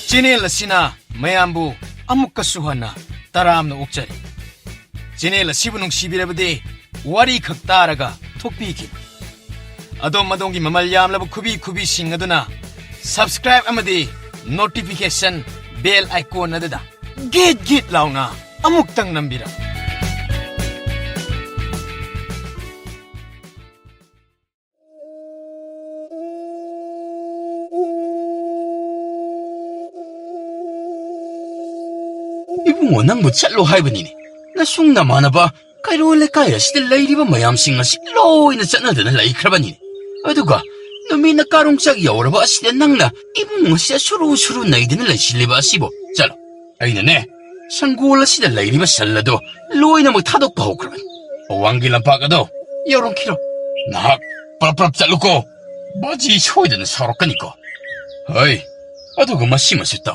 Channel asina mayambu amukkasu hana taramna okchari. Channel asibu nungsibirabadi wari khak taraga thokpikin. Adom madongi mamal yamlabu kubi sing aduna subscribe amadi notification bell icon adada git launa amuktang nambira. 이bungo nangbu chatlo haibani na sungna manaba kairo le kaira sida lairiba mayam singa silo ina chatnadana laikhrabani aduga numina karongchak yauraba asida nangna ibungo sia suru naidana laisiliba asibo chalo aina ne sangola sida lairiba sallado loina mo thadokpa hokrabani owangi lampakado yaurongkiro nahak prap chatluko baji soidana sarokkaniko hai aduga masimasuta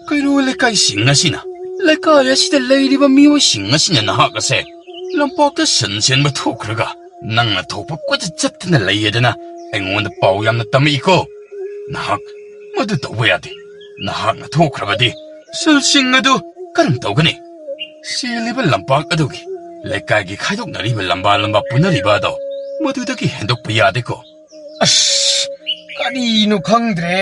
kairo le kai singa sina Lekaya sida lairiba miwa singa sina nahakase lampakta sansenba thokraga nangna thokpa kwaja chattana layedana aingonda pau yamna tamiko nahak madu tawba yade nahakna thokrabadi salsing adu karam tawgani siliba lampak adugi lekaygi khaidoknariba lamba punariba ado madudagi hendokpa yadeko karino khangdre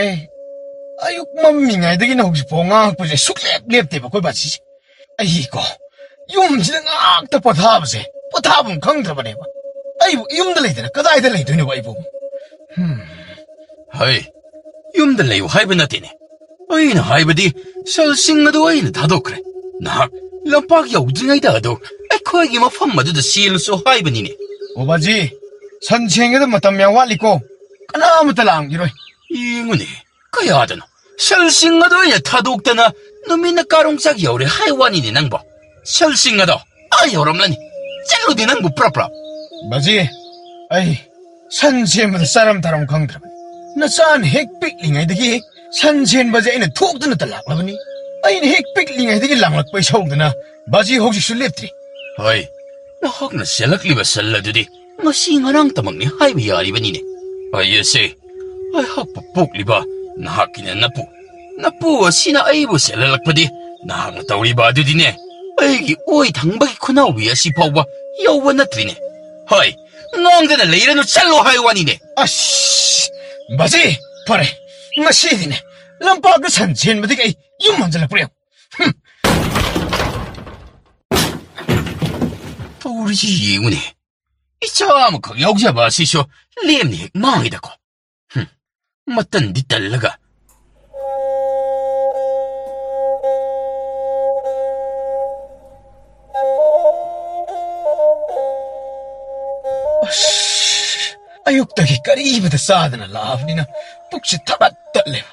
ayuk mammingaidagi na 혹시 봉학부제 쑥랩랩대봐 골바지 아이고 юм지는 악다 포탑세 포탑은 강들어버려봐 아이고 юм들 레이드나 끄다이들 레이드네 와이보 하이 юм들 레이우 하이브나티네 아이나 하이브디 설싱나도 아이나 다도 그래 나 람팍 여우징아이다도 아이코에게 뭐 펌마드도 시일소 하이브니네 오바지 선생에도 못하면 왔리고 까나무탈랑기로이 이응은이 그야하더노 설싱아도 아이나 타독다나 놈이나 까롱짝 여우리 하이완이니 낭보 설싱아도 아이오람라니 짤로디 낭보 프라프라 맞지 아이 선생보다 사람 다람 강들어버려 나산 핵빅링아이득이 선생바지 아이는 톡드는 달락라버니 아이는 핵빅링아이득이 랑락바이 서울드나 맞지 혹시 술랩들이 하이 나 혹나 셀락리바 살라두디 마싱아랑 따먹니 하이비 야리바니네 아이에세 아이 학부 뽑리바 나하키네 나쁘 시나 아이부 셀랄락바디 나하나 따우리바 두디네 아이기 오이 당박이 코나 위아시 파우바 여우와 나트리네 하이 낭드나 레이라노 짤로 하이완이네 아씨 맞지 바래 마시디네 람파그 선생보다 이 юм만질락버려 우리 이군이 이참 거기 여기서 마시쇼 렘니 망이다고 맞던 니 딸라가 ayuktagi karibada saadana laafnina pukshi tabattalewa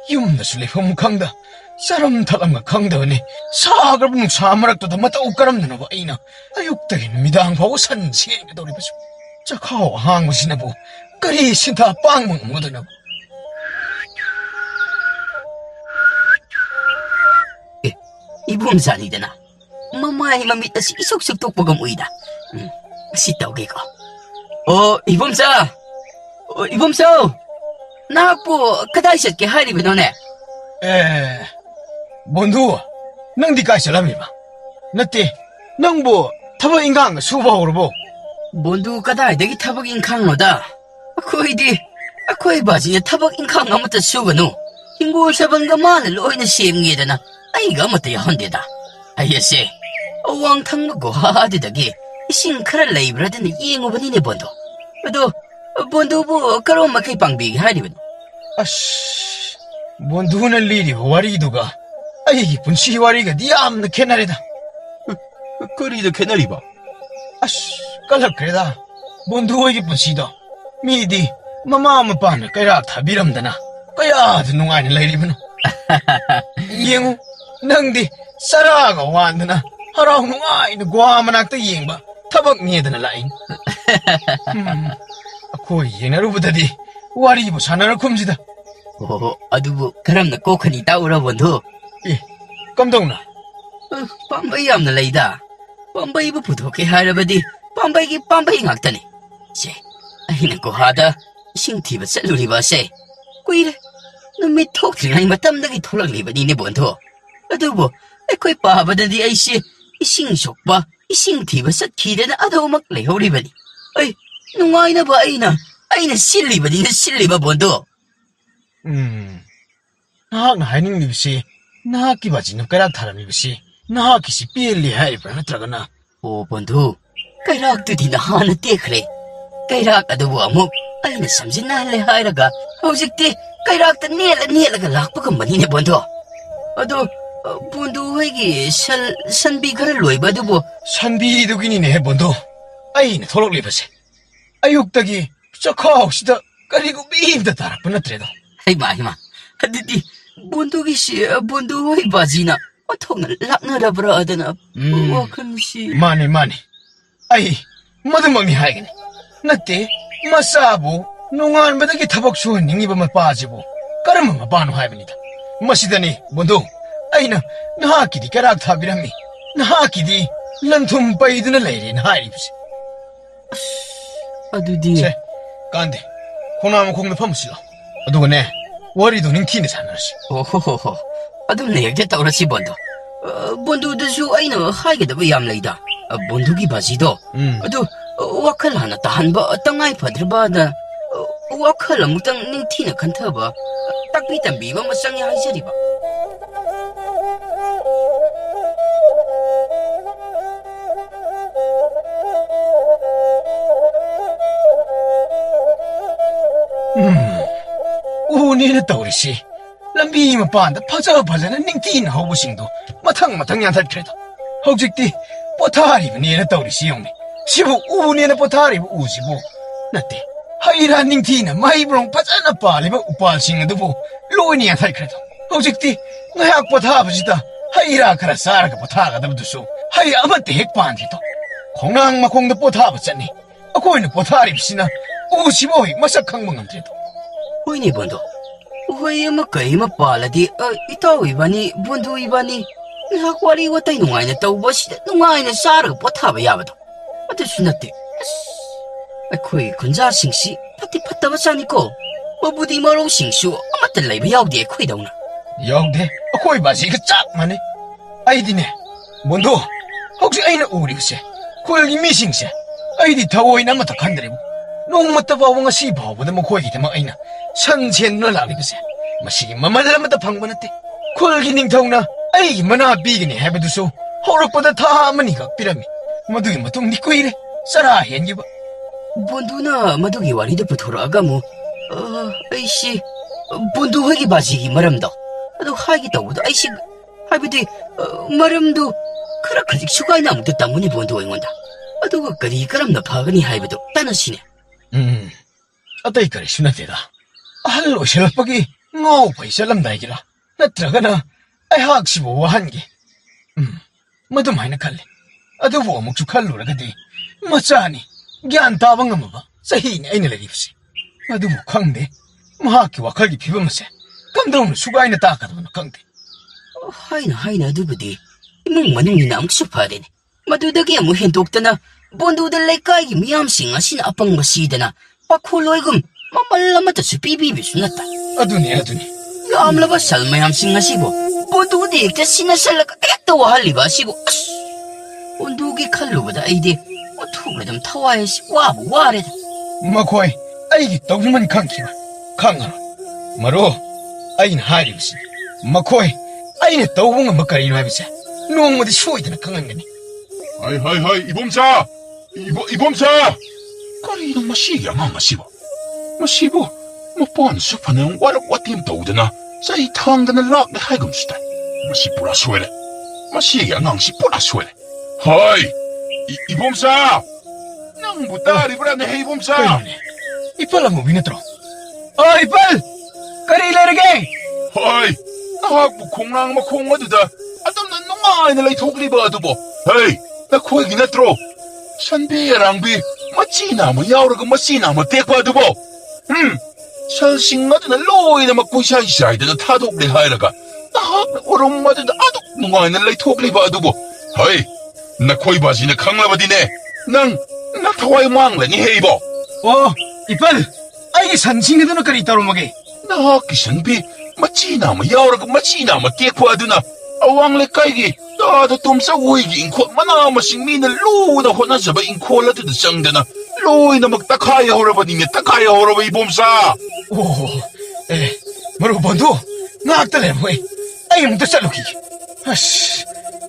yumna sule khangda saram thalamga khangdawani sagrabung samaraktoda matau karamdana aina ayuktagi midang phau san senga doribasu chakhau hangmasinabu kari sinta pangmang modana 이봉산이잖아 마마이 맘이다 시속속 똑보가 모이다 시떡이고 이봉사 나하고 그다이셨게 하리비 너네 뭔두 낭디 가이살람이봐 나띠 낭보 타버 인강 수바오르보 뭔두 그다이 내기 타박 인강노다 코이 바지에 타박 인강 아무튼 수거노 흰골 사방가 마늘 로이는 시행이잖아 아이가 뭐때야 헌데다 아이씨 왕탕먹고 하하디다기 싱크랄 레이브라드는 이행오버니네 본도 그런 마케 방비기 하리거든 아씨 뭔두는 리리 와리두가 아이 분시 와리가 니암나 캐나리다 거리도 캐나리바 아씨 깔락 그래다 뭔두에게 분시다 미디 마마마빠는 까야 다비람다나 까야도 농아니 레이리브노 이행우 낭디 사라가 완드나 하라우 농아이는 과만학다 이행바 타박 미에드나 라인 코이 예나루부다디 와리부 사나를 쿰지다 아두부 그럼나 꼬커니 따우라 본도 깜동나 빰바이 암나 레이다 빰바이부 부도케 하라바디 빰바이 ngaktani 세 아이는 고하다 싱티바 셀루리바세 꾸이래 ꯅꯨꯃꯤꯠ ꯊꯣꯛꯇ꯭ꯔꯤꯉꯩ ꯃꯇꯝꯗꯒꯤ ꯊꯣꯛꯂꯛꯂꯤꯕꯅꯤꯅꯦ ꯕꯣꯟꯗꯨ. ꯑꯗꯨꯕꯨ ꯑꯩꯈꯣꯏ ꯄꯥꯕꯗꯗꯤ ꯑꯩꯁꯤ ꯏꯁꯤꯡ ꯁꯣꯛꯄ, ꯏꯁꯤꯡ ꯊꯤꯕ ꯆꯠꯈꯤꯗꯅ ꯑꯗꯨꯃꯛ ꯂꯩꯍꯧꯔꯤꯕꯅꯤ. ꯑꯩ ꯅꯨꯡꯉꯥꯏꯅꯕ ꯑꯩꯅ ꯁꯤꯜꯂꯤꯕ ꯕꯣꯟꯗꯨ. ꯅꯍꯥꯛꯅ ꯍꯥꯏꯅꯤꯡꯂꯤꯕꯁꯤ ꯅꯍꯥꯛꯀꯤ ꯕꯥꯖꯤꯅ ꯀꯩꯔꯥꯛ ꯊꯥꯔꯝꯂꯤꯕꯁꯤ ꯅꯍꯥꯛꯀꯤꯁꯤ ꯄꯦꯜꯂꯤ ꯍꯥꯏꯔꯤꯕ꯭ꯔꯥ ꯅꯠꯇ꯭ꯔꯒꯅ? ꯑꯣ ꯕꯣꯟꯗꯨ, ꯀꯩꯔꯥꯛꯇꯨꯗꯤ ꯅꯍꯥꯟꯅ ꯇꯦꯛꯈ꯭ꯔꯦ. ꯀꯩꯔꯥꯛ ꯑꯗꯨꯕꯨ ꯑꯃꯨꯛ ꯑꯩꯅ ꯁꯝꯖꯤꯟꯅꯍꯜꯂꯦ ꯍꯥꯏꯔꯒ ꯍꯧꯖꯤꯛꯇꯤ ꯀꯩꯔꯥꯛꯇ ꯅꯦꯠꯂꯒ ꯂꯥꯛꯄꯒꯨꯝꯕꯅꯤꯅꯦ ꯕꯣꯟꯗꯨ. ꯑꯗꯣ ꯕꯣꯟꯗꯨ ꯍꯣꯏꯒꯤ ꯁꯟꯕꯤ ꯈꯔ ꯂꯣꯏꯕ ꯑꯗꯨꯕꯨ... ꯁꯟꯕꯤꯗꯨꯒꯤꯅꯤꯅꯦ ꯕꯣꯟꯗꯨ ꯑꯩꯅ ꯊꯣꯛꯂꯛꯂꯤꯕꯁꯦ. ꯑꯌꯨꯛꯇꯒꯤ ꯆꯈꯥꯎꯁꯤꯗ ꯀꯔꯤꯒꯨꯝꯕ ꯑꯃꯇ ꯇꯥꯔꯛꯄ ꯅꯠꯇ꯭ꯔꯦꯗꯣ. ꯍꯩꯃꯥ, ꯑꯗꯨꯗꯤ ꯕꯣꯟꯗꯨ ꯍꯣꯏ ꯕꯥꯖꯤꯅ ꯑꯣꯟꯊꯣꯛꯅ ꯂꯥꯛꯅꯔꯕ꯭ꯔꯥꯗꯅ ꯋꯥꯈꯜꯁꯤ... ꯃꯥꯅꯤ. ꯑꯩ ꯃꯗꯨꯃꯛꯅꯤ ꯍꯥꯏꯒꯅꯤ. ꯅꯠꯇꯦ, ꯃꯆꯥꯕꯨ ꯅꯣꯡꯉꯥꯟꯕꯗꯒꯤ ꯊꯕꯛ ꯁꯨꯍꯟꯅꯤꯡꯉꯤꯕ ꯃꯄꯥꯁꯤꯕꯨ ꯀꯔꯝꯕ ꯃꯄꯥꯅꯣ ꯍꯥꯏꯕꯅꯤꯗ. ꯃꯁꯤꯗꯅꯤ ꯕꯣꯟꯗꯨ ꯑꯩꯅ ꯅꯍꯥꯛꯀꯤꯗꯤ ꯀꯩꯔꯥꯛ ꯊꯥꯕꯤꯔꯝꯃꯤ, ꯅꯍꯥꯛꯀꯤꯗꯤ ꯂꯟꯊꯨꯝ ꯄꯩꯗꯨꯅ ꯂꯩꯔꯦꯅ ꯍꯥꯏꯔꯤꯕꯁꯦ. ꯑꯗꯨꯗꯤ... ꯁꯦ, ꯀꯥꯟꯗꯦ. ꯈꯣꯡꯅꯥꯡ ꯃꯈꯣꯡꯗ ꯐꯝꯃꯁꯤ ꯂꯥꯎ. ꯑꯗꯨꯒꯅꯦ, ꯋꯥꯔꯤꯗꯣ ꯅꯤꯡꯊꯤꯅ ꯁꯥꯟꯅꯔꯁꯤ. ꯍꯣ. ꯑꯗꯨꯝꯅ ꯍꯦꯛꯇ ꯇꯧꯔꯁꯤ ꯕꯣꯟꯗꯨ. ꯕꯣꯟꯗꯨꯗꯁꯨ ꯑꯩꯅ ꯍꯥꯏꯒꯗꯕ ꯌꯥꯝ ꯂꯩꯗ. ꯕꯣꯟꯗꯨꯒꯤ ꯕꯥꯖꯤꯗꯣ ꯑꯗꯨ ꯋꯥꯈꯜ ꯍꯥꯟꯅ ꯇꯥꯍꯟꯕ ꯇꯉꯥꯏ ꯐꯗ꯭ꯔꯕꯥꯗ ꯋꯥꯈꯜ ꯑꯃꯨꯛꯇꯪ ꯅꯤꯡꯊꯤꯅ ꯈꯟꯊꯕ, ꯇꯥꯛꯄꯤ ꯇꯝꯕꯤꯕ ꯑꯃ ꯆꯪꯉꯦ ꯍꯥꯏꯖꯔꯤꯕ. ꯎꯅꯦꯅ ꯇꯧꯔꯤꯁꯤ ꯂꯝꯕꯤ ꯃꯄꯥꯟꯗ ꯐꯖꯅ ꯅꯤꯡꯊꯤꯅ ꯍꯧꯕꯁꯤꯡꯗꯣ ꯃꯊꯪ ꯌꯥꯟꯊꯠꯈ꯭ꯔꯦꯗꯣ. ꯍꯧꯖꯤꯛꯇꯤ ꯄꯣꯊꯥꯔꯤꯕꯅꯦꯅ ꯇꯧꯔꯤꯁꯤ ꯌꯦꯡꯎꯅꯦ. ꯁꯤꯕꯨ ꯎꯅꯦꯅ ꯄꯣꯊꯥꯔꯤꯕ ꯎꯁꯤꯕꯨ ꯅꯠꯇꯦ, ꯍꯩ ꯔꯥ ꯅꯤꯡꯊꯤꯅ ꯃꯍꯩ-ꯃꯔꯣꯡ ꯐꯖꯅ ꯄꯥꯜꯂꯤꯕ ꯎꯄꯥꯜꯁꯤꯡ ꯑꯗꯨꯕꯨ ꯂꯣꯏꯅ ꯌꯥꯟꯊꯠꯈ꯭ꯔꯦꯗꯣ. ꯍꯧꯖꯤꯛꯇꯤ ꯉꯥꯏꯍꯥꯛ ꯄꯣꯊꯥꯕꯁꯤꯗ ꯍꯩ ꯔꯥ ꯈꯔ ꯆꯥꯔꯒ ꯄꯣꯊꯥꯒꯗꯕꯗꯨꯁꯨ ꯍꯩ ꯑꯃꯠꯇ ꯍꯦꯛ ꯄꯥꯟꯗ꯭ꯔꯤꯗꯣ. ꯈꯣꯡꯅꯥꯡ ꯃꯈꯣꯡꯗ ꯄꯣꯊꯥꯕ ꯆꯠꯅꯤ, ꯑꯩꯈꯣꯏꯅ ꯄꯣꯊꯥꯔꯤꯕꯁꯤꯅ ꯎꯁꯤꯕꯨ ꯍꯦꯛ ꯃꯁꯛ ꯈꯪꯕ ꯉꯝꯗ꯭ꯔꯦꯗꯣ. ꯍꯣꯏꯅꯦ ꯕꯣꯟꯗꯨ, ꯎꯍꯩ ꯑꯃ ꯀꯩ ꯑꯃ ꯄꯥꯜꯂꯗꯤ ꯏꯇꯥꯎ ꯏꯕꯥꯅꯤ, ꯕꯣꯟꯗꯨ ꯏꯕꯥꯅꯤ ꯉꯥꯏꯍꯥꯛ ꯋꯥꯔꯤ ꯋꯥꯇꯥꯏ ꯅꯨꯡꯉꯥꯏꯅ ꯇꯧꯕ, ꯑꯁꯤꯗ ꯅꯨꯡꯉꯥꯏꯅ ꯆꯥꯔꯒ ꯄꯣꯊꯥꯕ ꯌꯥꯕꯗꯣ. ꯑꯗꯨꯁꯨ ꯅꯠꯇꯦ. ꯑꯩꯈꯣꯏ ꯈꯨꯟꯖꯥꯁꯤꯡꯁꯤ ꯐꯠꯇꯤ ꯐꯠꯇꯕ ꯆꯥꯅꯤꯀꯣ. ꯃꯕꯨꯗꯤ ꯃꯔꯧꯁꯤꯡꯁꯨ ꯑꯃꯠꯇ ꯂꯩꯕ ꯌꯥꯎꯗꯦ ꯑꯩꯈꯣꯏꯗꯧꯅ. ꯌꯥꯎꯗꯦ, ꯑꯩꯈꯣꯏ ꯕꯥꯖꯤꯒ ꯆꯞ ꯃꯥꯟꯅꯩ. ꯑꯩꯗꯤꯅꯦ ꯕꯣꯟꯗꯨ, ꯍꯧꯖꯤꯛ ꯑꯩꯅ ꯎꯔꯤꯕꯁꯦ ꯈꯨꯜꯒꯤ ꯃꯤꯁꯤꯡꯁꯦ ꯑꯩꯗꯤ ꯊꯑꯣꯏꯅ ꯑꯃꯠꯇ ꯈꯟꯗ꯭ꯔꯦꯕꯨ. ꯅꯣꯡꯃꯇ ꯐꯥꯎꯕ ꯉꯁꯤ ꯐꯥꯎꯕꯗ ꯃꯈꯣꯏꯒꯤꯗꯃꯛ ꯑꯩꯅ ꯁꯟ ꯁꯦꯟꯗꯨꯅ ꯂꯥꯛꯂꯤꯕꯁꯦ ꯃꯁꯤꯒꯤ ꯃꯃꯜ ꯑꯃꯠꯇ ꯐꯪꯕ ꯅꯠꯇꯦ. ꯈꯨꯜꯒꯤ ꯅꯤꯡꯊꯧꯅ ꯑꯩꯒꯤ ꯃꯅꯥ ꯄꯤꯒꯅꯤ ꯍꯥꯏꯕꯗꯨꯁꯨ ꯍꯧꯔꯛꯄꯗ ꯊꯥ ꯑꯃꯅꯤꯈꯛ ꯄꯤꯔꯝꯃꯤ. ꯃꯗꯨꯒꯤ ꯃꯇꯨꯡꯗꯤ ꯀꯨꯏꯔꯦ ꯆꯔꯥ ꯍꯦꯟꯈꯤꯕ. ꯕꯣꯟꯗꯨꯅ ꯃꯗꯨꯒꯤ ꯋꯥꯔꯤꯗꯨ ꯄꯨꯊꯣꯔꯛꯑꯒ ꯑꯃꯨꯛ ꯑꯩꯁꯤ ꯕꯣꯟꯗꯨ ꯍꯣꯏꯒꯤ ꯕꯥꯖꯤꯒꯤ ꯃꯔꯝꯗꯣ ꯑꯗꯨ ꯍꯥꯏꯒꯦ ꯇꯧꯕꯗꯣ, ꯑꯩꯁꯤ ꯍꯥꯏꯕꯗꯤ ꯃꯔꯝꯗꯨ ꯈꯔ ꯈꯖꯤꯛ ꯁꯨꯒꯥꯏꯅ ꯑꯃꯨꯛꯇ ꯇꯝꯃꯨꯅꯤ ꯕꯣꯟꯗꯨ ꯑꯩꯉꯣꯟꯗ. ꯑꯗꯨꯒ ꯀꯔꯝꯅ ꯐꯒꯅꯤ ꯍꯥꯏꯕꯗꯨ ꯇꯥꯟꯅꯁꯤꯅꯦ. ꯑꯇꯩ ꯀꯔꯤꯁꯨ ꯅꯠꯇꯦꯗ. ꯑꯍꯜ ꯑꯣꯏꯁꯜꯂꯛꯄꯒꯤ ꯉꯥꯎ ꯐꯩ ꯆꯠꯂꯝꯗꯥꯏꯒꯤꯔꯥ ꯅꯠꯇ꯭ꯔꯒꯅ ꯑꯩꯍꯥꯛꯁꯤꯕꯨ ꯋꯥꯍꯟꯒꯦ, ꯃꯗꯨꯃꯥꯏꯅ ꯈꯜꯂꯤ. ꯑꯗꯨꯕꯨ ꯑꯃꯨꯛꯁꯨ ꯈꯜꯂꯨꯔꯒꯗꯤ ꯃꯆꯥꯅꯤ, ꯒ꯭ꯌꯥꯟ ꯇꯥꯕ ꯉꯝꯃꯕ ꯆꯍꯤꯅꯤ ꯑꯩꯅ ꯂꯩꯔꯤꯕꯁꯤ. ꯑꯗꯨꯕꯨ ꯈꯪꯗꯦ, ꯃꯍꯥꯛꯀꯤ ꯋꯥꯈꯜꯒꯤ ꯐꯤꯕꯝ ꯑꯁꯦ ꯀꯝꯗꯧꯅ ꯁꯨꯒꯥꯏꯅ ꯇꯥꯛꯀꯗꯕꯅꯣ ꯈꯪꯗꯦ. ꯍꯥꯏꯅ ꯑꯗꯨꯕꯨꯗꯤ ꯏꯃꯨꯡ ꯃꯅꯨꯡꯅꯤꯅ ꯑꯃꯨꯛꯁꯨ ꯐꯔꯦꯅꯦ. ꯃꯗꯨꯗꯒꯤ ꯑꯃꯨꯛ ꯍꯦꯟꯗꯣꯛꯇꯅ ꯕꯣꯟꯗꯨꯗ ꯂꯩꯀꯥꯏꯒꯤ ꯃꯤꯌꯥꯝꯁꯤꯡ ꯑꯁꯤꯅ ꯑꯄꯪꯕ ꯁꯤꯗꯅ ꯄꯥꯈꯣꯜꯂꯣꯏꯒꯨꯝ ꯃꯃꯜ ꯑꯃꯠꯇꯁꯨ ꯄꯤꯕꯤꯕꯁꯨ ꯅꯠꯇ. ꯑꯗꯨꯅꯤ ꯌꯥꯝꯂꯕ ꯁꯜ ꯃꯌꯥꯝꯁꯤꯡ ꯑꯁꯤꯕꯨ ꯕꯣꯟꯗꯨꯗ ꯍꯦꯛꯇ ꯁꯤꯟꯅꯁꯜꯂꯒ ꯍꯦꯛꯇ ꯋꯥꯍꯜꯂꯤꯕ ꯑꯁꯤꯕꯨ ꯕꯣꯟꯗꯨꯒꯤ ꯈꯜꯂꯨꯕꯗ ꯑꯩꯗꯤ ꯑꯣꯟꯊꯣꯛꯅ ꯑꯗꯨꯝ ꯊꯋꯥꯏ ꯑꯁꯤ ꯋꯥꯔꯦꯗ. ꯃꯈꯣꯏ ꯑꯩꯒꯤ ꯇꯧꯖꯃꯟ ꯈꯪꯈꯤꯕ ꯈꯪꯉꯔꯣꯏ. ꯃꯔꯨ, ꯑꯩꯅ ꯍꯥꯏꯔꯤꯕꯁꯤ ꯃꯈꯣꯏ ꯑꯩꯅ ꯇꯧꯕ ꯉꯝꯕ ꯀꯔꯤꯅꯣ ꯍꯥꯏꯕꯁꯦ ꯅꯣꯡꯃꯗꯤ ꯁꯣꯏꯗꯅ ꯈꯪꯍꯟꯒꯅꯤ. ꯍꯥꯏ ꯏꯕꯣꯝꯆꯥ, ꯏꯕꯣꯝꯆꯥ! ꯀꯔꯤꯅꯣ ꯃꯁꯤꯒꯤ ꯑꯉꯥꯡ ꯑꯁꯤꯕꯨ? ꯃꯁꯤꯕꯨ ꯃꯄꯥꯟꯁꯨ ꯐꯅꯌꯥꯝ ꯋꯥꯔꯛ ꯋꯥꯇꯦꯝ ꯇꯧꯗꯅ ꯆꯩ ꯊꯥꯡꯗꯅ ꯂꯥꯛꯂꯦ ꯍꯥꯏꯒꯨꯝꯁꯨ ꯇꯥꯏ. ꯃꯁꯤ ꯄꯨꯔꯥ ꯁꯣꯏꯔꯦ. ꯃꯁꯤꯒꯤ ꯑꯉꯥꯡꯁꯤ ꯄꯨꯔꯥ ꯁꯣꯏꯔꯦ. ꯍꯥꯏ ꯏꯕꯣꯝꯆꯥ! ꯅꯪꯕꯨ ꯇꯥꯔꯤꯕ꯭ꯔꯥꯅꯦ, ꯍꯦ ꯏꯕꯣꯝꯆꯥ? ꯀꯩꯅꯣꯅꯦ, ꯏꯄꯜ ꯑꯃꯨꯕꯤ ꯅꯠꯇ꯭ꯔꯣ? ꯏꯄꯜ! ꯀꯔꯤ ꯂꯩꯔꯒꯦ? ꯍꯥꯏ, ꯅꯍꯥꯛꯄꯨ ꯈꯣꯡꯅꯥꯡ ꯃꯈꯣꯡ ꯑꯗꯨꯗ ꯑꯗꯨꯝꯅ ꯅꯨꯡꯉꯥꯏꯅ ꯂꯩꯊꯣꯛꯂꯤꯕ ꯑꯗꯨꯕꯨ, ꯍꯩ, ꯅꯈꯣꯏꯒꯤ ꯅꯠꯇ꯭ꯔꯣ? ꯁꯟꯕꯤ ꯑꯔꯥꯡꯕꯤ ꯃꯆꯤ ꯅꯥꯝꯃ ꯌꯥꯎꯔꯒ ꯃꯆꯤ ꯅꯥꯝꯃ ꯇꯦꯛꯄ ꯑꯗꯨꯕꯨ? ꯁꯜꯁꯤꯡ ꯑꯗꯨꯅ ꯂꯣꯏꯅꯃꯛ ꯀꯣꯏꯆꯥꯏ ꯆꯥꯏꯗꯅ ꯊꯥꯗꯣꯛꯂꯦ ꯍꯥꯏꯔꯒ ꯅꯍꯥꯛꯅ ꯎꯔꯨꯝ ꯑꯗꯨꯗ ꯑꯗꯨꯛ ꯅꯨꯡꯉꯥꯏꯅ ꯂꯩꯊꯣꯛꯂꯤꯕ ꯑꯗꯨꯕꯨ, ꯍꯩ, ꯅꯈꯣꯏ ꯕꯥꯖꯤꯅ ꯈꯪꯂꯕꯗꯤꯅꯦ, ꯅꯪ ꯊꯋꯥꯏ ꯃꯥꯡꯂꯅꯤ ꯍꯦ ꯏꯕꯣ. ꯏꯄꯜ, ꯑꯩꯒꯤ ꯁꯟꯁꯤꯡ ꯑꯗꯨꯅ ꯀꯔꯤ ꯇꯧꯔꯝꯃꯒꯦ? ꯅꯍꯥꯛꯀꯤ ꯁꯟꯕꯤ ꯃꯆꯤꯅ ꯑꯃ ꯌꯥꯎꯔꯒ ꯃꯆꯤꯅ ꯑꯃ ꯇꯦꯛꯄ ꯑꯗꯨꯅ ꯑꯋꯥꯡ ꯂꯩꯀꯥꯏꯒꯤ ꯇꯥꯗ ꯇꯣꯝꯆꯧ ꯍꯣꯏꯒꯤ ꯏꯪꯈꯣꯜ ꯃꯅꯥ ꯃꯁꯤꯡ ꯃꯤꯅ ꯂꯨꯅ ꯍꯣꯠꯅꯖꯕ ꯏꯪꯈꯣꯜ ꯑꯗꯨꯗ ꯆꯪꯗꯅ ꯂꯣꯏꯅꯃꯛ ꯇꯛꯈꯥꯏꯍꯧꯔꯕꯅꯤꯅꯦ, ꯇꯛꯈꯥꯏꯍꯧꯔꯕ ꯏꯕꯣꯝꯆꯥ. ꯑꯣ, ꯃꯔꯨꯞ ꯕꯟꯙꯨ, ꯉꯥꯛꯇ ꯂꯩꯔꯝꯃꯨ ꯑꯩ ꯑꯃꯨꯛꯇ ꯆꯠꯂꯨꯈꯤꯒꯦ. ꯑꯁ,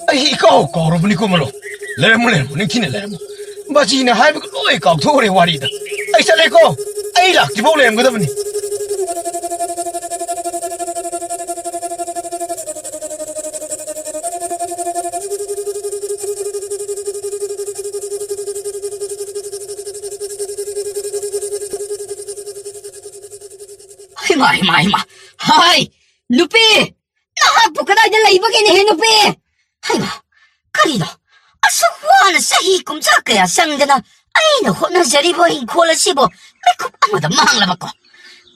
ꯑꯩ ꯏꯀꯥꯎ ꯀꯥꯎꯔꯕꯅꯤꯀꯣ ꯃꯔꯨꯞ. ꯂꯩꯔꯝꯃꯨ, ꯅꯤꯡꯊꯤꯅ ꯂꯩꯔꯝꯃꯨ. ꯕꯥꯖꯤꯅ ꯍꯥꯏꯕꯒ ꯂꯣꯏ ꯀꯥꯎꯊꯣꯛꯎꯔꯦ ꯋꯥꯔꯤꯗ. ꯑꯩ ꯆꯠꯂꯦꯀꯣ, ꯑꯩ ꯂꯥꯛꯇ꯭ꯔꯤꯐꯥꯎ ꯂꯩꯔꯝꯒꯗꯕꯅꯤ. ꯍꯩꯃꯥ ꯍꯥꯏ ꯅꯨꯄꯤ ꯅꯍꯥꯛꯄꯨ ꯀꯗꯥꯏꯗ ꯂꯩꯕꯒꯦꯅꯦꯍꯦ ꯅꯨꯄꯤ ꯍꯩꯃꯥ ꯀꯔꯤꯅꯣ ꯑꯁꯨꯛ ꯋꯥꯅ ꯆꯍꯤ ꯀꯨꯝꯖꯥ ꯀꯌꯥ ꯆꯪꯗꯅ ꯑꯩꯅ ꯍꯣꯠꯅꯖꯔꯤꯕ ꯏꯪꯈꯣꯜ ꯑꯁꯤꯕꯨ ꯃꯤꯀꯨꯞ ꯑꯃꯗ ꯃꯥꯡꯂꯕꯀꯣ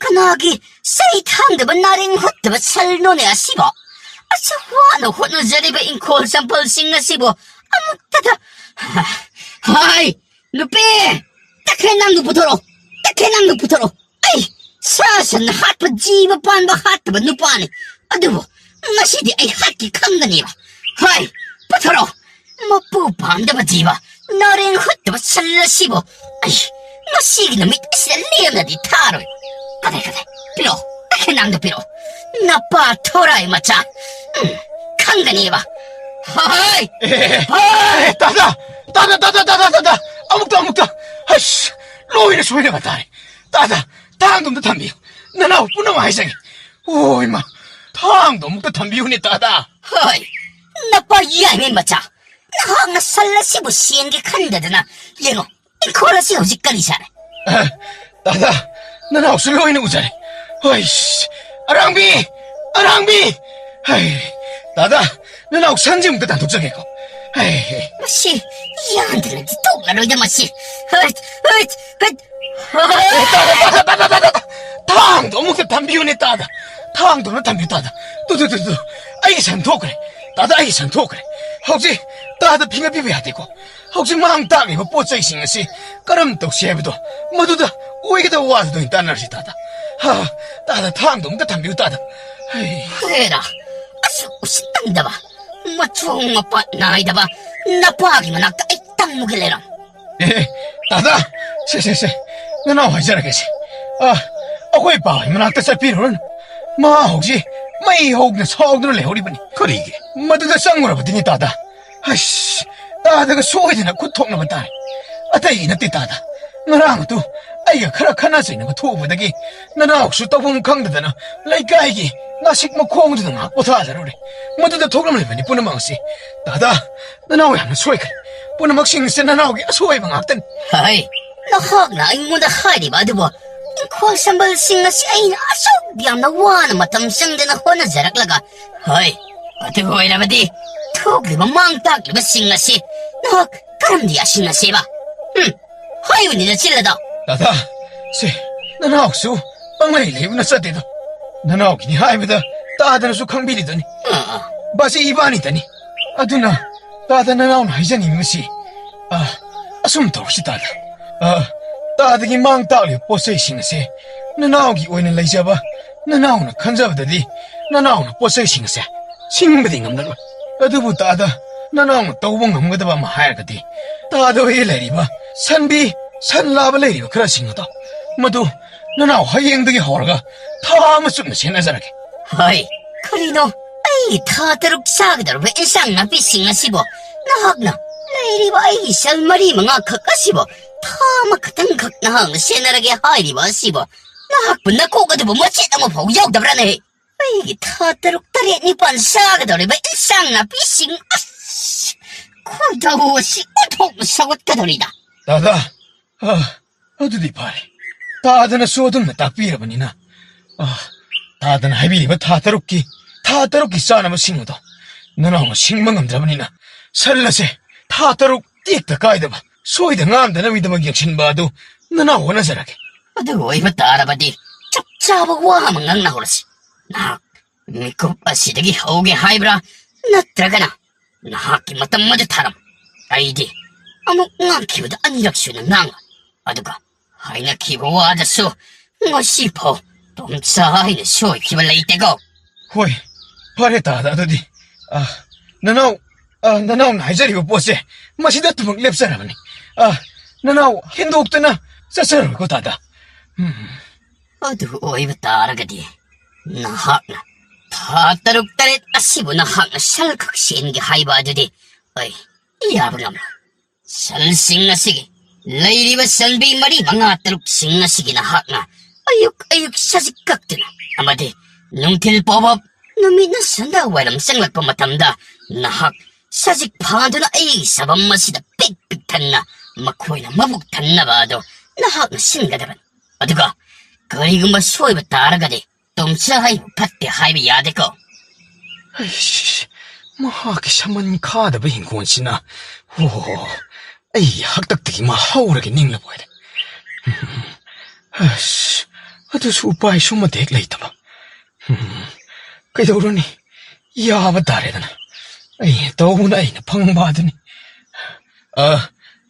ꯀꯅꯥꯒꯤ ꯆꯩ ꯊꯥꯡꯗꯕ ꯅꯥꯔꯦꯡ ꯍꯨꯠꯇꯕ ꯁꯜꯅꯣꯅꯦ ꯑꯁꯤꯕꯣ ꯑꯁꯨꯛ ꯋꯥꯅ ꯍꯣꯠꯅꯖꯔꯤꯕ ꯏꯪꯈꯣꯜ ꯆꯝꯄꯜꯁꯤꯡ ꯑꯁꯤꯕꯨ ꯑꯃꯨꯛꯇꯗ ꯍꯥꯏ ꯅꯨꯄꯤ ꯇꯈꯦꯜꯅꯥꯡꯗꯨ ꯄꯨꯊꯣꯔꯛꯑꯣ ꯑꯩ ꯁꯥ ꯁꯟ ꯍꯥꯠꯄ ꯖꯤꯕ ꯄꯥꯟꯕ ꯍꯥꯠꯇꯕ ꯅꯨꯄꯥꯅꯤ ꯑꯗꯨꯕꯨ ꯉꯁꯤꯗꯤ ꯑꯩ ꯍꯥꯠꯀꯦ ꯈꯪꯒꯅꯦꯕ ꯍꯥꯏ ꯄꯨꯊꯣꯔꯛꯑꯣ ꯃꯄꯨ ꯄꯥꯝꯗꯕ ꯖꯤꯕ ꯅꯥꯔꯦꯡ ꯍꯨꯠꯇꯕ ꯁꯜ ꯑꯁꯤꯕꯨ ꯑꯩ ꯉꯁꯤꯒꯤ ꯅꯨꯃꯤꯠ ꯑꯁꯤꯗ ꯂꯦꯝꯅꯗꯤ ꯊꯥꯔꯣꯏ ꯀꯗꯥꯏ ꯄꯤꯔꯛꯑꯣ ꯇꯈꯦꯜꯅꯥꯡꯗꯨ ꯄꯤꯔꯛꯑꯣ ꯅꯄꯥ ꯊꯣꯔꯥꯏ ꯃꯆꯥ ꯈꯪꯒꯅꯦꯕ ꯍꯥꯏ ꯇꯥꯗ ꯑꯃꯨꯛꯇ ꯑꯁ ꯂꯣꯏꯅ ꯁꯣꯏꯔꯒ ꯇꯥꯔꯦ. ꯇꯥꯗ ꯊꯥꯡꯗꯣ ꯑꯝꯇ ꯊꯝꯕꯤꯌꯨ. ꯅꯅꯥꯎ ꯄꯨꯝꯅꯃꯛ ꯍꯥꯏꯖꯒꯦ. ꯑꯣ ꯏꯃꯥ, ꯊꯥꯡꯗꯣ ꯑꯃꯨꯛꯇ ꯊꯝꯕꯤꯌꯨꯅꯦ ꯇꯥꯗ. ꯍꯣꯏ ꯅꯄꯥ ꯌꯥꯏꯃꯦ ꯃꯆꯥ ꯅꯍꯥꯛꯅ ꯁꯜ ꯑꯁꯤꯕꯨ ꯁꯦꯟꯒꯦ ꯈꯟꯗꯗꯅ ꯌꯦꯡꯉꯣ ꯏꯪꯈꯣꯜ ꯑꯁꯤ ꯍꯧꯖꯤꯛ ꯀꯔꯤ ꯁꯥꯔꯦ. ꯇꯥꯗ ꯅꯅꯥꯎꯁꯨ ꯂꯣꯏꯅ ꯎꯖꯔꯦ. ꯍꯣꯏ ꯑꯔꯥꯡꯕꯤ ꯇꯥꯗ ꯅꯅꯥꯎ ꯁꯟꯁꯤ ꯑꯃꯨꯛꯇ ꯇꯥꯟꯊꯣꯛꯆꯒꯦꯀꯣ. ꯃꯁꯤ ꯌꯥꯗ꯭ꯔꯗꯤ ꯇꯣꯛꯂꯔꯣꯏꯗ ꯃꯁꯤ. ꯊꯥꯡꯗꯣ ꯑꯃꯨꯛꯇ ꯊꯝꯕꯤꯌꯨꯅꯦ ꯇꯥꯗ. ꯊꯥꯡꯗꯣꯅ ꯊꯝꯕꯤꯌꯨ ꯇꯥꯗ. ꯇꯨ ꯑꯩꯒꯤ ꯁꯟ ꯊꯣꯛꯈ꯭ꯔꯦ. ꯇꯥꯗ ꯑꯩꯒꯤ ꯁꯟ ꯊꯣꯛꯈ꯭ꯔꯦ. ꯍꯧꯖꯤꯛ ꯇꯥꯗ ꯐꯤꯡꯒꯠꯄꯤꯕ ꯌꯥꯗꯦꯀꯣ. ꯍꯧꯖꯤꯛ ꯃꯥꯡ ꯇꯥꯛꯂꯤꯕ ꯄꯣꯠ ꯆꯩꯁꯤꯡ ꯑꯁꯤ ꯀꯔꯝ ꯇꯧꯁꯤ ꯍꯥꯏꯕꯗꯣ ꯃꯗꯨꯗ ꯑꯣꯏꯒꯗꯕ ꯋꯥꯗꯨꯗ ꯑꯣꯏꯅ ꯇꯥꯟꯅꯔꯁꯤ ꯇꯥꯗ. ꯇꯥꯗ ꯊꯥꯡꯗꯣ ꯑꯃꯨꯛꯇ ꯊꯝꯕꯤꯌꯨ ꯇꯥꯗ. ꯍꯦꯔꯥ ꯑꯁꯨꯛ ꯎꯁꯤꯠꯇꯝꯗꯕ ꯃꯆꯣꯡ ꯃꯄꯥꯠ ꯅꯥꯏꯗꯕ ꯅꯄꯥꯒꯤ ꯃꯅꯥꯛꯇ ꯑꯩ ꯇꯝꯃꯨꯒꯦ ꯂꯩꯔꯝ. ꯇꯥꯗ ꯁꯦ ꯅꯅꯥꯎ ꯍꯥꯏꯖꯔꯒꯦꯁꯦ. ꯑꯩꯈꯣꯏ ꯄꯥꯎꯒꯤ ꯃꯅꯥꯛꯇ ꯆꯠꯄꯤꯔꯨꯔꯅꯨ. ꯃꯥ ꯍꯧꯖꯤꯛ ꯃꯩ ꯍꯧꯗꯅ ꯁꯥꯎꯗꯨꯅ ꯂꯩꯍꯧꯔꯤꯕꯅꯤ. ꯀꯔꯤꯒꯤ? ꯃꯗꯨꯗ ꯆꯪꯉꯨꯔꯕꯗꯤꯅꯤ ꯇꯥꯗ. ꯑꯁ ꯇꯥꯗꯒ ꯁꯣꯏꯗꯅ ꯈꯨꯠ ꯊꯣꯛꯅꯕ ꯇꯥꯔꯦ. ꯑꯇꯩ ꯅꯠꯇꯦ ꯇꯥꯗ. ꯉꯔꯥꯡ ꯑꯗꯨ ꯑꯩꯒ ꯈꯔ ꯈꯟꯅ ꯆꯩꯅꯕ ꯊꯣꯛꯎꯕꯗꯒꯤ ꯅꯅꯥꯎꯁꯨ ꯇꯧꯐꯝ ꯈꯪꯗꯗꯅ ꯂꯩꯀꯥꯏꯒꯤ ꯅꯥꯁꯤꯛ ꯃꯈꯣꯡꯗꯨꯗ ꯉꯥꯏꯍꯥꯛ ꯄꯣꯊꯥꯖꯔꯨꯔꯦ. ꯃꯗꯨꯗ ꯊꯣꯛꯂꯝꯂꯤꯕꯅꯤ ꯄꯨꯝꯅꯃꯛ ꯑꯁꯤ. ꯇꯥꯗ ꯅꯅꯥꯎ ꯌꯥꯝꯅ ꯁꯣꯏꯈ꯭ꯔꯦ. ꯄꯨꯝꯅꯃꯛꯁꯤꯡꯁꯦ ꯅꯅꯥꯎꯒꯤ ꯑꯁꯣꯏꯕ ꯉꯥꯛꯇꯅꯤ. ꯍꯥꯏ ꯅꯍꯥꯛꯅ ꯑꯩꯉꯣꯟꯗ ꯍꯥꯏꯔꯤꯕ ꯑꯗꯨꯕꯨ ꯏꯪꯈꯣꯜ ꯁꯝꯕꯜꯁꯤꯡ ꯑꯁꯤ ꯑꯩꯅ ꯑꯁꯨꯛ ꯌꯥꯝꯅ ꯋꯥꯅ ꯃꯇꯝ ꯆꯪꯗꯅ ꯍꯣꯠꯅꯖꯔꯛꯂꯒ ꯍꯣꯏ ꯑꯗꯨ ꯑꯣꯏꯔꯕꯗꯤ ꯊꯣꯛꯂꯤꯕ ꯃꯥꯡ ꯇꯥꯛꯂꯤꯕꯁꯤꯡ ꯑꯁꯤ ꯅꯍꯥꯛ ꯀꯔꯝꯗꯤ ꯌꯥꯁꯤꯟꯅꯁꯦꯕ? ꯍꯥꯏꯕꯅꯤꯅ ꯆꯤꯜꯂꯗ. ꯇꯥꯗ ꯅꯅꯥꯎꯁꯨ ꯄꯪꯂꯩ ꯂꯩꯕꯅ ꯆꯠꯇꯦꯗꯣ. ꯅꯅꯥꯎꯒꯤꯅꯤ ꯍꯥꯏꯕꯗ ꯇꯥꯗꯅꯁꯨ ꯈꯪꯕꯤꯔꯤꯗꯨꯅꯤ. ꯕꯥꯁꯤ ꯏꯕꯥꯅꯤꯗꯅꯤ. ꯑꯗꯨꯅ ꯇꯥꯗ ꯅꯅꯥꯎꯅ ꯍꯥꯏꯖꯅꯤꯡꯕꯁꯤ ꯑꯁꯨꯝ ꯇꯧꯔꯁꯤ ꯇꯥꯗ. ꯇꯥꯗꯒꯤ ꯃꯥꯡ ꯇꯥꯛꯂꯤꯕ ꯄꯣꯠ ꯆꯩꯁꯤꯡ ꯑꯁꯦ ꯅꯅꯥꯎꯒꯤ ꯑꯣꯏꯅ ꯂꯩꯖꯕ ꯅꯅꯥꯎꯅ ꯈꯟꯖꯕꯗꯗꯤ ꯅꯅꯥꯎꯅ ꯄꯣꯠ ꯆꯩꯁꯤꯡ ꯑꯁꯦ ꯁꯤꯡꯕꯗꯤ ꯉꯝꯂꯔꯣꯏ. ꯑꯗꯨꯕꯨ ꯇꯥꯗ ꯅꯅꯥꯎꯅ ꯇꯧꯕ ꯉꯝꯒꯗꯕ ꯑꯃ ꯍꯥꯏꯔꯒꯗꯤ ꯇꯥꯗ ꯍꯣꯏ ꯂꯩꯔꯤꯕ ꯁꯟ ꯂꯥꯕ ꯂꯩꯔꯤꯕ ꯈꯔꯁꯤꯡ ꯑꯗꯣ ꯃꯗꯨ ꯅꯅꯥꯎ ꯍꯌꯦꯡꯗꯒꯤ ꯍꯧꯔꯒ ꯊꯥ ꯑꯃ ꯆꯨꯞꯅ ꯁꯦꯟꯅꯖꯔꯒꯦ. ꯍꯣꯏ ꯀꯔꯤꯅꯣ ꯑꯩ ꯊꯥ 3 ꯆꯥꯒꯗꯧꯔꯕ ꯏꯟꯁꯥꯡ ꯅꯥꯄꯤꯁꯤꯡ ꯑꯁꯤꯕꯨ ꯅꯍꯥꯛꯅ ꯂꯩꯔꯤꯕ ꯑꯩꯒꯤ ꯁꯜ 4-5 ꯈꯛ ꯑꯁꯤꯕꯨ ꯊꯥ ꯑꯃꯈꯛꯇꯪꯈꯛ ꯅꯍꯥꯛꯅ ꯁꯦꯟꯅꯔꯒꯦ ꯍꯥꯏꯔꯤꯕ ꯑꯁꯤꯕꯨ ꯅꯍꯥꯛꯄꯨ ꯅꯀꯣꯛ ꯑꯗꯨꯕꯨ ꯃꯆꯦꯠ ꯑꯃꯐꯥꯎ ꯌꯥꯎꯗꯕ꯭ꯔꯥꯅꯦ? ꯑꯩꯒꯤ ꯊꯥ 3-9 ꯆꯥꯒꯗꯧꯔꯤꯕ ꯏꯟꯁꯥꯡ ꯅꯥꯄꯤꯁꯤꯡ ꯈꯣꯏꯗꯧ ꯑꯁꯤ ꯑꯣꯟꯊꯣꯛꯅ ꯁꯧꯒꯠꯀꯗꯧꯔꯤꯗ. ꯇꯥꯗ ꯑꯗꯨꯗꯤ ꯐꯔꯦ. ꯇꯥꯗꯅꯁꯨ ꯑꯗꯨꯝꯅ ꯇꯥꯛꯄꯤꯔꯕꯅꯤꯅ ꯇꯥꯗꯅ ꯍꯥꯏꯕꯤꯔꯤꯕ ꯊꯥ 3ꯀꯤ ꯆꯥꯅꯕꯁꯤꯡ ꯑꯗꯣ ꯅꯅꯥꯎꯅ ꯁꯤꯡꯕ ꯉꯝꯗ꯭ꯔꯕꯅꯤꯅ ꯁꯜ ꯑꯁꯦ ꯊꯥ 3 ꯇꯦꯛꯇ ꯀꯥꯏꯗꯕ ꯁꯣꯏꯗ ꯉꯥꯝꯗꯅꯕꯒꯤꯗꯃꯛ ꯌꯦꯡꯁꯤꯟꯕ ꯑꯗꯨ ꯅꯅꯥꯎ ꯍꯣꯠꯅꯖꯔꯒꯦ. ꯑꯗꯨ ꯑꯣꯏꯕ ꯇꯥꯔꯕꯗꯤ ꯆꯞ ꯆꯥꯕ ꯋꯥ ꯑꯃ ꯉꯥꯡꯅꯍꯧꯔꯁꯤ. ꯅꯍꯥꯛ ꯃꯤꯀꯨꯞ ꯑꯁꯤꯗꯒꯤ ꯍꯧꯒꯦ ꯍꯥꯏꯕ꯭ꯔꯥ ꯅꯠꯇ꯭ꯔꯒꯅ ꯅꯍꯥꯛꯀꯤ ꯃꯇꯝ ꯑꯗꯨ ꯊꯥꯔꯝ. ꯑꯩꯗꯤ ꯑꯃꯨꯛ ꯉꯥꯡꯈꯤꯕꯗ 2ꯔꯛ ꯁꯨꯅ ꯉꯥꯡꯉꯣ. ꯑꯗꯨꯒ ꯍꯥꯏꯅꯈꯤꯕ ꯋꯥꯗꯁꯨ ꯉꯁꯤꯐꯥꯎ 똥차 하이는 쇼이키만 레이테고. ꯍꯣꯏ ꯐꯔꯦ ꯇꯥꯗ ꯑꯗꯨꯗꯤ ꯅꯅꯥꯎꯅ ꯍꯥꯏꯖꯔꯤꯕ ꯄꯣꯠꯁꯦ ꯃꯁꯤꯗ ꯊꯨꯃꯛ ꯂꯦꯞꯆꯔꯕꯅꯤ ꯅꯅꯥꯎ ꯍꯦꯟꯗꯣꯛꯇꯅ ꯆꯠꯆꯔꯣꯏꯀꯣ ꯇꯥꯗ ꯑꯗꯨ ꯑꯣꯏꯕ ꯇꯥꯔꯒꯗꯤ ꯅꯍꯥꯛꯅ ꯊꯥ 6-7 ꯑꯁꯤꯕꯨ ꯅꯍꯥꯛꯅ ꯁꯜꯈꯛ ꯁꯦꯟꯒꯦ ꯍꯥꯏꯕ ꯑꯗꯨꯗꯤ ꯑꯩ ꯌꯥꯕ ꯉꯝꯂꯣꯏ. ꯁꯜꯁꯤꯡ ꯑꯁꯤꯒꯤ ꯂꯩꯔꯤꯕ ꯁꯟꯕꯤ 4-5-6ꯁꯤꯡ ꯑꯁꯤꯒꯤ ꯅꯍꯥꯛꯅ ꯑꯌꯨꯛ ꯁꯖꯤꯛ ꯀꯛꯇꯨꯅ ꯑꯃꯗꯤ ꯅꯨꯡꯊꯤꯜ ꯐꯥꯎꯕ ꯅꯨꯃꯤꯠꯅ ꯁꯟꯗ ꯋꯥꯏꯔꯝ ꯆꯪꯂꯛꯄ ꯃꯇꯝꯗ ꯅꯍꯥꯛ ꯁꯖꯤꯛ ꯐꯥꯗꯨꯅ ꯑꯩꯒꯤ ꯁꯥꯕꯝ ꯑꯁꯤꯗ ꯄꯤꯛ ꯄꯤꯛ ꯊꯟꯅ ꯃꯈꯣꯏꯅ ꯃꯕꯨꯛ ꯊꯟꯅꯕ ꯑꯗꯣ ꯅꯍꯥꯛꯅ ꯁꯤꯟꯒꯗꯕꯅꯤ. ꯑꯗꯨꯒ ꯀꯔꯤꯒꯨꯝꯕ ꯁꯣꯏꯕ ꯇꯥꯔꯒꯗꯤ ꯇꯨꯝꯆ ꯍꯥꯏꯕ ꯐꯠꯇꯦ ꯍꯥꯏꯕ ꯌꯥꯗꯦꯀꯣ. ꯑꯩꯁ ꯃꯍꯥꯛꯀꯤ ꯁꯃꯟ ꯈꯥꯗꯕ ꯍꯤꯡꯒꯣꯜꯁꯤꯅ ꯑꯩ ꯍꯥꯛꯇꯛꯇꯒꯤ ꯃꯥ ꯍꯧꯔꯒ ꯅꯤꯡꯂꯕ ꯑꯣꯏꯔꯦ. ꯑꯁ ꯑꯗꯨꯁꯨ ꯎꯄꯥꯏ ꯁꯨꯃꯇ ꯍꯦꯛ ꯂꯩꯇꯕ. ꯀꯩꯗꯧꯔꯨꯅꯤ ꯌꯥꯕ ꯇꯥꯔꯦꯗꯅ ꯑꯩ ꯇꯧꯕꯅ ꯑꯩꯅ ꯐꯪꯕ ꯑꯗꯨꯅꯤ.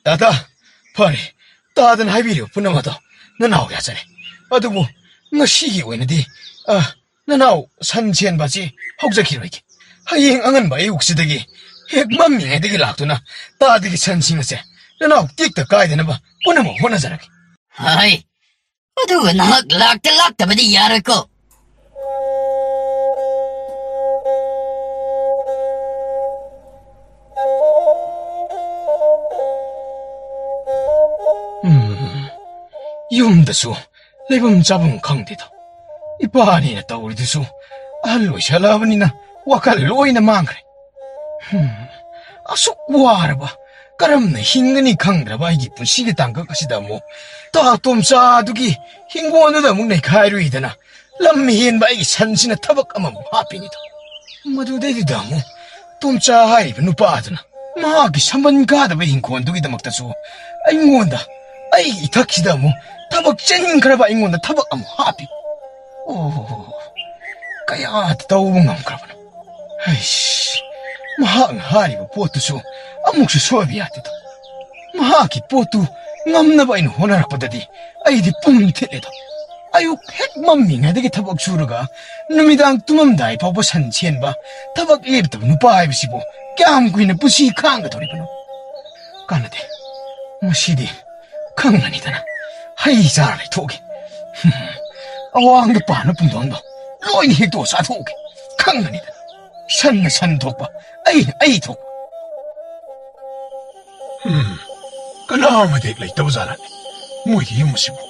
ꯇꯥꯇꯥ ꯐꯔꯦ ꯇꯥꯗꯅ ꯍꯥꯏꯕꯤꯔꯤꯕ ꯄꯨꯝꯅꯃꯛꯇꯣ ꯅꯅꯥꯎ ꯌꯥꯖꯔꯦ. ꯑꯗꯨꯕꯨ ꯉꯁꯤꯒꯤ ꯑꯣꯏꯅꯗꯤ ꯅꯅꯥꯎ ꯁꯟ ꯁꯦꯟꯕ ꯑꯁꯤ ꯍꯧꯖꯈꯤꯔꯣꯏꯒꯦ. ꯍꯌꯦꯡ ꯑꯉꯟꯕ ꯑꯌꯨꯛꯁꯤꯗꯒꯤ ꯍꯦꯛ ꯃꯝꯃꯤꯉꯩꯗꯒꯤ ꯂꯥꯛꯇꯨꯅ ꯇꯥꯗꯒꯤ ꯁꯟꯁꯤꯡ ꯑꯁꯦ ꯅꯅꯥꯎ ꯇꯦꯛꯇ ꯀꯥꯏꯗꯅꯕ ꯄꯨꯝꯅꯃꯛ ꯍꯣꯠꯅꯖꯔꯒꯦ. ꯍꯥꯏ ꯑꯗꯨꯒ ꯅꯍꯥꯛ ꯂꯥꯛꯇꯕꯗꯤ ꯌꯥꯔꯣꯏꯀꯣ. ꯌꯨꯝꯗꯁꯨ ꯂꯩꯐꯝ ꯆꯥꯐꯝ ꯈꯪꯗꯦꯗ. ꯏꯄꯥꯅꯤꯅ ꯇꯧꯔꯤꯗꯨꯁꯨ ꯑꯍꯜ ꯑꯣꯏꯁꯜꯂꯛꯑꯕꯅꯤꯅ ꯋꯥꯈꯜ ꯂꯣꯏꯅ ꯃꯥꯡꯈ꯭ꯔꯦ. ꯑꯁꯨꯛ ꯋꯥꯔꯕ ꯀꯔꯝꯅ ꯍꯤꯡꯒꯅꯤ ꯈꯪꯗ꯭ꯔꯕ ꯑꯩꯒꯤ ꯄꯨꯟꯁꯤꯒꯤ ꯇꯥꯡꯀꯛ ꯑꯁꯤꯗ ꯑꯃꯨꯛ ꯇꯣꯝꯆꯥ ꯑꯗꯨꯒꯤ ꯍꯤꯡꯒꯣꯜꯗꯨꯗ ꯑꯃꯨꯛ ꯅꯩꯈꯥꯏꯔꯨꯏꯗꯅ ꯂꯝ ꯍꯦꯟꯕ ꯑꯩꯒꯤ ꯁꯟꯁꯤꯅ ꯊꯕꯛ ꯑꯃꯃꯨꯛ ꯍꯥꯞꯄꯤꯅꯤꯗ. ꯃꯗꯨꯗꯩꯗꯨꯗ ꯑꯃꯨꯛ ꯇꯣꯝꯆꯥ ꯍꯥꯏꯔꯤꯕ ꯅꯨꯄꯥꯗꯨꯅ ꯃꯍꯥꯛꯀꯤ ꯁꯝꯕꯟ ꯀꯥꯗꯕ ꯍꯤꯡꯒꯣꯜꯗꯨꯒꯤꯗꯃꯛꯇꯁꯨ ꯑꯩꯉꯣꯟꯗ ꯑꯩꯒꯤ ꯏꯊꯛꯁꯤꯗ ꯑꯃꯨꯛ ꯊꯕꯛ ꯆꯤꯟꯈ꯭ꯔꯕ ꯑꯩꯉꯣꯟꯗ ꯊꯕꯛ ꯑꯃꯨꯛ ꯍꯥꯞꯄꯤ. ꯀꯌꯥꯗ ꯇꯧꯕ ꯉꯝꯈ꯭ꯔꯕꯅꯣ. ꯃꯍꯥꯛꯅ ꯍꯥꯏꯔꯤꯕ ꯄꯣꯠꯇꯨꯁꯨ ꯑꯃꯨꯛꯁꯨ ꯁꯣꯏꯕ ꯌꯥꯗꯦꯗ. ꯃꯍꯥꯛꯀꯤ ꯄꯣꯠꯇꯨ ꯉꯝꯅꯕ ꯑꯩꯅ ꯍꯣꯠꯅꯔꯛꯄꯗꯗꯤ ꯑꯩꯗꯤ ꯄꯨꯡ ꯊꯤꯠꯂꯦꯗ. ꯑꯌꯨꯛ ꯍꯦꯛ ꯃꯝꯃꯤꯉꯩꯗꯒꯤ ꯊꯕꯛ ꯁꯨꯔꯒ ꯅꯨꯃꯤꯗꯥꯡ ꯇꯨꯝꯃꯝꯗꯥꯏ ꯐꯥꯎꯕ ꯁꯟ ꯁꯦꯟꯕ ꯊꯕꯛ ꯂꯦꯞꯇꯕ ꯅꯨꯄꯥ ꯍꯥꯏꯕꯁꯤꯕꯨ ꯀꯌꯥꯝ ꯀꯨꯏꯅ ꯄꯨꯟꯁꯤ ꯈꯥꯡꯒꯗꯧꯔꯤꯕꯅꯣ. ꯀꯥꯟꯅꯗꯦ. ꯉꯁꯤꯗꯤ ꯈꯪꯉꯅꯤꯗꯅ ꯍꯩ ꯆꯥꯔ ꯂꯩꯊꯣꯛꯑꯒꯦ. ꯑꯋꯥꯡꯗ ꯄꯥꯟꯕ ꯄꯨꯡꯗꯣꯟꯗꯣ ꯂꯣꯏꯅ ꯍꯦꯛꯇꯣꯛꯑ ꯆꯥꯊꯣꯛꯑꯒꯦ. ꯈꯪꯒꯅꯤꯗꯅ ꯁꯟꯅ ꯁꯟ ꯊꯣꯛꯄ ꯑꯩꯅ ꯑꯩ ꯊꯣꯛꯄ. ꯀꯅꯥꯃꯗꯤ ꯍꯦꯛ ꯂꯩꯇꯕ ꯖꯥꯠꯂꯅꯦ ꯃꯣꯏꯒꯤ ꯌꯨꯝ ꯑꯁꯤꯕꯨ.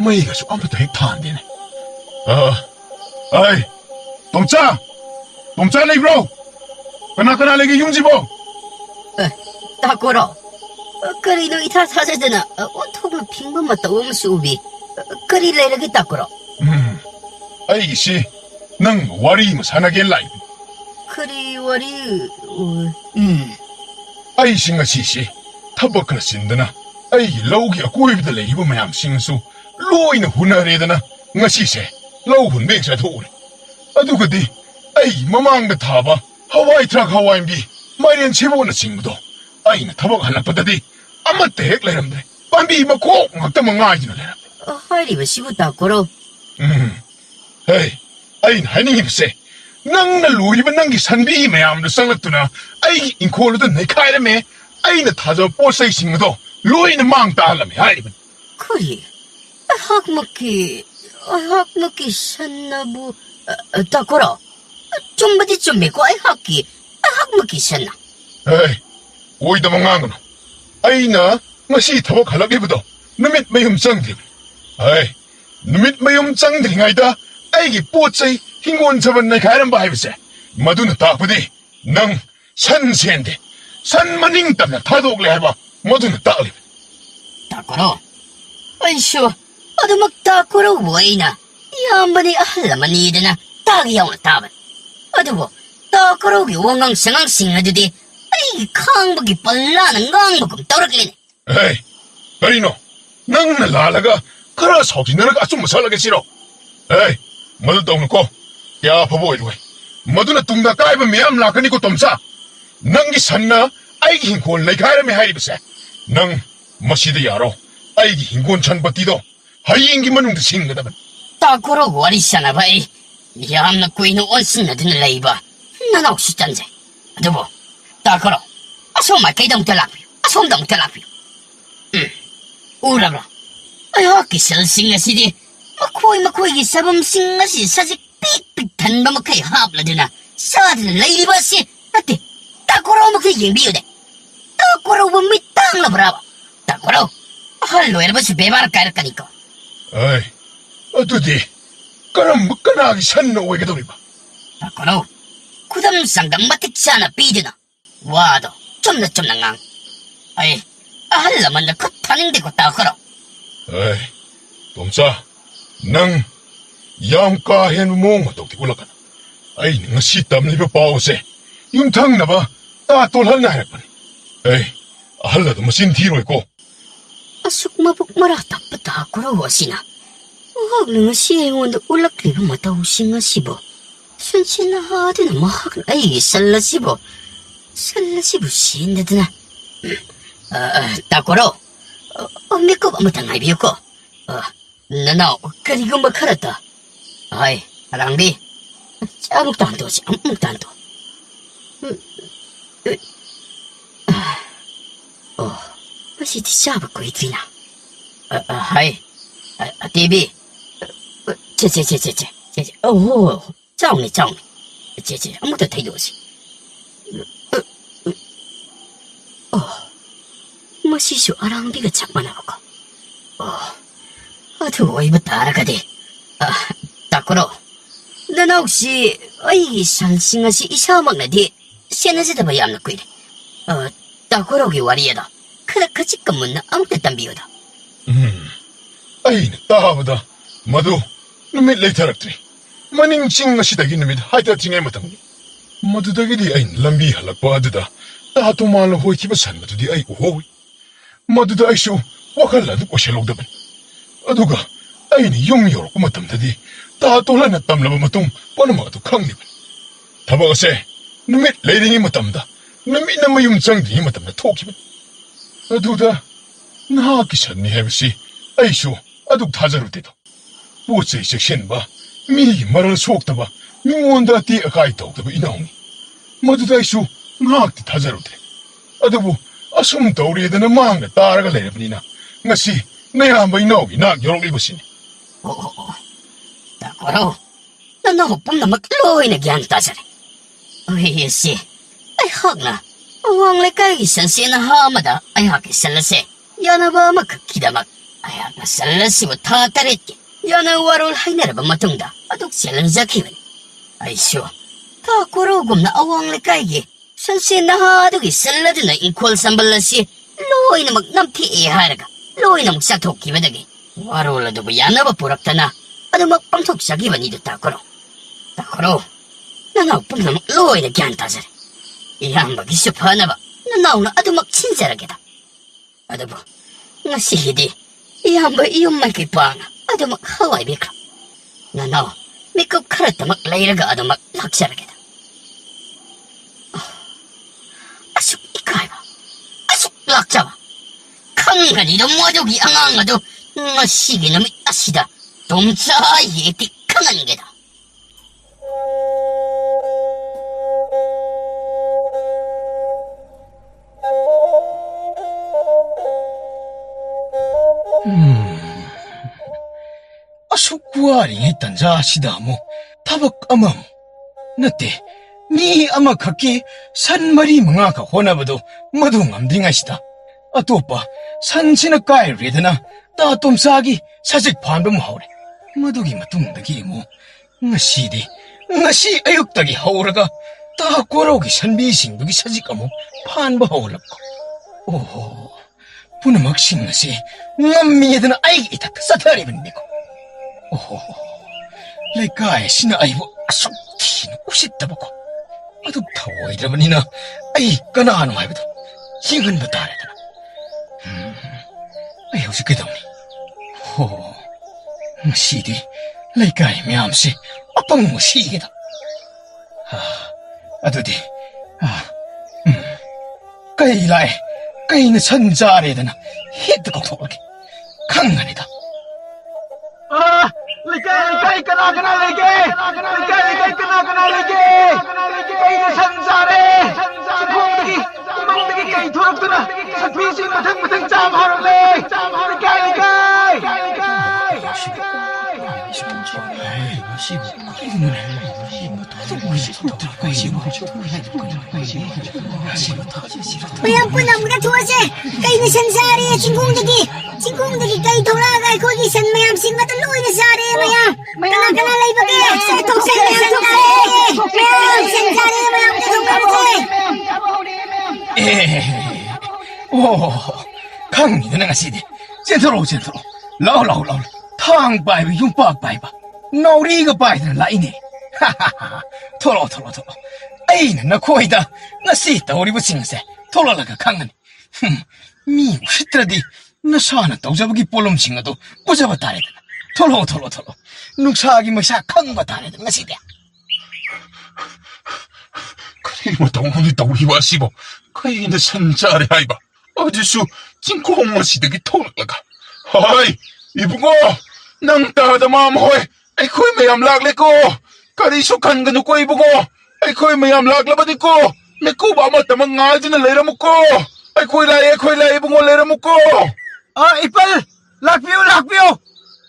ꯃꯩꯒꯁꯨ ꯑꯃꯠꯇ ꯍꯦꯛ ꯊꯥꯟꯗꯦꯅꯦ. ꯑꯩ ꯇꯣꯝꯆꯥ ꯂꯩꯕ꯭ꯔꯣ? ꯀꯅꯥ ꯂꯩꯒꯦ ꯌꯨꯝꯁꯤꯕꯣ? ꯇꯥꯀꯣꯔꯣ, ꯀꯔꯤꯅꯣ ꯏꯊꯥ ꯊꯥꯖꯗꯅ ꯑꯣꯟꯊꯣꯛꯅ ꯐꯤꯡꯕ ꯃꯇꯧ ꯑꯃꯁꯨ ꯎꯕꯤ. ꯀꯔꯤ ꯂꯩꯔꯒꯦ ꯇꯥꯀꯣꯔꯣ? ꯑꯩꯒꯤꯁꯤ ꯅꯪ ꯋꯥꯔꯤ ꯑꯃ ꯁꯥꯟꯅꯒꯦꯅ ꯂꯥꯛꯏꯕꯅꯤ. ꯀꯔꯤ ꯋꯥꯔꯤ? ꯑꯩꯁꯤ ꯉꯁꯤꯁꯤ ꯊꯕꯛ ꯈꯔ ꯆꯤꯟꯗꯅ ꯑꯩꯒꯤ ꯂꯧꯒꯤ ꯑꯀꯣꯏꯕꯗ ꯂꯩꯔꯤꯕ ꯃꯌꯥꯝꯁꯤꯡꯁꯨ ꯂꯣꯏꯅ ꯍꯨꯟꯅꯔꯦꯗꯅ ꯉꯁꯤꯁꯦ ꯂꯧ ꯍꯨꯟꯕ ꯍꯦꯛ ꯆꯠꯊꯣꯛꯎꯔꯦ. ꯑꯗꯨꯒꯗꯤ ꯑꯩꯒꯤ ꯃꯃꯥꯡꯗ ꯊꯥꯕ ꯍꯋꯥꯏ ꯊꯔꯥꯛ ꯍꯋꯥꯏꯟꯕꯤ ꯃꯥꯏꯔꯦꯟ ꯁꯦꯕꯣꯠꯅꯆꯤꯡꯕꯗꯣ ꯑꯩꯅ ꯊꯕꯛ ꯍꯜꯂꯛꯄꯗꯗꯤ ꯑꯃꯠꯇ ꯍꯦꯛ ꯂꯩꯔꯝꯗ꯭ꯔꯦ. ꯄꯥꯝꯕꯤ ꯃꯈꯣꯛ ꯉꯥꯛꯇꯃꯛ ꯉꯥꯏꯗꯨꯅ ꯂꯩꯔꯝꯃꯦ. ꯍꯥꯏꯔꯤꯕꯁꯤꯕꯨ ꯇꯥꯀꯣꯔꯣ? ꯑꯩꯅ ꯍꯥꯏꯅꯤꯡꯉꯤꯕꯁꯦ ꯅꯪꯅ ꯂꯣꯏꯔꯤꯕ ꯅꯪꯒꯤ ꯁꯟꯕꯤ ꯃꯌꯥꯝꯗꯨ ꯆꯪꯂꯛꯇꯨꯅ ꯑꯩꯒꯤ ꯏꯪꯈꯣꯜꯗꯨꯗ ꯅꯩꯈꯥꯏꯔꯝꯃꯦ. ꯑꯩꯅ ꯊꯥꯖꯕ ꯄꯣꯠ ꯆꯩꯁꯤꯡ ꯑꯗꯣ ꯂꯣꯏꯅ ꯃꯥꯡ ꯇꯥꯍꯜꯂꯝꯃꯦ ꯍꯥꯏꯔꯤꯕꯅꯤ. ꯀꯔꯤ? ꯑꯩꯍꯥꯛꯃꯛꯀꯤ ꯁꯟꯅꯕꯨ ꯇꯥꯀꯣꯔꯣ? ꯆꯨꯝꯕꯗꯤ ꯆꯨꯝꯃꯦꯀꯣ ꯑꯩꯍꯥꯛꯃꯛꯀꯤ ꯁꯟꯅ. ꯑꯣꯏꯗꯕ ꯉꯥꯡꯒꯅꯨ. ꯑꯩꯅ ꯉꯁꯤꯊꯕꯛ ꯍꯜꯂꯛꯂꯤꯕꯗꯣ ꯅꯨꯃꯤꯠ ꯃꯌꯨꯝ ꯆꯪꯗ꯭ꯔꯤꯕꯅꯤ. ꯅꯨꯃꯤꯠ ꯃꯌꯨꯝ ꯆꯪꯗ꯭ꯔꯤꯉꯩꯗ ꯑꯩꯒꯤ ꯄꯣꯠ ꯆꯩ ꯍꯤꯡꯒꯣꯜ ꯁꯥꯕꯟ ꯅꯩꯈꯥꯏꯔꯝꯕ ꯍꯥꯏꯕꯁꯦ ꯃꯗꯨꯅ ꯇꯥꯛꯄꯗꯤ ꯅꯪ ꯁꯟ ꯁꯦꯟꯗꯦ, ꯁꯟ ꯃꯅꯤꯡ ꯇꯝꯅ ꯊꯥꯗꯣꯛꯂꯦ ꯍꯥꯏꯕ ꯃꯗꯨꯅ ꯇꯥꯛꯂꯤꯕꯅꯤ. ꯇꯥꯀꯣꯔꯣ, ꯑꯩꯁꯨ ꯑꯗꯨꯃꯛ ꯇꯥꯀꯣꯔꯣꯕꯨ ꯑꯩꯅ ꯌꯥꯝꯕꯅꯤ ꯑꯍꯜ ꯑꯃꯅꯤꯗꯅ ꯇꯥꯒ ꯌꯥꯎꯅ ꯇꯥꯕꯅꯤ. ꯑꯗꯨꯕꯨ ꯇꯥꯀꯣꯔꯣꯒꯤ ꯋꯥꯉꯥꯡ ꯁꯉꯥꯡꯁꯤꯡ ꯑꯗꯨꯗꯤ ꯑꯩꯒꯤ ꯈꯥꯡꯕꯒꯤ ꯄꯜꯂꯥꯅ ꯉꯥꯡꯕꯒꯨꯝ ꯇꯧꯔꯛꯂꯤꯅꯦ. ꯀꯔꯤꯅꯣ? ꯅꯪꯅ ꯂꯥꯜꯂꯒ ꯈꯔ ꯁꯥꯎꯖꯤꯟꯅꯔꯒ ꯑꯆꯨꯝꯕ ꯁꯠꯂꯒꯦ ꯁꯤꯔꯣ? ꯃꯗꯨ ꯇꯧꯅꯨꯀꯣ. ꯀꯌꯥ ꯐꯕ ꯑꯣꯏꯔꯣꯏ. ꯃꯗꯨꯅ ꯇꯨꯡꯗ ꯀꯥꯏꯕ ꯃꯌꯥꯝ ꯂꯥꯛꯀꯅꯤꯀꯣ ꯇꯣꯝꯆꯥ. ꯅꯪꯒꯤ ꯁꯟꯅ ꯑꯩꯒꯤ ꯍꯤꯡꯈꯣꯜ ꯅꯩꯈꯥꯏꯔꯝꯃꯦ ꯍꯥꯏꯔꯤꯕꯁꯦ ꯅꯪ ꯃꯁꯤꯗ ꯌꯥꯔꯣ. ꯑꯩꯒꯤ ꯍꯤꯡꯒꯣꯜ ꯁꯟꯄꯇꯤꯗꯣ ꯍꯌꯦꯡꯒꯤ ꯃꯅꯨꯡꯗ ꯁꯤꯡꯒꯗꯕꯅꯤ. 따꾸라고 와리 사나봐. 야암나 꾸이는 온신나드는 레이바. 나나 혹시 짠제. 두부, 따꾸라. 아소마 개동 telapio. 아솜동 telapio. Urabra. Ay, kisal nga si di. Makoy gisabam sing nga si sa si pik-pikan ba makayhapla din na. Sa din lady ba si. Ate, takuro makaying biyo de. Takuro bumitang na brava. Takuro. Halo era ba si bebar kaya kaniko. Ay, 어두디, 그럼 먹거나기 산노 왜 그러니 봐. Takuro. Kudam sanggang matiksa pidi na. Wado, 좀 na ngang. Ay, ahalaman na kataning di ko takuro. Ay, 동사, 능, 양가hen mong matok di ulakan. Ay, nga sitam liba pause. Yung tang na ba, tatolhan na harapan. Ay, ahalado masin tiro ko. Asuk mabuk maratak pa takuro wasina. Huwag na nga siya yung wanda ulak liba matawsin nga sibo. Sunsin na hati na mahak na ay sala sibo. Sala sibo siya na na. Takuro. Miko ba matangay biyo ko? Nanaw, karigo makarata. Ay, Rangbi. Amuk tanto si, amuk tanto. Masih disabak ko itina. Ay, TV. Che. Oh, 照你。姐，아무도 태도시. 마시쇼 아랑비가 장만하고. 아주 오이부터 알아가디. 따꾸로. 나 혹시 어이 상싱하시 이사먹나디 세나지다 봐야 안 넣고 이래. 따꾸로기 와리에다. 그래 같이 건문나 아무 때딴 비오다. Ay, tahabada. Madu, numit lay taraktri. Maning ching nga sidagi numit haita tingay matang. Madu dagidi ay lambi halakpa aduda. Tahato malo hoy kibasan madudi ay uhoy. Madu da ay siyo wakala du ko siya logdaban. Aduga, ay ni yung yorok matamdadi. Tahato lang na tamlaba matong panama ito kang niban. Taba kasi, numit lay ringi matamda. Numit na mayum chang ringi matamda tokiban. Aduda, nahakisan ni hebsi. Ay siyo, adug ta자로 때도 무엇에 식신바 미리 말을 속다바 미원다 띠 아가이 더욱더 이나오니 모두다이수 ngakti ta자로 때 아두부 아숨 더우리에다는 마음에 따라가 내려버리나 ngasi 내야한번 이나오기 나 요록 입으시니 따꾸로. 나 호쁨 나 막로이나 기안따자래. 어이 씨. 아이 학나. 왕래 까기 선세나 하마다 아이 하기 살라세. 야나바 막 기다 막. Ay, masalas mo tatarit ki. Yan ang warol hay naraba matungda. Atuk silang zakiwan. Ay, siyo. Takurugom na awang likay ki. San sinahadog isalado na ikwal sambalas si. Loy na magnamti iharaga. Loy na magsatok kibadagi. Warol ado ba yan na ba purakta na? Ano magpangtok sa kiwan nito takuro? Takuro. Nanawpong na magloy na gyantasar. Iyang mag-isupa na ba? Nanaw na ado magsinsaragita. Ado ba? Nga sihidi. Iyamba iyong makipanga, ado maghaway bikra. Nanaw, mikop karata maklayraga ado maklaksaragita. Asuk ikay ba? Asuk laksa ba? Kangani do modogi angang ado, masigi na asida, domsa yeti kangan geda. asukwaring hitan 자시다 뭐 타박 아맘 너때 니 아마 각기 산마리 mga 호나버도 모두 ngam딩하시다 아또빠 산신의 까이리드나 따tom사기 사직 반범 하오래 모두기 마뚱다기 뭐 ngasi ayuk다기 하오라가 따꼬라오기 산비싱두기 사직가 뭐 판바 하오랍고 오호 부나막 싱ngasi ngam미에드나 아이기 이타 사타리빈니고 오호, 레가에 신나 아이고 아속키는 우싯다보고 아도 타워이라버니나 아이 까나하노 아이고도 싱은 바다래다나 아이 혹시 그다음니 호 시디 레가에 미암시 아빵 시기다 아도디 까이라에 까이는 선자래다나 히트고 도박이 강간이다 Lekay kana lege. Lekay kana lege. Kay na sansare. Sikong dagi kay thurok tuna. Sa pising matang jam harap le. Lekay. Mayam po nang mga tuwase. Kay na sansari at singkong dagi kay tulaga ko di san mayam sing matuloy na sari mayam. Kana lay bagi. Sa itong sa mayam mayam sansari mayam 강민은 아시디. 젠틀로. 라우. 탕 바이브 융박 바이바. 노리가 바이드는 라이네. 하하하. 토로. 아이는 나 코이다. 나 시다 우리 부싱세. 토로라가 강은. 미 시트라디. 나 사나 떡잡기 볼롬싱어도 꼬잡아 다래다. 토로. 눅사기 뭐샤 강바 다래다. 나 시대. 그리고 동훈이 떠오리와 시보 그이는 산자리 하이바 어디수 찡콩마 시득이 통나가 하이 이붕어 낭 따다 마음호에 아이코이 매암 락레고 까리수 간가누고 이붕어 아이코이 매암 락라바디고 내코 바마따 망아지는 레라묵고 아이코이 라이 이붕어 레라묵고 이빨 락비오.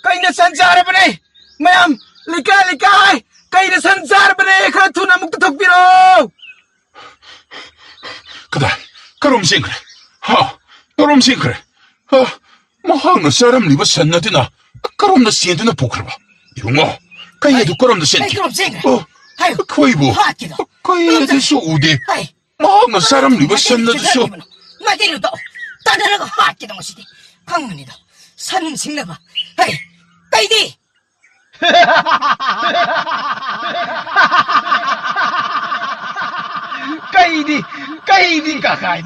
까이는 산자라 버네. 마얌 리카이. 까이는 산자라 버네. 카투나 묵도 덕비로. 그럼 싱크래 그럼 싱크래 뭐 하는 사람 리버 산나드나 그럼 나 시엔드나 보크라봐 이런거 까이에도 그럼 나 시엔드 그럼 싱크래. 아유 코이부 까이에도 소우데 뭐 하는 사람 리버 산나드소 마디로도 따다라고 하기도 못이디. 강문이도 산 싱나봐. 하이 까이디. 까이디 까까이.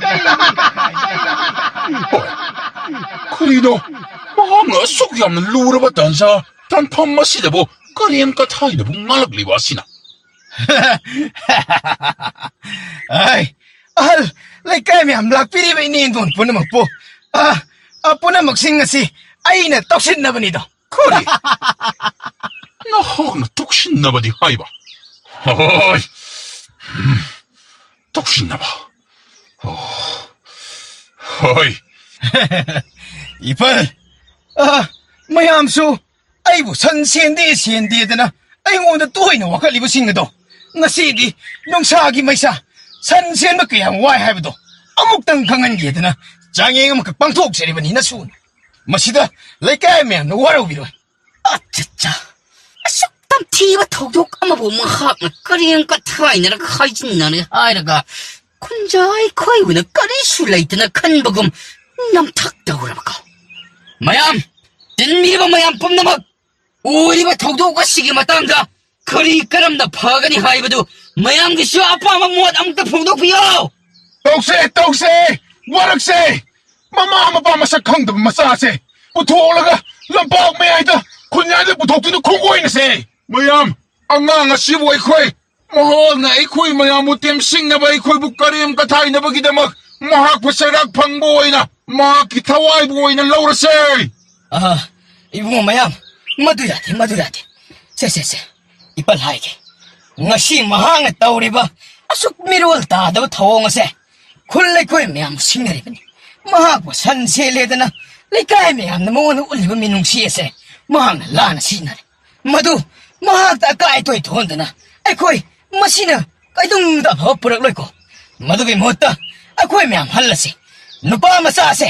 그리도 뭐하는 속이 없는 루르바 단사 단판마 시대보 까리엠까 타이르보 말락리바 시나 lekay am lakpiri ba ini don puna magpo. Puna magsing si ay na toksin na ba nito? 그리 나 하나 독신나바디 하이바 하이 독신나바 하이 이빨 mayamsu ay bu siende na ay ngona tuhoy na wakalibo singado ngasidi nung sagi maysa 산센 먹기야 와이 하이브도 아묵당 강한 게드나 장애가 뭐 극방톡 세리번 이나순 마시다 레까이면 와라우비로 아차차 속담 티와 톡톡 아마 보면 하면 까리엔 까타이나라 카이진나네 아이라가 군자이 코이우나 까리 술라이트나 큰 버금 남탁다 오라마까 마얌 딘미리바 마얌 뿜나막 우리바 톡톡과 시기 맞다는가 그리 까람다 파가니 하이브도 마얌 그쇼 아빠마 무엇 아무것도 톡톡 비요 똑세 와락세 마마 마사캉도 마사세 부토라가 람박 메아이다 군야들 부토트는 고고이나세 마얌 앙앙아 시보이 코이 마하나 이코이 마얌 무템 싱나바 이코이 부까리엠 까타이나 버기다막 마학 부사락 방보이나 마학 기타와이 보이나 라우라세 이bungo mayam maduyate se ipal haige ngasi mahang tauriba asuk mirol ta da thawong se khulle koi mayam singari bani mahak ba san se ledana lekai mayam na mon uliba minung si se mahang lana sinare madu mahak ta kai toi thondana ai koi masina kai dung da bha purak loi ko madu gi motta ai koi mayam hallase nupa masa se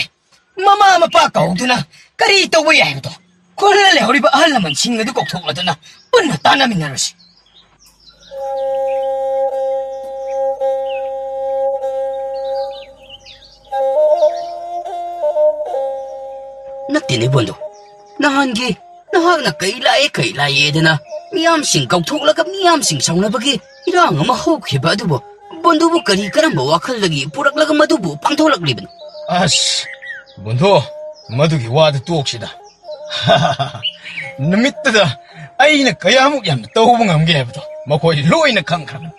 mama mapa kauduna kari to wi ai to 콜레 우리가 알라만 싱어도 꼭 통하더나 뻔나 따나미 나르시 naktinig bondo nahangi nahagna kailay dana miyam sing kauthokla miyam sing sauna bagi irang ama hokhiba adubo bondo bu kari karamba wakhal lagi puraklaga madubu pangtholakliban 아씨 뭔도 마두기 와드 뚜옥시다 누밋뜨다 아이는 그야묵 얌 떠오봉 암게부터 뭐거이 로이는 강강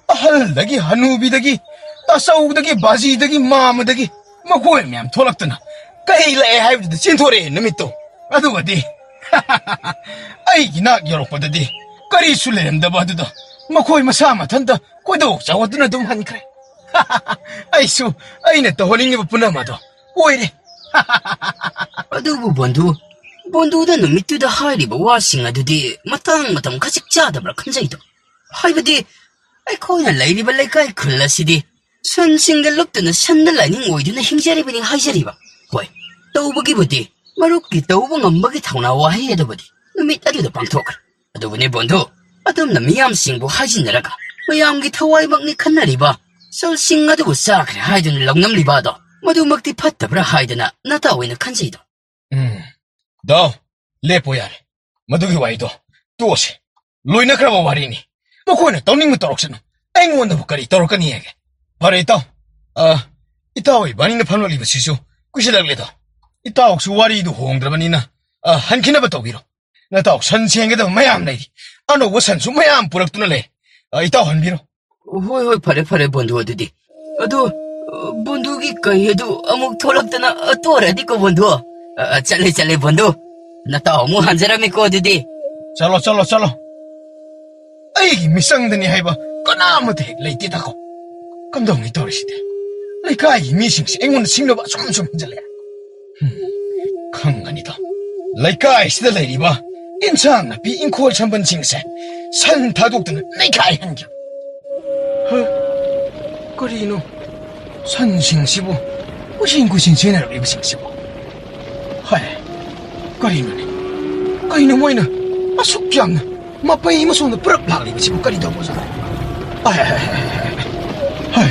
할다기 한우비다기 따싸우다기 바지다기 마무다기 뭐거이 얌 토락드나 까이라에 하이브드 진토레 누밋도 아두거디 ꯑꯩꯒꯤ ꯅꯥꯛ ꯌꯧꯔꯛꯄꯗꯗꯤ ꯀꯔꯤꯁꯨ ꯂꯩꯔꯝꯗꯕ ꯑꯗꯨꯗ ꯃꯈꯣꯏ ꯃꯁꯥ ꯃꯊꯟꯇ ꯀꯣꯏꯗꯧ ꯆꯥꯎꯗꯨꯅ ꯑꯗꯨꯝ ꯍꯟꯈ꯭ꯔꯦ ꯑꯩꯁꯨ ꯑꯩꯅ ꯇꯧꯍꯟꯅꯤꯡꯉꯤꯕ ꯄꯨꯝꯅꯃꯛ ꯑꯣꯏꯔꯦ ꯑꯗꯨꯕꯨ ꯕꯣꯟꯗꯨꯗ ꯅꯨꯃꯤꯠꯇꯨꯗ ꯍꯥꯏꯔꯤꯕ ꯋꯥꯁꯤꯡ ꯑꯗꯨꯗꯤ ꯃꯇꯝ ꯈꯖꯤꯛ ꯆꯥꯗꯕ꯭ꯔꯥ ꯈꯟꯖꯩꯗꯣ. ꯍꯥꯏꯕꯗꯤ ꯑꯩꯈꯣꯏꯅ ꯂꯩꯔꯤꯕ ꯂꯩꯀꯥꯏ ꯈꯨꯜ ꯑꯁꯤꯗꯤ ꯁꯟꯁꯤꯡꯗ ꯂꯨꯞꯇꯨꯅ ꯁꯟꯗ ꯂꯥꯏꯅꯤꯡ ꯑꯣꯏꯗꯨꯅ ꯍꯤꯡꯖꯔꯤꯕꯅꯤ ꯍꯥꯏꯖꯔꯤꯕ. ꯍꯣꯏ, ꯇꯧꯕꯒꯤꯕꯨꯗꯤ ꯃꯔꯨꯞꯀꯤ ꯇꯧꯕ ꯉꯝꯕꯒꯤ ꯊꯧꯅꯥ ꯋꯥꯍꯩ ꯑꯗꯨꯕꯨꯗꯤ ꯅꯨꯃꯤꯠ ꯑꯗꯨꯗ ꯄꯥꯡꯊꯣꯛꯈ꯭ꯔꯦ. ꯑꯗꯨꯕꯨꯅꯦ ꯕꯣꯟꯗꯨ, ꯑꯗꯨꯝꯅ ꯃꯤꯌꯥꯝꯁꯤꯡꯕꯨ ꯍꯥꯏꯖꯤꯟꯅꯔꯒ ꯃꯌꯥꯝꯒꯤ ꯊꯋꯥꯏꯃꯛꯅꯤ ꯈꯟꯅꯔꯤꯕ ꯁꯜꯁꯤꯡ ꯑꯗꯨꯕꯨ ꯆꯥꯈ꯭ꯔꯦ ꯍꯥꯏꯗꯨꯅ ꯂꯧꯅꯝꯂꯤꯕ ꯑꯗꯣ ꯃꯗꯨꯃꯛꯇꯤ ꯐꯠꯇꯕ꯭ꯔꯥ ꯍꯥꯏꯗꯅ ꯅꯇꯥꯎꯅ ꯈꯟꯖꯩꯗꯣ. ꯗꯥꯎ, ꯂꯦꯞꯄꯣ ꯌꯥꯔꯦ. ꯃꯗꯨꯒꯤ ꯋꯥꯔꯤꯗꯣ ꯇꯣꯛꯑꯁꯤ. ꯂꯣꯏꯅꯈ꯭ꯔꯕ ꯋꯥꯔꯤꯅꯤ. ꯃꯈꯣꯏꯅ ꯇꯧꯅꯤꯡꯕ ꯇꯧꯔꯛꯁꯅꯨ. ꯑꯩꯉꯣꯟꯗꯕꯨ ꯀꯔꯤ ꯇꯧꯔꯛꯀꯅꯤ ꯍꯥꯏꯒꯦ? ꯐꯔꯦ ꯏꯇꯥꯎ. ꯏꯇꯥꯎ ꯏꯕꯥꯅꯤꯅ ꯐꯝꯂꯛꯂꯤꯕꯁꯤꯁꯨ ꯀꯨꯏꯁꯤꯜꯂꯛꯂꯦꯗꯣ. ꯏꯇꯥꯎꯁꯨ ꯋꯥꯔꯤꯗꯨ ꯍꯣꯡꯗ꯭ꯔꯕꯅꯤꯅ ꯍꯟꯈꯤꯅꯕ ꯇꯧꯕꯤꯔꯣ. ꯅꯇꯥꯎ ꯁꯟ ꯁꯦꯡꯒꯗꯕ ꯃꯌꯥꯝ ꯂꯩꯔꯤ. ꯑꯅꯧꯕ ꯁꯟꯁꯨ ꯃꯌꯥꯝ ꯄꯨꯔꯛꯇꯨꯅ ꯂꯩ. ꯏꯇꯥꯎ ꯍꯟꯕꯤꯔꯣ. ꯍꯣꯏ, ꯐꯔꯦ ꯕꯣꯟꯗꯨ ꯑꯗꯨꯗꯤ. ꯑꯗꯣ ꯕꯣꯟꯗꯨꯒꯤ ꯀꯩ ꯑꯗꯨ ꯑꯃꯨꯛ ꯊꯣꯛꯂꯛꯇꯅ ꯇꯣꯔꯗꯤꯀꯣ ꯕꯣꯟꯗꯨ. ꯆꯠꯂꯦ ꯕꯣꯟꯗꯨ. ꯅꯇꯥꯎ ꯑꯃꯨꯛ ꯍꯟꯖꯔꯝꯃꯤꯀꯣ ꯑꯗꯨꯗꯤ. ꯆꯠꯂꯣ. ꯑꯩꯒꯤ ꯃꯤꯆꯪꯗꯅꯤ ꯍꯥꯏꯕ ꯀꯅꯥꯃꯠꯇ ꯍꯦꯛ ꯂꯩꯇꯦꯗꯀꯣ. ꯀꯝꯗꯧꯅꯤ ꯇꯧꯔꯤꯁꯤꯗꯤ? ꯂꯩꯀꯥꯏꯒꯤ ꯃꯤꯁꯤꯡꯁꯦ ꯑꯩꯉꯣꯟꯗ ꯁꯤꯡꯅꯕ ꯑꯁꯨꯝ ꯍꯦꯟꯖꯜꯂꯛꯑꯦ. ꯈꯪꯒꯅꯤꯗꯣ. ꯂꯩꯀꯥꯏꯁꯤꯗ ꯂꯩꯔꯤꯕ ꯏꯟꯁꯥꯡ ꯅꯥꯄꯤ ꯏꯪꯈꯣꯜ ꯁꯝꯕꯟꯁꯤꯡꯁꯦ ꯁꯟ ꯊꯥꯗꯣꯛꯇꯨꯅ ꯅꯩꯈꯥꯏꯍꯟꯈꯤꯕ. ꯀꯔꯤꯅꯣ? ꯁꯟꯁꯤꯡꯁꯤꯕꯨ ꯀꯨꯏꯁꯤꯟ ꯁꯦꯟꯅꯔꯛꯂꯤꯕꯁꯤꯡꯁꯤꯕꯨ. ꯍꯥꯏ, ꯀꯔꯤꯅꯣꯅꯦ? ꯀꯩꯅꯣ ꯃꯣꯏꯅ ꯑꯁꯨꯛ ꯌꯥꯝꯅ ꯃꯄꯩ ꯑꯃꯁꯣꯝꯗ ꯄꯨꯔꯛ ꯂꯥꯛꯂꯤꯕꯁꯤꯕꯨ ꯀꯔꯤ ꯇꯧꯕꯖꯥꯠꯅꯣ? ꯍꯥꯏ,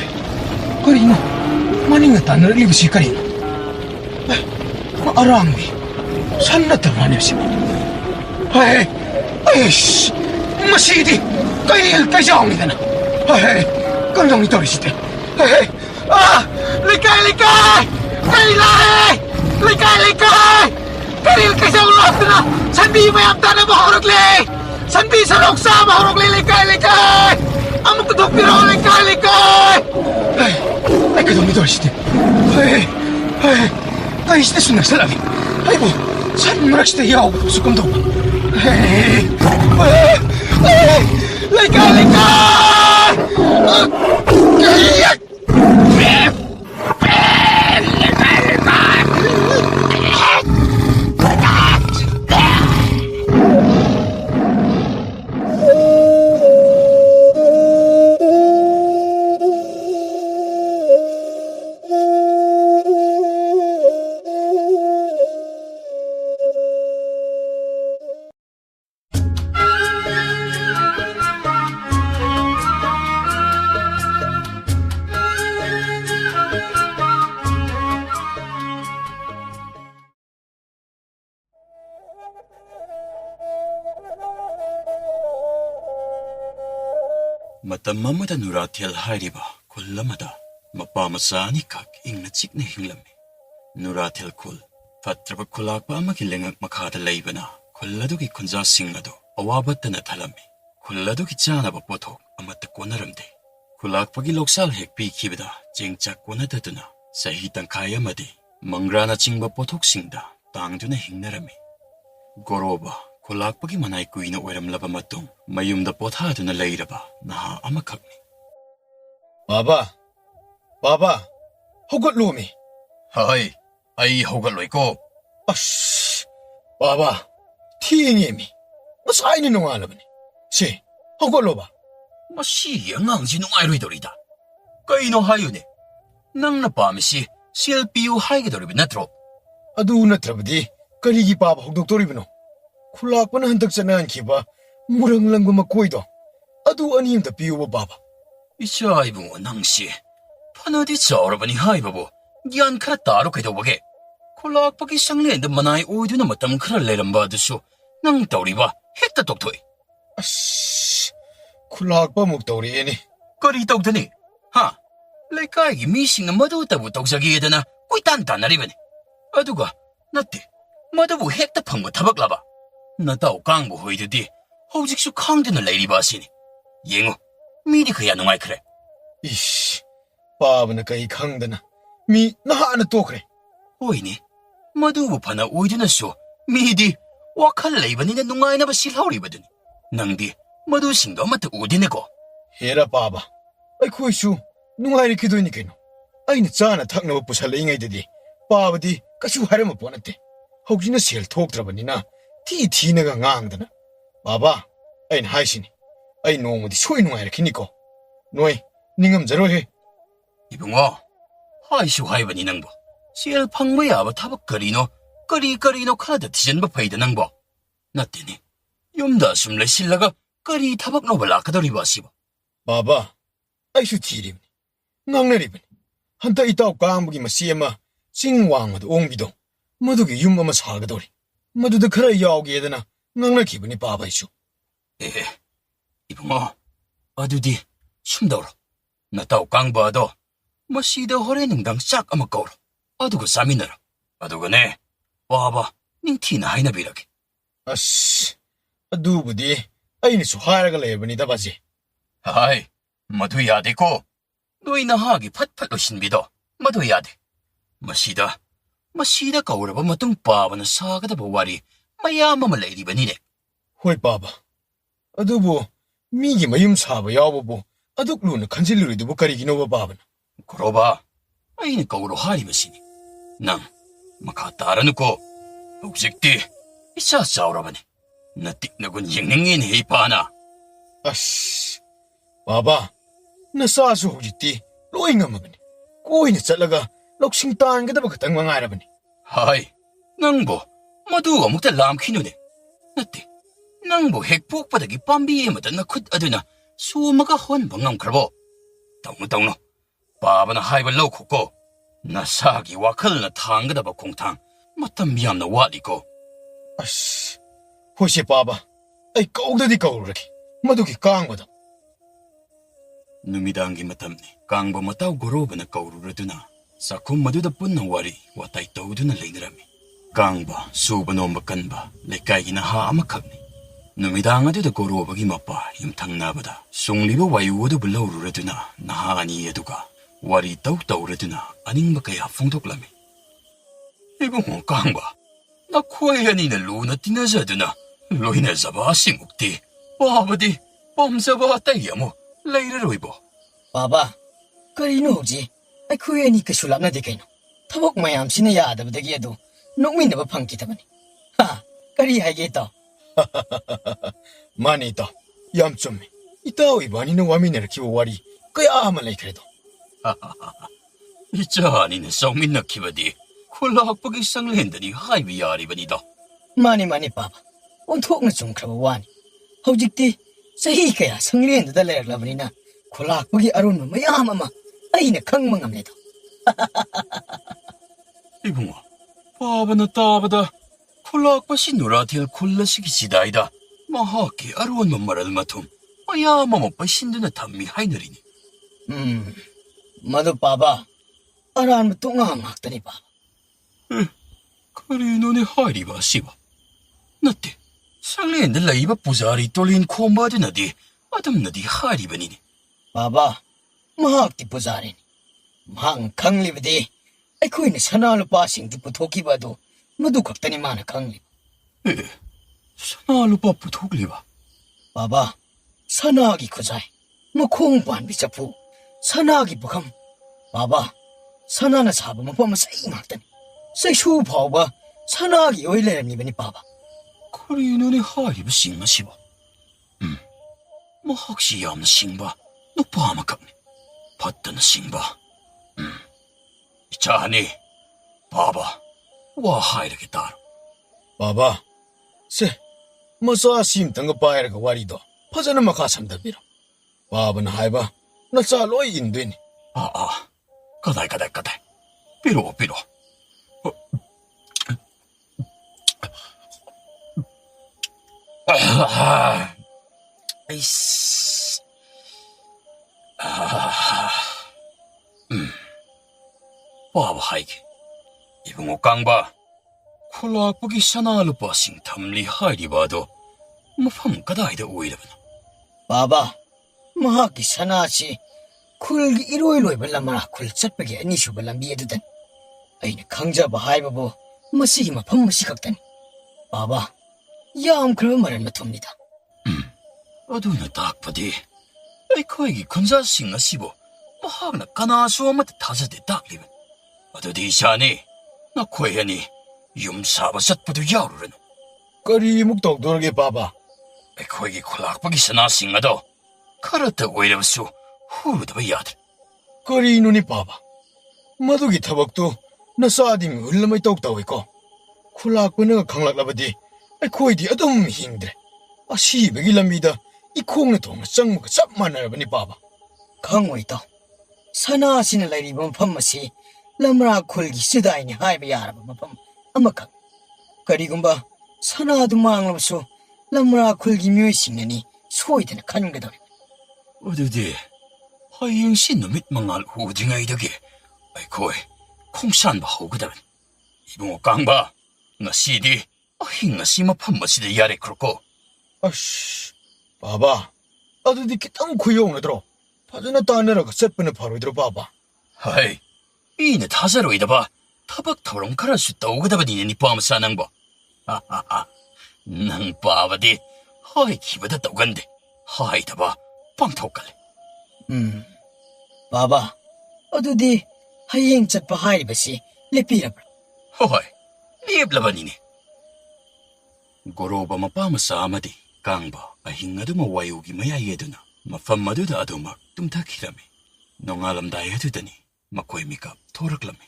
ꯀꯔꯤꯅꯣ? ꯃꯅꯤꯡꯅ ꯇꯥꯟꯅꯔꯛꯂꯤꯕꯁꯤ ꯀꯔꯤꯅꯣ? ꯑꯔꯥꯡꯕꯤ ꯁꯟ ꯅꯠꯇꯕ꯭ꯔꯥꯅꯦ ꯁꯤꯕꯨ? ꯃꯁꯤꯗꯤ ꯀꯩꯖꯥꯎꯅꯤꯗꯅ. ꯀꯝꯗꯧꯅꯤ ꯇꯧꯔꯤꯁꯤꯗꯤ? ꯂꯩꯀꯥꯏ! ꯀꯔꯤ ꯂꯥꯛꯑꯦ? ꯂꯩꯀꯥꯏ! ꯀꯔꯤ ꯀꯩꯖꯥꯎ ꯂꯥꯛꯇꯨꯅ ꯁꯟꯕꯤ ꯃꯌꯥꯝ ꯇꯥꯟꯅꯕ ꯍꯧꯔꯛꯂꯦ. ꯁꯟꯕꯤ ꯁꯔꯣꯛ ꯆꯥꯕ ꯍꯧꯔꯛꯂꯦ. ꯂꯩꯀꯥꯏ! ꯑꯃꯨꯛꯇ ꯊꯣꯛꯄꯤꯔꯛꯑꯣ. ꯂꯩꯀꯥꯏ! ꯑꯩ ꯀꯩꯗꯧꯅꯤ ꯇꯧꯔꯤꯁꯤꯗꯤ? ꯑꯩꯁꯤꯗꯁꯨ ꯅꯛꯁꯜꯂꯛꯂꯤ. ꯑꯩꯕꯨ ꯁꯟ ꯃꯔꯛꯁꯤꯗ ꯌꯥꯎꯕꯗꯨꯁꯨ ꯀꯝꯗꯧꯕ? ꯂꯩꯀꯥꯏ! ꯃꯇꯝ ꯑꯃꯗ ꯅꯨꯔꯥꯊꯦꯜ ꯍꯥꯏꯔꯤꯕ ꯈꯨꯜ ꯑꯃꯗ ꯃꯄꯥ ꯃꯆꯥ ꯑꯅꯤꯈꯛ ꯏꯪꯅ ꯆꯤꯛꯅ ꯍꯤꯡꯂꯝꯃꯤ. ꯅꯨꯔꯥꯊꯦꯜ ꯈꯨꯜ ꯐꯠꯇ꯭ꯔꯕ ꯈꯨꯜꯂꯥꯛꯄ ꯑꯃꯒꯤ ꯂꯩꯉꯥꯛ ꯃꯈꯥꯗ ꯂꯩꯕꯅ ꯈꯨꯜ ꯑꯗꯨꯒꯤ ꯈꯨꯟꯖꯥꯁꯤꯡ ꯑꯗꯨ ꯑꯋꯥꯕꯇꯅ ꯊꯜꯂꯝꯃꯤ. ꯈꯨꯜ ꯑꯗꯨꯒꯤ ꯆꯥꯅꯕ ꯄꯣꯠꯊꯣꯛ ꯑꯃꯠꯇ ꯀꯣꯟꯅꯔꯝꯗꯦ. ꯈꯨꯜꯂꯥꯛꯄꯒꯤ ꯂꯧꯁꯥꯜ ꯍꯦꯛ ꯄꯤꯈꯤꯕꯗ ꯆꯦꯡ ꯆꯥꯛ ꯀꯣꯟꯅꯗꯗꯨꯅ ꯆꯍꯤ ꯇꯪꯈꯥꯏ ꯑꯃꯗꯤ ꯃꯪꯒ꯭ꯔꯥꯅꯆꯤꯡꯕ ꯄꯣꯠꯊꯣꯛꯁꯤꯡꯗ ꯇꯥꯡꯗꯨꯅ ꯍꯤꯡꯅꯔꯝꯃꯤ. ꯒꯣꯔꯣꯕ ꯈꯨꯜꯂꯥꯛꯄꯒꯤ ꯃꯅꯥꯏ ꯀꯨꯏꯅ ꯑꯣꯏꯔꯝꯂꯕ ꯃꯇꯨꯡ ꯃꯌꯨꯝꯗ ꯄꯣꯊꯥꯗꯨꯅ ꯂꯩꯔꯕ ꯅꯍꯥ ꯑꯃꯈꯛꯅꯤ. ꯕꯥꯕꯥ, ꯍꯧꯒꯠꯂꯣꯃꯤ. ꯍꯣꯏ, ꯑꯩ ꯍꯧꯒꯠꯂꯣꯏꯀꯣ. ꯕꯥꯕꯥ, ꯊꯦꯡꯉꯦꯃꯤ. ꯉꯁꯥꯏꯅ ꯅꯣꯡꯉꯥꯜꯂꯕꯅꯤ. ꯁꯦ, ꯍꯧꯒꯠꯂꯣꯕ. ꯃꯁꯤꯒꯤ ꯑꯉꯥꯡꯁꯤ ꯅꯨꯡꯉꯥꯏꯔꯣꯏꯗꯧꯔꯤꯗ. ꯀꯩꯅꯣ ꯍꯥꯏꯌꯨꯅꯦ. ꯅꯪꯅ ꯄꯥꯝꯃꯤꯁꯤ ꯁꯦꯜ ꯄꯤꯌꯨ ꯍꯥꯏꯒꯗꯧꯔꯤꯕ ꯅꯠꯇ꯭ꯔꯣ? ꯑꯗꯨ ꯅꯠꯇ꯭ꯔꯕꯗꯤ ꯀꯔꯤꯒꯤ ꯄꯥꯕ ꯍꯧꯗꯣꯛꯇꯣꯔꯤꯕꯅꯣ? ꯈꯨꯜꯂꯥꯛꯄꯅ ꯍꯟꯗꯛ ꯆꯠꯅꯍꯟꯈꯤꯕ ꯃꯨꯔꯪ ꯂꯪꯕ ꯃꯀꯣꯏꯗꯣ, ꯑꯗꯨ ꯑꯅꯤ ꯑꯝꯇ ꯄꯤꯌꯨꯕ ꯕꯥꯕꯥ. ꯏꯆꯥ ꯏꯕꯨꯡꯉꯣ, ꯅꯪꯁꯤ ꯐꯅꯗꯤ ꯆꯥꯎꯔꯕꯅꯤ ꯍꯥꯏꯕꯕꯨ ꯒ꯭ꯌꯥꯟ ꯈꯔ ꯇꯥꯔꯣ ꯀꯩꯗꯧꯕꯒꯦ? ꯈꯨꯜꯂꯥꯛꯄꯒꯤ ꯁꯪꯂꯦꯟꯗ ꯃꯅꯥꯏ ꯑꯣꯏꯗꯨꯅ ꯃꯇꯝ ꯈꯔ ꯂꯩꯔꯝꯕ ꯑꯗꯨꯁꯨ ꯅꯪ ꯇꯧꯔꯤꯕ ꯍꯦꯛꯇ ꯇꯣꯛꯊꯣꯛꯏ. ꯈꯨꯜꯂꯥꯛꯄ ꯑꯃꯨꯛ ꯇꯧꯔꯛꯑꯦꯅꯦ. ꯀꯔꯤ ꯇꯧꯗꯅꯤ? ꯂꯩꯀꯥꯏꯒꯤ ꯃꯤꯁꯤꯡꯅ ꯃꯗꯨꯇꯕꯨ ꯇꯧꯖꯒꯦꯗꯅ ꯀꯣꯏꯇꯥꯟ ꯇꯥꯟꯅꯔꯤꯕꯅꯤ. ꯑꯗꯨꯒ ꯅꯠꯇꯦ, ꯃꯗꯨꯕꯨ ꯍꯦꯛꯇ ꯐꯪꯕ ꯊꯕꯛꯂꯕ? ꯅꯇꯥꯎ ꯀꯥꯡꯕꯨ ꯍꯣꯏꯗꯨꯗꯤ ꯍꯧꯖꯤꯛꯁꯨ ꯈꯥꯡꯗꯨꯅ ꯂꯩꯔꯤꯕ ꯑꯁꯤꯅꯤ. ꯌꯦꯡꯉꯨ, ꯃꯤꯗꯤ ꯀꯌꯥ ꯅꯨꯡꯉꯥꯏꯈ꯭ꯔꯦ. ꯄꯥꯕꯅ ꯀꯩ ꯈꯪꯗꯅ ꯃꯤ ꯅꯍꯥꯟꯅ ꯇꯣꯛꯈ꯭ꯔꯦ. ꯍꯣꯏꯅꯦ, ꯃꯗꯨꯕꯨ ꯐꯅ ꯑꯣꯏꯗꯨꯅꯁꯨ ꯃꯤꯗꯤ 와칼 레이버니네 농아이나바 실하오리거든. 낭디 마두싱도 아마도 우디네고. 헤라 빠바. 아이쿠이슈 누가이리 기도이니 케노. 아이는 짜나 탁나 부살레 잉아이데디. 빠바디 까슈 하려면 뻔했대. 혹시나 셀 톡드라버니나 티티네가 낭드나. 빠바 아이는 하이시니. 아이 노무디 소이 누가이리 키니코. 노이 닝음 저러해. 이붕어, 하이슈 하이버니 낭보. 셀 팡바야바 타박거리노, 거리거리노 카드 티전바 파이드 낭보. 나때니, 염다 숨레 실라가 거리 타박 노블 아카도리바시바. 빠바 아이슈 티림니. 낭내리버니. 한타 이따오 까무기 마시에마 싱왕마도 옹비도 마두기 윰마마 사가도리. 마두다 카라 야오기 에드나 낭나 기분이 빠바이슈. 이붕어, 아두디, 숨다오로. 나타오 깡바도, 마시다 호레 능당 싹 아마 까오로. 아두고 싸미너라. 아두고네, 와봐, 닝 티나 하이나비라게. 아씨, 누구디? 아이니 수하라가 레버니다 바지. 하이, 마두 야데고. 너희나 하기 팟팟로 신비도, 마두 야데. 마시다 까오라바 마tung 빠바는 사가다 보와리, 마야마마 레이리바니네. 홀 빠바. 아두부 미기 마윰 사바 야오보보 아둑루는 간질루리도 가리기노바 바바나. 그러봐, 아이니 까오로 하리바시니. 낭, 마카 따라누고, 옥색디, 이샤 싸우라바니. 나 띡나군 잉닝인 헤이파나. 아씨, 빠바. 나 사수 호지띠 로잉아마바니. 꼬이니 짤라가 럭싱 딴게다바 그땅 망아라바니. 하이, 낭보, 마두 어묵다 람키누네. 나띠, 낭보 핵폭바닥이 빰비에마다 나콧 아드나 수마가 헌방남 크라보. 당노, 바바나 하이발 로코고. 나 사기 와칼나 탕가다바 공탕, 마탐 미암나 와리고. 아씨, 호시 빠바. 아이 꼬우다디 까오르기. 마두기 깡거다. 누미당기 마탐니, 깡보 마타우 고로바나 까오르르드나. 사콤 마두다 뿐나 와리, 와타이 떠우드나 레이드라미. 깡바, 수바노 마칸바, 레카이기나 하아마캅니. 누미당 아두다 고로바기 마빠, 임탕나바다. 숭리바 와이우오도 불러오르르드나, 나하아니 예두가. 와리 떠우떠우르드나, 아닝마카야 풍독라미. 이봉 깡바, 나 코에야니나 루나 티나자드나, 로이나 자바 싱욱디, 와바디, 뻔자바 따이야모, 레이르로이보. Baba, karino hoji? Ay kuya ni kasulap na di kayo. Tabok mayam sinayada ba dagi ado? Nukmin na ba pang kita ba ni? Ha, kari hay ito. 마니다. 얌좀미. 이따오이 마니는 와미네를 키워와리. 그야 아말레이 그래도. 이자니는 성민나 키바디, 콜라 학박이 상렌다니 하이비야리바니다. Mani Baba. Untok na sumkraba wani. Hojikti, sahi kaya sangriyan da dalayag laban na. Kulak pagi aron mo mayamama. Ay na kang mga nito. 이봉아, 바바나 따바다, 콜라 학박이 노라티엘 콜라 시기시다이다. 마하키 아루원 말할 마툼, 마야마마빠 신드나 담미 하이너리니. Madu Baba. Aran mo tunga maktani Baba. 카리노네 하이리바 시바. 나때 상렌다 라이바 부자리 똘린 콤바드나디, 아담나디 하이리바니니. Baba, mahak ti puzarin. Mahang kanglib di. Ay kuy na sanalo pasing di putoki ba do. Madukak tani mana kanglib. 사나루바 부토글리바. Baba, sanagi kuzay. Makong pan bisapu. Sanagi bakam. Baba, sana na saba mo pa masay maktan. Say shupaw ba, sanagi oileram ni ba ni Baba? 카리노네 하이리바 싱마 시바. 마학시 얌나 싱바, 너 바마깝니. 봤다나 싱바. 자니, 바바, 와 하이르게 따로. 바바. 세. 마사 심탕가 빠이라가 와리도. 파자는 마카 삼다비라. 바바는 하이바. 나 짤로이 인되니. 가다이. 삐로. 아이씨. 바바 하이게. 이봉오 깡바. 콜라 악보기 샤나루 버싱 탐리 하이리바도. 마팜 가다이다 오이라바나. Baba, mahak ki sana si. Kul iroy-iroy ba lamang kulsat pagi anisyo ba lang biyadudan. Ay na kangja ba hay ba bo. Masigi mapam masikagtan. Baba, ꯌꯥꯝꯈ꯭ꯔꯕ ꯃꯔꯟ ꯃꯊꯨꯝꯅꯤꯗ. ꯑꯗꯨꯅ ꯇꯥꯛꯄꯗꯤ ꯑꯩꯈꯣꯏꯒꯤ ꯈꯨꯟꯖꯥꯁꯤꯡ ꯑꯁꯤꯕꯨ ꯃꯍꯥꯛꯅ ꯀꯅꯥꯁꯨ ꯑꯃꯠꯇ ꯊꯥꯖꯗꯦ ꯇꯥꯛꯂꯤꯕꯅꯤ. ꯑꯗꯨꯗꯤ ꯏꯆꯥꯅꯤ, ꯅꯈꯣꯏ ꯑꯅꯤ ꯌꯨꯝ ꯁꯥꯕ ꯆꯠꯄꯗꯨ ꯌꯥꯎꯔꯨꯔꯅꯨ. ꯀꯔꯤꯃꯨꯛ ꯇꯧꯗꯣꯔꯒꯦ ꯕꯥꯕꯥ? ꯑꯩꯈꯣꯏꯒꯤ ꯈꯨꯂꯥꯛꯄꯒꯤ ꯁꯅꯥꯁꯤꯡ ꯑꯗꯣ ꯈꯔꯇ ꯑꯣꯏꯔꯕꯁꯨ ꯍꯨꯗꯕ ꯌꯥꯗ꯭ꯔꯦ. ꯀꯔꯤꯅꯣꯅꯤ ꯕꯥꯕꯥ? ꯃꯗꯨꯒꯤ ꯊꯕꯛꯇꯨ ꯅꯆꯥꯗꯤ ꯃꯤꯍꯨꯜ ꯑꯃ ꯏꯇꯧ ꯇꯧꯏꯀꯣ. ꯈꯨꯂꯥꯛꯄꯅꯒ ꯈꯪꯂꯛꯂꯕꯗꯤ ꯑꯩꯈꯣꯏꯗꯤ ꯑꯗꯨꯝ ꯍꯤꯡꯗ꯭ꯔꯦ. ꯑꯁꯤꯕꯒꯤ ꯂꯝꯕꯤꯗ ꯏꯈꯣꯡꯅ ꯊꯣꯡꯅ ꯆꯪꯕꯒ ꯆꯞ ꯃꯥꯟꯅꯔꯕꯅꯤ ꯕꯥꯕꯥ. ꯈꯪꯉꯣꯏ ꯏꯇꯥꯎ. ꯁꯅꯥꯁꯤꯅ ꯂꯩꯔꯤꯕ ꯃꯐꯝ ꯑꯁꯤ ꯂꯝꯔꯥ ꯈꯨꯜꯒꯤ ꯆꯤꯗꯥꯏꯅꯤ ꯍꯥꯏꯕ ꯌꯥꯔꯕ ꯃꯐꯝ ꯑꯃꯈꯛ. ꯀꯔꯤꯒꯨꯝꯕ ꯁꯅꯥꯗꯨ ꯃꯥꯡꯂꯕꯁꯨ ꯂꯝꯔꯥ ꯈꯨꯜꯒꯤ ꯃꯤꯑꯣꯏꯁꯤꯡꯅꯅꯤ ꯁꯣꯏꯗꯅ ꯈꯟꯒꯗꯧꯔꯤ. ꯑꯗꯨꯗꯤ ꯍꯌꯦꯡꯁꯤ ꯅꯨꯃꯤꯠ ꯃꯉꯥꯜ ꯎꯗ꯭ꯔꯤꯉꯩꯗꯒꯤ ꯑꯩꯈꯣꯏ ꯈꯣꯡꯁꯥꯟꯕ ꯍꯧꯒꯗꯕꯅꯤ. ꯏꯕꯨꯡꯉꯣ ꯀꯥꯡꯕ, ꯉꯁꯤꯗꯤ ꯑꯍꯤꯡ ꯑꯁꯤ ꯃꯐꯝ ꯑꯁꯤꯗ ꯌꯥꯔꯦꯈ꯭ꯔꯣꯀꯣ. ꯑꯁ, ꯕꯥꯕꯥ, ꯑꯗꯨꯗꯤ ꯈꯤꯇꯪ ꯈꯨꯌꯧꯅꯗ꯭ꯔꯣ? ꯐꯖꯅ ꯇꯥꯟꯅꯔꯒ ꯆꯠꯄꯅ ꯐꯔꯣꯏꯗ꯭ꯔꯣ ꯕꯥꯕꯥ? ꯍꯩ, ꯃꯤꯅ ꯊꯥꯖꯔꯣꯏꯗꯕ ꯊꯕꯛ ꯊꯧꯔꯝ ꯈꯔꯁꯨ ꯇꯧꯒꯗꯕꯅꯤꯅꯦ ꯅꯤꯄꯥ ꯃꯆꯥ ꯅꯪꯕꯣ. ꯅꯪ ꯄꯥꯕꯗꯤ ꯍꯥꯏꯈꯤꯕꯗ ꯇꯧꯒꯟꯗꯦ, ꯍꯥꯏꯗꯕ ꯄꯥꯡꯊꯣꯛꯀꯜꯂꯦ. ꯕꯥꯕꯥ, ꯑꯗꯨꯗꯤ ꯍꯌꯦꯡ ꯆꯠꯄ ꯍꯥꯏꯔꯤꯕꯁꯤ ꯂꯦꯞꯄꯤꯔꯕ꯭ꯔꯥ? ꯍꯣꯏ, ꯂꯦꯞꯂꯕꯅꯤꯅꯦ. ꯒꯣꯔꯣꯕ ꯃꯄꯥ ꯃꯆꯥ ꯑꯃꯗꯤ ꯀꯥꯡꯕ ꯑꯍꯤꯡ ꯑꯗꯨꯃ ꯋꯥꯌꯨꯒꯤ ꯃꯌꯥꯏ ꯌꯦꯗꯨꯅ ꯃꯐꯝ ꯑꯗꯨꯗ ꯑꯗꯨꯃꯛ ꯇꯨꯝꯊꯈꯤꯔꯝꯃꯤ. ꯅꯣꯡꯉꯥꯜꯂꯝꯗꯥꯏ ꯑꯗꯨꯗꯅꯤ ꯃꯈꯣꯏ ꯃꯤꯀꯞ ꯊꯣꯔꯛꯂꯝꯃꯤ.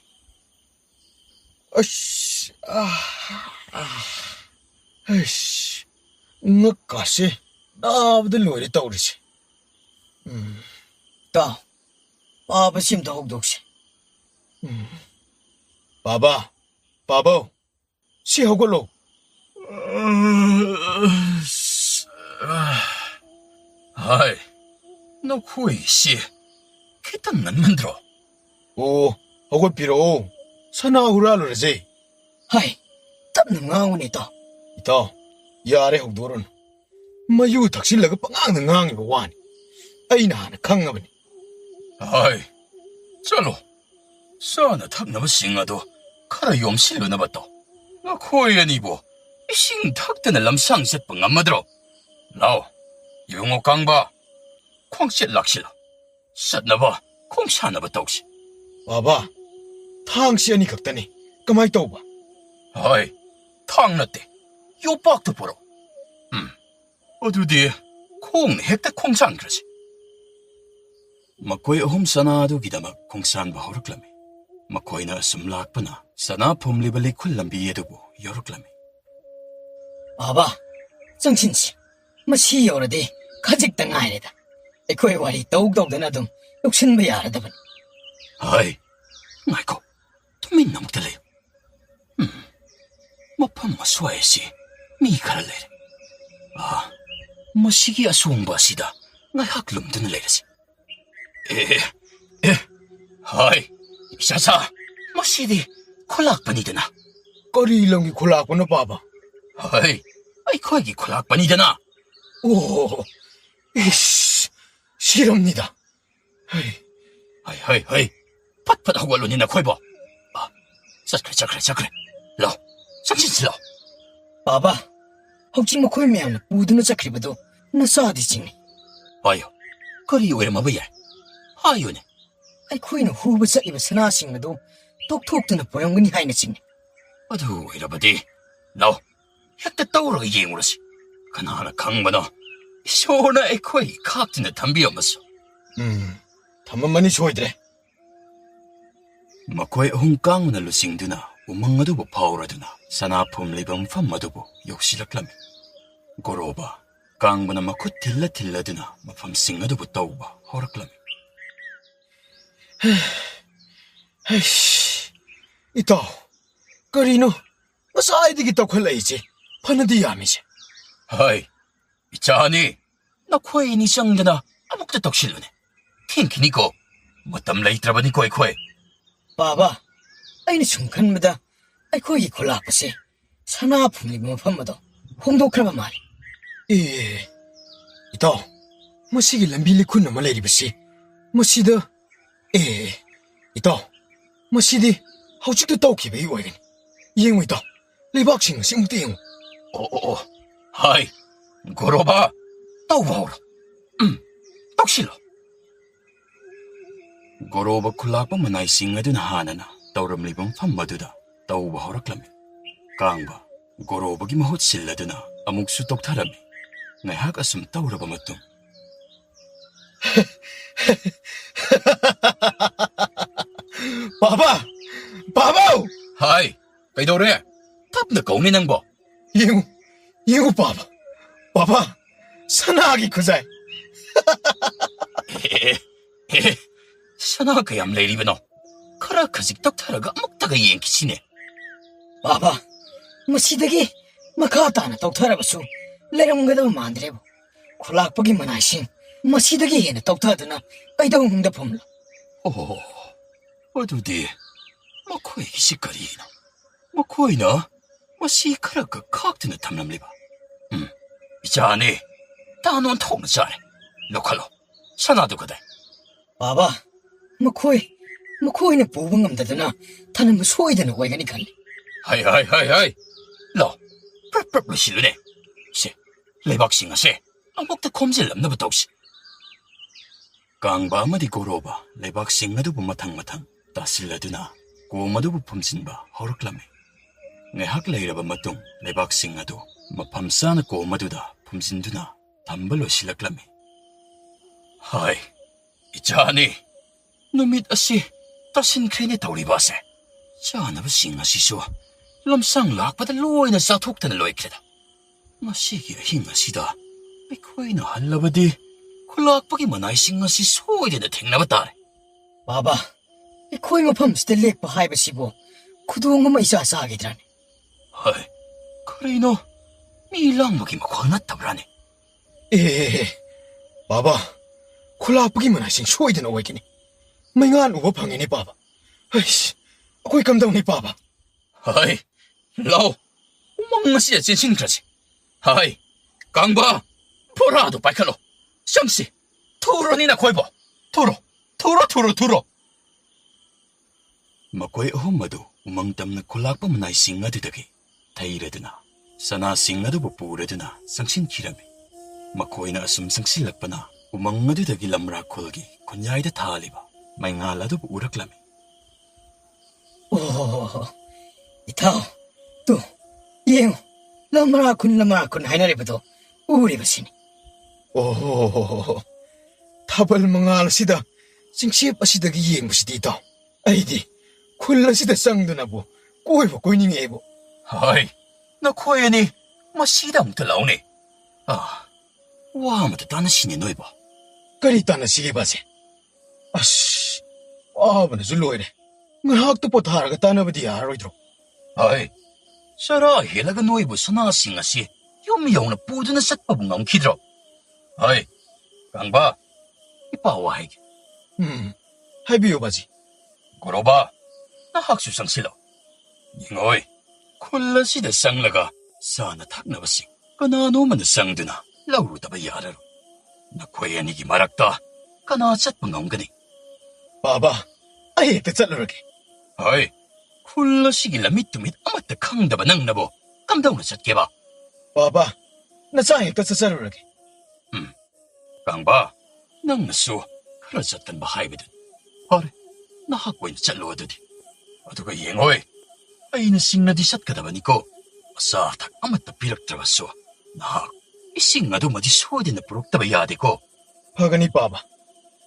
ꯉꯛꯀꯥꯁꯦ ꯅꯥꯕꯗ ꯂꯣꯏꯔꯦ ꯇꯧꯔꯤꯁꯦ. ꯏꯇꯥꯎ, ꯄꯥꯕꯁꯤ ꯑꯝꯇ ꯍꯧꯗꯣꯛꯁꯤ. ꯕꯥꯕꯥ, ꯕꯥꯕꯥꯎ, ꯁꯤ ꯍꯧꯒꯠꯂꯣ. ꯍꯥꯏ, ꯅꯈꯣꯏꯁꯤ ꯈꯤꯇꯪ ꯉꯟꯃꯟꯗ꯭ꯔꯣ? ꯑꯣ, ꯍꯧꯒꯠꯄꯤꯔꯛꯑꯣ. ꯁꯅꯥ ꯍꯨꯔꯥꯜꯂꯨꯔꯁꯦ. ꯍꯥꯏ, ꯇꯞꯅ ꯉꯥꯡꯉꯨꯅꯦ ꯏꯇꯥꯎ. ꯏꯇꯥꯎ, ꯌꯥꯔꯦ ꯍꯧꯗꯣꯔꯅꯨ. ꯃꯌꯨ ꯊꯛꯆꯤꯜꯂꯒ ꯄꯉꯥꯡꯗ ꯉꯥꯡꯉꯤꯕ ꯋꯥꯅꯤ. ꯑꯩꯅ ꯍꯥꯟꯅ ꯈꯪꯉꯕꯅꯤ. ꯍꯥꯏ, ꯆꯠꯂꯣ. ꯆꯥꯅ ꯊꯛꯅꯕꯁꯤꯡ ꯑꯗꯣ ꯈꯔ ꯌꯣꯝꯁꯤꯜꯂꯨꯅꯕ ꯇꯧ. ꯅꯈꯣꯏ ꯑꯅꯤꯕꯨ ꯏꯁꯤꯡ ꯊꯛꯇꯅ ꯂꯝꯁꯥꯡ ꯆꯠꯄ ꯉꯝꯃꯗ꯭ꯔꯣ? ꯂꯥꯎ, ꯏꯕꯨꯡꯉꯣ ꯀꯥꯡꯕ, ꯈꯣꯡꯆꯦꯠ ꯂꯥꯛꯁꯤꯜꯂꯣ. ꯆꯠꯅꯕ ꯈꯣꯡꯁꯥꯟꯅꯕ ꯇꯧꯁꯤ. ꯕꯥꯕꯥ, ꯊꯥꯡꯁꯤ ꯑꯅꯤꯈꯛꯇꯅꯤ. ꯀꯃꯥꯏ ꯇꯧꯕ? ꯍꯣꯏ, ꯊꯥꯡ ꯅꯠꯇꯦ, ꯌꯣꯄꯥꯛꯇꯨ ꯄꯨꯔꯛꯎ. ꯑꯗꯨꯗꯤ ꯈꯣꯡꯅ ꯍꯦꯛꯇ ꯈꯣꯡꯁꯥꯟꯈ꯭ꯔꯁꯤ. ꯃꯈꯣꯏ ꯑꯍꯨꯝ ꯁꯅꯥ ꯑꯗꯨꯒꯤꯗꯃꯛ ꯈꯣꯡꯁꯥꯟꯕ ꯍꯧꯔꯛꯂꯝꯃꯤ. ꯃꯈꯣꯏꯅ ꯑꯁꯨꯝ ꯂꯥꯛꯄꯅ ꯁꯅꯥ ꯐꯨꯝꯂꯤꯕ ꯂꯩꯈꯨꯜ ꯂꯝꯕꯤ ꯑꯗꯨꯕꯨ ꯌꯧꯔꯛꯂꯝꯃꯤ. ꯕꯥꯕꯥ, ꯆꯪꯁꯤꯟꯁꯤ. ꯃꯁꯤ ꯌꯧꯔꯗꯤ ꯈꯖꯤꯛꯇ ꯉꯥꯏꯔꯦꯗ. ꯑꯩꯈꯣꯏ ꯋꯥꯔꯤ ꯇꯧꯗꯧꯗꯅ ꯑꯗꯨꯝ ꯌꯧꯁꯤꯟꯕ ꯌꯥꯔꯗꯕꯅꯤ. ꯍꯥꯏ, ꯉꯥꯏꯈꯣ, ꯇꯨꯃꯤꯟꯅ ꯑꯃꯨꯛꯇ ꯂꯩꯌꯨ. ꯃꯐꯝ ꯑꯁ꯭ꯋꯥꯏ ꯑꯁꯤ ꯃꯤ ꯈꯔ ꯂꯩꯔꯦ. ꯃꯁꯤꯒꯤ ꯑꯁꯣꯡꯕ ꯑꯁꯤꯗ ꯉꯥꯏꯍꯥꯛ ꯂꯨꯝꯗꯨꯅ ꯂꯩꯔꯁꯤ. ꯍꯥꯏ, ꯏꯆꯥꯆꯥ, ꯃꯁꯤꯗꯤ ꯈꯨꯂꯥꯛꯄꯅꯤꯗꯅ. ꯀꯔꯤ ꯂꯝꯒꯤ ꯈꯨꯂꯥꯛꯄꯅꯣ ꯕꯥꯕꯥ? ꯍꯥꯏ, ꯑꯩꯈꯣꯏꯒꯤ ꯈꯨꯂꯥꯛꯄꯅꯤꯗꯅ. ꯑꯣ, ꯏꯁ, ꯁꯤꯔꯝꯅꯤꯗ. ꯍꯩ, ꯐꯠ ꯐꯠ ꯍꯧꯒꯠꯂꯨꯅꯤ ꯅꯈꯣꯏꯕꯣ. ꯆꯠꯈ꯭ꯔꯦ. ꯂꯥꯎ, ꯆꯪꯁꯤꯟꯁꯤ ꯂꯥꯎ. ꯕꯥꯕꯥ, ꯍꯧꯖꯤꯛ ꯃꯈꯣꯏ ꯃꯌꯥꯝꯅ ꯄꯨꯗꯨꯅ ꯆꯠꯈ꯭ꯔꯤꯕꯗꯨ ꯅꯆꯥꯗꯤ ꯆꯤꯡꯏ. ꯍꯥꯏꯌꯣ, ꯀꯔꯤ ꯑꯣꯏꯔꯝꯃꯕ ꯌꯥꯏ? ꯍꯥꯏꯌꯨꯅꯦ. ꯑꯩꯈꯣꯏꯅ ꯍꯨꯕ ꯆꯠꯂꯤꯕ ꯁꯅꯥꯁꯤꯡ ꯑꯗꯨ ꯇꯣꯛꯊꯣꯛꯇꯨꯅ ꯄꯨꯔꯝꯒꯅꯤ ꯍꯥꯏꯅ ꯆꯤꯡꯏ. ꯑꯗꯨ ꯑꯣꯏꯔꯕꯗꯤ ꯂꯥꯎ, ꯍꯦꯛꯇ ꯇꯧꯔꯒ ꯌꯦꯡꯉꯨꯔꯁꯤ. ꯀꯅꯥꯅ ꯈꯪꯕꯅꯣ, ꯏꯁꯣꯔꯅ ꯑꯩꯈꯣꯏ ꯈꯥꯛꯇꯨꯅ ꯊꯝꯕꯤꯔꯝꯃꯁꯨ. ꯊꯝꯃꯝꯃꯅꯤ ꯁꯣꯏꯗ꯭ꯔꯦ. ꯃꯈꯣꯏ ꯑꯍꯨꯝ ꯀꯥꯡꯅ ꯂꯨꯆꯤꯡꯗꯨꯅ ꯎꯃꯪ ꯑꯗꯨꯕꯨ ꯐꯥꯎꯔꯗꯨꯅ ꯁꯅꯥꯐꯨꯝ ꯂꯩꯕ ꯃꯐꯝ ꯑꯗꯨꯕꯨ ꯌꯧꯁꯤꯜꯂꯛꯂꯝꯃꯤ. ꯒꯣꯔꯣꯕ ꯀꯥꯡꯕꯅ ꯃꯈꯨꯠ ꯊꯤꯜꯂꯗꯨꯅ ꯃꯐꯝꯁꯤꯡ ꯑꯗꯨꯕꯨ ꯇꯧꯕ ꯍꯧꯔꯛꯂꯝꯃꯤ. ꯏꯇꯥꯎ, ꯀꯔꯤꯅꯣ ꯉꯁꯥꯏꯗꯒꯤ ꯇꯧꯈꯠꯂꯛꯏꯁꯦ? ꯐꯅꯗꯤ ꯌꯥꯝꯃꯤꯁꯦ. ꯍꯥꯏ, ꯏꯆꯥꯅꯤ, ꯅꯈꯣꯏ ꯑꯅꯤ ꯆꯪꯗꯅ ꯑꯃꯨꯛꯇ ꯇꯧꯁꯤꯜꯂꯨꯅꯦ. ꯊꯦꯡꯈꯤꯅꯤꯀꯣ, ꯃꯇꯝ ꯂꯩꯇ꯭ꯔꯕꯅꯤꯀꯣ ꯑꯩꯈꯣꯏ. ꯕꯥꯕꯥ, ꯑꯩꯅ ꯁꯨꯝ ꯈꯟꯕꯗ ꯑꯩꯈꯣꯏꯒꯤ ꯈꯨꯂꯥꯛꯄꯁꯦ ꯁꯅꯥ ꯐꯨꯝꯂꯤꯕ ꯃꯐꯝ ꯑꯗꯣ ꯍꯣꯡꯗꯣꯛꯈ꯭ꯔꯕ ꯃꯥꯜꯂꯤ. ꯏꯇꯥꯎ, ꯃꯁꯤꯒꯤ ꯂꯝꯕꯤ ꯂꯤꯈꯨꯟ ꯑꯃ ꯂꯩꯔꯤꯕꯁꯤ ꯃꯁꯤꯗ ꯏꯇꯥꯎ, ꯃꯁꯤꯗꯤ ꯍꯧꯖꯤꯛꯇ ꯇꯧꯈꯤꯕꯒꯤ ꯑꯣꯏꯒꯅꯤ. ꯌꯦꯡꯉꯨ ꯏꯇꯥꯎ, ꯂꯩꯕꯥꯛꯁꯤꯡ ꯑꯁꯤ ꯑꯃꯨꯛꯇ ꯌꯦꯡꯉꯨ. ꯑꯣ, 하이, 고로바, 떠우바오로. 떡실로. 고로바 쿨락바 만나이싱 어두나 하나나 떠오름리봉 팜마두다 떠우바오락라미. 강바, 고로바기 마헛 실라드나 아묵수 똑타라미. 나이학 아숨 떠오르바 마뚱. Papa! Papa! 하이, kaidoре, tapna kauni nang bo. Yung Papa. Papa, sanagi ko sa'y. Sana kayam lady bano. Kara kazik taktaraga magtaga yankisine. Papa, masidagi makata na tawtarabasu leranggadaba mandrebo. Kulakpagi manasing masidagi hena tawtadana kaidawangda pumla. 오, 어두디, 마코이 시카리나. 마코이나, 마시카라가 칵트는 탐람리바. 이자네, 다논 통은 잘해. 로컬로, 사나도 그대. Papa, makoy na bubangam tanan mo soy na way ganikan. 하이, 로, 프프프 실루네. 시, 레박싱아 시, 아목다 콤질람 너부터 혹시. 강바마디 고로바 레박싱아도 부마탕마탕 따실라드나 고마도 부품신바 허럭라메 내학 레이라바 마뚱 레박싱아도 마팜사나 고마두다 품신두나 담발로 실락라메 하이 이자니 누밋 아시 따신 크레네 타우리바세 자나바 싱아시쇼 럼상 락바다 로이나 사톡다나 로이크레다 마시기야 힝아시다 아이코이나 할라바디 콜락박이 만나이싱 것이 소이되는 택나봤다. Papa, ikoy mo pam stilik pa hay basibo. Kudung mo isa sa agidran. 하이, 그래이너 미랑 먹이 뭐 광났다브라네. Papa, kulapagi mo na siyang shoy din away kini. May nga ano pangin ni Papa. Ay, ako'y kamdaw ni Papa. 하이, 라오, 우망마시야 진신크라지. 하이, 강바, 보라도 빨칼로. 샹씨, 토론이나 고해보. 토로. Makoy ohomado umangtam na kulakpa manay singa didagi. Tairadana. Sana singa do bupuradana sangsin kirami. Makoy na asum sangsilak pa na umang didagi lamra kulgi kunyay da taliba. May ngala do buuraklami. Oh, itaw. Tu, yung lamarakun hay na ribato. Uri basini. Oh, tabal mga alasida. Singsip asida giyeng mo si dito. Ay di, kula sida sang doon na po. Kuhay po, kuhay ning ebo. 하이, 나 코에니 마시담 들라오네. 아, 와, matatanas siya noy ba? Karita na sige ba siya? As, ba na zuloy de. Ngahak to po taraga tana ba di aroy dro. 하이, 사라 헬라가 노이 부 사나싱아 시 요미용 나 부드나 삿바붕 엉키드로. 하이, 강바, 이빠와 하이게. Habiyo ba si? 고로바, 나 학수상 실로. 잉어이, 콜라시다 쌍라가 사나 탁나바시. 까나노만 쌍드나 라우르다바 야라로. 나 코에니기 마락다. 까나 삿바붕 엉가니. Papa, ay, tatsalurage. 하이, 콜라시길라 밑두밑 아마타 강다바 낭나보. 감다우나 삿게바. Papa, nasayang tatsalurage. 강바, 낭나수, 그러셨던 바하이거든. 아래, 나 학고인 잘로워두디. 어두가 예ngo이, 아이는 싱나디 샷가다바니고, 사탁 아마타 비럭 들어갔어. 나, 이 싱나도 뭐지 소디나 부럭다바 야되고. Pagani Papa,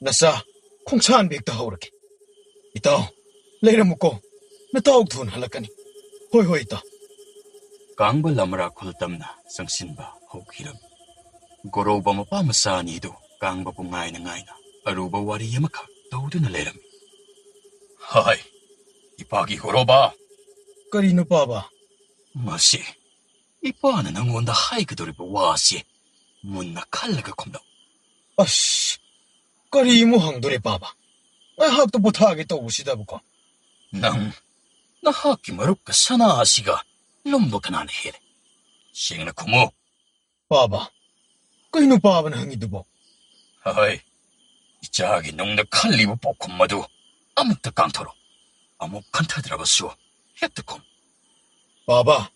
nasa kung saan bigta haurage. Ito, leira mo ko, natawag tun halakani. Hoy ito. 강바 라마라 콜담나, 상신바, 호기름. 고로바 마파마사니도, 강바 붕아이나 nga이나, 아루바 와리야 마카, 도우드나 레람. 하이, 이파기 고로바. Karino Papa? 마시, 이빠는 응원다 하이그도리 와시, 문나 칼라가 콤다. As, kari mo hangdore Papa. Ay hak to po tagi to usida buko. 낭, 나 하키 마루카 사나 아시가, 롬보카나네 헤레. 싱나 쿠모. Papa, karino Papa na hangido po? 하이, 이자기 농나 칼리부 뽀콤마도, 아묵다 강토로. 아묵 칸타드라바수, 헤트콤. Papa,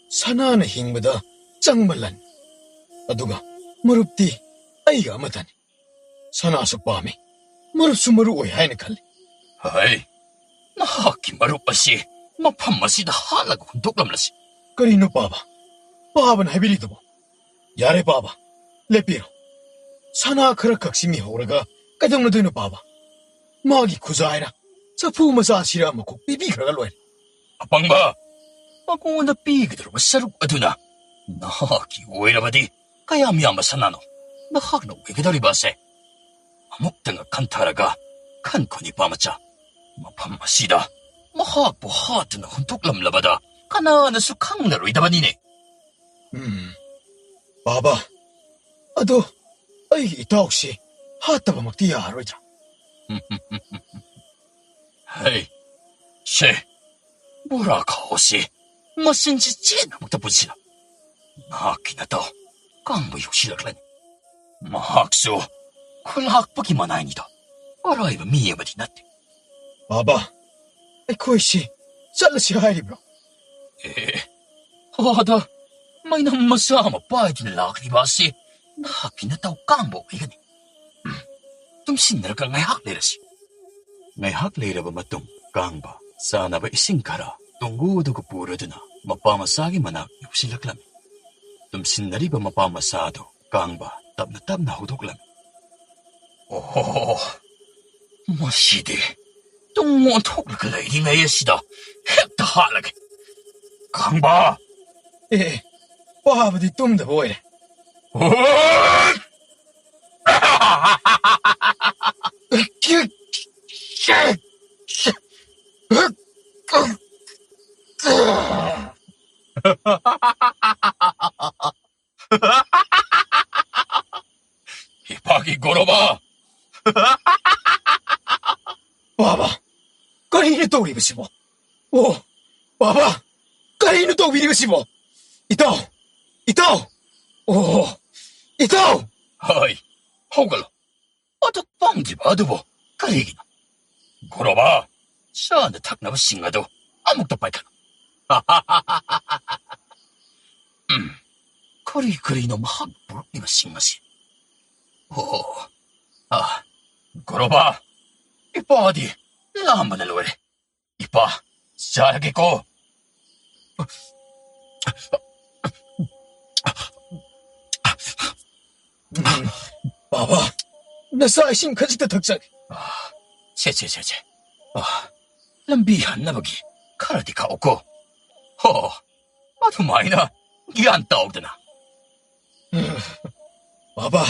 sana na hingmada, ꯆꯪꯃꯜꯂꯅꯤ ꯑꯗꯨꯒ ꯃꯔꯨꯞꯇꯤ ꯑꯩꯒ ꯑꯃꯇꯅꯤ ꯁꯅꯥꯁꯨ ꯄꯥꯝꯃꯤ ꯃꯔꯨꯞꯁꯨ ꯃꯔꯨ ꯑꯣꯏ ꯍꯥꯏꯅ ꯈꯜꯂꯤ ꯍꯩ ꯅꯍꯥꯛꯀꯤ ꯃꯔꯨꯞ ꯑꯁꯤ ꯃꯐꯝ ꯑꯁꯤꯗ ꯍꯥꯠꯂꯒ ꯍꯨꯟꯗꯣꯛꯂꯝꯂꯁꯤ ꯀꯔꯤꯅꯣ ꯄꯥꯕꯅ ꯍꯥꯏꯕꯤꯔꯤꯗꯨꯕꯣ ꯌꯥꯔꯦ ꯄꯥꯕ ꯂꯦꯞꯄꯤꯔꯣ ꯁꯅꯥ ꯈꯔ ꯈꯛ ꯁꯤꯃꯤꯍꯧꯔꯒ ꯀꯩꯗꯧꯅꯗꯣꯏꯅꯣ ꯄꯥꯕ ꯃꯥꯒꯤ ꯈꯨꯖꯥꯏꯔ ꯆꯐꯨ ꯃꯆꯥꯁꯤꯔ ꯑꯃꯈꯣꯛ ꯄꯤꯕꯤꯈ꯭ꯔꯒ ꯂꯣꯏꯔꯦ ꯑꯄꯪꯕ ꯃꯉꯣꯟꯗ ꯄꯤꯒꯗꯧꯔꯕ ꯁꯔꯨꯛ ꯑꯗꯨꯅ ꯅꯍꯥꯛꯀꯤ ꯑꯣꯏꯔꯕꯗꯤ ꯀꯌꯥꯝ ꯌꯥꯝꯕ ꯁꯅꯥꯅꯣ ꯅꯍꯥꯛꯅ ꯑꯣꯏꯒꯗꯧꯔꯤꯕ ꯑꯁꯦ ꯑꯃꯨꯛꯇꯪꯒ ꯈꯟꯊꯔꯒ ꯈꯟꯈꯣ ꯅꯤꯄꯥ ꯃꯆꯥ ꯃꯐꯝ ꯑꯁꯤꯗ ꯃꯍꯥꯛꯄꯨ ꯍꯥꯠꯇꯨꯅ ꯍꯨꯟꯇꯣꯛꯂꯝꯂꯕꯗ ꯀꯅꯥꯅꯁꯨ ꯈꯪꯂꯔꯣꯏꯗꯕꯅꯤꯅꯦ ꯄꯥꯕ ꯑꯗꯣ ꯑꯩꯒꯤ ꯏꯇꯥꯎꯁꯤ ꯍꯥꯠꯇꯕꯃꯛꯇꯤ ꯌꯥꯔꯣꯏꯗ꯭ꯔꯥ ꯍꯩ ꯁꯦ ꯕꯣꯔꯥ ꯈꯥꯎ ꯑꯁꯤ ꯃꯆꯤꯟꯁꯤ ꯆꯦꯠꯅ ꯑꯃꯨꯛꯇ ꯄꯨꯟꯁꯤꯜꯂꯣ ꯅꯍꯥꯛꯀꯤ ꯅꯇꯥꯎ ꯀꯥꯡꯕ ꯌꯧꯁꯤꯜꯂꯛꯂꯅꯤ ꯃꯍꯥꯛꯁꯨ ꯈꯨꯜꯍꯥꯛꯄꯒꯤ ꯃꯅꯥꯏꯅꯤꯗꯣ ꯑꯔꯥꯏꯕ ꯃꯤ ꯑꯃꯗꯤ ꯅꯠꯇꯦ ꯄꯥꯕ ꯑꯩꯈꯣꯏꯁꯤ ꯆꯠꯂꯁꯤ ꯍꯥꯏꯔꯤꯕ꯭ꯔꯣ ꯑꯗ ꯃꯩꯅꯝ ꯃꯆꯥ ꯑꯃ ꯄꯥꯏꯗꯨꯅ ꯂꯥꯛꯂꯤꯕ ꯑꯁꯤ ꯅꯍꯥꯛꯀꯤ ꯅꯇꯥꯎ ꯀꯥꯡꯕ ꯑꯣꯏꯒꯅꯤ ꯇꯨꯝꯁꯤꯟꯅꯔꯒ ꯉꯥꯏꯍꯥꯛ ꯂꯩꯔꯁꯤ ꯉꯥꯏꯍꯥꯛ ꯂꯩꯔꯕ ꯃꯇꯨꯡ ꯀꯥꯡꯕ ꯆꯥꯅꯕ ꯏꯁꯤꯡ ꯈꯔ ꯇꯨꯡꯒꯨꯗꯨꯒ ꯄꯨꯔꯗꯨꯅ ꯃꯄꯥ ꯃꯆꯥꯒꯤ ꯃꯅꯥꯛ ꯌꯧꯁꯤꯜꯂꯛꯂꯝꯃꯤ ꯇꯨꯝꯁꯤꯟꯅꯔꯤꯕ ꯃꯄꯥ ꯃꯆꯥꯗꯨ ꯀꯥꯡꯕ ꯇꯞꯅ ꯇꯞꯅ ꯍꯧꯗꯣꯛꯂꯝꯃꯤ ꯑꯣꯍꯣ ꯃꯁꯤꯗꯤ ꯇꯨꯡ ꯑꯣꯟꯊꯣꯛꯂꯒ ꯂꯩꯔꯤꯉꯩ ꯑꯁꯤꯗ ꯍꯦꯛꯇ ꯍꯥꯠꯂꯒꯦ ꯀꯥꯡꯕ ꯄꯥꯕꯗꯤ ꯇꯨꯝꯗꯕ ꯑꯣꯏꯔꯦ 이박이 걸어봐. Baba, kanino tawibisibo? Oh, Baba, kanino tawibisibo? Itaw! Oh, itaw! 하이, 호글로. 어떻 빵집 아두보, 가리기나. 걸어봐. 샤한테 탁나봐 싱가도 아무것도 빨카나. 그리 너무 학 부럽니가 싱가시. 오, 걸어봐. 이빠 어디? 나 한번 해놓으래. 이빠, 잘하겠고. Baba, nasa isim khajita thaksak. 제. lambi han나보기 카라디 가오고. 아주 마이나 기안 따오드나. Baba,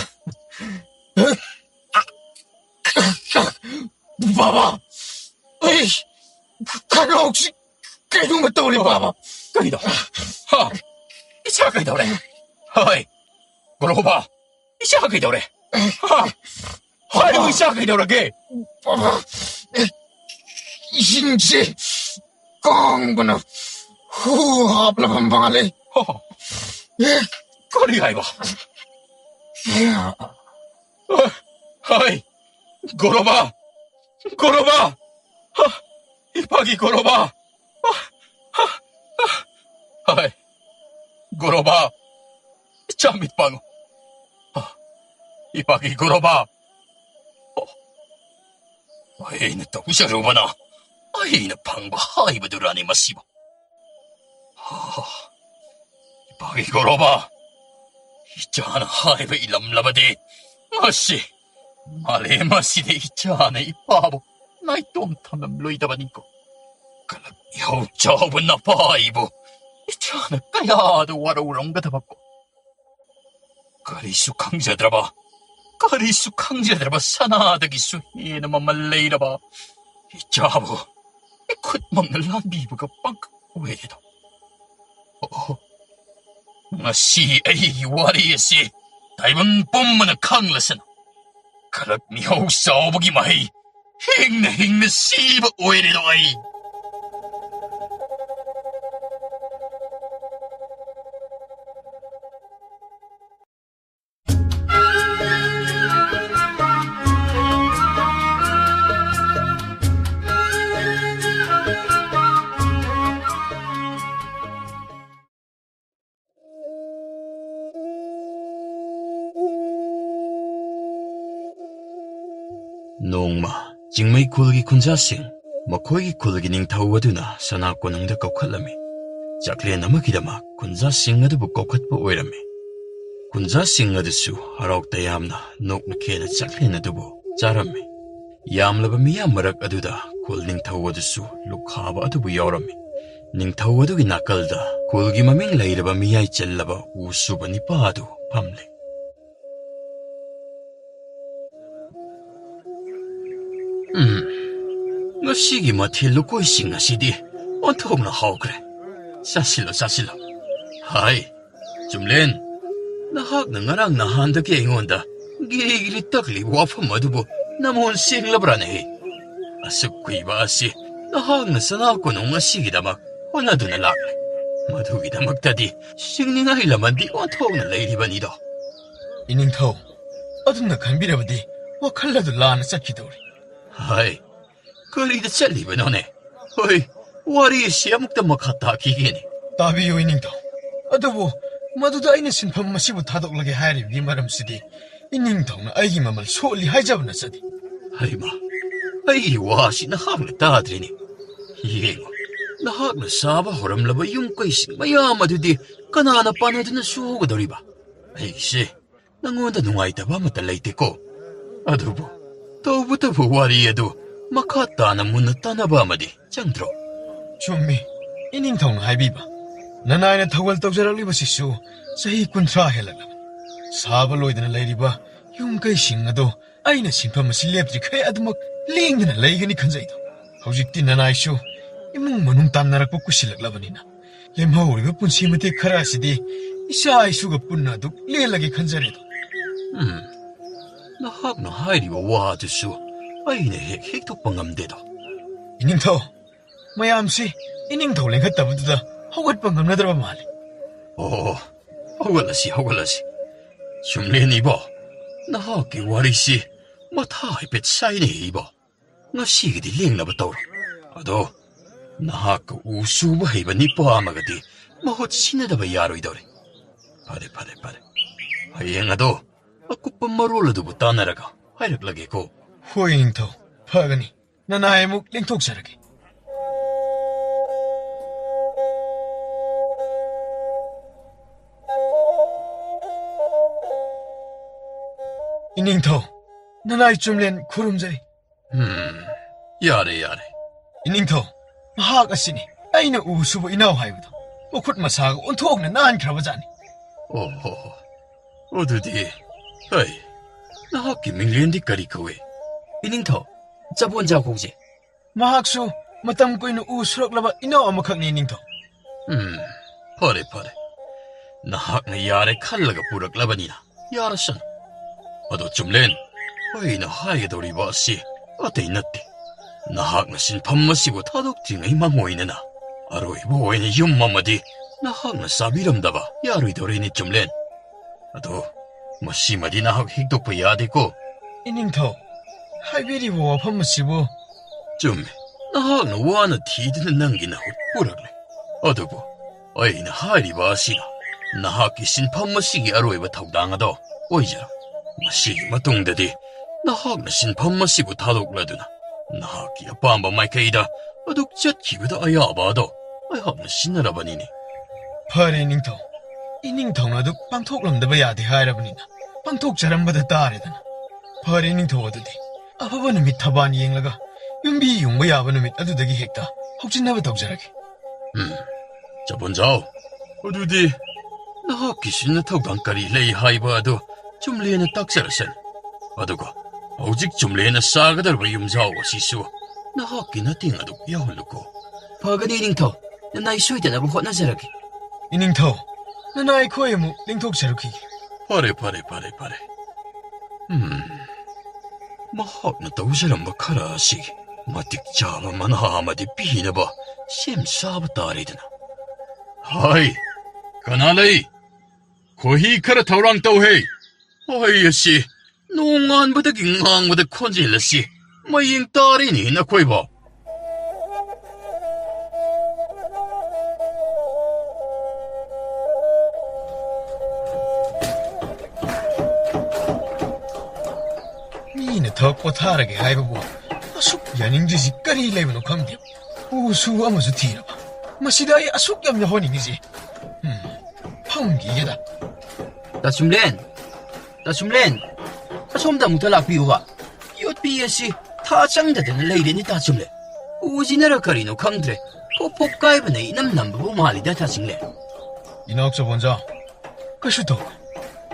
Baba, ay, kano 혹시 kailangan matawali, Baba? 까리다. 이차 까리다 그래. 하이, 그러고 봐. 이차 까리다 그래. 하이, 이차 까리다 그래. Baba, hindi kong huhap na pambangali. 까리가 이거. 하이, 걸어봐. 이박이 걸어봐. 하이, 걸어봐. 잠밑방어. 이박이 걸어봐. 아이는 또 우셔로구나. 아이는 방과 하이브들라니 마시고. 이박이 걸어봐. 이자하나 하이브 일람라바디. 마시. 말해 마시데 이자하나 이 바보. 나이 똥탐남 로이다바니고. 그럼 여우저분 나 바이브. 이자하나 까야도 와로우렁가다 받고. 가리수 강자들아봐. 사나다기수 이놈만 말레이라봐. 이자부. 굿먹는 란비브가 빵 왜리다. 마시 에이 와리에시 다이번 뽐문의 강라선 그럭 미호 싸우보기 마이 행내 씨브 오해리도 아이 ꯅꯣꯡꯃ ꯆꯤꯡꯃꯩ ꯈꯨꯜꯒꯤ ꯈꯨꯟꯖꯥꯁꯤꯡ ꯃꯈꯣꯏꯒꯤ ꯈꯨꯜꯒꯤ ꯅꯤꯡꯊꯧ ꯑꯗꯨꯅ ꯁꯅꯥ ꯀꯣꯅꯨꯡꯗ ꯀꯧꯈꯠꯂꯝꯃꯤ꯫ ꯆꯥꯛꯂꯦꯟ ꯑꯃꯒꯤꯗꯃꯛ ꯈꯨꯟꯖꯥꯁꯤꯡ ꯑꯗꯨꯕꯨ ꯀꯧꯈꯠꯄ ꯑꯣꯏꯔꯝꯃꯤ꯫ ꯈꯨꯟꯖꯥꯁꯤꯡ ꯑꯗꯨꯁꯨ ꯍꯔꯥꯎ ꯇꯌꯥꯝꯅ ꯅꯣꯛꯅꯈꯦꯅ ꯆꯥꯛꯂꯦꯟ ꯑꯗꯨꯕꯨ ꯆꯥꯔꯝꯃꯤ꯫ ꯌꯥꯝꯂꯕ ꯃꯤꯌꯥꯝ ꯃꯔꯛ ꯑꯗꯨꯗ ꯈꯨꯜ ꯅꯤꯡꯊꯧ ꯑꯗꯨꯁꯨ ꯂꯨꯈꯥꯕ ꯑꯗꯨꯕꯨ ꯌꯥꯎꯔꯝꯃꯤ꯫ ꯅꯤꯡꯊꯧ ꯑꯗꯨꯒꯤ ꯅꯥꯀꯜꯗ ꯈꯨꯜꯒꯤ ꯃꯃꯤꯡ ꯂꯩꯔꯕ ꯃꯤꯌꯥꯏ ꯆꯜꯂꯕ ꯎ ꯁꯨꯕ ꯅꯤꯄꯥ ꯑꯗꯨ ꯐꯝꯂꯤ꯫ ꯉꯁꯤꯒꯤ ꯃꯊꯦꯜ ꯂꯨꯀꯣꯏꯁꯤꯡ ꯑꯁꯤꯗꯤ ꯑꯣꯟꯊꯣꯛꯅ ꯍꯥꯎꯈ꯭ꯔꯦ꯫ ꯆꯥꯁꯤꯜꯂꯣ ꯆꯥꯁꯤꯜꯂꯣ꯫ ꯍꯥꯏ ꯆꯨꯝꯂꯦꯟ, ꯅꯍꯥꯛꯅ ꯉꯔꯥꯡ ꯅꯍꯥꯟꯗꯒꯤ ꯑꯩꯉꯣꯟꯗ ꯒꯤꯔꯤ ꯒꯤꯔꯤ ꯇꯛꯂꯤꯕ ꯋꯥꯐꯝ ꯑꯗꯨꯕꯨ ꯅꯃꯣꯟ ꯁꯦꯡꯂꯕ꯭ꯔꯥꯅꯦꯍꯦ? ꯑꯁꯨꯛ ꯀꯨꯏꯕ ꯑꯁꯤ ꯅꯍꯥꯛꯅ ꯁꯅꯥ ꯀꯣꯅꯨꯡ ꯑꯁꯤꯒꯤꯗꯃꯛ ꯍꯣꯠꯅꯗꯨꯅ ꯂꯥꯛꯂꯦ꯫ ꯃꯗꯨꯒꯤꯗꯃꯛꯇꯗꯤ ꯁꯤꯡꯅꯤꯡꯉꯥꯏ ꯂꯃꯟꯗꯤ ꯑꯣꯟꯊꯣꯛꯅ ꯂꯩꯔꯤꯕꯅꯤꯗꯣ꯫ ꯏꯅꯤꯡꯊꯧ, ꯑꯗꯨꯝꯅ ꯈꯟꯕꯤꯔꯕꯗꯤ ꯋꯥꯈꯜ ꯑꯗꯨ ꯂꯥꯟꯅ ꯆꯠꯈꯤꯗꯧꯔꯤ꯫ ꯍꯥꯏ, ꯀꯔꯤꯗ ꯆꯠꯂꯤꯕꯅꯣꯅꯦ? ꯍꯣꯏ, ꯋꯥꯔꯤ ꯑꯁꯤ ꯑꯃꯨꯛꯇ ꯃꯈꯥ ꯇꯥꯈꯤꯒꯦꯅꯦ꯫ ꯇꯥꯕꯤꯌꯨ ꯏꯅꯤꯡꯊꯧ, ꯑꯗꯨꯕꯨ ꯃꯗꯨꯗ ꯑꯩꯅ ꯁꯤꯟꯐꯝ ꯑꯁꯤꯕꯨ ꯊꯥꯗꯣꯛꯂꯒꯦ ꯍꯥꯏꯔꯤꯕꯒꯤ ꯃꯔꯝꯁꯤꯗꯤ ꯏꯅꯤꯡꯊꯧꯅ ꯑꯩꯒꯤ ꯃꯃꯜ ꯁꯣꯠꯂꯤ ꯍꯥꯏꯖꯕ ꯅꯠꯆꯗꯦ꯫ ꯍꯩꯃꯥ, ꯑꯩꯒꯤ ꯋꯥꯁꯤ ꯅꯍꯥꯛꯅ ꯇꯥꯗ꯭ꯔꯤꯅꯦ꯫ ꯌꯦꯡꯉꯨ, ꯅꯍꯥꯛꯅ ꯁꯥꯕ ꯍꯧꯔꯝꯂꯕ ꯌꯨꯝ ꯀꯩꯁꯤꯡ ꯃꯌꯥꯝ ꯑꯗꯨꯗꯤ ꯀꯅꯥꯅ ꯄꯥꯟꯅꯗꯨꯅ ꯁꯨꯒꯗꯧꯔꯤꯕ? ꯑꯩꯒꯤꯁꯦ ꯅꯪꯉꯣꯟꯗ ꯅꯨꯡꯉꯥꯏꯇꯕ ꯑꯃꯠꯇ ꯂꯩꯇꯦꯀꯣ꯫ ꯑꯗꯨꯕꯨ ꯇꯧꯕꯇꯕꯨ ꯋꯥꯔꯤ ꯑꯗꯨ ꯃꯈꯥ ꯇꯥꯅ ꯃꯨꯟꯅ ꯇꯥꯟꯅꯕ ꯑꯃꯗꯤ ꯆꯪꯗ꯭ꯔꯣ? ꯆꯨꯝꯃꯤ ꯏꯅꯤꯡꯊꯧꯅ ꯍꯥꯏꯕꯤꯕ꯫ ꯅꯅꯥꯏꯅ ꯊꯧꯒꯜ ꯇꯧꯖꯔꯛꯂꯤꯕꯁꯤꯁꯨ ꯆꯍꯤ 30 ꯍꯦꯜꯂꯛꯂꯕꯅꯤ꯫ ꯁꯥꯕ ꯂꯣꯏꯗꯅ ꯂꯩꯔꯤꯕ ꯌꯨꯝ ꯀꯩꯁꯤꯡ ꯑꯗꯣ ꯑꯩꯅ ꯁꯤꯟꯐꯝ ꯑꯁꯤ ꯂꯦꯞꯇ꯭ꯔꯤꯈꯩ ꯑꯗꯨꯃꯛ ꯂꯦꯡꯗꯅ ꯂꯩꯒꯅꯤ ꯈꯟꯖꯩꯗꯣ꯫ ꯍꯧꯖꯤꯛꯇꯤ ꯅꯅꯥꯏꯁꯨ ꯏꯃꯨꯡ ꯃꯅꯨꯡ ꯇꯥꯟꯅꯔꯛꯄ ꯀꯨꯏꯁꯤꯜꯂꯛꯂꯕꯅꯤꯅ ꯂꯦꯝꯍꯧꯔꯤꯕ ꯄꯨꯟꯁꯤ ꯃꯇꯦꯛ ꯈꯔ ꯑꯁꯤꯗꯤ ꯏꯆꯥ ꯏꯁꯨꯒ ꯄꯨꯟꯅ ꯑꯗꯨꯝ ꯂꯦꯜꯂꯒꯦ ꯈꯟꯖꯔꯦꯗꯣ꯫ ꯅꯍꯥꯛꯅ ꯍꯥꯏꯔꯤꯕ ꯋꯥꯗꯨꯁꯨ ꯑꯩꯅ ꯍꯦꯛ ꯍꯦꯛꯇꯣꯛꯄ ꯉꯝꯗꯦꯗꯣ꯫ ꯏꯅꯤꯡꯊꯧ, ꯃꯌꯥꯝꯁꯤ ꯏꯅꯤꯡꯊꯧ ꯂꯦꯡꯈꯠꯇꯕꯗꯨꯗ ꯍꯧꯒꯠꯄ ꯉꯝꯅꯗ꯭ꯔꯕ ꯃꯥꯜꯂꯤ꯫ ꯑꯣ, ꯍꯧꯒꯠꯂꯁꯤ ꯍꯧꯒꯠꯂꯁꯤ꯫ ꯆꯨꯝꯂꯦꯟ ꯏꯕꯣ, ꯅꯍꯥꯛꯀꯤ ꯋꯥꯔꯤꯁꯤ ꯃꯊꯥ ꯍꯥꯏꯐꯦꯠ ꯁꯥꯏꯅꯦ ꯏꯕꯣ꯫ ꯉꯁꯤꯒꯤꯗꯤ ꯂꯦꯡꯅꯕ ꯇꯧꯔꯣ꯫ ꯑꯗꯣ ꯅꯍꯥꯛꯀ ꯎ ꯁꯨꯕ ꯍꯩꯕ ꯅꯤꯄꯥ ꯑꯃꯒꯗꯤ ꯃꯍꯨꯠ ꯁꯤꯟꯅꯗꯕ ꯌꯥꯔꯣꯏꯗꯧꯔꯤ꯫ ꯐꯔꯦ ꯐꯔꯦ ꯐꯔꯦ, ꯍꯌꯦꯡ ꯑꯗꯣ ꯑꯀꯨꯞꯄ ꯃꯔꯣꯜ ꯑꯗꯨꯕꯨ ꯇꯥꯟꯅꯔꯒ ꯍꯥꯏꯔꯛꯂꯒꯦꯀꯣ꯫ ꯍꯣꯏ ꯏꯅꯤꯡꯊꯧ, ꯐꯒꯅꯤ꯫ ꯅꯅꯥꯏ ꯑꯃꯨꯛ ꯂꯦꯡꯊꯣꯛꯆꯔꯒꯦ꯫ ꯏꯅꯤꯡꯊꯧ, ꯅꯅꯥꯏ ꯆꯨꯝꯂꯦꯟ ꯈꯨꯔꯨꯝꯖꯔꯤ꯫ ꯌꯥꯔꯦ ꯌꯥꯔꯦ꯫ ꯏꯅꯤꯡꯊꯧ, ꯃꯍꯥꯛ ꯑꯁꯤꯅꯤ ꯑꯩꯅ ꯎ ꯁꯨꯕ ꯏꯅꯥꯎ ꯍꯥꯏꯕꯗꯣ꯫ ꯃꯈꯨꯠ ꯃꯁꯥꯒ ꯑꯣꯟꯊꯣꯛꯅ ꯅꯥꯟꯈ꯭ꯔꯕꯖꯥꯠꯅꯤ꯫ ꯑꯣꯍꯣ, ꯑꯗꯨꯗꯤ ꯍꯩ, ꯅꯍꯥꯛꯀꯤ ꯃꯤꯡꯂꯦꯟꯗꯤ ꯀꯔꯤ ꯀꯧꯏ? ꯏꯅꯤꯡꯊꯧ, ꯆꯄꯣꯟꯖꯥꯎ ꯀꯧꯖꯦ꯫ ꯃꯍꯥꯛꯁꯨ ꯃꯇꯝ ꯀꯨꯏꯅ ꯎ ꯁꯨꯔꯛꯂꯕ ꯏꯅꯥꯎ ꯑꯃꯈꯛꯅꯤ ꯏꯅꯤꯡꯊꯧ꯫ ꯐꯔꯦ ꯐꯔꯦ, ꯅꯍꯥꯛꯅ ꯌꯥꯔꯦ ꯈꯜꯂꯒ ꯄꯨꯔꯛꯂꯕꯅꯤꯅ ꯌꯥꯔꯁꯅꯨ꯫ ꯑꯗꯣ ꯆꯨꯝꯂꯦꯟ, ꯑꯩꯅ ꯍꯥꯏꯒꯗꯧꯔꯤꯕ ꯑꯁꯤ ꯑꯇꯩ ꯅꯠꯇꯦ꯫ ꯅꯍꯥꯛꯅ ꯁꯤꯟꯐꯝ ꯑꯁꯤꯕꯨ ꯊꯥꯗꯣꯛꯇ꯭ꯔꯤꯉꯩ ꯃꯥꯡꯑꯣꯏꯅꯅ ꯑꯔꯣꯏꯕ ꯑꯣꯏꯅ ꯌꯨꯝ ꯑꯃꯗꯤ ꯅꯍꯥꯛꯅ ꯁꯥꯕꯤꯔꯝꯗꯕ ꯌꯥꯔꯣꯏꯗꯧꯔꯤꯅꯤ ꯆꯨꯝꯂꯦꯟ꯫ ꯑꯗꯣ ꯃꯁꯤꯃꯗꯤ ꯅꯍꯥꯛ ꯍꯤꯛꯇꯣꯛꯄ ꯌꯥꯗꯦꯀꯣ꯫ ꯏꯅꯤꯡꯊꯧ, ꯍꯥꯏꯕꯤꯔꯤꯕ ꯋꯥꯐꯝ ꯑꯁꯤꯕꯨ ꯆꯨꯝꯃꯦ, ꯅꯍꯥꯛꯅ ꯋꯥꯅ ꯊꯤꯗꯨꯅ ꯅꯪꯒꯤ ꯅꯍꯨꯠ ꯄꯨꯔꯛꯂꯦ꯫ ꯑꯗꯨꯕꯨ ꯑꯩꯅ ꯍꯥꯏꯔꯤꯕ ꯑꯁꯤꯅ ꯅꯍꯥꯛꯀꯤ ꯁꯤꯟꯐꯝ ꯑꯁꯤꯒꯤ ꯑꯔꯣꯏꯕ ꯊꯧꯗꯥꯡ ꯑꯗꯣ ꯑꯣꯏꯖꯔꯣ꯫ ꯃꯁꯤꯒꯤ ꯃꯇꯨꯡꯗꯗꯤ ꯅꯍꯥꯛꯅ ꯁꯤꯟꯐꯝ ꯑꯁꯤꯕꯨ ꯊꯥꯗꯣꯛꯂꯗꯨꯅ ꯅꯍꯥꯛꯀꯤ ꯑꯄꯥꯝꯕ ꯃꯥꯏꯀꯩꯗ ꯑꯗꯨꯛ ꯆꯠꯈꯤꯕꯗ ꯑꯌꯥꯕ ꯑꯗꯣ ꯑꯩꯍꯥꯛꯅ ꯁꯤꯟꯅꯔꯕꯅꯤꯅꯦ꯫ ꯐꯔꯦ ꯏꯅꯤꯡꯊꯧ, ꯏꯅꯤꯡꯊꯧꯅ ꯑꯗꯨ ꯄꯥꯡꯊꯣꯛꯂꯝꯗꯕ ꯌꯥꯗꯦ ꯍꯥꯏꯔꯕꯅꯤꯅ ꯄꯥꯡꯊꯣꯛꯆꯔꯝꯕꯗ ꯇꯥꯔꯦꯗꯅ꯫ ꯐꯔꯦ ꯏꯅꯤꯡꯊꯧ, ꯑꯗꯨꯗꯤ ꯑꯐꯕ ꯅꯨꯃꯤꯠ ꯊꯕꯥꯟ ꯌꯦꯡꯂꯒ ꯌꯨꯝꯕꯤ ꯌꯨꯡꯕ ꯌꯥꯕ ꯅꯨꯃꯤꯠ ꯑꯗꯨꯗꯒꯤ ꯍꯦꯛꯇ ꯍꯧꯖꯤꯟꯅꯕ ꯇꯧꯖꯔꯒꯦ꯫ ꯆꯄꯣꯟꯖꯥꯎ, ꯑꯗꯨꯗꯤ ꯅꯍꯥꯛꯀꯤ ꯁꯤꯟꯅ ꯊꯧꯗꯥꯡ ꯀꯔꯤ ꯂꯩ ꯍꯥꯏꯕ ꯑꯗꯨ ꯆꯨꯝꯂꯦꯟꯅ ꯇꯥꯛꯆꯔꯁꯅꯨ꯫ ꯑꯗꯨꯒ ꯍꯧꯖꯤꯛ ꯆꯨꯝꯂꯦꯟꯅ ꯁꯥꯒꯗꯧꯔꯤꯕ ꯌꯨꯝꯖꯥꯎ ꯑꯁꯤꯁꯨ ꯅꯍꯥꯛꯀꯤ ꯃꯇꯦꯡ ꯑꯗꯨ ꯌꯥꯎꯍꯜꯂꯨꯀꯣ꯫ ꯐꯒꯅꯤ ꯏꯅꯤꯡꯊꯧ, ꯅꯅꯥꯏ ꯁꯣꯏꯗꯅꯕ ꯍꯣꯠꯅꯖꯔꯒꯦ꯫ ꯏꯅꯤꯡꯊꯧ, ꯅꯅꯥꯏ ꯑꯩꯈꯣꯏ ꯑꯃꯨꯛ ꯂꯦꯡꯊꯣꯛꯆꯔꯨꯈꯤꯒꯦ꯫ ꯐꯔꯦ ꯐꯔꯦ ꯐꯔꯦ ꯐꯔꯦ꯫ ꯃꯍꯥꯛꯅ ꯇꯧꯖꯔꯝꯕ ꯈꯔ ꯑꯁꯤ ꯃꯇꯤꯛ ꯆꯥꯕ ꯃꯅꯥ ꯑꯃꯗꯤ ꯄꯤꯅꯕ ꯁꯦꯝ ꯁꯥꯕ ꯇꯥꯔꯦꯗꯅ꯫ ꯍꯥꯏ, ꯀꯅꯥ ꯂꯩ? ꯈꯣꯏꯍꯤ ꯈꯔ ꯊꯧꯔꯥꯡ ꯇꯧꯍꯦ꯫ ꯍꯣꯏ, ꯑꯁꯤ ꯅꯣꯡꯉꯥꯟꯕꯗꯒꯤ ꯉꯥꯡꯕꯗ ꯈꯣꯟꯖꯦꯜ ꯑꯁꯤ ꯃꯌꯦꯡ ꯇꯥꯔꯤꯅꯤ ꯅꯈꯣꯏꯕꯣ꯫ ꯃꯤꯅ 더 포탈하게 하이버보 아숙 야닝지지 까리 레이브노 감디오 우수 아무수 티라바 마시다이 아숙 얌야 호닝이지 펑기게다 다춤렌 아솜다 무탈락비우가 요삐야시 타짱다든 레이레니 다춤렌 우지나라 거리노 감드레 포포까이브네 이남 남부부 말이다 다칭렌 이나옥서 본자 그슈도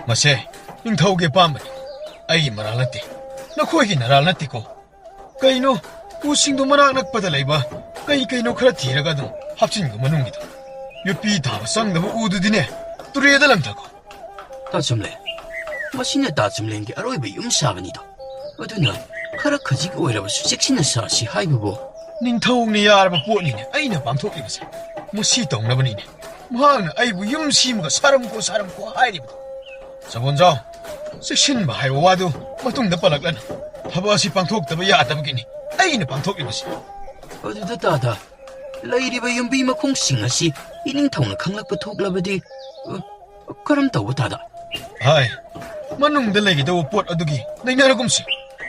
마세 닝타오게 밤바니 아이 말알라띠 너코에게 나랄라띠고 까이노 우싱도 마낙낙바다 레이바 까이노 크라 티라가든 합친 거 마능기다 요삐 다 쌍다부 우드디네 뚜레야달랑타고 다춤렌 마시네 다춤렌게 아로이베 용사가니다 어두나 카라 커지고 오이라바 수색시나 사시 하이브보 닝타옥니 야르바 뽀니네 아이나 밤토끼가세 무시 동나버니네 무항나 아이부 юм시무가 사람고 하이리부다 자본자 섹신바 하이와 와도 마뚱다 빨락라나 하바시 방톡다바 야다부기니 아이나 방톡이버시 어두다 다다 레이리바 용비마 콩싱아시 이닝통나 강락부 톡라바디 그럼 더부 다다 아이 만웅다 레기도 뽀ꯠ 어두기 나이나라곰시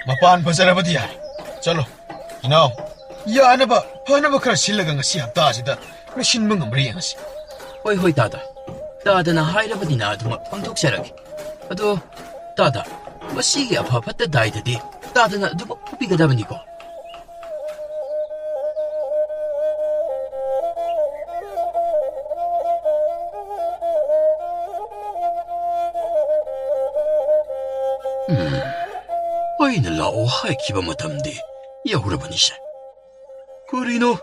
마판 바자라바디 야이 잘로 이나오 야나바 파나바 카라 실라강가 시합다시다 그 신문가 머리양아시 호이 다다 다다나 하이라바디나 아두마 방톡샤라기 아도 다다 마시기 아파파다 다이다디 다다나 아두마 푸비가 다바니고 어이는 라오 하이키바 마담디 야후라바니샤 그리노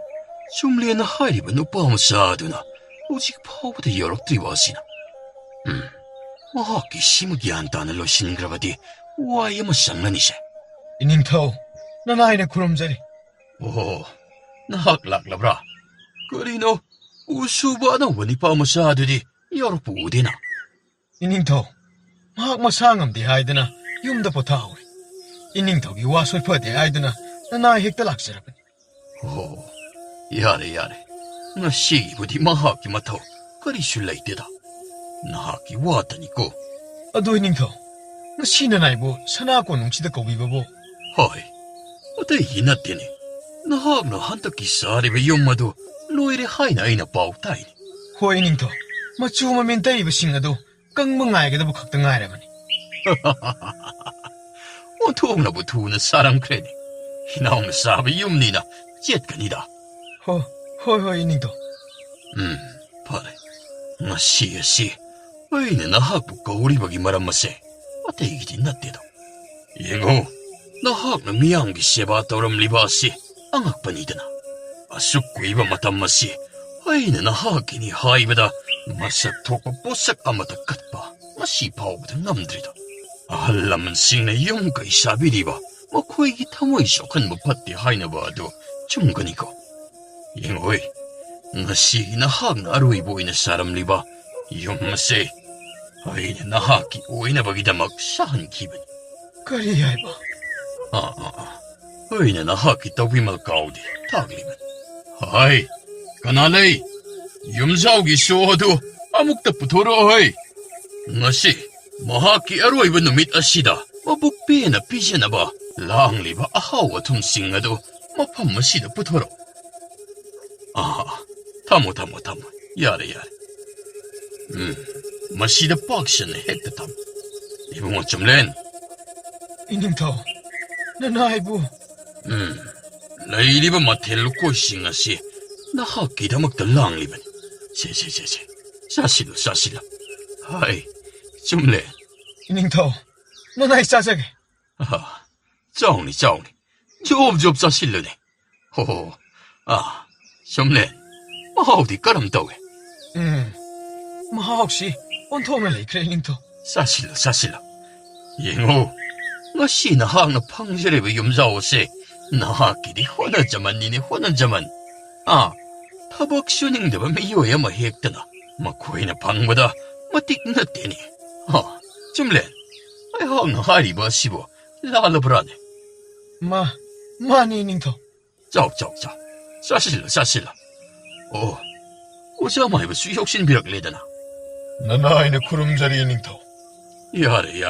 춤리에나 하이리바 누빠무사두나 오직 파우부터 여럭들이 와시나 마하키 시무기 안다늘로 신그라바디 와이야마 쌍라니샤 이닝타오 나나이나 구름자리 오 나학락라브라 그리노 우수바나 원이빠무사두디 여럭부 우디나 이닝타오 마학 마상암디 하이드나 юм다 포타오리 이닝타오기 와소이퍼디 하이드나 나나이 헥달락시라바니 오 야레 나 시기부디 마하키 마타오 거리슐라이때다 나하키 와다니고 아도 이닝타오 나 시나나이보 사나고 농치다 거기바보 하이 어때 이나때니 나하그나 한타키 사리베 용마도 로이레 하이나 아이나 바우타이니 호 이닝타오 마추마 멘타이바 싱아도 깡멍아이게다보 각당아이라바니 온통나부 투는 사람 크레니 히나오나 사비 юм니나 jet간이다 호 이닝타오 파레 나 시야시 어이네 나하부 거우리박이 말한마세 어때 이기디 나때도 예고 나하그나 미양기 세바토럼 리바시 앙악바니드나 아숙구이바 마탐마시 어이네 나하기니 하이바다 마삭 토고 뽀삭 아마다 갓바 마시 파오부다 남들이다 알람은 싱네 용가이 사비리바 코이기 타모이 쇼칸 무파티 하이나바도 중간이고 잉오이 나시 나하그나 아루이 보이는 사람 리바 용마세 아이네 나하기 오이나바기다 막 샤한 기분 까리야이바 어이네 나하기 더비말 가우디 타글리면 하이 가나레이 염사오기 쇼어도 아묵다부 돌아하이 나시 마하키 아루이바 누밋 아시다 마북비에나 피시나바 랑리바 아하와 tum싱아도 마팜마시다 부토로 타모 야레 마시다 박션에 했다탐 이봉어 좀렌 이닝타오 나나이보 레이리바 마텔로 꼬싱아시 나하기다 먹다 랑리바 제제제제 사실로 하이 좀렌 이닝타오 나나이 싸자게 짜오니 좁 사실러네 호호 좀렌 마하우디 까람다웨 마하옥시 온통을 레이크레 이닝타오 사실러 잉오 나시 나하나 팡제레베 염자오세 나하기디 호나자만니네 호나자만 타박슈닝데바 메요야마 헥드나 마코이나 방보다 마틱나테니 좀렌 아이하나 하리바 시보 라라브라네 마니 이닝타오 짜 사실러 오자마이바 수혁신 비락레다나 나나이네 구름자리 이닝타오 야레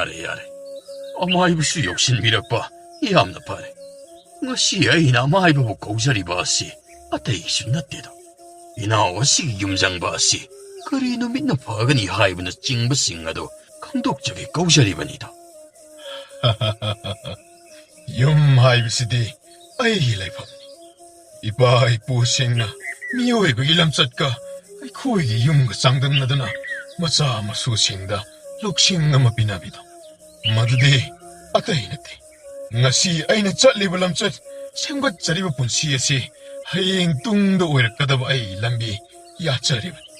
아마이브 수욕신 미력바 ꯌꯥꯝꯅ ꯐꯔꯦ ꯉꯁꯤ ꯑꯩꯅ ꯑꯃꯥꯏꯕꯕꯨ ꯀꯧꯖꯔꯤꯕ ꯑꯁꯤ ꯑꯇꯩꯒꯤꯁꯨ ꯅꯠꯇꯦꯗ ꯏꯅꯥꯎ ꯑꯁꯤꯒꯤ ꯌꯨꯝꯖꯪꯕ ꯑꯁꯤ ꯀꯔꯤ ꯅꯨꯃꯤꯠꯅ ꯐꯒꯅꯤ ꯍꯥꯏꯕꯅꯆꯤꯡꯕꯁꯤꯡ ꯑꯗꯨ ꯈꯪꯗꯣꯛꯆꯒꯦ ꯀꯧꯖꯔꯤꯕꯅꯤꯗ ꯌꯨꯝ ꯍꯥꯏꯕꯁꯤꯗꯤ ꯑꯩꯒꯤ ꯂꯩꯐꯝꯅꯤ ꯏꯄꯥ ꯏꯄꯨꯁꯤꯡꯅ ꯃꯤꯑꯣꯏꯕꯒꯤ ꯂꯝꯆꯠꯀ ꯑꯩꯈꯣꯏꯒꯤ ꯌꯨꯝꯒ ꯆꯥꯡꯗꯝꯅꯗꯨꯅ ꯃꯆꯥ ꯃꯁꯨꯁꯤꯡꯗ ꯂꯧꯁꯤꯡ ꯑꯃ ꯄꯤꯅꯕꯤꯗꯣ ꯃꯗꯨꯗꯤ ꯑꯇꯩ ꯅꯠꯇꯦ ꯉꯁꯤ ꯑꯩꯅ ꯆꯠꯂꯤꯕ ꯂꯝꯆꯠ ꯁꯦꯝꯒꯠꯆꯔꯤꯕ ꯄꯨꯟꯁꯤ ꯑꯁꯤ ꯍꯌꯦꯡ ꯇꯨꯡꯗ ꯑꯣꯏꯔꯛꯀꯗꯕ ꯑꯩꯒꯤ ꯂꯝꯕꯤ ꯌꯥꯠꯆꯔꯤꯕꯅꯤ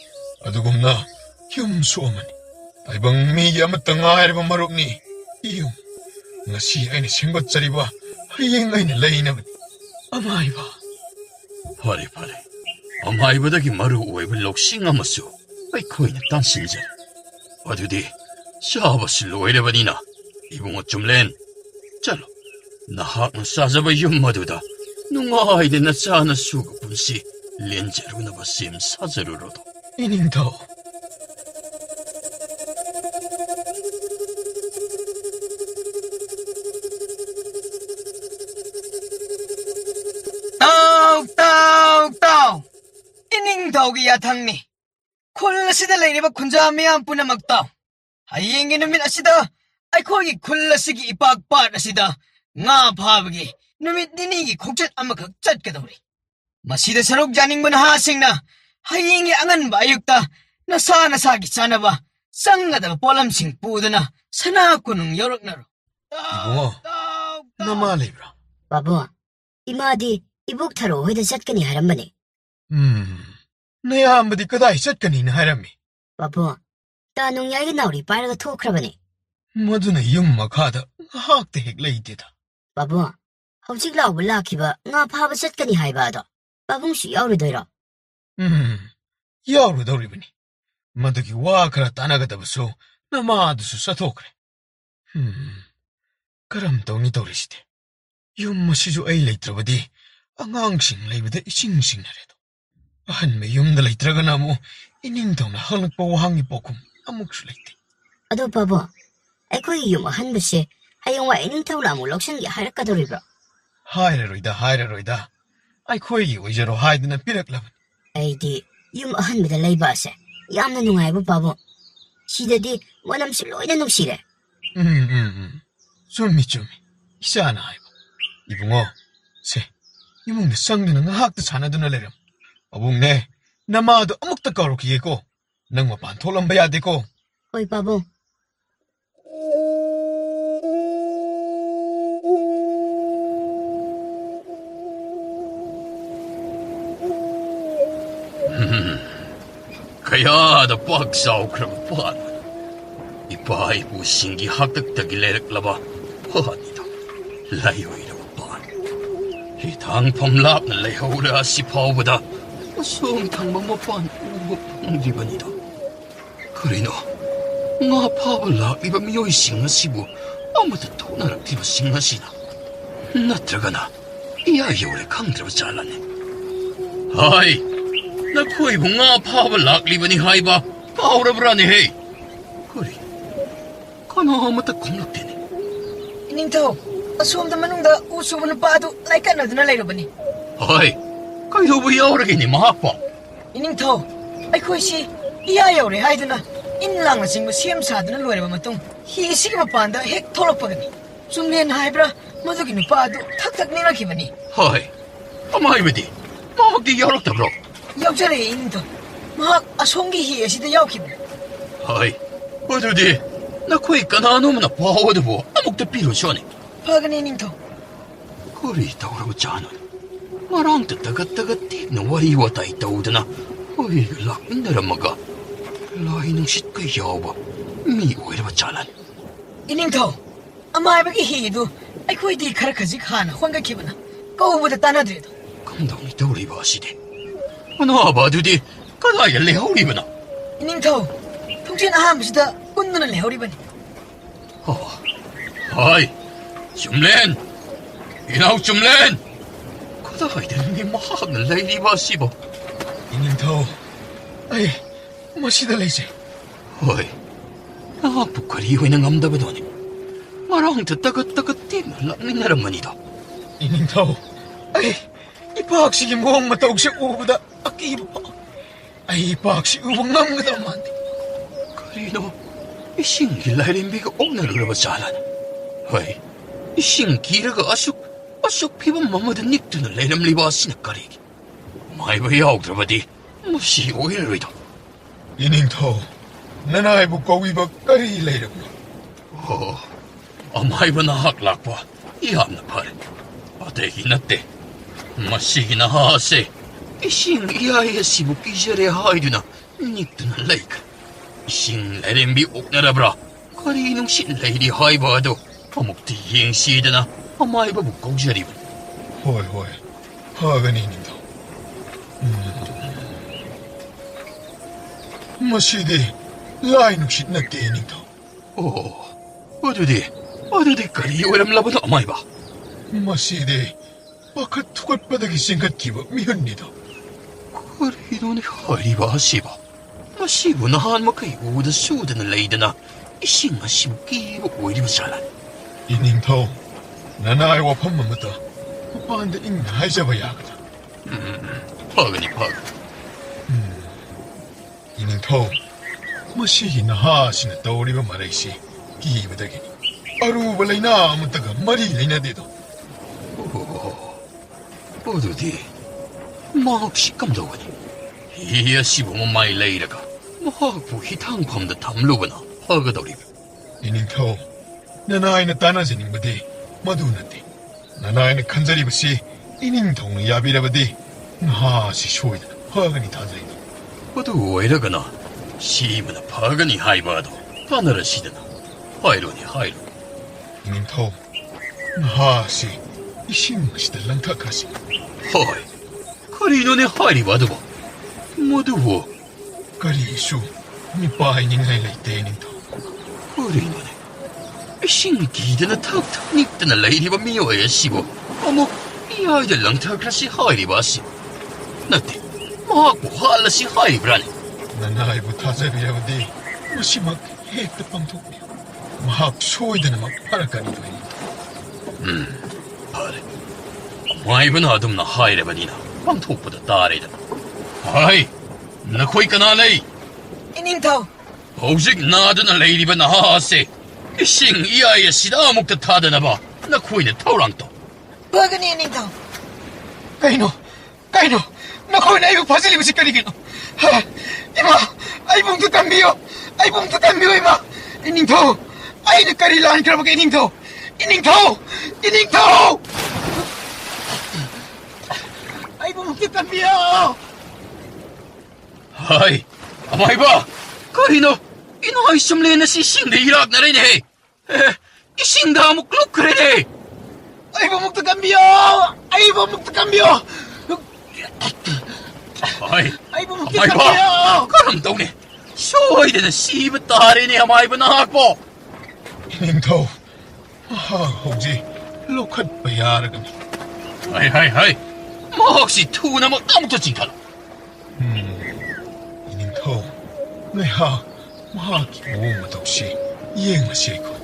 ꯑꯗꯨꯒꯨꯝꯅ ꯌꯨꯝꯁꯨ ꯑꯃꯅꯤ ꯇꯥꯏꯕꯪ ꯃꯤꯒꯤ ꯑꯃꯠꯇ ꯉꯥꯏꯔꯕ ꯃꯔꯨꯞꯅꯤ ꯌꯨꯝ ꯉꯁꯤ ꯑꯩꯅ ꯁꯦꯝꯒꯠꯆꯔꯤꯕ ꯍꯌꯦꯡ ꯑꯩꯅ ꯂꯩꯅꯕꯅꯤ ꯑꯃꯥꯏꯕ ꯐꯔꯦ ꯐꯔꯦ ꯑꯃꯥꯏꯕꯗꯒꯤ ꯃꯔꯨ ꯑꯣꯏꯕ ꯂꯧꯁꯤꯡ ꯑꯃꯁꯨ ꯑꯩꯈꯣꯏꯅ ꯇꯥꯟꯁꯤꯟꯖꯔꯦ ꯑꯗꯨꯗꯤ ꯆꯥꯕꯁꯨ ꯂꯣꯏꯔꯕꯅꯤꯅ ꯏꯕꯨꯡꯉꯣ ꯆꯨꯝꯂꯦꯟ ꯆꯠꯂꯣ ꯅꯍꯥꯛꯅ ꯆꯥꯖꯕ ꯌꯨꯝ ꯑꯗꯨꯗ ꯅꯨꯡꯉꯥꯏꯗꯅ ꯆꯥꯅ ꯁꯨꯒ ꯄꯨꯟꯁꯤ ꯂꯦꯟꯖꯔꯨꯅꯕ ꯁꯦꯝ ꯁꯥꯖꯔꯨꯔꯣꯗꯣ ꯏꯅꯤꯡꯊꯧ ꯇꯥꯎ ꯏꯅꯤꯡꯊꯧꯒꯤ ꯌꯥꯊꯪꯅꯤ ꯈꯨꯜ ꯑꯁꯤꯗ ꯂꯩꯔꯤꯕ ꯈꯨꯟꯖꯥ ꯃꯤꯌꯥꯝ ꯄꯨꯝꯅꯃꯛ ꯇꯥꯎ ꯍꯌꯦꯡꯒꯤ ꯅꯨꯃꯤꯠ ꯑꯁꯤꯗ ꯑꯩꯈꯣꯏꯒꯤ ꯈꯨꯜ ꯑꯁꯤꯒꯤ ꯏꯄꯥꯛ ꯄꯥꯠ ꯑꯁꯤꯗ ꯉꯥ ꯐꯥꯕꯒꯤ ꯅꯨꯃꯤꯠ ꯅꯤꯅꯤꯒꯤ ꯈꯣꯡꯆꯠ ꯑꯃꯈꯛ ꯆꯠꯀꯗꯧꯔꯤ ꯃꯁꯤꯗ ꯁꯔꯨꯛ ꯌꯥꯅꯤꯡꯕ ꯅꯍꯥꯁꯤꯡꯅ ꯍꯌꯦꯡꯒꯤ ꯑꯉꯟꯕ ꯑꯌꯨꯛꯇ ꯅꯁꯥ ꯅꯁꯥꯒꯤ ꯆꯥꯅꯕ ꯆꯪꯒꯗꯕ ꯄꯣꯠꯂꯝꯁꯤꯡ ꯄꯨꯗꯨꯅ ꯁꯅꯥ ꯀꯣꯅꯨꯡ ꯌꯧꯔꯛꯅꯔꯣ ꯏꯕꯨꯡꯉꯣ ꯅꯃꯥ ꯂꯩꯕ꯭ꯔꯥ ꯕꯥꯕꯨ ꯏꯃꯥꯗꯤ ꯏꯕꯣꯛ ꯊꯔꯣ ꯍꯣꯏꯗ ꯆꯠꯀꯅꯤ ꯍꯥꯏꯔꯝꯕꯅꯦ ꯅꯌꯥꯝꯕꯗꯤ ꯀꯗꯥꯏ ꯆꯠꯀꯅꯤꯅ ꯍꯥꯏꯔꯝꯃꯤ ꯕꯥꯕꯨ ꯇꯥ ꯅꯣꯡꯌꯥꯏꯒꯤ ꯅꯥꯎꯔꯤ ꯄꯥꯏꯔꯒ ꯊꯣꯛꯈ꯭ꯔꯕꯅꯦ ꯃꯗꯨꯅ ꯌꯨꯝ ꯃꯈꯥꯗ ꯉꯥꯏꯍꯥꯛꯇ ꯍꯦꯛ ꯂꯩꯇꯦꯗ ꯕꯥꯕꯨ ꯍꯧꯖꯤꯛ ꯂꯥꯎꯕ ꯂꯥꯛꯈꯤꯕ ꯉꯥ ꯐꯥꯕ ꯆꯠꯀꯅꯤ ꯍꯥꯏꯕ ꯑꯗꯣ ꯄꯥꯕꯨꯡꯁꯨ ꯌꯥꯎꯔꯨꯗꯣꯏꯔꯣ ꯌꯥꯎꯔꯨꯗꯧꯔꯤꯕꯅꯤ ꯃꯗꯨꯒꯤ ꯋꯥ ꯈꯔ ꯇꯥꯟꯅꯒꯗꯕꯁꯨ ꯅꯃꯥꯗꯨꯁꯨ ꯆꯠꯊꯣꯛꯈ꯭ꯔꯦ ꯀꯔꯝ ꯇꯧꯅꯤ ꯇꯧꯔꯤꯁꯤꯗꯤ ꯌꯨꯝ ꯑꯁꯤꯁꯨ ꯑꯩ ꯂꯩꯇ꯭ꯔꯕꯗꯤ ꯑꯉꯥꯡꯁꯤꯡ ꯂꯩꯕꯗ ꯏꯁꯤꯡ ꯁꯤꯡꯅꯔꯦꯗꯣ ꯑꯍꯟꯕ ꯌꯨꯝꯗ ꯂꯩꯇ꯭ꯔꯒꯅ ꯑꯃꯨꯛ ꯏꯅꯤꯡꯊꯧꯅ ꯍꯪꯂꯛꯄ ꯋꯥꯍꯪꯒꯤ ꯄꯥꯎꯈꯨꯝ ꯑꯃꯨꯛꯁꯨ ꯂꯩꯇꯦ ꯑꯗꯣ ꯕꯥꯕꯨ ꯑꯩꯈꯣꯏꯒꯤ ꯌꯨꯝ ꯑꯍꯟꯕꯁꯦ ꯍꯌꯦꯡꯋꯥꯏ ꯏꯅꯤꯡꯊꯧꯅ ꯑꯃꯨꯛ ꯂꯧꯁꯤꯟꯒꯦ ꯍꯥꯏꯔꯛꯀꯗꯧꯔꯤꯕ꯭ꯔꯣ ꯍꯥꯏꯔꯔꯣꯏꯗ ꯑꯩꯈꯣꯏꯒꯤ ꯑꯣꯏꯖꯔꯣ ꯍꯥꯏꯗꯅ ꯄꯤꯔꯛꯂꯕꯅꯤ ꯑꯩꯗꯤ ꯌꯨꯝ ꯑꯍꯟꯕꯗ ꯂꯩꯕ ꯑꯁꯦ ꯌꯥꯝꯅ ꯅꯨꯡꯉꯥꯏꯕ ꯄꯥꯕꯨ ꯁꯤꯗꯗꯤ ꯃꯅꯝꯁꯨ ꯂꯣꯏꯅ ꯅꯨꯡꯁꯤꯔꯦ ꯆꯨꯝꯃꯤ ꯏꯆꯥꯅ ꯍꯥꯏꯕ ꯏꯕꯨꯡꯉꯣ ꯁꯦ ꯏꯃꯨꯡꯗ ꯆꯪꯗꯨꯅ ꯉꯥꯏꯍꯥꯛꯇ ꯁꯥꯟꯅꯗꯨꯅ ꯂꯩꯔꯝ ꯑꯕꯨꯡꯅꯦ ꯅꯃꯥꯗꯣ ꯑꯃꯨꯛꯇ ꯀꯧꯔꯛꯈꯤꯒꯦꯀꯣ ꯅꯪ ꯃꯄꯥꯟ ꯊꯣꯛꯂꯝꯕ ꯌꯥꯗꯦꯀꯣ ꯍꯣꯏ ꯄꯥꯕꯨꯡ ꯀꯌꯥꯗ ꯄꯥꯛ ꯆꯥꯎꯈ꯭ꯔꯕ ꯄꯥꯠ ꯏꯄꯥ ꯏꯄꯨꯁꯤꯡꯒꯤ ꯍꯥꯛꯇꯛꯇꯒꯤ ꯂꯩꯔꯛꯂꯕ ꯄꯥꯠꯅꯤꯗ ꯂꯩꯔꯣꯏꯔꯕ ꯄꯥꯠ ꯍꯤꯊꯥꯡꯐꯝ ꯂꯥꯞꯅ ꯂꯩꯍꯧꯔꯦ ꯑꯁꯤ ꯐꯥꯎꯕꯗ ꯑꯁꯣꯝ ꯊꯪꯕ ꯃꯄꯥꯟ ꯎꯕ ꯐꯪꯗ꯭ꯔꯤꯕꯅꯤꯗ ꯀꯔꯤꯅꯣ ꯉꯥ ꯐꯥꯕ ꯂꯥꯛꯂꯤꯕ ꯃꯤꯑꯣꯏꯁꯤꯡ ꯑꯁꯤꯕꯨ ꯑꯃꯠꯇ ꯊꯣꯛꯅꯔꯛꯇ꯭ꯔꯤꯕꯁꯤꯡ ꯑꯁꯤꯅ ꯅꯠꯇ꯭ꯔꯒꯅ ꯏꯌꯥ ꯌꯧꯔꯦ ꯈꯪꯗ꯭ꯔꯕ ꯖꯥꯠꯂꯅꯦ ꯍꯥꯏ ꯅꯈꯣꯏꯕꯨ ꯉꯥ ꯐꯥꯕ ꯂꯥꯛꯂꯤꯕꯅꯤ ꯍꯥꯏꯕ ꯀꯥꯎꯔꯕ꯭ꯔꯥꯅꯦꯍꯦ ꯀꯔꯤ ꯀꯅꯥ ꯑꯃꯠꯇ ꯈꯨꯝꯂꯛꯇꯦꯅꯦ ꯏꯅꯤꯡꯊꯧ ꯑꯁꯣꯝꯗ ꯃꯅꯨꯡꯗ ꯎ ꯁꯨꯕ ꯅꯨꯄꯥ ꯑꯗꯨ ꯂꯥꯏꯀꯠꯅꯗꯨꯅ ꯂꯩꯔꯕꯅꯤ ꯍꯥꯏ ꯀꯩꯗꯧꯕ ꯌꯥꯎꯔꯒꯦꯅꯦ ꯃꯍꯥꯛꯄ ꯏꯅꯤꯡꯊꯧ ꯑꯩꯈꯣꯏꯁꯤ ꯏꯌꯥ ꯌꯧꯔꯦ ꯍꯥꯏꯗꯨꯅ ꯏꯟ ꯂꯥꯡꯅꯆꯤꯡꯕ ꯁꯦꯝ ꯁꯥꯗꯨꯅ ꯂꯣꯏꯔꯕ ꯃꯇꯨꯡ ꯍꯤꯁꯤꯒꯤ ꯃꯄꯥꯟꯗ ꯍꯦꯛ ꯊꯣꯛꯂꯛꯄꯒꯅꯤ ꯆꯨꯝꯂꯦꯟ ꯍꯥꯏꯕ꯭ꯔꯥ ꯃꯗꯨꯒꯤ ꯅꯨꯄꯥ ꯑꯗꯨ ꯊꯛ ꯅꯤꯡꯂꯛꯈꯤꯕꯅꯤ ꯍꯥꯏ ꯑꯃꯥꯏꯕꯗꯤ ꯃꯍꯥꯛꯇꯤ ꯌꯥꯎꯔꯛꯇꯕ꯭ꯔꯣ ꯌꯥꯎꯖꯔꯛꯑꯦ ꯏꯅꯤꯡꯊꯧ ꯃꯍꯥꯛ ꯑꯁꯣꯝꯒꯤ ꯍꯤ ꯑꯁꯤꯗ ꯌꯥꯎꯈꯤꯕꯅꯤ ꯍꯥꯏ ꯑꯗꯨꯗꯤ ꯅꯈꯣꯏ ꯀꯅꯥꯅꯣꯃꯅ ꯄꯥꯎ ꯑꯗꯨꯕꯨ ꯑꯃꯨꯛꯇ ꯄꯤꯔꯨꯁꯣꯅꯦ ꯐꯒꯅꯤ ꯏꯅꯤꯡꯊꯧ ꯀꯔꯤ ꯇꯧꯔꯕ ꯖꯥꯠꯅꯣ ꯉꯔꯥꯡꯇ ꯇꯒꯠ ꯇꯦꯛꯅ ꯋꯥꯔꯤ ꯋꯥꯇꯥꯏ ꯇꯧꯗꯅ ꯑꯩꯒ ꯂꯥꯛꯃꯤꯟꯅꯔꯝꯃꯒ ꯂꯥꯏ ꯅꯨꯡꯁꯤꯠꯀ ꯌꯥꯎꯕ ꯃꯤ ꯑꯣꯏꯔꯕ ꯖꯥꯠꯂꯅꯤ ꯏꯅꯤꯡꯊꯧ ꯑꯃꯥꯏꯕꯒꯤ ꯍꯤꯗꯨ ꯑꯩꯈꯣꯏꯗꯤ ꯈꯔ ꯈꯖꯤꯛ ꯍꯥꯟꯅ ꯍꯣꯟꯒꯠꯈꯤꯕꯅ ꯀꯧꯕꯗ ꯇꯥꯟꯅꯗ꯭ꯔꯦꯗꯣ ꯀꯝꯗꯧꯅꯤ ꯇꯧꯔꯤꯕ ꯑꯁꯤꯗꯤ ꯑꯅꯥꯕ ꯑꯗꯨꯗꯤ ꯀꯗꯥꯏꯗ ꯂꯩꯍꯧꯔꯤꯕꯅꯣ ꯏꯅꯤꯡꯊꯧ ꯊꯣꯡꯖꯤꯟ ꯑꯍꯥꯟꯕꯁꯤꯗ ꯀꯨꯟꯗꯨꯅ ꯂꯩꯍꯧꯔꯤꯕꯅꯤ ꯍꯥꯏ ꯆꯨꯝꯂꯦꯟ ꯏꯅꯥꯎ ꯆꯨꯝꯂꯦꯟ ꯀꯗꯥꯏꯗꯅꯤ ꯃꯍꯥꯛꯅ ꯂꯩꯔꯤꯕ ꯑꯁꯤꯕꯨ ꯏꯅꯤꯡꯊꯧ ꯑꯩ ꯃꯁꯤꯗ ꯂꯩꯖꯩ ꯍꯣꯏ ꯅꯍꯥꯛꯄꯨ ꯀꯔꯤ ꯑꯣꯏꯅ ꯉꯝꯗꯕꯅꯣꯅꯦ 말랑도 따긋따긋 락민나란만이다. 이닝타오, 아이, 이 박식이 무엇마 더욱시 오보다 아끼봐. 아이, 이 박식 우봉남그다만데. 그리노, 이 신길라이림비가 옥나르그러버 잘하나. 허이, 이 신기르가 아쑥 피번 마마든 닉드는 레름리바 시나까리기. 마이바 야옥드러버디, 무시 오일로이다. 이닝타오, 나나이부 거위바 까리 레이르구나. 마이바 나학 락바, 이함나 파레. 아대기 나때, 마시기나 하세. 이싱 이하에 시부기절에 하이드나 닉드는 레이크. 이싱 레렘비 옥나라브라. 거리농 신레이리 하이바도 어묵디 이행시드나 마이바 북공자리브. 호이, 하가니 이닝타오. 마시디, 라이눅시 나게 이닝타오. 어두디 거리 오람라보다 마이바. 마시디, 바카 투갈바닥이 생각기와 미언니다. 거리노니 하이바 시바. 마시부나 한마카이 우드 수드는 레이드나 이싱마 시부기부 오이리브 잘한. 이닝타오, 나나이와 판마마다 오빠한테 인하이자바야가다. 파그니. 이닝타오, 마시기 나하시나 떠오리바 마레이시 기바다기니. 아루바 레이나 아무따가 마리 레이나데도. 어두디 마혹시 깜도거니 이야 시부모 마이 레이라가 마혹부 히탕팜다 담루거나 하가더리브. 이닝타오, 나나이나 따나제닝바디 마두나디. 나나이나 칸자리바시 이닝타오는 야비라바디 나하시 쇼이다 하가니 다자이다. 어두 오이라거나 시부나 파가니 하이바도 따나라 시드나 하이로니 하이로. 이닝타오, 나하시 이싱마시다 랑타카시. 하이 거리노네 하이리바도보 모두보 까리슈 미빠이닝하이 레이테 이닝타오. 거리노네 신기드나 탁탁 닉드나 레이리바 미워야 시보 어머 이 아이들 랑타카시 하이리바시 나때 마학부 할라시 하이브라니. 나나이부 타자비라바디 마시막 헤이트 빵토미 마학 쇼이드나 막 파라까니도 이닝타오. 파레 마이브는 아둠나 하이레바디나 빵톡보다 따레다. 하이 나 코이까나 레이 이닝타오, 오직 나드나 레이리바 나하세 싱 이아이의 시다 목다 타드나봐 나 코이네 타우랑또. 버그니 이닝타오. 까이노, 나코이 나이부 바질리부 시까리기노. 하, 이마, 아이봉투 깜비요, 이마. 이닝타오, 아이느 까리라 안 그라보게 이닝타오. 아이봉투 깜비요. 하이 아마이바 거리노 이노 아이썸레나 시싱데 이락 나레네 이싱다 목 루크레네. 아이봉투 깜비요. 하이 아이봉투 아마이바 깜비요. 그럼 동네 쇼이데나 시브 따레네 아마이바 나학보. 이닝타오, 혹시 로컷 바야르가니. 하이 뭐 혹시 투나 뭐 아무것도 징칼. 이닝타오, 내하 마하기 오마독시 이행마시고.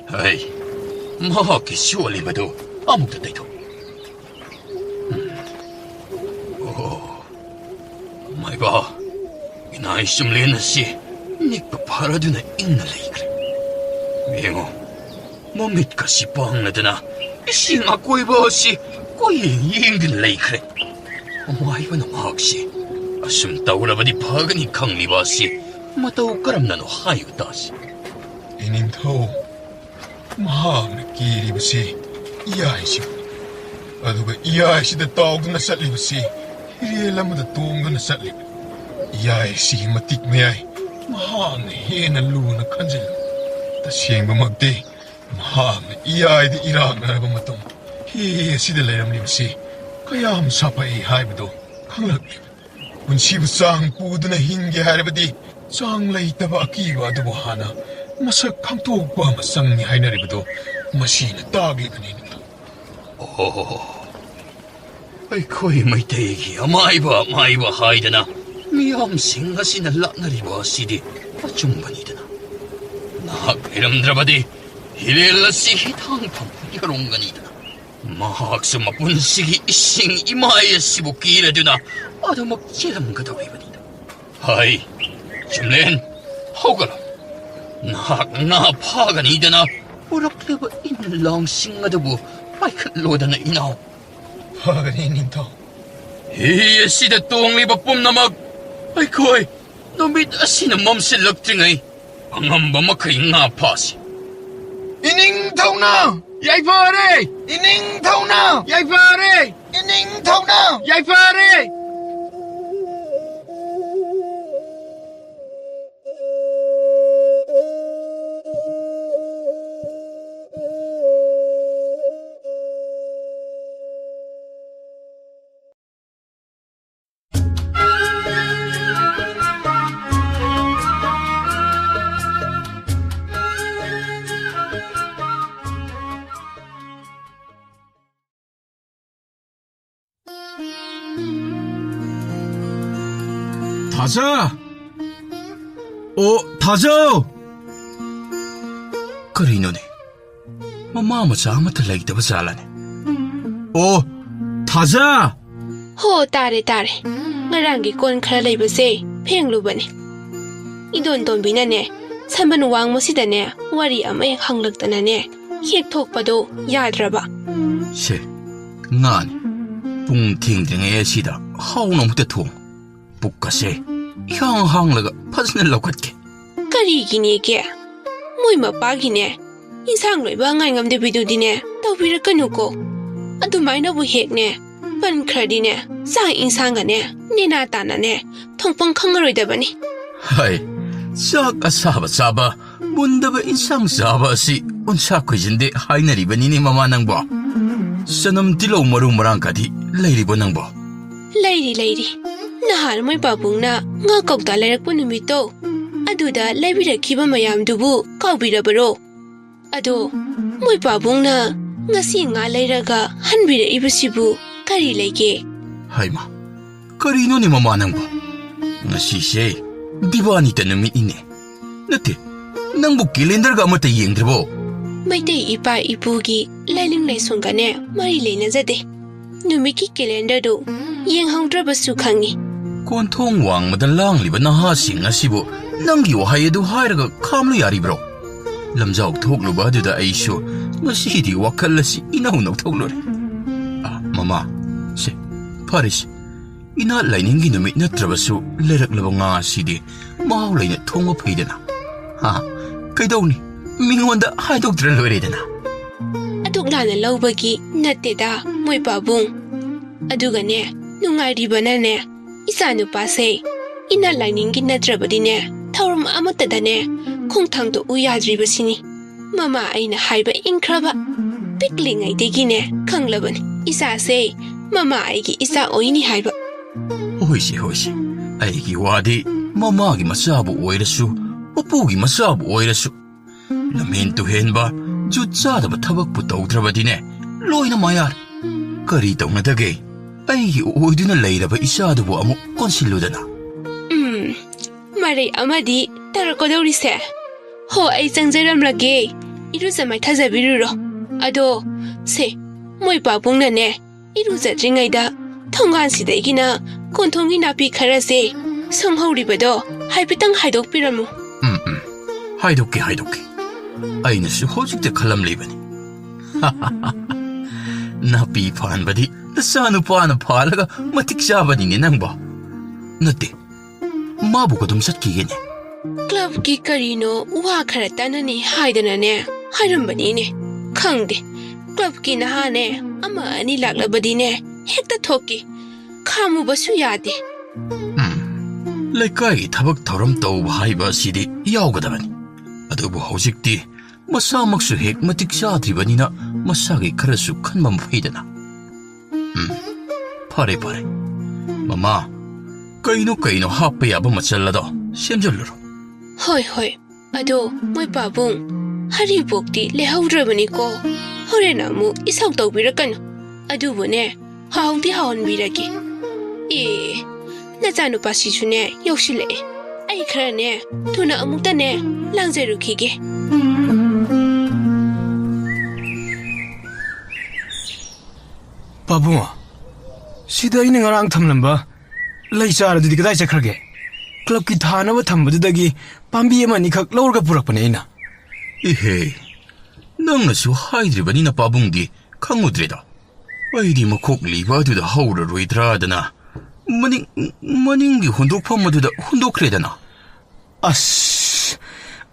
하이 뭐 혹시 쇼리바도 아무것도 대도. 오 마이바 이나이 좀 레나시 닉바 파라드나 인나레이 그래. 맹어 뭐 밑가시 빵나드나 싱아 꼬이버시 꼬이 이행든 레이 그래. 마이바나 혹시 아숨 따오라바디 파가니 강리바시 마타오 까람나노 하이우다시. 이닝타오, 마하나 기리바시 이아이시고. 아두가 이아이시다 따오드나 살리바시 히리엘라마다 동드나 살리고. 이아이시 마틱메아이 마하나 헤나 루나 칸질로. 다시행바 막대 마하나 이아이디 이락나라바 마통 히에시다 레람리바시 kaya sapay haibado kanglagli. Unsibu sang pudo na hingi haribadi sang lay taba akiwa adubo hana masak kang tuwa masang ni hay naribado masina tagli kanina. Aiko'y may tegi, amaiba haida na. Miyamsing nga sinalak na riba sidi, pachumbanida na. Nakairamdrabadi, 히렐라시 히탕탕 여롱간이다. 마학수 마분식이 이싱 이마에 시복기래두나 아도먹 찔름가다위버니다. 하이, 줌렌, 하우가라. 나 파간이되나 오락레버 인랑싱가다부 마이클로다나 이나오. 파가니 닝타오. 이에 시대 똥리버 뽐나막 아이코이 너밋 아시는 멈실럭증의 방함범마크이 나파시. 이닝타오나! 야이파레! 이닝타오나! 야이파레! 이닝타오나! 야이파레! 다자! 다자! Karino ni? Mamamacha amata laitaba zalani. 다자! Ho tare tare. Ngarangi kon khara leibase phenglubani. Idon tombina ne sanban wang mosida ne wari ama ek hanglaktana ne hek thokpado yadraba. Se, ngani. Pung ting ting e sida hauna muta thong. Pukase, hang laga pasna lokatke. Kari gini ke. Moi mapagi ne. Insang loiba ngai ngamde bidudi ne. Tawbirakanu ko. Adumaina bu hek ne. Ban kradi ne. Sang insanga ne. Nina tana ne. Thongpang khangaroidabani. Hai, sak asaba saba. Bundaba insang saba si unsa kujinde hainaribani ni mama nangbo. Sanam tilo marung marangkadi lairibo nangbo. Lady. Nahal mo'y babong na nga kaugta layrakpo numito. Aduda laybirakiba mayamdubu kaubirabaro. Ado, mo'y babong na ngasi nga layraga hanbira ibasibu kari layke. Hai ma, karino ni mama nangbo. Ngasi siya, di ba anita namin ine? Nati, nang bukilender ka mata yengdrabo. May tay ipa ipugi layling laysong ka ne marilay na zade. Numiki kilender do, yeng hangdraba sukhangi. Kontong wang madalang liba na hasing asibo nang giwahay adu hayraga kamlo yari bro. Lamjaw thoklo ba duda aisyo nasidi wakal si inahunaw thoklo re. Mama, se, Paris, ina lining ginumit na trabaso lerak labang nga sidi mahulay na thong mapay na. Ha, kay daw ni, mingwanda hay doktor lore na. Adukla na lawbagi nateda mo'y babong. Aduga ne, nungariba na ne. Isa nupase, ina lining ginatrabadi ne, tauram amatada ne, kung tangdo uyadriba sini. Mama ay na haiba inkraba. Pikling ay digi ne, kanglaban. Isa se, mama ay gi isa oyini haiba. Hoisi, ay giwadi, mama gi masabu oirasu, upu gi masabu oirasu. Lamintuhin ba, jutsada ba tabak putaw trabadi ne, loy na mayar. Karitaw na dagay. Ay uoy na layra ba isa dubo amo konsiluda na? Maray amadi tarako daw rise. Ho ay sangjaram lagi. Irusa may tazabiruro. Ado, se, mo'y babong na ne. Irusa dringay da. Tonggan si day gina. Kontong inapi karase. Sanghauri ba do? Haipitang haidok piramu. Haidoke. Ay nasu hojik de kalam libani. Napi paan ba di? Saan pa na palaga matiksaba ni nang ba? Nati, mabu ko dumsat kigin eh. Club ki karino wa karata na ni haidana ne. Hairam ba ni ne? Kangde, club ki na ha ne. Ama ani laglaba di ne. Hekta toki. Kamu ba su yade? Laikay tabak taram tau bahay ba sidi yaw ka daman. Adobo hausik di, masamak suhek matiksadri ba nina masagi karasu kan mamapayda na. Pare. Mama, kaino hapaya ba matsalado? Siyamjaluro. Hoy. Ado, mo'y babong. Haribok di lehawdrabani ko. Hore na mo isaw daw birakan. Ado bo ne, haong di haon biragi. Nazano pa si ne, yoshile. Ay kara ne, tuna amukta ne, langzeru kige. ꯄꯥꯕꯨꯡ, ꯁꯤꯗ ꯑꯩꯅ ꯉꯔꯥꯡ ꯊꯝꯂꯝꯕ ꯂꯩ ꯆꯥꯔ ꯑꯗꯨꯗꯤ ꯀꯗꯥꯏ ꯆꯠꯈ꯭ꯔꯒꯦ? ꯀ꯭ꯂꯕꯀꯤ ꯊꯥꯅꯕ ꯊꯝꯕꯗꯨꯗꯒꯤ ꯄꯥꯝꯕꯤ ꯑꯃ ꯑꯅꯤꯈꯛ ꯂꯧꯔꯒ ꯄꯨꯔꯛꯄꯅꯦ ꯑꯩꯅ. 이헤, ꯅꯪꯅꯁꯨ ꯍꯥꯏꯗ꯭ꯔꯤꯕꯅꯤꯅ ꯄꯥꯕꯨꯡꯗꯤ ꯈꯪꯉꯨꯗ꯭ꯔꯦꯗ. ꯑꯩꯗꯤ ꯃꯈꯣꯛ ꯂꯤꯕ ꯑꯗꯨꯗ ꯍꯧꯔꯔꯣꯏꯗ꯭ꯔꯥꯗꯅ ꯃꯅꯤꯡꯒꯤ ꯍꯨꯟꯗꯣꯛꯐꯝ ꯑꯗꯨꯗ ꯍꯨꯟꯗꯣꯛꯈ꯭ꯔꯦꯗꯅ. ꯑꯁ,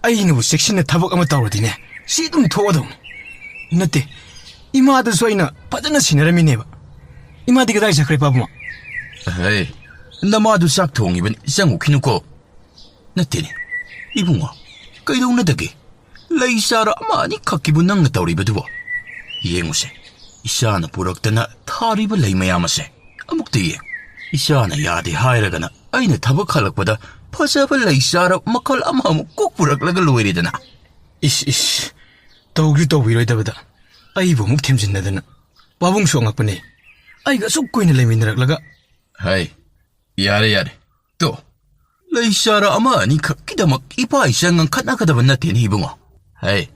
ꯑꯩꯅꯕꯨ ꯆꯦꯛꯁꯤꯟꯅ ꯊꯕꯛ ꯑꯃ ꯇꯧꯔꯗꯤꯅꯦ, ꯁꯤ ꯑꯗꯨꯝ ꯊꯣꯛꯑꯗꯧꯅꯤ. ꯅꯠꯇꯦ, 이마ꯗꯁꯨ ꯑꯩꯅ ꯐꯖꯅ ꯁꯤꯟꯅꯔꯝꯃꯤꯅꯦꯕ. 이마ꯗꯤ ꯀꯗꯥꯏ ꯆꯠꯈ꯭ꯔꯦ ꯄꯥꯕꯨꯡ? ꯍꯩ, ꯅꯃꯥꯗꯨ ꯆꯥꯛ ꯊꯣꯡꯉꯤꯕꯅꯤ, ꯆꯪꯉꯨꯈꯤꯅꯨꯀꯣ. ꯅꯠꯇꯦꯅꯦ, 이bunꯉꯣ, ꯀꯩꯗꯧꯅꯗꯒꯦ? ꯂꯩ ꯆꯥꯔ ꯑꯃ ꯑꯅꯤꯈꯛꯀꯤꯕꯨ ꯅꯪꯅ ꯇꯧꯔꯤꯕꯗꯨꯕꯣ? ꯌꯦꯡꯉꯨꯁꯦ, ꯏꯆꯥꯅ ꯄꯨꯔꯛꯇꯅ ꯊꯥꯔꯤꯕ ꯂꯩ ꯃꯌꯥꯝ ꯑꯁꯦ. ꯑꯃꯨꯛꯇ ꯌꯦꯡ. ꯏꯆꯥꯅ ꯌꯥꯗꯦ ꯍꯥꯏꯔꯒꯅ ꯑꯩꯅ ꯊꯕꯛ ꯍꯜꯂꯛꯄꯗ ꯐꯖꯕ ꯂꯩ ꯆꯥꯔ ꯃꯈꯜ ꯑꯃꯃꯨꯛ ꯀꯣꯛ ꯄꯨꯔꯛꯂꯒ ꯂꯣꯏꯔꯦꯗꯅ. 이씨, ꯇꯧꯒ꯭ꯔꯤ ꯇꯧꯕꯤꯔꯣꯏꯗꯕꯗ ꯑꯩꯕꯨ ꯑꯃꯨꯛ ꯊꯦꯝꯖꯤꯟꯅꯗꯅ. ꯄꯥꯕꯨꯡꯁꯨ ꯑꯉꯛꯄꯅꯦ. ꯑꯩꯒ ꯑꯁꯨꯛ ꯀꯨꯏꯅ ꯂꯩꯃꯤꯟꯅꯔꯛꯂꯒ. ꯍꯩ, ꯌꯥꯔꯦ. ꯇꯣ, ꯂꯩ ꯆꯥꯔ ꯑꯃ ꯑꯅꯤꯈꯛꯀꯤꯗꯃꯛ ꯏꯄꯥ ꯏꯆꯥ ꯉꯪꯈꯠꯅꯒꯗꯕ ꯅꯠꯇꯦꯅꯦ 이bunꯉꯣ. ꯍꯩ,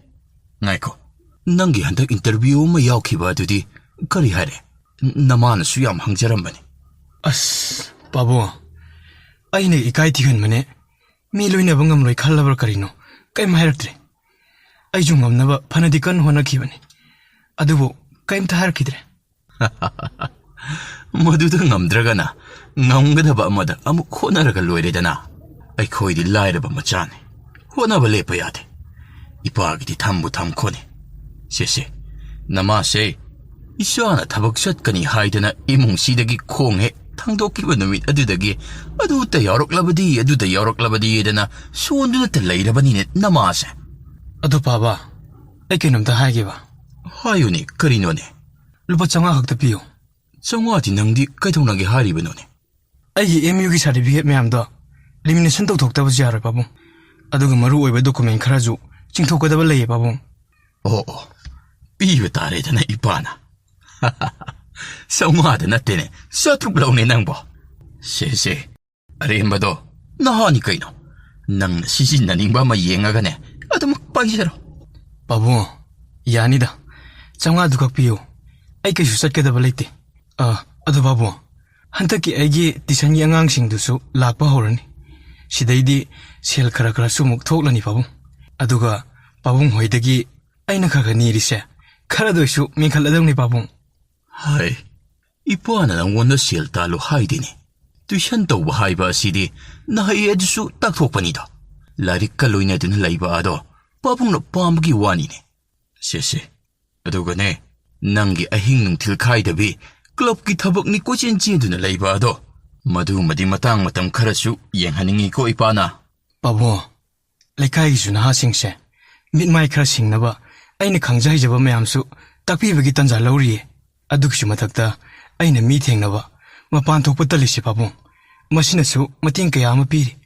ꯉꯥꯏꯈꯣ. ꯅꯪꯒꯤ ꯍꯟꯗꯛ ꯏꯟꯇꯔꯚ꯭ꯌꯨ ꯑꯃ ꯌꯥꯎꯈꯤꯕ ꯑꯗꯨꯗꯤ ꯀꯔꯤ ꯍꯥꯏꯔꯦ? ꯅꯃꯥꯅꯁꯨ ꯌꯥꯝ ꯍꯪꯖꯔꯝꯕꯅꯤ. ꯑꯁ, ꯄꯥꯕꯨꯡ, ꯑꯩꯅ ꯏꯀꯥꯏ ꯊꯤꯒꯟꯕꯅꯦ. ꯃꯤ ꯂꯣꯏꯅꯕ ꯉꯝꯂꯣꯏ ꯈꯜꯂꯕ꯭ꯔꯥ ꯀꯔꯤꯅꯣ? ꯀꯩꯝ ꯍꯥꯏꯔꯛꯇ꯭ꯔꯦ. ꯑꯩꯁꯨ ꯉꯝꯅꯕ ꯐꯅꯗꯤ ꯀꯟꯅ ꯍꯣꯠꯅꯈꯤꯕꯅꯤ. ꯑꯗꯨꯕꯨ ꯀꯩꯝꯇ ꯍꯥꯏꯔꯛꯈꯤꯗ꯭ꯔꯦ. ꯃꯗꯨꯗ ꯉꯝꯗ꯭ꯔꯒꯅ ꯉꯝꯒꯗꯕ ꯑꯃꯗ ꯑꯃꯨꯛ ꯍꯣꯠꯅꯔꯒ ꯂꯣꯏꯔꯦꯗꯅ. ꯑꯩꯈꯣꯏꯗꯤ ꯂꯥꯏꯔꯕ ꯃꯆꯥꯅꯤ. ꯍꯣꯠꯅꯕ ꯂꯦꯞꯄ ꯌꯥꯗꯦ. ꯏꯄꯥꯒꯤꯗꯤ ꯊꯝꯕꯨ ꯊꯝꯈꯣꯅꯤ. ꯁꯦ, ꯅꯃꯥꯁꯦ, ꯏꯆꯥꯅ ꯊꯕꯛ ꯆꯠꯀꯅꯤ ꯍꯥꯏꯗꯅ ꯏꯃꯨꯡꯁꯤꯗꯒꯤ ꯈꯣꯡ ꯍꯦꯛ ꯊꯥꯡꯗꯣꯛꯈꯤꯕ ꯅꯨꯃꯤꯠ ꯑꯗꯨꯗꯒꯤ ꯑꯗꯨꯇ ꯌꯥꯎꯔꯛꯂꯕꯗꯤ ꯁꯣꯟꯗꯨꯅꯇ ꯂꯩꯔꯕꯅꯤꯅꯦ ꯅꯃꯥꯁꯦ. ꯑꯗꯨ ꯄꯥꯕ, ꯑꯩ ꯀꯩꯅꯣꯝꯇ ꯍꯥꯏꯒꯦꯕ. ꯍꯥꯏꯌꯨꯅꯦ, ꯀꯔꯤꯅꯣꯅꯦ? ꯂꯨꯄꯥ 500 ꯈꯛꯇ ꯄꯤꯌꯨ. 500ꯗꯤ ꯅꯪꯗꯤ ꯀꯩꯗꯧꯅꯒꯦ ꯍꯥꯏꯔꯤꯕꯅꯣꯅꯦ? ꯑꯩꯒꯤ MUꯒꯤ ꯁꯥꯔꯇꯤꯐꯤꯀꯦꯠ ꯃꯌꯥꯝꯗꯣ ꯂꯦꯃꯤꯅꯦꯁꯟ ꯇꯧꯊꯣꯛꯇꯕꯁꯨ ꯌꯥꯔꯣꯏ ꯄꯥꯕꯨꯡ. ꯑꯗꯨꯒ ꯃꯔꯨ ꯑꯣꯏꯕ ꯗꯣꯀꯨꯃꯦꯟ ꯈꯔꯁꯨ ꯆꯤꯡꯊꯣꯛꯀꯗꯕ ꯂꯩꯌꯦ ꯄꯥꯕꯨꯡ. ꯑꯣ, ꯄꯤꯕ ꯇꯥꯔꯦꯗꯅ ꯏꯄꯥꯅ. 500ꯗ ꯅꯠꯇꯦꯅꯦ, 700 ꯂꯧꯅꯦ ꯅꯪꯕꯣ. ꯁꯦ, ꯑꯔꯦꯝꯕꯗꯣ ꯅꯍꯥꯅꯤ ꯀꯩꯅꯣ. ꯅꯪꯅ ꯁꯤꯖꯤꯟꯅꯅꯤꯡꯕ ꯑꯃ ꯌꯦꯡꯉꯒꯅꯦ ꯑꯗꯨꯃꯛ ꯄꯥꯏꯖꯔꯣ. ꯄꯥꯕꯨꯡ, ꯌꯥꯅꯤꯗ. 500ꯗꯨ ꯈꯛ ꯄꯤꯌꯨ. ꯑꯩ ꯀꯩꯁꯨ ꯆꯠꯀꯗꯕ ꯂꯩꯇꯦ. ꯑꯗꯨ ꯄꯥꯕꯨꯡ, ꯍꯟꯗꯛꯀꯤ ꯑꯩꯒꯤ ꯇꯤꯁꯟꯒꯤ ꯑꯉꯥꯡꯁꯤꯡꯗꯨꯁꯨ ꯂꯥꯛꯄ ꯍꯧꯔꯅꯤ. ꯁꯤꯗꯩꯗꯤ ꯁꯦꯜ ꯈꯔꯁꯨ ꯑꯃꯨꯛ ꯊꯣꯛꯂꯅꯤ ꯄꯥꯕꯨꯡ. ꯑꯗꯨꯒ ꯄꯥꯕꯨꯡ ꯍꯣꯏꯗꯒꯤ ꯑꯩꯅ ꯈꯔ ꯅꯤꯔꯤꯁꯦ ꯈꯔꯗ ꯑꯣꯏꯁꯨ ꯃꯦꯟꯈꯠꯂꯗꯧꯅꯤ ꯄꯥꯕꯨꯡ. ꯍꯥꯏ, ꯏꯄꯥꯅ ꯅꯪꯉꯣꯟꯗ ꯁꯦꯜ ꯇꯥꯜꯂꯨ ꯍꯥꯏꯗꯦꯅꯦ. ꯇꯨꯏꯁꯟ ꯇꯧꯕ ꯍꯥꯏꯕ ꯑꯁꯤꯗꯤ ꯅꯍꯩ ꯑꯗꯨꯁꯨ ꯇꯥꯛꯊꯣꯛꯄꯅꯤꯗ. ꯂꯥꯏꯔꯤꯛꯀ ꯂꯣꯏꯅꯗꯨꯅ ꯂꯩꯕ ꯑꯗꯣ ꯄꯥꯕꯨꯡꯅ ꯄꯥꯝꯕꯒꯤ ꯋꯥꯅꯤꯅꯦ. ꯁꯦ, ꯑꯗꯨꯒꯅꯦ, ꯅꯪꯒꯤ ꯑꯍꯤꯡ ꯅꯨꯡꯊꯤꯜ ꯈꯥꯏꯗꯕꯤ ꯀ꯭ꯂꯕꯀꯤ ꯊꯕꯛꯅꯤ ꯀꯣꯏꯆꯦꯟ ꯆꯦꯟꯗꯨꯅ ꯂꯩꯕ ꯑꯗꯣ ꯃꯗꯨꯃꯗꯤ ꯃꯇꯥꯡ ꯃꯇꯝ ꯈꯔꯁꯨ ꯌꯦꯡꯍꯟꯅꯤꯡꯉꯤꯀꯣ ꯏꯄꯥꯅ. ꯄꯥꯕꯨꯡ, ꯂꯩꯀꯥꯏꯒꯤꯁꯨ ꯅꯍꯥꯁꯤꯡꯁꯦ ꯃꯤꯠꯃꯥꯏ ꯈꯔ ꯁꯤꯡꯅꯕ ꯑꯩꯅ ꯈꯪꯖ ꯍꯩꯖꯕ ꯃꯌꯥꯝꯁꯨ ꯇꯥꯛꯄꯤꯕꯒꯤ ꯇꯟꯖꯥ ꯂꯧꯔꯤꯌꯦ. ꯑꯗꯨꯒꯤꯁꯨ ꯃꯊꯛꯇ ꯑꯩꯅ ꯃꯤ ꯊꯦꯡꯅꯕ ꯃꯄꯥꯟ ꯊꯣꯛꯄ ꯇꯜꯂꯤꯁꯦ ꯄꯥꯕꯨꯡ. ꯃꯁꯤꯅꯁꯨ ꯃꯇꯦꯡ ꯀꯌꯥ ꯑꯃ ꯄꯤꯔꯤ.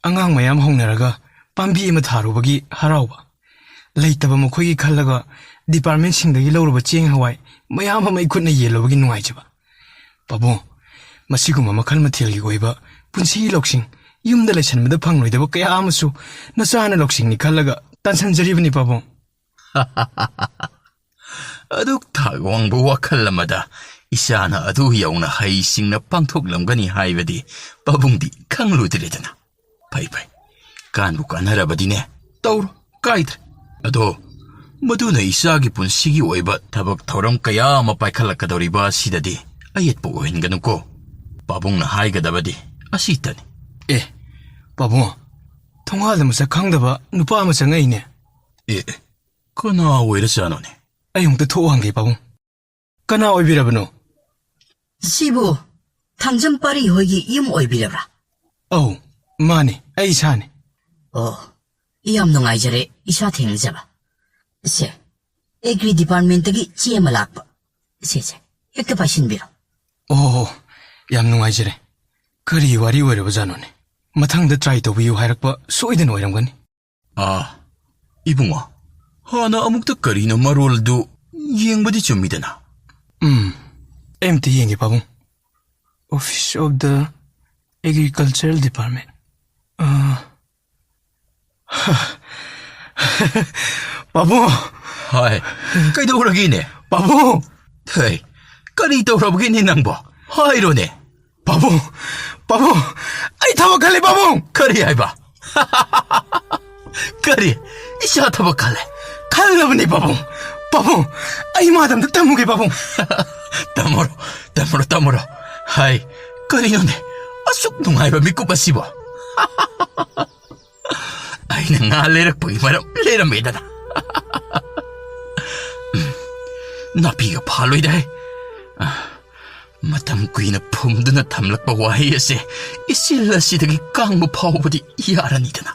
ꯑꯉꯥꯡ ꯃꯌꯥꯝ ꯍꯧꯅꯔꯒ ꯄꯥꯝꯕꯤ ꯑꯃ ꯊꯥꯔꯨꯕꯒꯤ ꯍꯔꯥꯎꯕ, ꯂꯩꯇꯕ ꯃꯈꯣꯏꯒꯤ ꯈꯜꯂꯒ ꯗꯤꯄꯥꯔꯠꯃꯦꯟꯁꯤꯡꯗꯒꯤ ꯂꯧꯔꯨꯕ ꯆꯦꯡ ꯍꯋꯥꯏ ꯃꯌꯥꯝ ꯑꯃ ꯈꯨꯠꯅ ꯌꯦꯜꯂꯨꯕꯒꯤ ꯅꯨꯡꯉꯥꯏꯖꯕ. ꯄꯥꯕꯨꯡ, ꯃꯁꯤꯒꯨꯝꯕ ꯃꯈꯜ ꯃꯊꯦꯜꯒꯤ ꯑꯣꯏꯕ ꯄꯨꯟꯁꯤꯒꯤ ꯂꯧꯁꯤꯡ ꯌꯨꯝꯗ ꯂꯩꯁꯟꯕꯗ ꯐꯪꯂꯣꯏꯗꯕ ꯀꯌా ꯑꯃꯁꯨ ꯅꯆꯥꯅ ꯂꯧꯁꯤꯡꯅꯤ ꯈꯜꯂꯒ ꯇꯥꯟꯁꯤꯟꯖꯔꯤꯕꯅꯤ ꯄꯥꯕꯨꯡ. ꯑꯗꯨꯛ ꯊꯥꯛ ꯋꯥꯡꯕ ꯋꯥꯈꯜ ꯑꯃꯗ ꯏꯆꯥꯅ ꯑꯗꯨ ꯌꯧꯅ ꯍꯩꯁꯤꯡꯅ ꯄꯥꯡꯊꯣꯛꯂꯝꯒꯅꯤ ꯍꯥꯏꯕꯗꯤ ꯄꯥꯕꯨꯡꯗꯤ ꯈꯪꯂꯨꯗ꯭ꯔꯦꯗꯅ. ꯐꯩ, ꯀꯥꯟꯕꯨ ꯀꯥꯟꯅꯔꯕꯗꯤꯅꯦ, ꯇꯧꯔꯣ, ꯀꯥꯏꯗ꯭ꯔꯦ. ꯑꯗꯣ ꯃꯗꯨꯅ ꯏꯆꯥꯒꯤ ꯄꯨꯟꯁꯤꯒꯤ ꯑꯣꯏꯕ ꯊꯕꯛ ꯊꯧꯔꯝ ꯀꯌꯥ ꯑꯃ ꯄꯥꯏꯈꯠꯂꯛꯀꯗꯧꯔꯤꯕ ꯑꯁꯤꯗꯗꯤ ꯑꯌꯦꯠꯄ ꯑꯣꯏꯍꯟꯒꯅꯨꯀꯣ. ꯄꯥꯕꯨꯡꯅ ꯍꯥꯏꯒꯗꯕꯗꯤ ꯑꯁꯤꯇꯅꯤ. ꯄꯥꯕꯨꯡ, ꯊꯣꯡꯒꯥꯜꯗ ꯃꯁꯛ ꯈꯪꯗꯕ ꯅꯨꯄꯥ ꯑꯃ ꯆꯪꯉꯛꯏꯅꯦ. ꯀꯅꯥ ꯑꯣꯏꯔꯖꯥꯅꯣꯅꯦ? ꯑꯩ ꯑꯃꯨꯛꯇ ꯊꯣꯛꯑ ꯍꯪꯒꯦ ꯄꯥꯕꯨꯡ. ꯀꯅꯥ ꯑꯣꯏꯕꯤꯔꯕꯅꯣ? ꯁꯤꯕꯨ ꯊꯥꯡꯖꯝꯄꯥꯔꯤ ꯍꯣꯏꯒꯤ ꯌꯨꯝ ꯑꯣꯏꯕꯤꯔꯕ꯭ꯔꯥ? ꯑꯧ, ꯃꯥꯅꯦ, ꯑꯩ ꯏꯁꯥꯅꯦ. ꯑꯣ, ꯌꯥꯝ ꯅꯨꯡꯉꯥꯏꯖꯔꯦ ꯏꯁꯥ ꯊꯦꯡꯅꯖꯕ. ꯁꯦ, ꯑꯦꯒ꯭ꯔꯤ ꯗꯤꯄꯥꯔꯠꯃꯦꯟꯇꯒꯤ ꯆꯦ ꯑꯃ ꯂꯥꯛꯄ. ꯁꯦ, ꯍꯦꯛꯇ ꯄꯥꯏꯁꯤꯟꯕꯤꯔꯣ. ꯑꯣ, ꯌꯥꯝ ꯅꯨꯡꯉꯥꯏꯖꯔꯦ. ꯀꯔꯤ ꯋꯥꯔꯤ ꯑꯣꯏꯔꯕꯖꯥꯅꯣꯅꯦ? ꯃꯊꯪꯗ ꯇ꯭ꯔꯥꯏ ꯇꯧꯕꯤꯌꯨ ꯍꯥꯏꯔꯛꯄ ꯁꯣꯏꯗꯅ ꯑꯣꯏꯔꯝꯒꯅꯤ. 이bunꯉꯣ, ꯍꯥꯟꯅ ꯑꯃꯨꯛꯇ ꯀꯔꯤꯅꯣ ꯃꯔꯣꯜꯗꯨ ꯌꯦꯡꯕꯗꯤ ꯆꯨꯝꯃꯤꯗꯅ. ꯑꯩ ꯑꯝꯇ ꯌꯦꯡꯒꯦ ꯄꯥꯕꯨꯡ. Office of the agricultural department. ꯄꯥꯕꯨꯡ! ꯍꯥꯏ, ꯀꯩꯗꯧꯔꯒꯦꯅꯦ? ꯄꯥꯕꯨꯡ! ꯍꯩ, Kari tawrabagini nangbo. Hayrone. 바봉, 바봉, 아이 타박할래 바봉. Kari ayba. Kari. Isa tabakale. 갈라버니 바봉, 바봉, 아이 마담도 따무게 바봉. Tamoro. Hay. Kari none. Asuk nungayba mikupasibo. Ay na nga lerak pag imarap leram edana. Napiga paloy dahi. Matam kuina pumduna tamlakpa wahay ase isila sidagi kangmo paubadi yaranidana.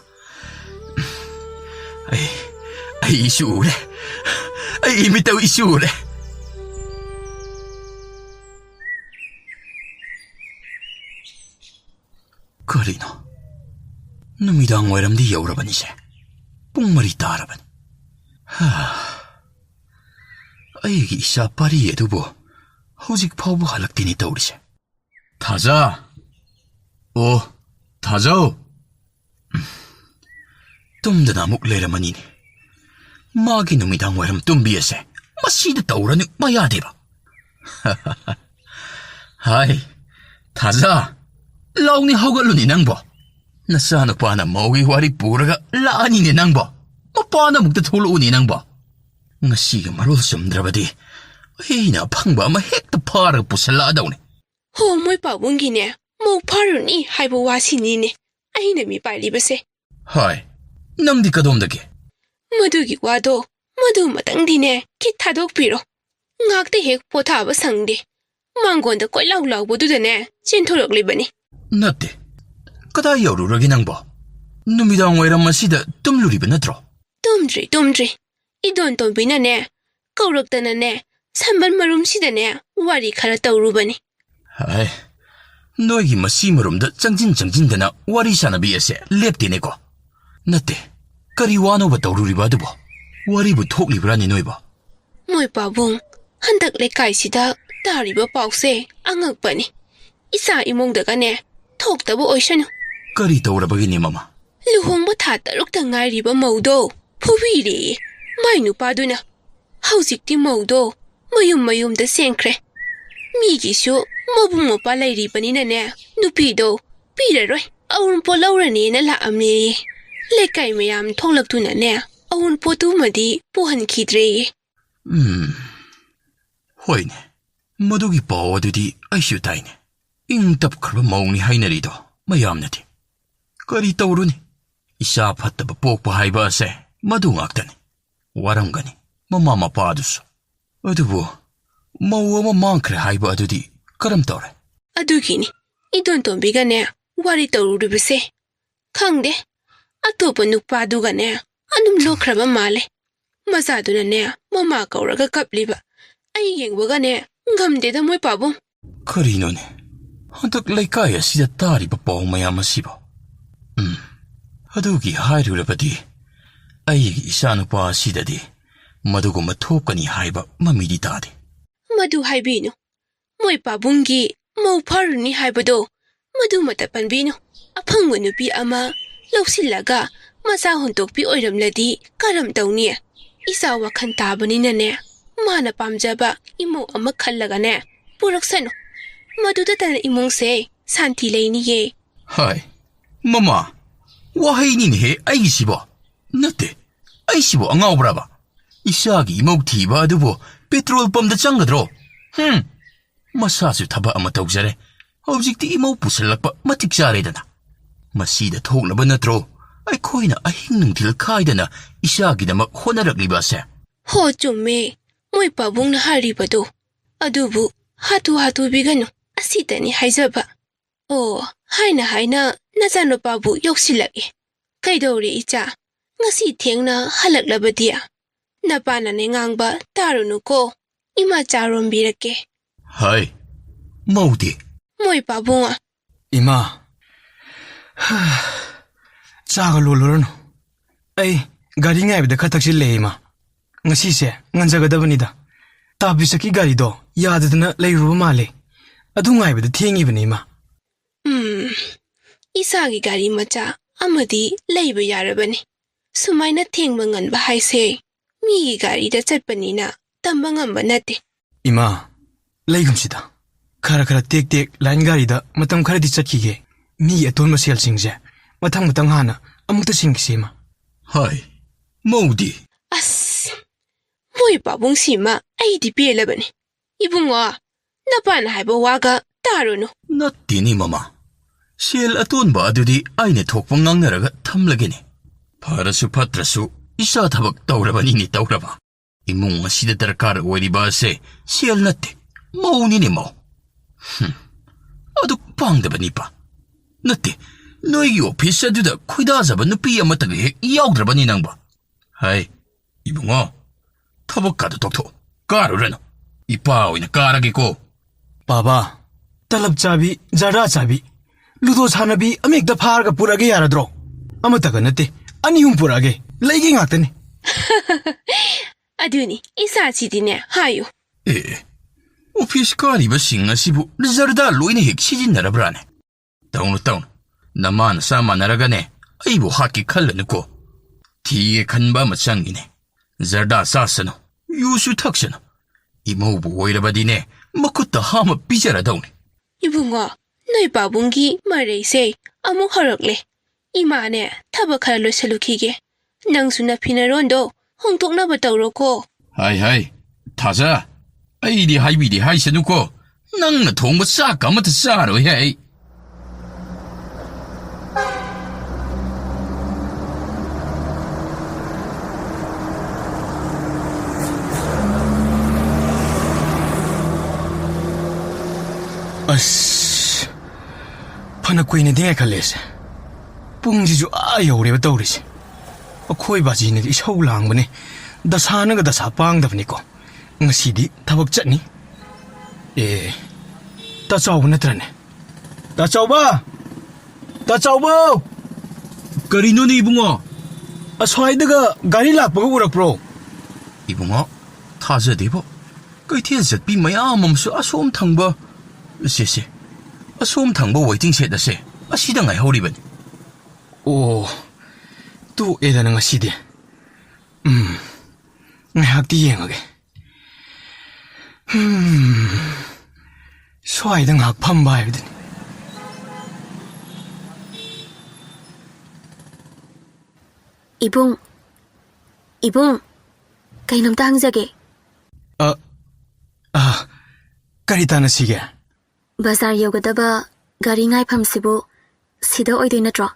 Ay isure. Ay imitaw isure. Karino. Numidang wairamdi yauraban ise. Pungmari taraban. Aigi isa pari edubo. Hujik paubu halaktini taurise. 타자. 타자오. Tumdana amuk leramanini. Magi numidang wairam tumbiase. Masida tauranu mayadeba. 하이, 타자. Launi haugaluni nangbo. Nasano pa na maugi wari puraga laani ni nangbo. Mapana mukta thuluuni nangbo. Ngasiga marul sumdrabadi. Hina phangba ama hekta pharaga pusala daune. ꯍꯣ ꯃꯣꯏ ꯄꯥꯕꯨꯡꯒꯤꯅꯦ ꯃꯧ ꯐꯥꯔꯨꯅꯤ ꯍꯥꯏꯕ ꯋꯥꯁꯤꯅꯤꯅꯦ ꯑꯩꯅ ꯃꯤ ꯄꯥꯏꯔꯤꯕꯁꯦ Hai. Nangdi kadomdagi. ꯃꯗꯨꯒꯤ ꯋꯥꯗꯣ ꯃꯗꯨꯃꯇꯪꯗꯤꯅꯦ ꯈꯤꯠ ꯊꯥꯗꯣꯛꯄꯤꯔꯣ ꯉꯥꯛꯇ ꯍꯦꯛ ꯄꯣꯊꯥꯕ ꯁꯪꯗꯦ ꯃꯥꯡꯒꯣꯟꯗ ꯀꯣꯏꯂꯥꯎ ꯂꯥꯎꯕꯗꯨꯗꯅꯦ ꯆꯦꯟꯊꯣꯔꯛꯂꯤꯕꯅꯤ Natte. Kada yaururagi nangbo. Numidang wairam masida tumluriba natro. ꯇꯨꯝꯗ꯭ꯔꯤ ꯏꯗꯣꯟ ꯇꯣꯝꯕꯤꯅꯅꯦ ꯀꯧꯔꯛꯇꯅꯅꯦ ꯁꯝꯕꯟ ꯃꯔꯨꯝꯁꯤꯗꯅꯦ ꯋꯥꯔꯤ ꯈꯔ ꯇꯧꯔꯨꯕꯅꯤ Hai. Noigi masimarumda changjindana wari sanabi ase leptineko. Natte. Kari wano ba taururiba adubo. Wari bu thoklibrani noiba. ꯃꯣꯏ ꯄꯥꯕꯨꯡ ꯍꯟꯗꯛ ꯂꯩꯀꯥꯏꯁꯤꯗ ꯇꯥꯔꯤꯕ ꯄꯥꯎꯁꯦ ꯑꯉꯛꯄꯅꯤ ꯏꯆꯥ ꯏꯃꯨꯡꯗꯒꯅꯦ ꯊꯣꯛꯇꯕ ꯑꯣꯏꯁꯅꯨ Kari taurabagini mama. ꯂꯨꯍꯣꯡꯕ ꯊꯥ 6ꯇ ꯉꯥꯏꯔꯤꯕ ꯃꯧꯗꯣ ꯐꯨꯕꯤꯔꯦ ꯃꯥꯏ ꯅꯨꯄꯥꯗꯨꯅ ꯍꯧꯖꯤꯛꯇꯤ ꯃꯧꯗꯣ ꯃꯌꯨꯝꯗ ꯆꯦꯟꯈ꯭ꯔꯦ ꯃꯤꯒꯤꯁꯨ ꯃꯕꯨꯡ ꯃꯧꯄꯥ ꯂꯩꯔꯤꯕꯅꯤꯅꯅꯦ ꯅꯨꯄꯤꯗꯣ ꯄꯤꯔꯔꯣꯏ ꯑꯎꯟꯄꯣꯠ ꯂꯧꯔꯅꯤꯅ ꯂꯥꯛꯑꯝꯅꯦꯌꯦ ꯂꯩꯀꯥꯏ ꯃꯌꯥꯝ ꯊꯣꯛꯂꯛꯇꯨꯅꯅꯦ ꯑꯎꯟꯄꯣꯠꯇꯨꯃꯗꯤ ꯄꯨꯍꯟꯈꯤꯗ꯭ꯔꯦꯌꯦ Hoine. Madugi pao adudi aishu taine. Ing tapkraba mauni hainarido. Mayamnati. Kari tauruni. Isa phattaba pokpa haiba ase. Madu ngaktani. Waramgani. Mama mapadusu. Adubu. Mau ama mangkre haiba adudi karam tawre. ꯑꯗꯨꯒꯤꯅꯤ ꯏꯗꯣꯟ ꯇꯣꯝꯕꯤꯒꯅꯦ ꯋꯥꯔꯤ ꯇꯧꯔꯨꯔꯤꯕꯁꯦ ꯈꯪꯗꯦ ꯑꯇꯣꯞꯄ ꯅꯨꯄꯥꯗꯨꯒꯅꯦ ꯑꯗꯨꯝ ꯂꯣꯛꯈ꯭ꯔꯕ ꯃꯥꯜꯂꯦ ꯃꯆꯥꯗꯨꯅꯅꯦ ꯃꯃꯥ ꯀꯧꯔꯒ ꯀꯞꯂꯤꯕ ꯑꯩ ꯌꯦꯡꯕꯒꯅꯦ ꯉꯝꯗꯦꯗ ꯃꯣꯏ ꯄꯥꯕꯨꯡ Karinone. Hantak laikai asida tariba pao mayam asibo. Adugi hairurabadi. Aigi isanupa asidadi. Maduguma thokani haiba mamidi tade. ꯃꯗꯨ ꯍꯥꯏꯕꯤꯅꯨ ꯃꯣꯏ ꯄꯥꯕꯨꯡꯒꯤ ꯃꯧ ꯐꯥꯔꯨꯅꯤ ꯍꯥꯏꯕꯗꯣ ꯃꯗꯨꯃꯇ ꯄꯟꯕꯤꯅꯨ ꯑꯐꯪꯕ ꯅꯨꯄꯤ ꯑꯃ ꯂꯧꯁꯤꯜꯂꯒ ꯃꯆꯥ ꯍꯨꯟꯇꯣꯛꯄꯤ ꯑꯣꯏꯔꯝꯂꯗꯤ ꯀꯔꯝ ꯇꯧꯅꯤ ꯏꯆꯥ ꯋꯥꯈꯜ ꯇꯥꯕꯅꯤꯅꯅꯦ ꯃꯥꯅ ꯄꯥꯝꯖꯕ ꯏꯃꯧ ꯑꯃ ꯈꯜꯂꯒꯅꯦ ꯄꯨꯔꯛꯁꯅꯨ ꯃꯗꯨꯗꯇꯅ ꯏꯃꯨꯡꯁꯦ ꯁꯥꯟꯇꯤ ꯂꯩꯅꯤꯌꯦ Hai. Mama. Wahaini he aisibo. Natte. Aisibo angaubraba. Isagi imog thiba adubo petrol pump da changadro. Masasu thaba ama tawjare. Hojikti imog pusalakpa matik jaredana. Masida thoklaba natro. Aikoina ahing nungtil khaidana isagi damak honaragliba se. ꯍꯣ ꯆꯨꯝꯃꯦ ꯃꯣꯏ ꯄꯥꯕꯨꯡꯅ ꯍꯥꯏꯔꯤꯕꯗꯣ ꯑꯗꯨꯕꯨ ꯍꯥꯊꯨ ꯕꯤꯒꯅꯨ ꯑꯁꯤꯗꯅꯤ ꯍꯥꯏꯖꯕ ꯑꯣ ꯍꯥꯏꯅ ꯅꯆꯥꯅꯨꯄꯥꯕꯨ ꯌꯧꯁꯤꯜꯂꯛꯏ ꯀꯩꯗꯧꯔꯦ ꯏꯆꯥ ꯉꯁꯤ ꯊꯦꯡꯅ ꯍꯜꯂꯛꯂꯕꯗꯤ ꯅꯄꯥꯅꯅꯦ ꯉꯥꯡꯕ ꯇꯥꯔꯨꯅꯨꯀꯣ ꯏꯃꯥ ꯆꯥꯔꯣꯝꯕꯤꯔꯛꯀꯦ Hai. Maudi. ꯃꯣꯏ ꯄꯥꯕꯨꯡ 이마. 짜가 롤러는. 에이, 가리 ngaibda khataksil leima. Ngasise nganjagadabnida. Tabisaki garido yadadna leiruba male. Adu ngaibda thengibani ma. ꯏꯁꯥꯒꯤ ꯒꯥꯔꯤ ꯃꯆꯥ ꯑꯃꯗꯤ ꯂꯩꯕ ꯌꯥꯔꯕꯅꯤ ꯁꯨꯃꯥꯏꯅ ꯊꯦꯡꯕ ꯉꯟꯕ ꯍꯥꯏꯁꯦ ꯃꯤꯒꯤ ꯒꯥꯔꯤꯗ ꯆꯠꯄꯅꯤꯅ ꯇꯝꯕ ꯉꯝꯕ ꯅꯠꯇꯦ 이마. ꯂꯩꯒꯨꯝꯁꯤꯗ ꯈꯔ ꯈꯔ ꯇꯦꯛ ꯇꯦꯛ ꯂꯥꯏꯟ ꯒꯥꯔꯤꯗ ꯃꯇꯝ ꯈꯔꯗꯤ ꯆꯠꯈꯤꯒꯦ ꯃꯤ ꯑꯇꯣꯟꯕ ꯁꯦꯜꯁꯤꯡꯁꯦ ꯃꯊꯪ ꯍꯥꯟꯅ ꯑꯃꯨꯛꯇ ꯁꯤꯡꯈꯤꯁꯤꯃ ꯍꯥꯏ ꯃꯧꯗꯤ ꯑꯁ ꯃꯣꯏ ꯄꯥꯕꯨꯡꯁꯤꯃ ꯑꯩꯗꯤ ꯄꯦꯜꯂꯕꯅꯤ 이붕어 나빠나 하이버 와가 따르노 ꯅꯠꯇꯦꯅꯤ ꯃꯃꯥ ꯁꯦꯜ ꯑꯇꯣꯟꯕ ꯑꯗꯨꯗꯤ ꯑꯩꯅ ꯊꯣꯛꯄ ꯉꯥꯡꯅꯔꯒ ꯊꯝꯂꯒꯦꯅꯤ ꯐꯔꯁꯨ ꯐꯠꯇ꯭ꯔꯁꯨ ꯏꯆꯥ ꯊꯕꯛ ꯇꯧꯔꯕꯅꯤꯅꯤ ꯇꯧꯔꯕ ꯏꯃꯨꯡ ꯑꯁꯤꯗ ꯗꯔꯀꯥꯔ ꯑꯣꯏꯔꯤꯕ ꯑꯁꯦ ꯁꯦꯜ ꯅꯠꯇꯦ ꯃꯧꯅꯤꯅꯦ ꯃꯧ ꯑꯗꯨ ꯄꯥꯡꯗꯕꯅꯤꯄꯥ ꯅꯠꯇꯦ ꯅꯣꯏꯒꯤ ꯑꯣꯐꯤꯁ ꯑꯗꯨꯗ ꯈꯣꯏꯗꯥꯖꯕ ꯅꯨꯄꯤ ꯑꯃꯠꯇꯒ ꯍꯦꯛ ꯌꯥꯎꯗ꯭ꯔꯕꯅꯤ ꯅꯪꯕ ꯍꯥꯏ 이붕어ꯊꯕꯛꯀꯥꯗꯣ ꯇꯣꯛꯊꯣꯛ ꯀꯥꯔꯨꯔꯅꯨ 이빠 어이나 까라게고 바바 딸랍 짜비 자라 짜비 루도 사나비 아멕다 파르가 뿌라게 야라드로 아무따가 나때 아니훔 뿌라게 레이게 ngaktani 아두니 이사치디네 하요 에 오피스 까리바싱 아시부 르자르다 로이네 핵 시진나라브라네 다운로 나만 사마나라가네 아이부 하키 칼라누고 티에 간바 마창이네 자르다 사스노 유수 탁스노 이모부 오이라바디네 먹었다 하마 삐자라다오네 이붕어 너희 바bun기 말레이세 아무 허럭래 이마네 타박할로 살루키게 낭수나 피나론도 홍통나바 떠오르고 하이 타자 아이디 하이비디 하이세누고 낭나 동무 싹 아무튼 싸로 해 ꯑꯁ ꯐꯅ ꯀꯨꯏꯅꯗꯤ ꯉꯥꯏꯈꯠꯂꯦꯁꯦ ꯄꯨꯡꯁꯤꯁꯨ ꯌꯧꯔꯦꯕ ꯇꯧꯔꯤꯁꯦ ꯑꯩꯈꯣꯏ ꯕꯥꯖꯤꯅꯗꯤ ꯏꯁꯧ ꯂꯥꯡꯕꯅꯦ ꯗꯁꯥꯅꯒ ꯗꯁꯥ ꯄꯥꯡꯗꯕꯅꯤꯀꯣ ꯉꯁꯤꯗꯤ ꯊꯕꯛ ꯆꯠꯅꯤ ꯇꯥꯆꯥꯎꯕ ꯅꯠꯇ꯭ꯔꯅꯦ ꯇꯥꯆꯥꯎꯕ ꯀꯔꯤꯅꯣꯅꯦ 이붕어 ꯑꯁ꯭ꯋꯥꯏꯗꯒ ꯒꯥꯔꯤ ꯂꯥꯛꯄꯒ ꯎꯔꯛꯄ꯭ꯔꯣ 이붕어 타자데보 ꯀꯩꯊꯦꯜ ꯆꯠꯄꯤ ꯃꯌꯥꯝ ꯑꯃꯁꯨ ꯑꯁꯣꯝ ꯊꯪꯕ ꯁꯦ ꯑꯁꯣꯝ ꯊꯪꯕ ꯋꯦꯇꯤꯡ ꯁꯦꯠ ꯑꯁꯦ ꯑꯁꯤꯗ ꯉꯥꯏꯍꯧꯔꯤꯕꯅꯤ ꯑꯣ ꯇꯣꯛꯑꯦꯗꯅ ꯉꯁꯤꯗꯤ ꯉꯥꯏꯍꯥꯛꯇꯤ ꯌꯦꯡꯉꯒꯦ ꯁ꯭ꯋꯥꯏꯗ ꯉꯥꯏꯍꯥꯛ ꯐꯝꯕ ꯍꯥꯏꯕꯗꯨꯅꯤ 이붕, 그놈도 항자게. ꯀꯔꯤ ꯇꯥꯟꯅꯁꯤꯒꯦ 바자르 여가다바 가링아이 팜시부 시도 어이도 있나트로?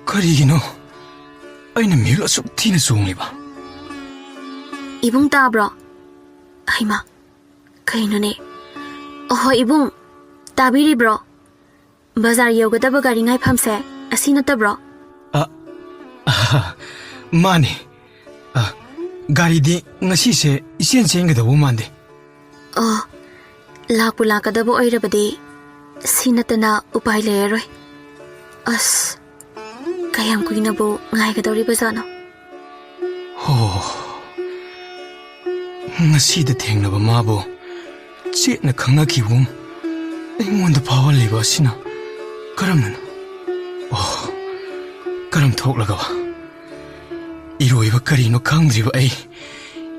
ꯀꯔꯤꯒꯤꯅꯣ ꯑꯩꯅ ꯃꯤꯍꯨꯜ ꯑꯁꯨꯛ ꯊꯤꯅ ꯆꯣꯡꯂꯤꯕ 이붕 따브로? 하이마, 그이노네. 이붕, 따비리브로? 바자르 여가다바 가링아이 팜세 아시나타브로? 마네 가리디 ngasise isen chengadabo mande lakpu lakadabo oirabadi sinatana upai leroi kayam kuinabo ngaigadori bazano ngasida thengnaba mabo chetna khangakibum aingonda phawaliba asina karamnano karam thoklagaba 이로이바 그리노 강드리바 에이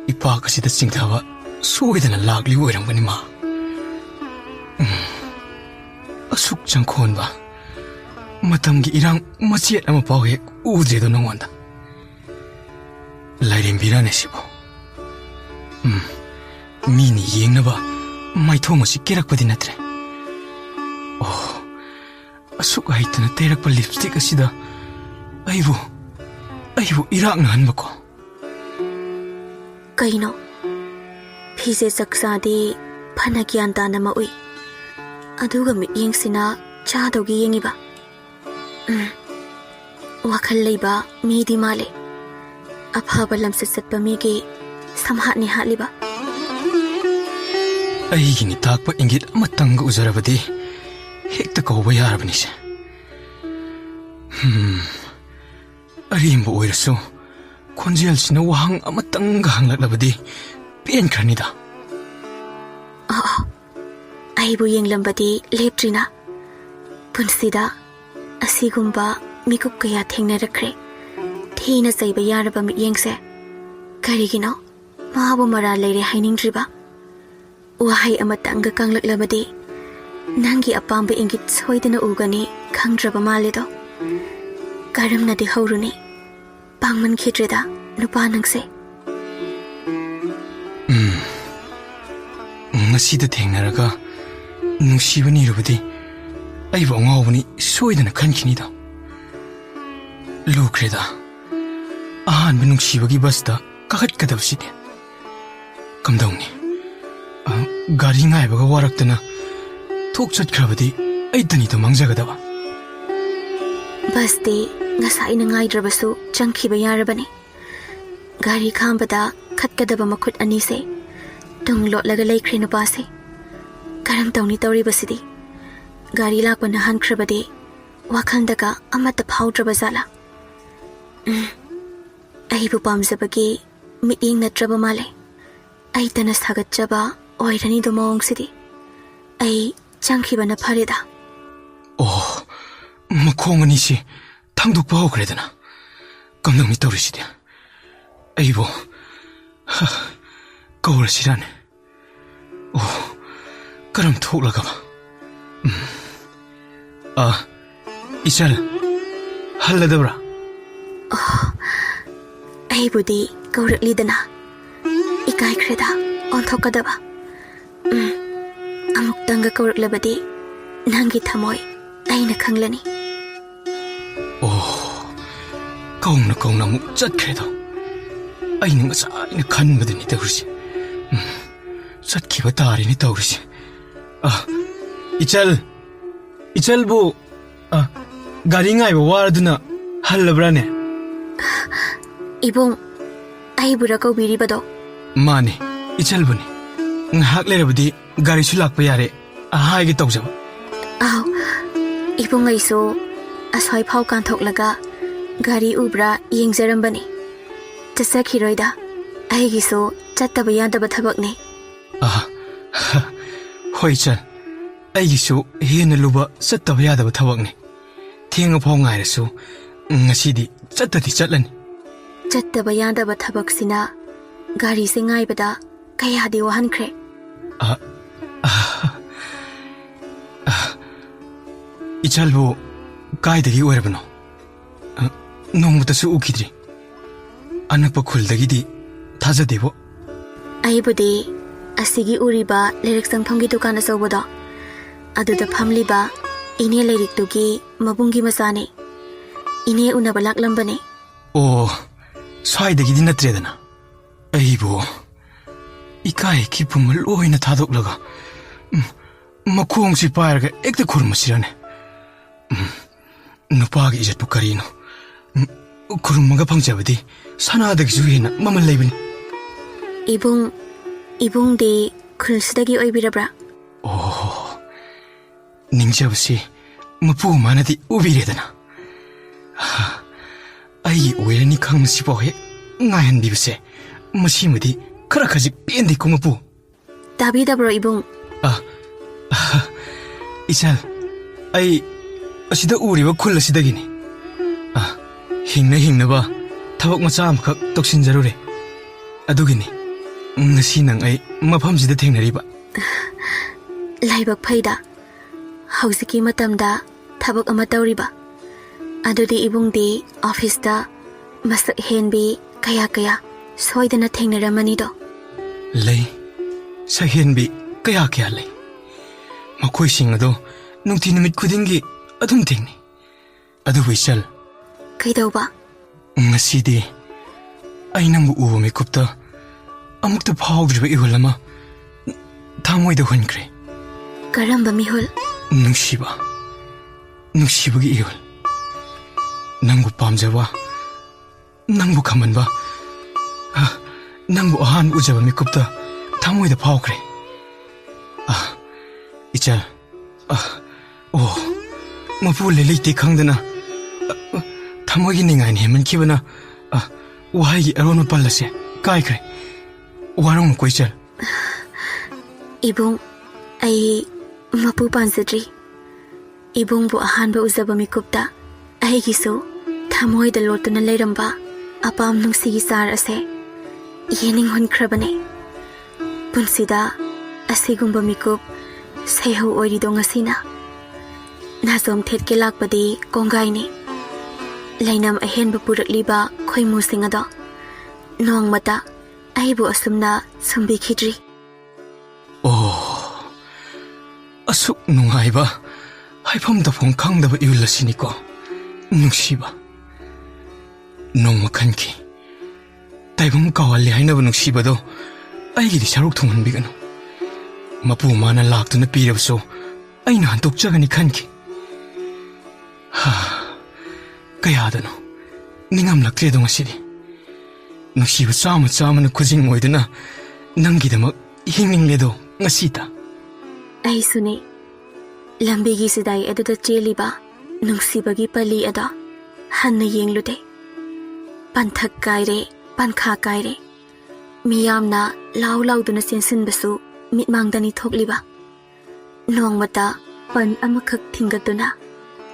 이파까지다 칭타와 소이다나 락리 오이랑바니 마 ꯑꯁꯨꯛ ꯆꯪꯈꯣꯟꯕ ꯃꯇꯝꯒꯤ ꯏꯔꯥꯡ ꯃꯆꯦꯠ ꯑꯃ ꯐꯥꯎ ꯍꯦꯛ ꯎꯗ꯭ꯔꯦꯗꯣ ꯅꯉꯣꯟꯗ ꯂꯥꯏꯔꯦꯝꯕꯤꯔꯥꯅꯦ ꯁꯤꯕꯨ ꯃꯤꯅ ꯌꯦꯡꯅꯕ ꯃꯥꯏꯊꯣꯡ ꯑꯁꯤ ꯀꯦꯔꯛꯄꯗꯤ ꯅꯠꯇ꯭ꯔꯦ ꯑꯁꯨꯛ ꯍꯩꯇꯅ ꯇꯩꯔꯛꯄ ꯂꯤꯞꯁꯇꯤꯛ ꯑꯁꯤꯗ ꯑꯩꯕꯨ 이락나한바고 그이노 피제 삭사디 파나기 안다나마 우이 아두가 미잉시나 차도기 잉이바 와칼레이바 미디 말레 아파바 람셋셋바 미기 삼하니 할리바 ꯑꯩꯒꯤꯅꯤ ꯇꯥꯛꯄ ꯏꯪꯒꯤꯠ ꯑꯃꯇꯪꯒ ꯎꯖꯔꯕꯗꯤ ꯍꯦꯛꯇ ꯀꯧꯕ ꯌꯥꯔꯕꯅꯤꯁꯦ ꯑꯔꯦꯝꯕ ꯑꯣꯏꯔꯁꯨ ꯈꯣꯟꯖꯦꯜꯁꯤꯅ ꯋꯥꯍꯪ ꯑꯃꯇꯪꯒ ꯍꯪꯂꯛꯂꯕꯗꯤ ꯄꯦꯟꯈ꯭ꯔꯅꯤꯗ ꯑꯩꯕꯨ ꯌꯦꯡꯂꯝꯕꯗꯤ ꯂꯦꯞꯇ꯭ꯔꯤꯅ ꯄꯨꯟꯁꯤꯗ ꯑꯁꯤꯒꯨꯝꯕ ꯃꯤꯀꯨꯞ ꯀꯌꯥ ꯊꯦꯡꯅꯔꯛꯈ꯭ꯔꯦ ꯊꯤꯅ ꯆꯩꯕ ꯌꯥꯔꯕ ꯃꯤꯠꯌꯦꯡꯁꯦ ꯀꯔꯤꯒꯤꯅꯣ ꯃꯥꯕꯨ ꯃꯔꯥ ꯂꯩꯔꯦ ꯍꯥꯏꯅꯤꯡꯗ꯭ꯔꯤꯕ ꯋꯥꯍꯩ ꯑꯃꯇꯪꯒ ꯀꯪꯂꯛꯂꯕꯗꯤ ꯅꯪꯒꯤ ꯑꯄꯥꯝꯕ ꯏꯪꯒꯤꯠ ꯁꯣꯏꯗꯅ ꯎꯒꯅꯤ ꯈꯪꯗ꯭ꯔꯕ ꯃꯥꯜꯂꯦꯗꯣ ꯀꯔꯝꯅꯗꯤ ꯍꯧꯔꯨꯅꯤ ꯄꯥꯡꯃꯟꯈꯤꯗ꯭ꯔꯦꯗ ꯅꯨꯄꯥ ꯅꯪꯁꯦ ꯉꯁꯤꯗ ꯊꯦꯡꯅꯔꯒ ꯅꯨꯡꯁꯤꯕ ꯅꯤꯔꯨꯕꯗꯤ ꯑꯩꯕꯨ ꯑꯉꯥꯎꯕꯅꯤ ꯁꯣꯏꯗꯅ ꯈꯟꯈꯤꯅꯤꯗ ꯂꯨꯈ꯭ꯔꯦꯗ ꯑꯍꯥꯟꯕ ꯅꯨꯡꯁꯤꯕꯒꯤ ꯕꯁꯇ ꯀꯥꯈꯠꯀꯗꯕꯁꯤꯗꯤ ꯀꯝꯗꯧꯅꯤ ꯒꯥꯔꯤ ꯉꯥꯏꯕꯒ ꯋꯥꯔꯛꯇꯅ ꯊꯣꯛ ꯆꯠꯈ꯭ꯔꯕꯗꯤ ꯑꯩꯇꯅꯤꯗ ꯃꯥꯡꯖꯒꯗꯕ ꯕꯁꯇꯤ ꯉꯁꯥꯏꯅ ꯉꯥꯏꯗ꯭ꯔꯕꯁꯨ ꯆꯪꯈꯤꯕ ꯌꯥꯔꯕꯅꯤ ꯒꯥꯔꯤ ꯈꯥꯝꯕꯗ ꯈꯠꯀꯗꯕ ꯃꯈꯨꯠ ꯑꯅꯤꯁꯦ ꯇꯨꯡ ꯂꯣꯠꯂꯒ ꯂꯩꯈ꯭ꯔꯦ ꯅꯨꯄꯥꯁꯦ ꯀꯔꯝ ꯇꯧꯅꯤ ꯇꯧꯔꯤꯕꯁꯤꯗꯤ ꯒꯥꯔꯤ ꯂꯥꯛꯄꯅ ꯍꯟꯈ꯭ꯔꯕꯗꯤ ꯋꯥꯈꯜꯗꯒ ꯑꯃꯠꯇ ꯐꯥꯎꯗ꯭ꯔꯕ ꯖꯥꯠꯂꯥ ꯑꯩꯕꯨ ꯄꯥꯝꯖꯕꯒꯤ ꯃꯤꯠꯌꯦꯡ ꯅꯠꯇ꯭ꯔꯕ ꯃꯥꯜꯂꯦ ꯑꯩꯇꯅ ꯁꯥꯒꯠꯆꯕ ꯑꯣꯏꯔꯅꯤꯗꯣ ꯃꯑꯣꯡꯁꯤꯗꯤ ꯑꯩ ꯆꯪꯈꯤꯕꯅ ꯐꯔꯦꯗ ꯑꯣ ꯃꯈꯣꯡ ꯑꯅꯤꯁꯤ ꯊꯥꯡꯗꯣꯛꯄ ꯍꯧꯈ꯭ꯔꯦꯗꯅ ꯀꯝꯗꯧꯅꯤ ꯇꯧꯔꯤꯁꯤꯗꯤ ꯑꯩꯕꯨ ꯀꯧꯔꯁꯤꯔꯥꯅꯦ ꯑꯣ ꯀꯔꯝ ꯊꯣꯛꯂꯒꯕ 이철 할래더브라 ꯑꯩꯕꯨꯗꯤ ꯀꯧꯔꯛꯂꯤꯗꯅ ꯏꯀꯥꯏꯈ꯭ꯔꯦꯗ ꯑꯣꯟꯊꯣꯛꯀꯗꯕ ꯑꯃꯨꯛꯇꯪꯒ ꯀꯧꯔꯛꯂꯕꯗꯤ ꯅꯪꯒꯤ ꯊꯃꯣꯏ ꯑꯩꯅ ꯈꯪꯂꯅꯤ ꯑꯣ ꯀꯧꯅ ꯀꯧꯅ ꯑꯃꯨꯛ ꯆꯠꯈ꯭ꯔꯦꯗꯣ ꯑꯩꯅ ꯉꯁꯥꯏꯅ ꯈꯟꯕꯗꯅꯤ ꯇꯧꯔꯤꯁꯦ ꯆꯠꯈꯤꯕ ꯇꯥꯔꯦꯅꯦ ꯇꯧꯔꯤꯁꯦ 이철부 가리 ꯉꯥꯏꯕ ꯋꯥꯔꯗꯨꯅ ꯍꯜꯂꯕ꯭ꯔꯥꯅꯦ 이봉 ꯑꯩꯕꯨꯔ ꯀꯧꯕꯤꯔꯤꯕꯗꯣ 마네 이철부니 ꯉꯥꯏꯍꯥꯛ ꯂꯩꯔꯕꯗꯤ ꯒꯥꯔꯤꯁꯨ ꯂꯥꯛꯄ ꯌꯥꯔꯦ ꯍꯥꯏꯒꯦ ꯇꯧꯖꯕ ꯑꯥꯎ 이봉 ꯑꯩꯁꯨ ꯑꯁ꯭ꯋꯥꯏ ꯐꯥꯎ ꯀꯥꯟꯊꯣꯛꯂꯒ ꯒꯥꯔꯤ ꯎꯕ꯭ꯔꯥ ꯌꯦꯡꯖꯔꯝꯕꯅꯤ ꯆꯠꯆꯈꯤꯔꯣꯏꯗ ꯑꯩꯒꯤꯁꯨ ꯆꯠꯇꯕ ꯌꯥꯗꯕ ꯊꯕꯛꯅꯤ ꯍꯣꯏ ꯏꯆꯜ ꯑꯩꯒꯤꯁꯨ ꯍꯦꯟꯅ ꯂꯨꯕ ꯆꯠꯇꯕ ꯌꯥꯗꯕ ꯊꯕꯛꯅꯤ ꯊꯦꯡꯉꯐꯥꯎ ꯉꯥꯏꯔꯁꯨ ꯉꯁꯤꯗꯤ ꯆꯠꯇꯗꯤ ꯆꯠꯂꯅꯤ ꯆꯠꯇꯕ ꯌꯥꯗꯕ ꯊꯕꯛꯁꯤꯅ ꯒꯥꯔꯤꯁꯦ ꯉꯥꯏꯕꯗ ꯀꯌꯥꯗꯤ ꯋꯥꯍꯟꯈ꯭ꯔꯦ 이철부 까이득이 오래버노 농부터스 우기드리 아늑바 굴덕이디 타자대보 ꯑꯩꯕꯨꯗꯤ ꯑꯁꯤꯒꯤ ꯎꯔꯤꯕ ꯂꯥꯏꯔꯤꯛ ꯆꯪꯐꯝꯒꯤ ꯗꯨꯀꯥꯟ ꯑꯆꯧꯕꯗꯣ ꯑꯗꯨꯗ ꯐꯝꯂꯤꯕ ꯏꯅꯦ ꯂꯥꯏꯔꯤꯛꯇꯨꯒꯤ ꯃꯕꯨꯡꯒꯤ ꯃꯆꯥꯅꯤ ꯏꯅꯦ ꯎꯅꯕ ꯂꯥꯛꯂꯝꯕꯅꯤ ꯑꯣ ꯁ꯭ꯋꯥꯏꯗꯒꯤꯗꯤ ꯅꯠꯇ꯭ꯔꯦꯗꯅ ꯑꯩꯕꯨ ꯏꯀꯥꯏ ꯈꯤꯄꯨꯝ ꯂꯣꯏꯅ ꯊꯥꯗꯣꯛꯂꯒ ꯃꯈꯣꯡꯁꯤ ꯄꯥꯏꯔꯒ ꯍꯦꯛꯇ ꯈꯨꯔꯨꯝꯃꯁꯤꯔꯅꯦ ꯅꯨꯄꯥꯒꯤ 이zet부 ꯀꯔꯤꯅꯣ ꯈꯨꯔꯨꯝꯃꯒ ꯐꯪꯖꯕꯗꯤ ꯁꯅꯥꯗꯒꯤꯁꯨ ꯍꯦꯟꯅ ꯃꯃꯜ ꯂꯩꯕꯅꯤ 이봉ꯗꯤ ꯈꯨꯜꯁꯤꯗꯒꯤ ꯑꯣꯏꯕꯤꯔꯕ꯭ꯔꯥ ꯑꯣ ꯅꯤꯡꯖꯕꯁꯤ ꯃꯄꯨ ꯃꯥꯅꯗꯤ ꯎꯕꯤꯔꯦꯗꯅ ꯑꯩꯒꯤ ꯑꯣꯏꯔꯅꯤ ꯈꯪꯕꯁꯤꯐꯥꯎ ꯍꯦꯛ ꯉꯥꯏꯍꯟꯕꯤꯕꯁꯦ ꯃꯁꯤꯃꯗꯤ ꯈꯔ ꯈꯖꯤꯛ ꯄꯦꯟꯗꯦꯀꯣ ꯃꯄꯨ ꯇꯥꯕꯤꯗꯕ꯭ꯔꯣ 이봉 이철 ꯑꯩ ꯑꯁꯤꯗ ꯎꯔꯤꯕ ꯈꯨꯜ ꯑꯁꯤꯗꯒꯤꯅꯤ ꯍꯤꯡꯅꯕ ꯊꯕꯛ ꯃꯆꯥ ꯑꯃꯈꯛ ꯇꯧꯁꯤꯟꯖꯔꯨꯔꯦ ꯑꯗꯨꯒꯤꯅꯤ ꯉꯁꯤ ꯅꯪ ꯑꯩ ꯃꯐꯝꯁꯤꯗ ꯊꯦꯡꯅꯔꯤꯕ ꯂꯥꯏꯕꯛ ꯐꯩꯗ ꯍꯧꯖꯤꯛꯀꯤ ꯃꯇꯝꯗ ꯊꯕꯛ ꯑꯃ ꯇꯧꯔꯤꯕ ꯑꯗꯨꯗꯤ 이봉ꯗꯤ ꯑꯣꯐꯤꯁꯇ ꯃꯁꯛ ꯍꯦꯟꯕꯤ ꯀꯌꯥ ꯁꯣꯏꯗꯅ ꯊꯦꯡꯅꯔꯝꯃꯅꯤꯗꯣ ꯂꯩ ꯁꯛꯍꯦꯟꯕꯤ ꯀꯌꯥ ꯂꯩ ꯃꯈꯣꯏꯁꯤꯡ ꯑꯗꯣ ꯅꯨꯡꯇꯤ ꯅꯨꯃꯤꯠ ꯈꯨꯗꯤꯡꯒꯤ ꯑꯗꯨꯝ ꯊꯦꯡꯅꯩ ꯑꯗꯨꯕꯨ ꯏꯆꯜ ꯀꯩꯗꯧꯕ ꯉꯁꯤꯗꯤ ꯑꯩ ꯅꯪꯕꯨ ꯎꯕ ꯃꯤꯀꯨꯞꯇ ꯑꯃꯨꯛꯇ ꯐꯥꯎꯗ꯭ꯔꯤꯕ 이hul ꯑꯃ ꯊꯃꯣꯏꯗ ꯍꯨꯟꯈ꯭ꯔꯦ ꯀꯔꯝꯕ ꯃꯤꯍꯨꯜ ꯅꯨꯡꯁꯤꯕꯒꯤ 이hul ꯅꯪꯕꯨ ꯄꯥꯝꯖꯕ ꯅꯪꯕꯨ ꯈꯝꯍꯟꯕ ꯅꯪꯕꯨ ꯑꯍꯥꯟꯕ ꯎꯖꯕ ꯃꯤꯀꯨꯞꯇ ꯊꯃꯣꯏꯗ ꯐꯥꯎꯈ꯭ꯔꯦ 이철 ꯑꯣ ꯃꯄꯨ ꯂꯩꯇꯦ ꯈꯪꯗꯅ ꯊꯃꯣꯏꯒꯤ ꯅꯤꯡꯉꯥꯏꯅ ꯍꯦꯟꯃꯟꯈꯤꯕꯅ ꯋꯥꯍꯩꯒꯤ ꯑꯔꯣꯟꯕ ꯄꯜꯂꯁꯦ ꯀꯥꯏꯈ꯭ꯔꯦ ꯋꯥꯔꯧꯅꯨꯀꯣ 이철 이봉 ꯑꯩ ꯃꯄꯨ ꯄꯥꯟꯖꯗ꯭ꯔꯤ 이봉ꯕꯨ ꯑꯍꯥꯟꯕ ꯎꯖꯕ ꯃꯤꯀꯨꯞꯇ ꯑꯩꯒꯤꯁꯨ ꯊꯃꯣꯏꯗ ꯂꯣꯠꯇꯨꯅ ꯂꯩꯔꯝꯕ ꯑꯄꯥꯝ ꯅꯨꯡꯁꯤꯒꯤ ꯆꯥꯔ ꯑꯁꯦ ꯌꯦꯡꯅꯤꯡꯍꯟꯈ꯭ꯔꯕꯅꯤ ꯄꯨꯟꯁꯤꯗ ꯑꯁꯤꯒꯨꯝꯕ ꯃꯤꯀꯨꯞ ꯁꯩꯍꯧ ꯑꯣꯏꯔꯤꯗꯣ ꯉꯁꯤꯅ ꯅꯥꯆꯣꯝ ꯊꯦꯠꯀꯦ ꯂꯥꯛꯄꯗꯤ ꯀꯣꯡꯒꯥꯏꯅꯤ ꯂꯩꯅꯝ ꯑꯍꯦꯟꯕ ꯄꯨꯔꯛꯂꯤꯕ ꯈꯣꯏꯃꯨꯁꯤꯡ ꯑꯗꯣ ꯅꯣꯡꯃꯇ ꯑꯩꯕꯨ ꯑꯁꯨꯝꯅ ꯁꯨꯝꯕꯤꯈꯤꯗ꯭ꯔꯤ ꯑꯁꯨꯛ ꯅꯨꯡꯉꯥꯏꯕ ꯍꯥꯏꯐꯝ ꯇꯧꯐꯝ ꯈꯪꯗꯕ ꯏꯍꯨꯜ ꯑꯁꯤꯅꯤꯀꯣ ꯅꯨꯡꯁꯤꯕ ꯅꯣꯡꯃ ꯈꯟꯈꯤ ꯇꯥꯏꯕꯪ ꯀꯥꯎꯍꯜꯂꯦ ꯍꯥꯏꯅꯕ ꯅꯨꯡꯁꯤꯕꯗꯣ ꯑꯩꯒꯤꯗꯤ ꯁꯔꯨꯛ ꯊꯨꯡꯍꯟꯕꯤꯒꯅꯨ ꯃꯄꯨ ꯃꯥꯅ ꯂꯥꯛꯇꯨꯅ ꯄꯤꯔꯕꯁꯨ ꯑꯩꯅ ꯍꯟꯗꯣꯛꯆꯒꯅꯤ ꯈꯟꯈꯤ ꯀꯌꯥꯗꯅꯣ ꯅꯤꯡꯉꯝꯂꯛꯇ꯭ꯔꯦꯗꯣ ꯉꯁꯤꯗꯤ ꯅꯨꯡꯁꯤꯕ ꯆꯥꯃꯅ ꯈꯨꯖꯤꯡ ꯑꯣꯏꯗꯨꯅ ꯅꯪꯒꯤꯗꯃꯛ ꯍꯤꯡꯅꯤꯡꯂꯦꯗꯣ ꯉꯁꯤꯗ ꯑꯩꯁꯨꯅꯤ ꯂꯝꯕꯤꯒꯤ ꯁꯤꯗꯥꯏ ꯑꯗꯨꯗ ꯆꯦꯜꯂꯤꯕ ꯅꯨꯡꯁꯤꯕꯒꯤ ꯄꯜꯂꯤ ꯑꯗꯣ ꯍꯟꯅ ꯌꯦꯡꯂꯨꯗꯦ ꯄꯟꯊꯛ ꯀꯥꯏꯔꯦ ꯄꯟꯈꯥ ꯀꯥꯏꯔꯦ ꯃꯤꯌꯥꯝꯅ ꯂꯥꯎ ꯂꯥꯎꯗꯨꯅ ꯆꯦꯟꯁꯤꯟꯕꯁꯨ ꯃꯤꯠꯃꯥꯡꯗꯅꯤ ꯊꯣꯛꯂꯤꯕ ꯅꯣꯡꯃꯇ ꯄꯟ ꯑꯃꯈꯛ ꯊꯤꯡꯒꯠꯇꯨꯅ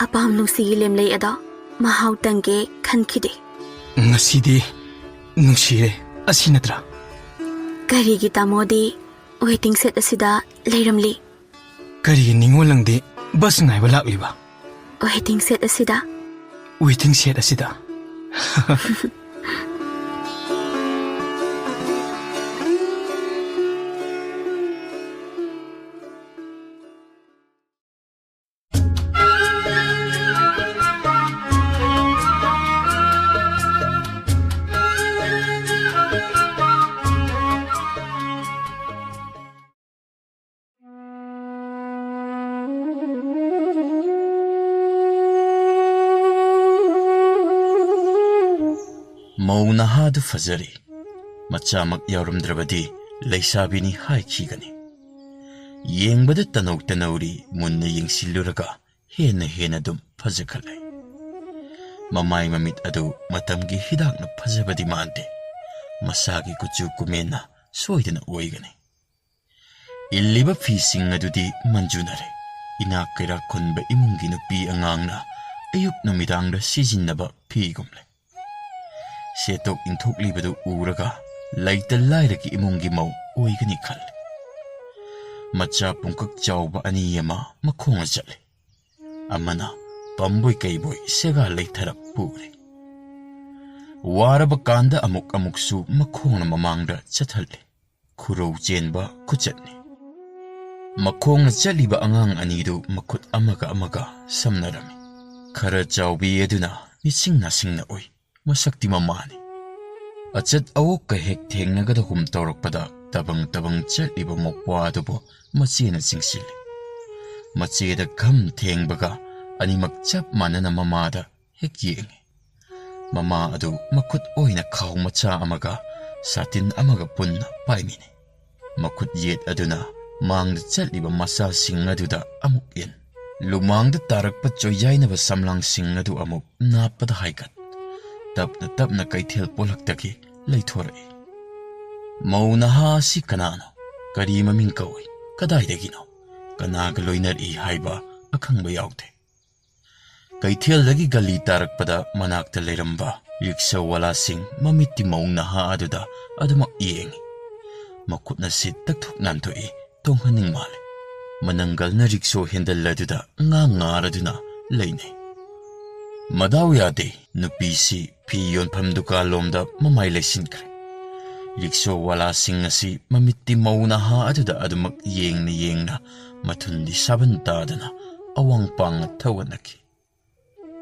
ꯑꯄꯥꯝ ꯅꯨꯡꯁꯤꯒꯤ ꯂꯦꯝꯂꯩ ꯑꯗꯣ ꯃꯍꯥꯎ ꯇꯪꯒꯦ ꯈꯟꯈꯤꯗꯦ ꯉꯁꯤꯗꯤ ꯅꯨꯡꯁꯤꯔꯦ ꯑꯁꯤ ꯅꯠꯇ꯭ꯔꯥ ꯀꯔꯤꯒꯤ ꯇꯥꯃꯣꯗꯤ ꯋꯦꯇꯤꯡ ꯁꯦꯠ ꯑꯁꯤꯗ ꯂꯩꯔꯝꯂꯤ ꯀꯔꯤꯒꯤ ꯅꯤꯡꯉꯣꯜꯂꯪꯗꯤ ꯕꯁ ꯉꯥꯏꯕ ꯂꯥꯛꯂꯤꯕ ꯋꯦꯇꯤꯡ ꯁꯦꯠ ꯑꯁꯤꯗ ꯋꯦꯇꯤꯡ ꯁꯦꯠ ꯑꯁꯤꯗ ꯃꯧ ꯅꯍꯥꯗꯨ ꯐꯖꯔꯤ ꯃꯆꯥꯃꯛ ꯌꯥꯎꯔꯝꯗ꯭ꯔꯕꯗꯤ ꯂꯩꯁꯥꯕꯤꯅꯤ ꯍꯥꯏꯈꯤꯒꯅꯤ ꯌꯦꯡꯕꯗ ꯇꯅꯧ ꯇꯅꯧꯔꯤ ꯃꯨꯟꯅ ꯌꯦꯡꯁꯤꯜꯂꯨꯔꯒ ꯍꯦꯟꯅ ꯑꯗꯨꯝ ꯐꯖꯈꯠꯂꯦ ꯃꯃꯥꯏ ꯃꯃꯤꯠ ꯑꯗꯨ ꯃꯇꯝꯒꯤ ꯍꯤꯗꯥꯛꯅ ꯐꯖꯕꯗꯤ ꯃꯥꯟꯗꯦ ꯃꯁꯥꯒꯤ ꯀꯨꯆꯨ ꯀꯨꯃꯦꯟꯅ ꯁꯣꯏꯗꯅ ꯑꯣꯏꯒꯅꯤ ꯏꯜꯂꯤꯕ ꯐꯤꯁꯤꯡ ꯑꯗꯨꯗꯤ ꯃꯟꯖꯨꯅꯔꯦ ꯏꯅꯥꯛ ꯀꯩꯔꯥꯛ ꯈꯨꯟꯕ ꯏꯃꯨꯡꯒꯤ ꯅꯨꯄꯤ ꯑꯉꯥꯡꯅ ꯑꯌꯨꯛ ꯅꯨꯃꯤꯗꯥꯡꯗ ꯁꯤꯖꯤꯟꯅꯕ ꯐꯤꯒꯨꯝꯂꯦ ꯁꯦꯇꯣꯛ ꯏꯟꯊꯣꯛꯂꯤꯕꯗꯨ ꯎꯔꯒ ꯂꯩꯇ ꯂꯥꯏꯔꯒꯤ ꯏꯃꯨꯡꯒꯤ ꯃꯧ ꯑꯣꯏꯒꯅꯤ ꯈꯜꯂꯦ ꯃꯆꯥ ꯄꯨꯡꯀꯛ ꯆꯥꯎꯕ ꯑꯅꯤ ꯑꯃ ꯃꯈꯣꯡꯅ ꯆꯠꯂꯦ ꯑꯃꯅ ꯄꯝꯕꯣꯏ ꯀꯩꯕꯣꯏ ꯁꯦꯒꯥ ꯂꯩꯊꯔꯞ ꯄꯨꯔꯦ ꯋꯥꯔꯕ ꯀꯥꯟꯗ ꯑꯃꯨꯛꯁꯨ ꯃꯈꯣꯡꯅ ꯃꯃꯥꯡꯗ ꯆꯠꯍꯜꯂꯦ ꯈꯨꯔꯧ ꯆꯦꯟꯕ ꯈꯨꯆꯠꯅꯤ ꯃꯈꯣꯡꯅ ꯆꯠꯂꯤꯕ ꯑꯉꯥꯡ ꯑꯅꯤꯗꯨ ꯃꯈꯨꯠ ꯑꯃꯒ ꯁꯝꯅꯔꯝꯃꯤ ꯈꯔ ꯆꯥꯎꯕꯤ ꯑꯗꯨꯅ ꯃꯤꯠꯁꯤꯡ ꯅꯥꯁꯤꯡꯅ ꯑꯣꯏ ꯃꯁꯛꯇꯤ ꯃꯃꯥꯅꯤ ꯑꯆꯠ ꯑꯋꯣꯛꯀ ꯍꯦꯛ ꯊꯦꯡꯅꯒꯗꯒꯨꯝ ꯇꯧꯔꯛꯄꯗ ꯇꯕꯪ ꯆꯠꯂꯤꯕ ꯃꯧꯄ꯭ꯋꯥ ꯑꯗꯨꯕꯨ ꯃꯆꯦꯅ ꯆꯤꯡꯁꯤꯜꯂꯤ ꯃꯆꯦꯗ ꯈꯝ ꯊꯦꯡꯕꯒ ꯑꯅꯤꯃꯛ ꯆꯞ ꯃꯥꯟꯅꯅ ꯃꯃꯥꯗ ꯍꯦꯛ ꯌꯦꯡꯉꯤ ꯃꯃꯥ ꯑꯗꯨ ꯃꯈꯨꯠ ꯑꯣꯏꯅ ꯈꯥꯎ ꯃꯆꯥ ꯑꯃꯒ ꯁꯥꯇꯤꯟ ꯑꯃꯒ ꯄꯨꯟꯅ ꯄꯥꯏꯃꯤꯟꯅꯩ ꯃꯈꯨꯠ ꯌꯦꯠ ꯑꯗꯨꯅ ꯃꯥꯡꯗ ꯆꯠꯂꯤꯕ ꯃꯆꯥꯁꯤꯡ ꯑꯗꯨꯗ ꯑꯃꯨꯛ ꯏꯟ ꯂꯨꯃꯥꯡꯗ ꯇꯥꯔꯛꯄ ꯆꯣꯏꯌꯥꯏꯅꯕ ꯁꯝꯂꯥꯡꯁꯤꯡ ꯑꯗꯨ ꯑꯃꯨꯛ ꯅꯥꯞꯄꯗ ꯍꯥꯏꯒꯠ ꯇꯞꯅ ꯀꯩꯊꯦꯜ ꯄꯣꯂꯛꯇꯒꯤ ꯂꯩꯊꯣꯔꯛꯏ ꯃꯧ ꯅꯍꯥ ꯑꯁꯤ ꯀꯅꯥꯅꯣ ꯀꯔꯤ ꯃꯃꯤꯡ ꯀꯧꯏ ꯀꯗꯥꯏꯗꯒꯤꯅꯣ ꯀꯅꯥꯒ ꯂꯣꯏꯅꯔꯤ ꯍꯥꯏꯕ ꯑꯈꯪꯕ ꯌꯥꯎꯗꯦ ꯀꯩꯊꯦꯜꯗꯒꯤ ꯒꯜꯂꯤ ꯇꯥꯔꯛꯄꯗ ꯃꯅꯥꯛꯇ ꯂꯩꯔꯝꯕ ꯔꯤꯛꯁꯥꯋꯥꯂꯥꯁꯤꯡ ꯃꯃꯤꯠꯇꯤ ꯃꯧ ꯅꯍꯥ ꯑꯗꯨꯗ ꯑꯗꯨꯃꯛ ꯌꯦꯡꯉꯤ ꯃꯈꯨꯠꯅ ꯁꯤꯠ ꯇꯛꯊꯣꯛ ꯅꯥꯟꯊꯣꯛꯏ ꯇꯣꯡꯍꯟꯅꯤꯡ ꯃꯥꯜꯂꯦ ꯃꯅꯪꯒꯜꯅ ꯔꯤꯛꯁꯣ ꯍꯦꯟꯗꯜ ꯑꯗꯨꯗ ꯉꯥꯔꯗꯨꯅ ꯂꯩꯅꯩ ꯃꯗꯥꯎ ꯌꯥꯗꯦ ꯅꯨꯄꯤꯁꯤ ꯐꯤ ꯌꯣꯟꯐꯝ ꯗꯨꯀꯥꯟꯂꯣꯝꯗ ꯃꯃꯥꯏ ꯂꯩꯁꯤꯟꯈ꯭ꯔꯦ ꯔꯤꯛꯁꯣꯋꯥꯂꯥꯁꯤꯡ ꯑꯁꯤ ꯃꯃꯤꯠꯇꯤ ꯃꯧ ꯅꯍꯥ ꯑꯗꯨꯗ ꯑꯗꯨꯃꯛ ꯌꯦꯡꯅ ꯃꯊꯨꯟꯗꯤ ꯁꯥꯕꯟ ꯇꯥꯗꯅ ꯑꯋꯥꯡ ꯄꯥꯡꯅ ꯊꯧꯒꯠꯅꯈꯤ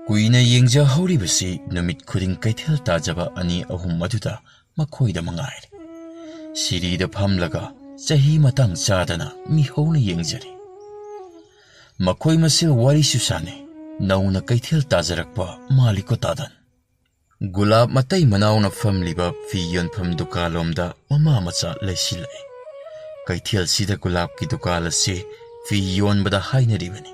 ꯀꯨꯏꯅ ꯌꯦꯡꯖꯍꯧꯔꯤꯕꯁꯤ ꯅꯨꯃꯤꯠ ꯈꯨꯗꯤꯡ ꯀꯩꯊꯦꯜ ꯇꯥꯖꯕ ꯑꯅꯤ ꯑꯍꯨꯝ ꯑꯗꯨꯗ ꯃꯈꯣꯏꯗ ꯃꯉꯥꯏꯔꯦ ꯁꯤꯔꯤꯗ ꯐꯝꯂꯒ ꯆꯍꯤ ꯃꯇꯥꯡ ꯆꯥꯗꯅ ꯃꯤꯍꯧꯅ ꯌꯦꯡꯖꯔꯤ ꯃꯈꯣꯏ ꯃꯁꯦꯜ ꯋꯥꯔꯤꯁꯨ ꯁꯥꯟꯅꯩ ꯅꯧꯅ ꯀꯩꯊꯦꯜ ꯇꯥꯖꯔꯛꯄ ꯃꯥꯜꯂꯤꯀꯣ ꯇꯥꯗꯟ ꯒꯨꯂꯥꯞ ꯃꯇꯩ ꯃꯅꯥꯎꯅ ꯐꯝꯂꯤꯕ ꯐꯤ ꯌꯣꯟꯐꯝ ꯗꯨꯀꯥꯟꯂꯣꯝꯗ ꯃꯃꯥ ꯃꯆꯥ ꯂꯩꯁꯤꯜꯂꯛꯏ ꯀꯩꯊꯦꯜꯁꯤꯗ ꯒꯨꯂꯥꯞꯀꯤ ꯗꯨꯀꯥꯟ ꯑꯁꯤ ꯐꯤ ꯌꯣꯟꯕꯗ ꯍꯥꯏꯅꯔꯤꯕꯅꯤ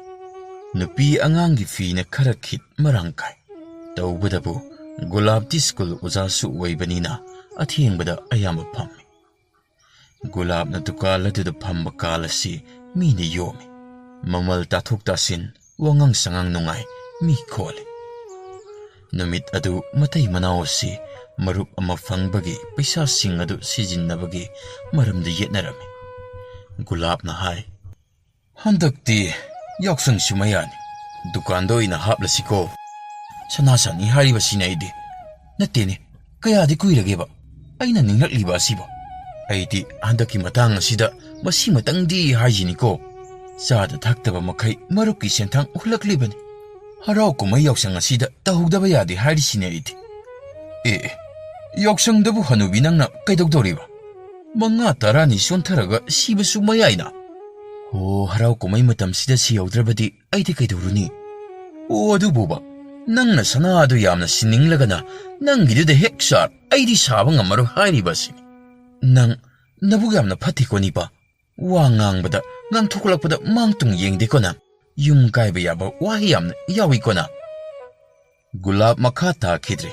ꯅꯨꯄꯤ ꯑꯉꯥꯡꯒꯤ ꯐꯤꯅ ꯈꯔ ꯈꯤꯠ ꯃꯔꯥꯡ ꯀꯥꯏ ꯇꯧꯕꯗꯕꯨ ꯒꯨꯂꯥꯞꯇꯤ ꯁ꯭ꯀꯨꯜ ꯑꯣꯖꯥꯁꯨ ꯑꯣꯏꯕꯅꯤꯅ ꯑꯊꯦꯡꯕꯗ ꯑꯌꯥꯝꯕ ꯐꯝꯃꯤ ꯒꯨꯂꯥꯞꯅ ꯗꯨꯀꯥꯟ ꯑꯗꯨꯗ ꯐꯝꯕ ꯀꯥꯜ ꯑꯁꯤ ꯃꯤꯅ ꯌꯣꯝꯃꯤ ꯃꯃꯜ ꯇꯥꯊꯣꯛ ꯇꯥꯁꯤꯟ ꯋꯥꯉꯥꯡ ꯁꯉꯥꯡ ꯅꯨꯡꯉꯥꯏ ꯃꯤ ꯈꯣꯜꯂꯤ ꯅꯨꯃꯤꯠ ꯑꯗꯨ ꯃꯇꯩ ꯃꯅꯥꯎ ꯑꯁꯤ marup ama fangbagi paisa sing adu sijinnabagi maramda yetnarami. Gulabna hai, handakti yaksang sumayani, dukando ina haplasiko. Sanasani haribasina idi. Natene, kayadi kuirageba. Aina ninglakliba asiba. Aidi handaki matang asida masi matangdi hajiniko. Sada thakdaba makai marupki sentang uhlaklibani. Harau kumay yaksang asida tahugdaba yadi harisina idi. Yaksangdabu hanubi nangna kaidokdoriba. Mga tarani sontaraga sibasu mayaina. Harau kumay matamsida siyawdrabadi aidi kaidoruni. Adububa. Nangna sana adu yamna sininglagana nangiduda hekshar aidi sabang amaru hairibasini. Nang nabug yamna patikoni ba. Wangangbada ngang thukulakpada mangtung yengdekona. Yung kaiba yaba wahi yamna yawikona. Gulab makata kidre.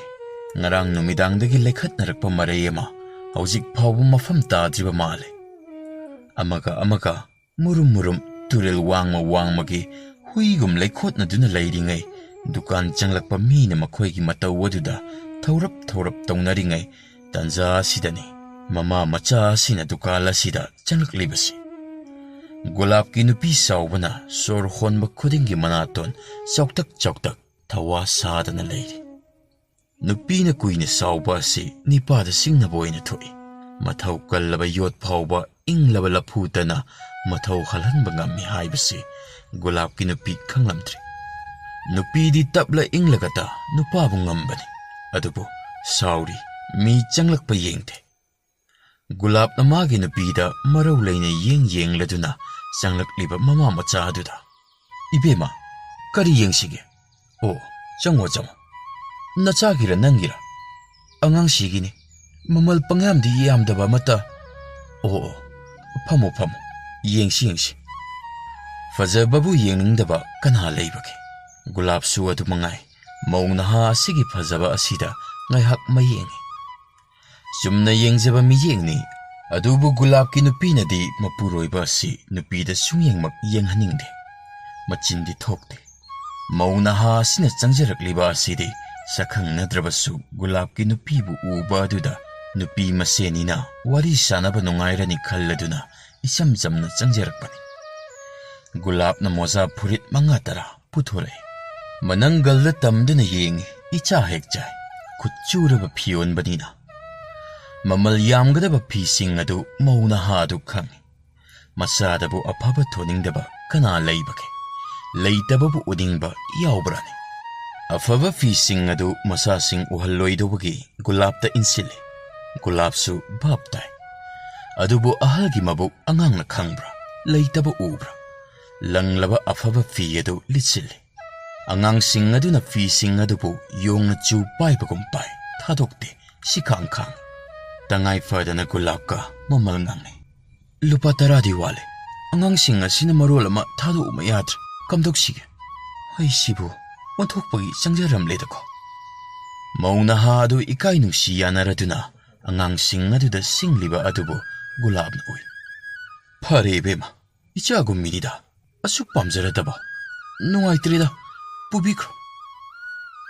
Ngarang numidangdagi lekhat narakpa marayema. Haujik pawbu mafam tadriba male. Amaga murum turel wangmagi huigum lekhot na duna layringay. Dukan changlakpa mina makoygi mataw aduda thawrap tawnaringay tanza sidani mama macha sina dukala sida changlaklibasi. Gulab ki nupi sawbana sor honba khudingi manaton choktak thawa sadana leiri. Nupi na kuina sawba si nipada singnabo ina thoi. Mathaw kallaba yot phawba inglaba laphutana mathaw halhanba ngammi haibasi Gulab ki nupi khanglamdri. Nupi di tabla inglagata nupabu ngambani. Adubo, sauri, mi changlakpa yengte. Gulab na magi nupi da maraw layna yeng laduna changlakliba mama macha aduda. Ibema, kari yengsige. Chango. Nachagira nangira. Angang sigini. Mamal pangamdi yamdaba mata. Pamo. Yengsi. Fajababu yengningdaba kana laybake. Gulab su adu mangai, maung naha asigi fazaba asida ngaihak mayengi. Sumna yengjaba miyengni, adubu gulab ki nupi na di mapuroiba si nupi da sungyengmak yenghaningde. Machindi thokte. Maung naha asina changjarakliba asidi sakhang nadrabasu gulab ki nupi bu uba aduda nupi maseni na wari sanaba nungairani khalladuna isamjamna changjarakpani. Gulab na moza purit mangatara puthore. Mananggalda tamduna yengi icha hekjai kuchuraba phiyon banina. Mamal yamgadaba phising adu mauna hadu khangi. Masadabu aphaba thoningdaba kana laybake. Laytababu udingba yawbrani. Aphaba phising adu masasing uhalloidobagi gulabta insile. Gulabsu baptai. Adubu ahalgi mabuk angangna khangbra. Laytaba ubra. Langlaba aphaba phi adu litsile. Angang sing aduna fi sing adubu yung chu pai bagum pai thadokte sikang khang tangai fadana gulab ka mamal ngangne lupa taradi wale angang sing asina marol ama thadu umayad kamdok sige hai sibu onthok pagi sangjaram ledako mauna ha adu ikai nu siyana raduna angang sing aduda singliba adubu gulab na oi phare bema icha gumminida asuk pamjaradaba nungaitrida Pubikro.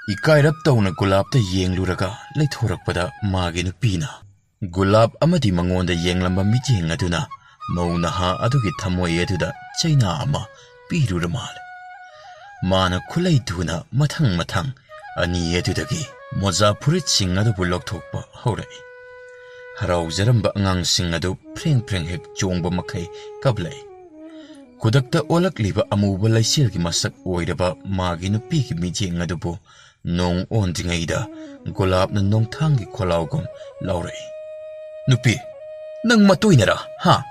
Ikairap tawna gulab ta yengluraga laithorakpada magi nupina. Gulab amadi mangonda yenglamba mijeng aduna mauna ha adugi thamoy aduda chaina ama piruramal. Mana khulai duna mathang ani adudagi moza purit sing adu bulok thokpa horai. Harau jaramba angang sing adu preng hek chongba makai kablai. Kudakta olak liba amuba laisil ki masak oiraba magi nupi ki mijeng adubu nong ondingaida gulab na nong thangi kholaugum laurai. Nupi, nang matuinara, ha?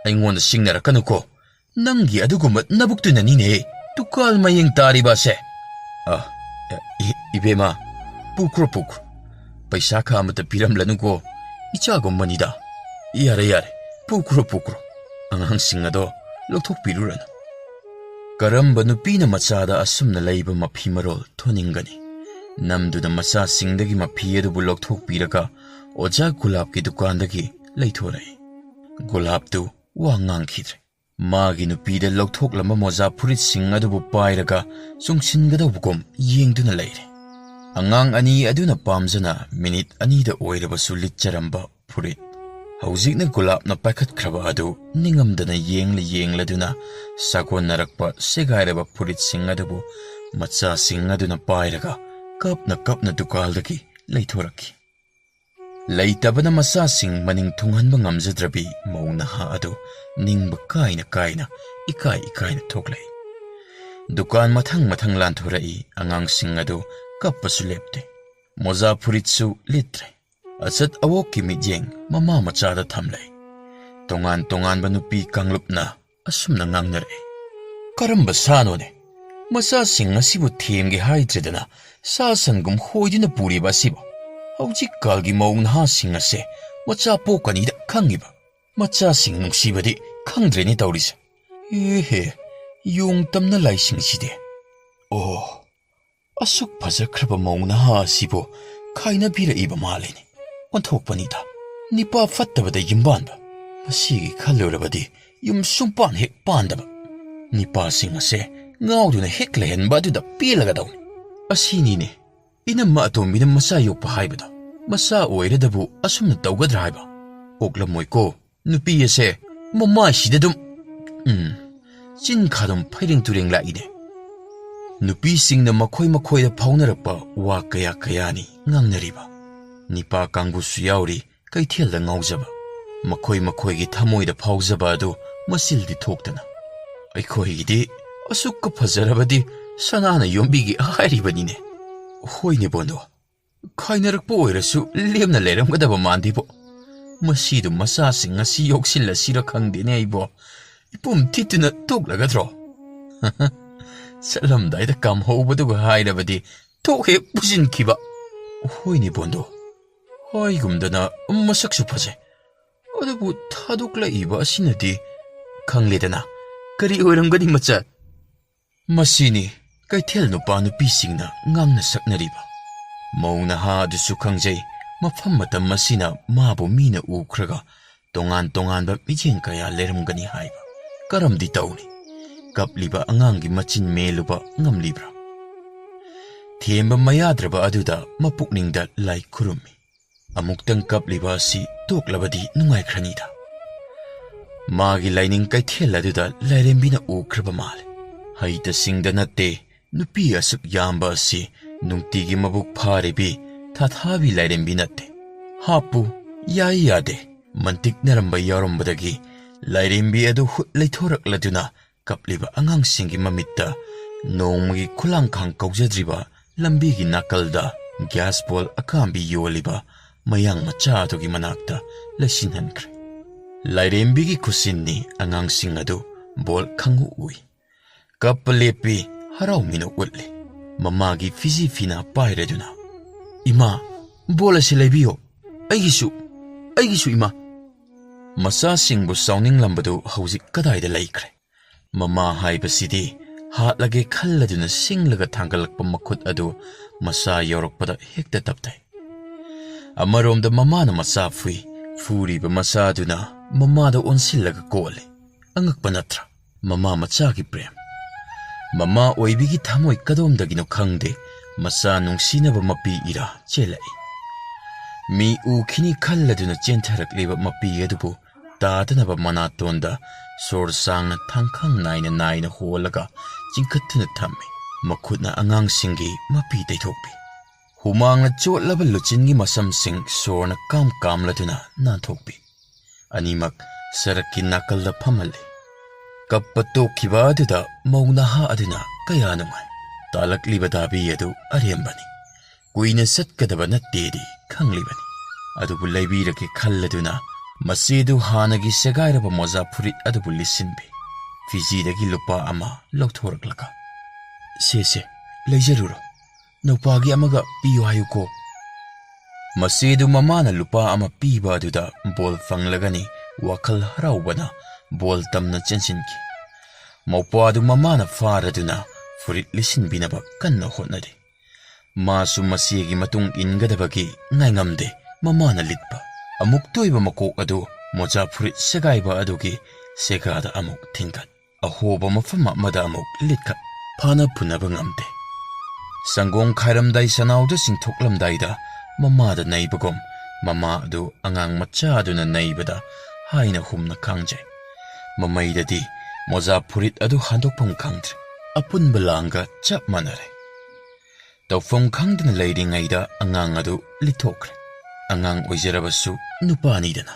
Aingon na singnara kanuko. Nanggi adugumat nabuktu na nine. Tukal mayeng tari ba se? Ibema, pukro. Paisa ka amata piram lanuko. Ichagom manida. Yare, pukro. Angang singado. Lokthok piruran. Karamba nupina machada asumna layba mapi marol thoningani. Namduna macha singdagi mapi adubu lokthok piraga oja gulab ki dukandagi laithorai. Gulab tu wangang khidre. Magi nupida lokthok lama moja purit sing adubu pairaga sungsingadabugom yengduna layre. ꯑꯉꯥꯡ ꯑꯅꯤ ꯑꯗꯨꯅ ꯄꯥꯝꯖꯅ minute ꯑꯅꯤꯗ ꯑꯣꯏꯔꯕꯁꯨ ꯂꯤꯠꯆꯔꯝꯕ ꯐꯨꯔꯤꯠ ꯍꯧꯖꯤꯛꯅ ꯒꯨꯂꯥꯞꯅ ꯄꯥꯏꯈꯠꯈ꯭ꯔꯕ ꯑꯗꯨ ꯅꯤꯡꯉꯝꯗꯅ ꯌꯦꯡꯂꯗꯨꯅ ꯁꯥꯒꯣꯟꯅꯔꯛꯄ ꯁꯦꯒꯥꯏꯔꯕ ꯐꯨꯔꯤꯠꯁꯤꯡ ꯑꯗꯨꯕꯨ ꯃꯆꯥꯁꯤꯡ ꯑꯗꯨꯅ ꯄꯥꯏꯔꯒ ꯀꯞꯅ ꯗꯨꯀꯥꯟꯗꯒꯤ ꯂꯩꯊꯣꯔꯛꯈꯤ ꯂꯩꯇꯕꯅ ꯃꯆꯥꯁꯤꯡ ꯃꯅꯤꯡ ꯊꯨꯡꯍꯟꯕ ꯉꯝꯖꯗ꯭ꯔꯕꯤ ꯃꯧ ꯅꯍꯥ ꯑꯗꯨ ꯅꯤꯡꯕ ꯀꯥꯏꯅ ꯏꯀꯥꯏꯅ ꯊꯣꯛꯂꯛꯏ ꯗꯨꯀꯥꯟ ꯃꯊꯪ ꯂꯥꯟꯊꯣꯔꯛꯏ ꯑꯉꯥꯡꯁꯤꯡ ꯑꯗꯨ ꯀꯞꯄꯁꯨ ꯂꯦꯞꯇꯦ ꯃꯣꯖꯥ ꯐꯨꯔꯤꯠꯁꯨ ꯂꯤꯠꯇ꯭ꯔꯦ ꯑꯆꯠ ꯑꯋꯣꯛꯀꯤ ꯃꯤꯠꯌꯦꯡ ꯃꯃꯥ ꯃꯆꯥꯗ ꯊꯝꯂꯩ ꯇꯣꯉꯥꯟꯕ ꯅꯨꯄꯤ ꯀꯥꯡꯂꯨꯞꯅ ꯑꯁꯨꯝꯅ ꯉꯥꯡꯅꯔꯛꯏ ꯀꯔꯝꯕ ꯁꯥꯅꯣꯅꯦ ꯃꯆꯥꯁꯤꯡ ꯑꯁꯤꯕꯨ ꯊꯦꯝꯒꯦ ꯍꯥꯏꯗ꯭ꯔꯗꯅ ꯁꯥ ꯁꯟꯒꯨꯝ ꯍꯣꯏꯗꯨꯅ ꯄꯨꯔꯤꯕ ꯑꯁꯤꯕꯨ ꯍꯧꯖꯤꯛꯀꯥꯜꯒꯤ ꯃꯧ ꯅꯍꯥꯁꯤꯡ ꯑꯁꯦ ꯃꯆꯥ ꯄꯣꯛꯀꯅꯤꯗ ꯈꯪꯉꯤꯕ ꯃꯆꯥꯁꯤꯡ ꯅꯨꯡꯁꯤꯕꯗꯤ ꯈꯪꯗ꯭ꯔꯦꯅꯦ ꯇꯧꯔꯤꯁꯦ ꯑꯦꯍꯦ ꯌꯣꯡ ꯇꯝꯅ ꯂꯥꯏꯁꯤꯡꯁꯤꯗꯤ ꯑꯣ ꯑꯁꯨꯛ ꯐꯖꯈ꯭ꯔꯕ ꯃꯧ ꯅꯍꯥ ꯑꯁꯤꯕꯨ ꯈꯥꯏꯅꯕꯤꯔꯛꯏꯕ ꯃꯥꯜꯂꯤꯅꯤ ꯑꯣꯟꯊꯣꯛꯄꯅꯤꯗ ꯅꯤꯄꯥ ꯐꯠꯇꯕꯗ ꯌꯨꯝꯕꯥꯟꯕ ꯃꯁꯤꯒꯤ ꯈꯜꯂꯨꯔꯕꯗꯤ ꯌꯨꯝ ꯁꯨꯡꯄꯥꯟ ꯍꯦꯛ ꯄꯥꯟꯗꯕ ꯅꯤꯄꯥꯁꯤꯡ ꯑꯁꯦ ꯉꯥꯎꯗꯨꯅ ꯍꯦꯛ ꯂꯩꯍꯟꯕ ꯑꯗꯨꯗ ꯄꯦꯜꯂꯒꯗꯧꯅꯤ ꯑꯁꯤꯅꯤꯅꯦ ꯏꯅꯝꯃ ꯑꯇꯣꯝꯕꯤꯅ ꯃꯆꯥ ꯌꯣꯛꯄ ꯍꯥꯏꯕꯗꯣ ꯃꯆꯥ ꯑꯣꯏꯔꯗꯕꯨ ꯑꯁꯨꯝꯅ ꯇꯧꯒꯗ꯭ꯔꯥ ꯍꯥꯏꯕ ꯑꯣꯛꯂꯝꯃꯣꯏꯀꯣ ꯅꯨꯄꯤ ꯑꯁꯦ ꯃꯃꯥꯏꯁꯤꯗ ꯑꯗꯨꯝ ꯆꯤꯟ ꯈꯥꯗꯨꯝ ꯐꯩꯔꯦꯡ ꯇꯨꯔꯦꯡ ꯂꯥꯛꯏꯅꯦ ꯅꯨꯄꯤꯁꯤꯡꯅ ꯃꯈꯣꯏꯗ ꯐꯥꯎꯅꯔꯛꯄ ꯋꯥ ꯀꯌꯥꯅꯤ ꯉꯥꯡꯅꯔꯤꯕ ꯅꯤꯄꯥ ꯀꯥꯡꯕꯨꯁꯨ ꯌꯥꯎꯔꯤ ꯀꯩꯊꯦꯜꯗ ꯉꯥꯎꯖꯕ ꯃꯈꯣꯏꯒꯤ ꯊꯃꯣꯏꯗ ꯐꯥꯎꯖꯕ ꯑꯗꯨ ꯃꯆꯤꯜꯗꯤ ꯊꯣꯛꯇꯅ ꯑꯩꯈꯣꯏꯒꯤꯗꯤ ꯑꯁꯨꯛꯀ ꯐꯖꯔꯕꯗꯤ ꯁꯅꯥꯅ ꯌꯣꯝꯕꯤꯒꯦ ꯍꯥꯏꯔꯤꯕꯅꯤꯅꯦ ꯍꯣꯏꯅꯦ ꯕꯣꯟꯗꯣ ꯈꯥꯏꯅꯔꯛꯄ ꯑꯣꯏꯔꯁꯨ ꯂꯦꯝꯅ ꯂꯩꯔꯝꯒꯗꯕ ꯃꯥꯟꯗꯦꯕꯣ ꯃꯁꯤꯗꯨ ꯃꯆꯥꯁꯤꯡ ꯑꯁꯤ ꯌꯣꯛꯁꯤꯜꯂꯁꯤꯔ ꯈꯪꯗꯦꯅꯦ ꯑꯩꯕꯣ ꯏꯄꯨꯝ ꯊꯤꯠꯇꯨꯅ ꯇꯣꯛꯂꯒꯗ꯭ꯔꯣ ꯆꯠꯂꯝꯗꯥꯏꯗ ꯀꯥꯝꯍꯧꯕꯗꯨꯒ ꯍꯥꯏꯔꯕꯗꯤ ꯊꯣꯛ ꯍꯦꯛ ꯄꯨꯁꯤꯟꯈꯤꯕ ꯍꯣꯏꯅꯦ ꯕꯣꯟꯗꯣ ꯍꯥꯏꯒꯨꯝꯗꯅ ꯃꯁꯛꯁꯨ ꯐꯖꯩ ꯑꯗꯨꯕꯨ ꯊꯥꯗꯣꯛꯂꯛꯏꯕ ꯑꯁꯤꯅꯗꯤ ꯈꯪꯂꯦꯗꯅ ꯀꯔꯤ ꯑꯣꯏꯔꯝꯒꯅꯤ ꯃꯆꯥ ꯃꯁꯤꯅꯤ ꯀꯩꯊꯦꯜ ꯅꯨꯄꯥ ꯅꯨꯄꯤꯁꯤꯡꯅ ꯉꯥꯡꯅ ꯁꯛꯅꯔꯤꯕ ꯃꯧ ꯅꯍꯥ ꯑꯗꯨꯁꯨ ꯈꯪꯖꯩ ꯃꯐꯝ ꯃꯇꯝ ꯑꯁꯤꯅ ꯃꯥꯕꯨ ꯃꯤꯅ ꯎꯈ꯭ꯔꯒ ꯇꯣꯉꯥꯟꯕ ꯃꯤꯠꯌꯦꯡ ꯀꯌꯥ ꯂꯩꯔꯝꯒꯅꯤ ꯍꯥꯏꯕ ꯀꯔꯝꯗꯤ ꯇꯧꯅꯤ ꯀꯞꯂꯤꯕ ꯑꯉꯥꯡꯒꯤ ꯃꯆꯤꯟ ꯃꯦꯜꯂꯨꯕ ꯉꯝꯂꯤꯕ꯭ꯔꯥ ꯊꯦꯝꯕ ꯃꯌꯥꯗ꯭ꯔꯕ ꯑꯗꯨꯗ ꯃꯄꯨꯛꯅꯤꯡꯗ ꯂꯥꯏ ꯈꯨꯔꯨꯝꯃꯤ ꯑꯃꯨꯛꯇꯪ ꯀꯞꯂꯤꯕ ꯑꯁꯤ ꯇꯣꯛꯂꯕꯗꯤ ꯅꯨꯡꯉꯥꯏꯈ꯭ꯔꯅꯤꯗ ꯃꯥꯒꯤ ꯂꯥꯏꯅꯤꯡ ꯀꯩꯊꯦꯜ ꯑꯗꯨꯗ ꯂꯥꯏꯔꯦꯝꯕꯤꯅ ꯎꯈ꯭ꯔꯕ ꯃꯥꯜꯂꯦ ꯍꯩꯇ ꯁꯤꯡꯗ ꯅꯠꯇꯦ ꯅꯨꯄꯤ ꯑꯁꯨꯛ ꯌꯥꯝꯕ ꯑꯁꯤ ꯅꯨꯡꯇꯤꯒꯤ ꯃꯕꯨꯛ ꯐꯥꯔꯤꯕꯤ ꯊꯥꯊꯥꯕꯤ ꯂꯥꯏꯔꯦꯝꯕꯤ ꯅꯠꯇꯦ ꯍꯥꯞꯄꯨ ꯌꯥꯏ ꯌꯥꯗꯦ ꯃꯟꯇꯤꯛꯅꯔꯝꯕ ꯌꯥꯎꯔꯝꯕꯗꯒꯤ ꯂꯥꯏꯔꯦꯝꯕꯤ ꯑꯗꯨ ꯍꯨꯠ ꯂꯩꯊꯣꯔꯛꯂꯗꯨꯅ ꯀꯞꯂꯤꯕ ꯑꯉꯥꯡꯁꯤꯡꯒꯤ ꯃꯃꯤꯠꯇ ꯅꯣꯡꯃꯒꯤ ꯈꯨꯂꯥꯡꯈꯥꯡ ꯀꯧꯖꯗ꯭ꯔꯤꯕ ꯂꯝꯕꯤꯒꯤ ꯅꯥꯀꯜꯗ ꯒ꯭ꯌꯥꯁ ꯕꯣꯜ ꯑꯀꯥꯝꯕꯤ ꯌꯣꯜꯂꯤꯕ ꯃꯌꯥꯡ ꯃꯆꯥ ꯑꯗꯨꯒꯤ ꯃꯅꯥꯛꯇ ꯂꯩꯁꯤꯟꯍꯟꯈ꯭ꯔꯦ ꯂꯥꯏꯔꯦꯝꯕꯤꯒꯤ ꯈꯨꯠꯁꯤꯟꯅꯤ ꯑꯉꯥꯡꯁꯤꯡ ꯑꯗꯨ ꯕꯣꯜ ꯈꯪꯎ ꯎꯏ ꯀꯞꯄ ꯂꯦꯞꯄꯤ ꯍꯔꯥꯎꯃꯤꯅ ꯎꯠꯂꯤ ꯃꯃꯥꯒꯤ ꯐꯤꯖꯤ ꯐꯤꯅꯥ ꯄꯥꯏꯔꯗꯨꯅ ꯏꯃꯥ ꯕꯣꯜ ꯑꯁꯤ ꯂꯩꯕꯤꯌꯣ ꯑꯩꯒꯤꯁꯨ ꯏꯃꯥ ꯃꯆꯥꯁꯤꯡꯕꯨ ꯆꯥꯎꯅꯤꯡꯂꯝꯕꯗꯨ ꯍꯧꯖꯤꯛ ꯀꯗꯥꯏꯗ ꯂꯩꯈ꯭ꯔꯦ ꯃꯃꯥ ꯍꯥꯏꯕꯁꯤꯗꯤ ꯍꯥꯠꯂꯒꯦ ꯈꯜꯂꯗꯨꯅ ꯁꯤꯡꯂꯒ ꯊꯥꯡꯒꯠꯂꯛꯄ ꯃꯈꯨꯠ ꯑꯗꯨ ꯃꯆꯥ ꯌꯧꯔꯛꯄꯗ ꯍꯦꯛꯇ ꯇꯞꯊꯩ ꯑꯃꯔꯣꯝꯗ ꯃꯃꯥꯅ ꯃꯆꯥ ꯐꯨꯔꯤꯕ ꯃꯆꯥꯗꯨꯅ ꯃꯃꯥꯗ ꯑꯣꯟꯁꯤꯜꯂꯒ ꯀꯣꯜꯂꯤ ꯑꯉꯛꯄ ꯅꯠꯇ꯭ꯔꯥ ꯃꯃꯥ ꯃꯆꯥꯒꯤ ꯄ꯭ꯔꯦꯝ ꯃꯃꯥ ꯑꯣꯏꯕꯤꯒꯤ ꯊꯃꯣꯏ ꯀꯗꯣꯝꯗꯒꯤꯅꯣ ꯈꯪꯗꯦ ꯃꯆꯥ ꯅꯨꯡꯁꯤꯅꯕ ꯃꯄꯤ ꯏꯔꯥ ꯆꯦꯜꯂꯛꯏ ꯃꯤ ꯎꯈꯤꯅꯤ ꯈꯜꯂꯗꯨꯅ ꯆꯦꯟꯊꯔꯛꯂꯤꯕ ꯃꯄꯤ ꯑꯗꯨꯕꯨ ꯇꯥꯗꯅꯕ ꯃꯅꯥꯇꯣꯟꯗ ꯁꯣꯔ ꯁꯥꯡꯅ ꯊꯥꯡꯈꯥꯡ ꯅꯥꯏꯅ ꯍꯣꯜꯂꯒ ꯆꯤꯡꯈꯠꯇꯨꯅ ꯊꯝꯃꯤ ꯃꯈꯨꯠꯅ ꯑꯉꯥꯡꯁꯤꯡꯒꯤ ꯃꯄꯤ ꯇꯩꯊꯣꯛꯄꯤ ꯍꯨꯃꯥꯡꯅ ꯆꯣꯠꯂꯕ ꯂꯨꯆꯤꯟꯒꯤ ꯃꯁꯝꯁꯤꯡ ꯁꯣꯔꯅ ꯀꯥꯝꯂꯗꯨꯅ ꯅꯥꯟꯊꯣꯛꯄꯤ ꯑꯅꯤꯃꯛ ꯁꯔꯛꯀꯤ ꯅꯥꯀꯜꯗ ꯐꯝꯍꯜꯂꯤ ꯀꯞꯄ ꯇꯣꯛꯈꯤꯕ ꯑꯗꯨꯗ ꯃꯧ ꯅꯍꯥ ꯑꯗꯨꯅ ꯀꯌꯥ ꯅꯨꯡꯉꯥꯏ ꯇꯥꯂꯛꯂꯤꯕ ꯗꯥꯕꯤ ꯑꯗꯨ ꯑꯔꯦꯝꯕꯅꯤ ꯀꯨꯏꯅ ꯆꯠꯀꯗꯕ ꯅꯠꯇꯦꯗꯤ ꯈꯪꯂꯤꯕꯅꯤ ꯑꯗꯨꯕꯨ ꯂꯩꯕꯤꯔꯒꯦ ꯈꯜꯂꯗꯨꯅ ꯃꯆꯦꯗꯨ ꯍꯥꯟꯅꯒꯤ ꯁꯦꯒꯥꯏꯔꯕ ꯃꯣꯖꯥ ꯐꯨꯔꯤꯠ ꯑꯗꯨꯕꯨ ꯂꯤꯠꯁꯤꯟꯕꯤ ꯐꯤꯖꯤꯗꯒꯤ ꯂꯨꯄꯥ ꯑꯃ ꯂꯧꯊꯣꯔꯛꯂꯒ ꯁꯦ ꯂꯩꯖꯔꯨꯔꯣ ꯅꯨꯄꯥꯒꯤ ꯑꯃꯒ ꯄꯤꯌꯨ ꯍꯥꯏꯌꯨꯀꯣ ꯃꯆꯦꯗꯨ ꯃꯃꯥꯅ ꯂꯨꯄꯥ ꯑꯃ ꯄꯤꯕ ꯑꯗꯨꯗ ꯕꯣꯜ ꯐꯪꯂꯒꯅꯤ ꯋꯥꯈꯜ ꯍꯔꯥꯎꯕꯅ ꯕꯣꯜ ꯇꯝꯅ ꯆꯦꯟꯁꯤꯟꯈꯤ ꯃꯧꯄ꯭ꯋꯥꯗꯨ ꯃꯃꯥꯅ ꯐꯥꯔꯗꯨꯅ ꯐꯨꯔꯤꯠ ꯂꯤꯠꯁꯤꯟꯕꯤꯅꯕ ꯀꯟꯅ ꯍꯣꯠꯅꯔꯤ ꯃꯥꯁꯨ ꯃꯆꯦꯒꯤ ꯃꯇꯨꯡ ꯏꯟꯒꯗꯕꯒꯤ ꯉꯥꯏꯉꯝꯗꯦ ꯃꯃꯥꯅ ꯂꯤꯠꯄ ꯑꯃꯨꯛ ꯇꯣꯏꯕ ꯃꯀꯣꯛ ꯑꯗꯨ ꯃꯣꯖꯥ ꯐꯨꯔꯤꯠ ꯁꯦꯒꯥꯏꯕ ꯑꯗꯨꯒꯤ ꯁꯦꯒꯥꯗ ꯑꯃꯨꯛ ꯊꯤꯟꯒꯠ ꯑꯍꯣꯕ ꯃꯐꯝ ꯑꯃꯗ ꯑꯃꯨꯛ ꯂꯤꯠꯈꯠ ꯐꯥꯅ ꯐꯨꯅꯕ ꯉꯝꯗꯦ Sanggong khairamdai sanauda singthoklamdaida mamada naibagom mama adu angang macha aduna naibada haina humna khangjai. Mamaidadi moza purit adu handokpham khangdre apun balanga chap manare. Tawfam khangdna leiringaida angang adu lithokre. Angang oijarabasu nupanidana.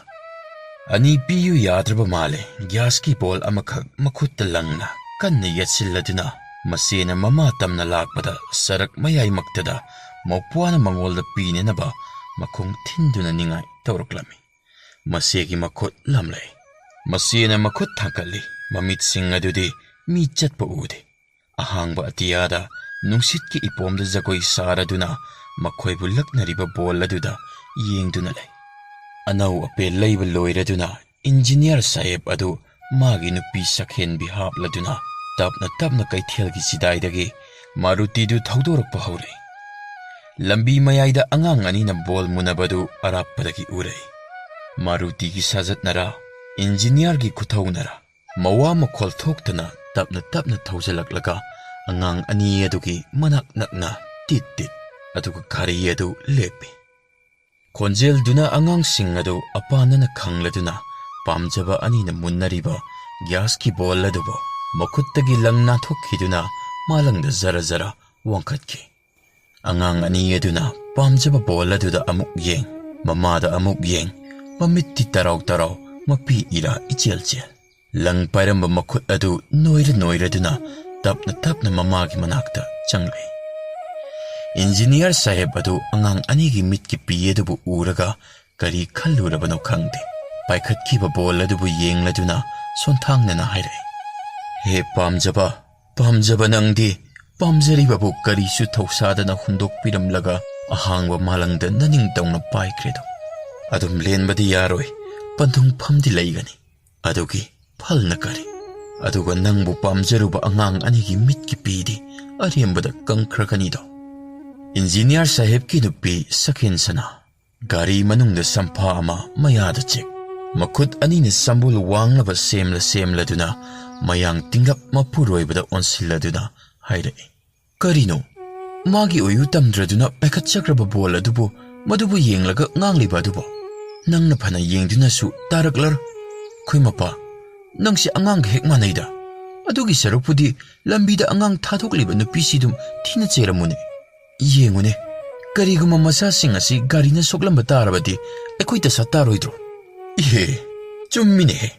Ani piyu yadraba male gas ki bol amakhak makhutta langna kanna yatsilladuna masena mama tamna lakpada sarak mayai maktada mawpuana mangolda pinenaba makhong thinduna ningai tawraklami. Masegi makhut lamlay. Masena makhut thakali mamit sing adudi mi chatpa ude. Ahangba atiyada nungsit ki ipomda jagoi saraduna makhoi bulaknariba bol aduda yengduna lay. Anau ape layba loiraduna engineer sahib adu magi nupi sakhen bi hapladuna tapna kaithelgi sidaidagi Maruti du thaudorakpa hore. Lambi mayaida angang anina bol munabadu arappadagi urai. Maruti ki sajatnara engineer gi kuthaunara mawa makhol thoktana tapna thaujalaklaga angang ani adugi manak nakna tit aduga gari adu lepi. Konjel duna angang sing adu apanana khangladuna pamjaba anina munnariba gas ki bol adubo makuttagi langna thokhiduna malangda zara wangkhatki. Angang ani aduna pamjaba bol aduda amuk yeng mamada amuk yeng mamitti tarau mapi ira ichel. Lang pairamba makut adu noira duna tapna mamagi manakta changlay. Engineer sahib adu angang anigi mitki piyedubu uraga kari khallurabano khangde. Paikhatkiba bol adubu yengladuna sonthangnana hairai. He pamjaba nangdi pamjaribabu karisu thausadana hundokpiramlaga ahangwa malangda naning tawna paikredo. Adum lenbadi yaroi panthung phamdi laigani. Adugi phalna kari. Aduga nangbu pamjaruba angang anigi mitki pidi arembada kangkhrakanido. Engineer sahib ki nupi sakhen sana. Gari manungda sampha ama mayada chek. Makut anina sambul wanglaba semla duna mayang tinggap mapuroibada onsilladuna hairai. Karino magi oyu tamdraduna paikhatchakraba bol adubu madubu yenglaga ngangliba adubo. Nangna phana yengduna su taraklar. Khoi mapa nangsi angang hek manaida. Adugi sarupudi lambida angang thathokliba nupisidum thina cheramune. Yengune kariguma masasing asi garina soklamba tarabadi ekoita sataroidro. Ihe chummine he.